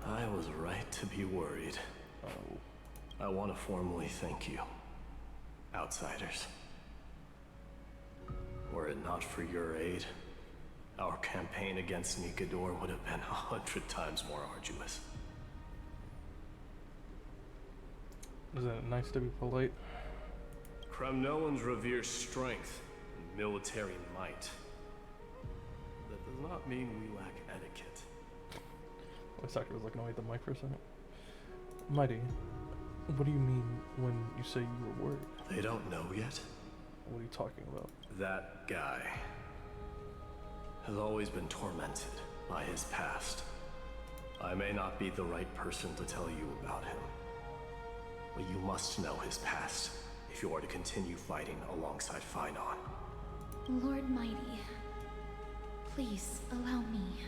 I was right to be worried. Oh. I want to formally thank you, outsiders. Were it not for your aid, our campaign against Nikador would have been 100 times more arduous. Isn't it nice to be polite? Kremnoans revere strength and military might. That does not mean we lack etiquette. Voice actor was looking away at the mic for a second. Mighty, what do you mean when you say you were worried? They don't know yet? What are you talking about? That guy has always been tormented by his past. I may not be the right person to tell you about him, but you must know his past if you are to continue fighting alongside Finon. Lord Mighty, please allow me.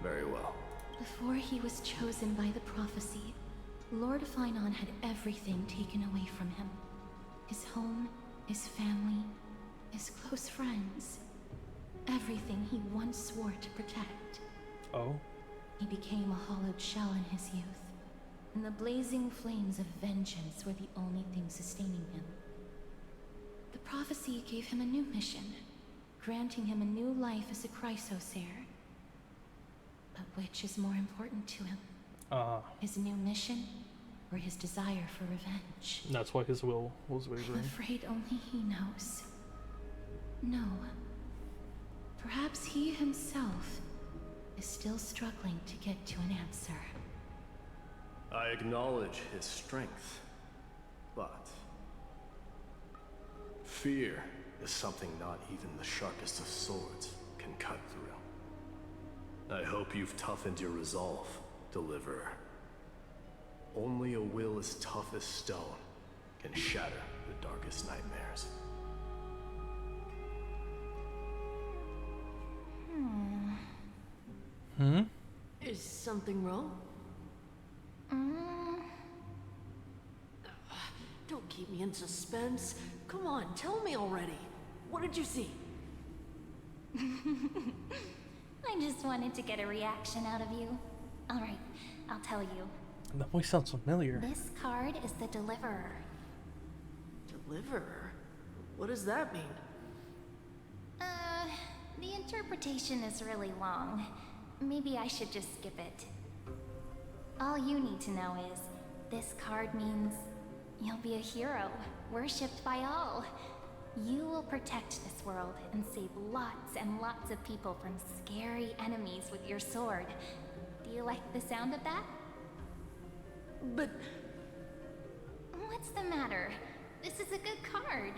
Very well. Before he was chosen by the prophecy, Lord Finon had everything taken away from him. His home, his family, his close friends. Everything he once swore to protect. Oh? He became a hollowed shell in his youth, and the blazing flames of vengeance were the only thing sustaining him. The prophecy gave him a new mission, granting him a new life as a Chrysosair. But which is more important to him? His new mission, or his desire for revenge? That's why his will was wavering. I'm afraid only he knows. No. Perhaps he himself is still struggling to get to an answer. I acknowledge his strength, but fear is something not even the sharpest of swords can cut through. I hope you've toughened your resolve, Deliverer. Only a will as tough as stone can shatter the darkest nightmares. Is something wrong? Don't keep me in suspense. Come on, tell me already. What did you see? I just wanted to get a reaction out of you. Alright, I'll tell you. That voice sounds familiar. This card is the Deliverer. Deliverer? What does that mean? The interpretation is really long. Maybe I should just skip it. All you need to know is, this card means you'll be a hero, worshipped by all. You will protect this world and save lots and lots of people from scary enemies with your sword. Do you like the sound of that? But... What's the matter? This is a good card.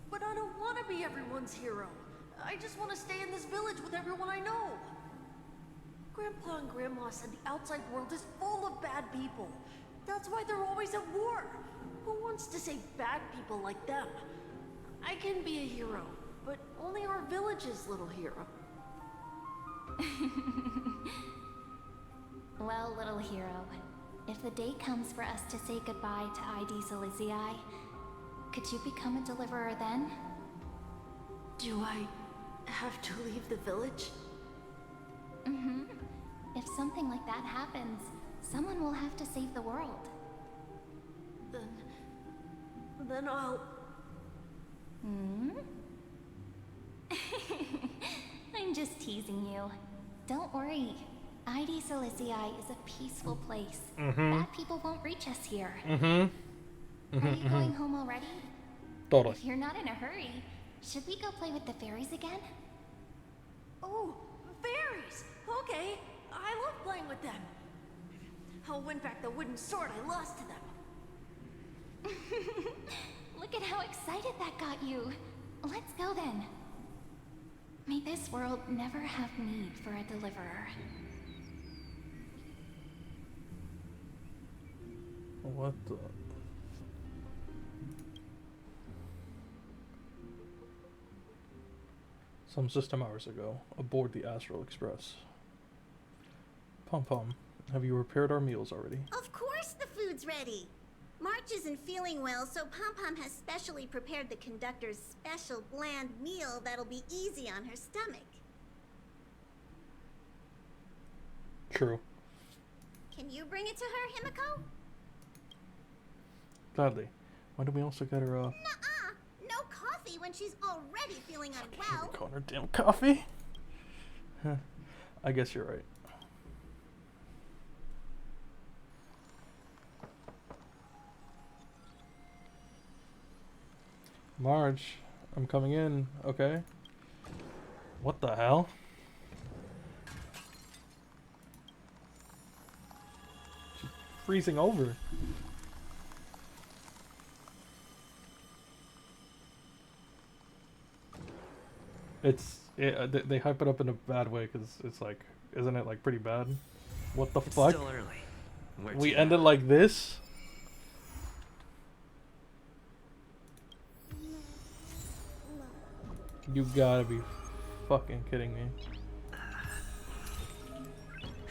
But I don't want to be everyone's hero. I just want to stay in this village with everyone I know. Grandpa and Grandma said the outside world is full of bad people. That's why they're always at war. Who wants to save bad people like them? I can be a hero, but only our village's little hero. Well, little hero, if the day comes for us to say goodbye to ID Silizii, could you become a deliverer then? Do I have to leave the village? If something like that happens, someone will have to save the world. Then I'll... I'm just teasing you. Don't worry. ID Silizii is a peaceful place. Bad people won't reach us here. Are you going home already? Totally. If you're not in a hurry, should we go play with the fairies again? Oh, fairies! Okay, I love playing with them. I'll win back the wooden sword I lost to them. Look at how excited that got you. Let's go then. May this world never have need for a deliverer. What the? Some system hours ago, aboard the Astral Express. Pom Pom, have you repaired our meals already? Of course the food's ready. March isn't feeling well, so Pom Pom has specially prepared the conductor's special bland meal that'll be easy on her stomach. True. Can you bring it to her, Himiko? Gladly. Why don't we also get her, Nuh-uh! No coffee when she's already feeling unwell. Calling her damn coffee? Huh. I guess you're right. Marge, I'm coming in, okay? What the hell? She's freezing over. They hype it up in a bad way because it's like, isn't it like pretty bad? What the fuck? Still early. We ended like this? You gotta be fucking kidding me.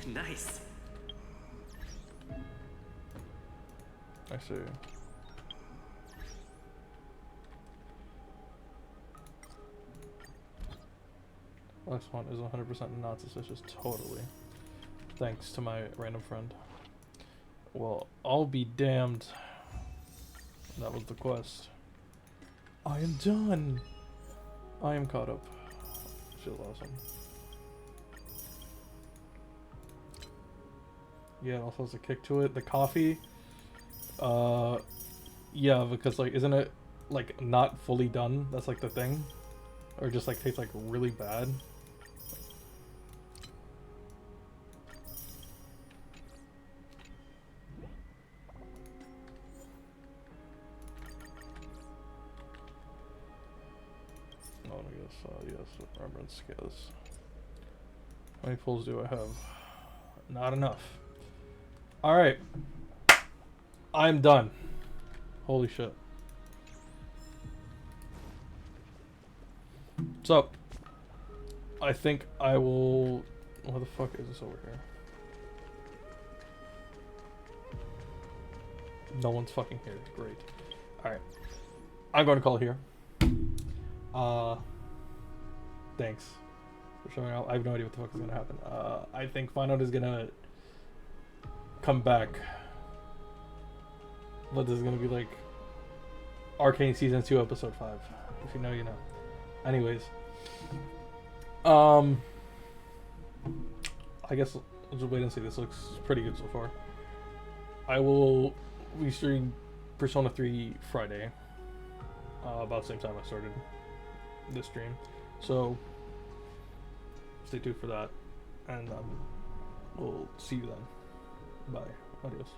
Nice. I see. Last one is 100% not suspicious, totally. Thanks to my random friend. Well, I'll be damned. That was the quest. I am done! I am caught up. Feels awesome. Yeah, it also has a kick to it. The coffee, yeah, because like, isn't it like not fully done? That's like the thing, or just like tastes like really bad. Oh, I guess, yes, remembrance scales. How many pulls do I have? Not enough. Alright. I'm done. Holy shit. So, I think I will... What the fuck is this over here? No one's fucking here. Great. Alright. I'm going to call it here. Thanks for showing up. I have no idea what the fuck is gonna happen. I think Final is gonna come back. But this is gonna be like Arcane Season 2 Episode 5. If you know, you know. Anyways. I guess we'll just wait and see. This looks pretty good so far. I will be streaming Persona 3 Friday. About the same time I started this stream. So stay tuned for that. And we'll see you then. Bye. Adios.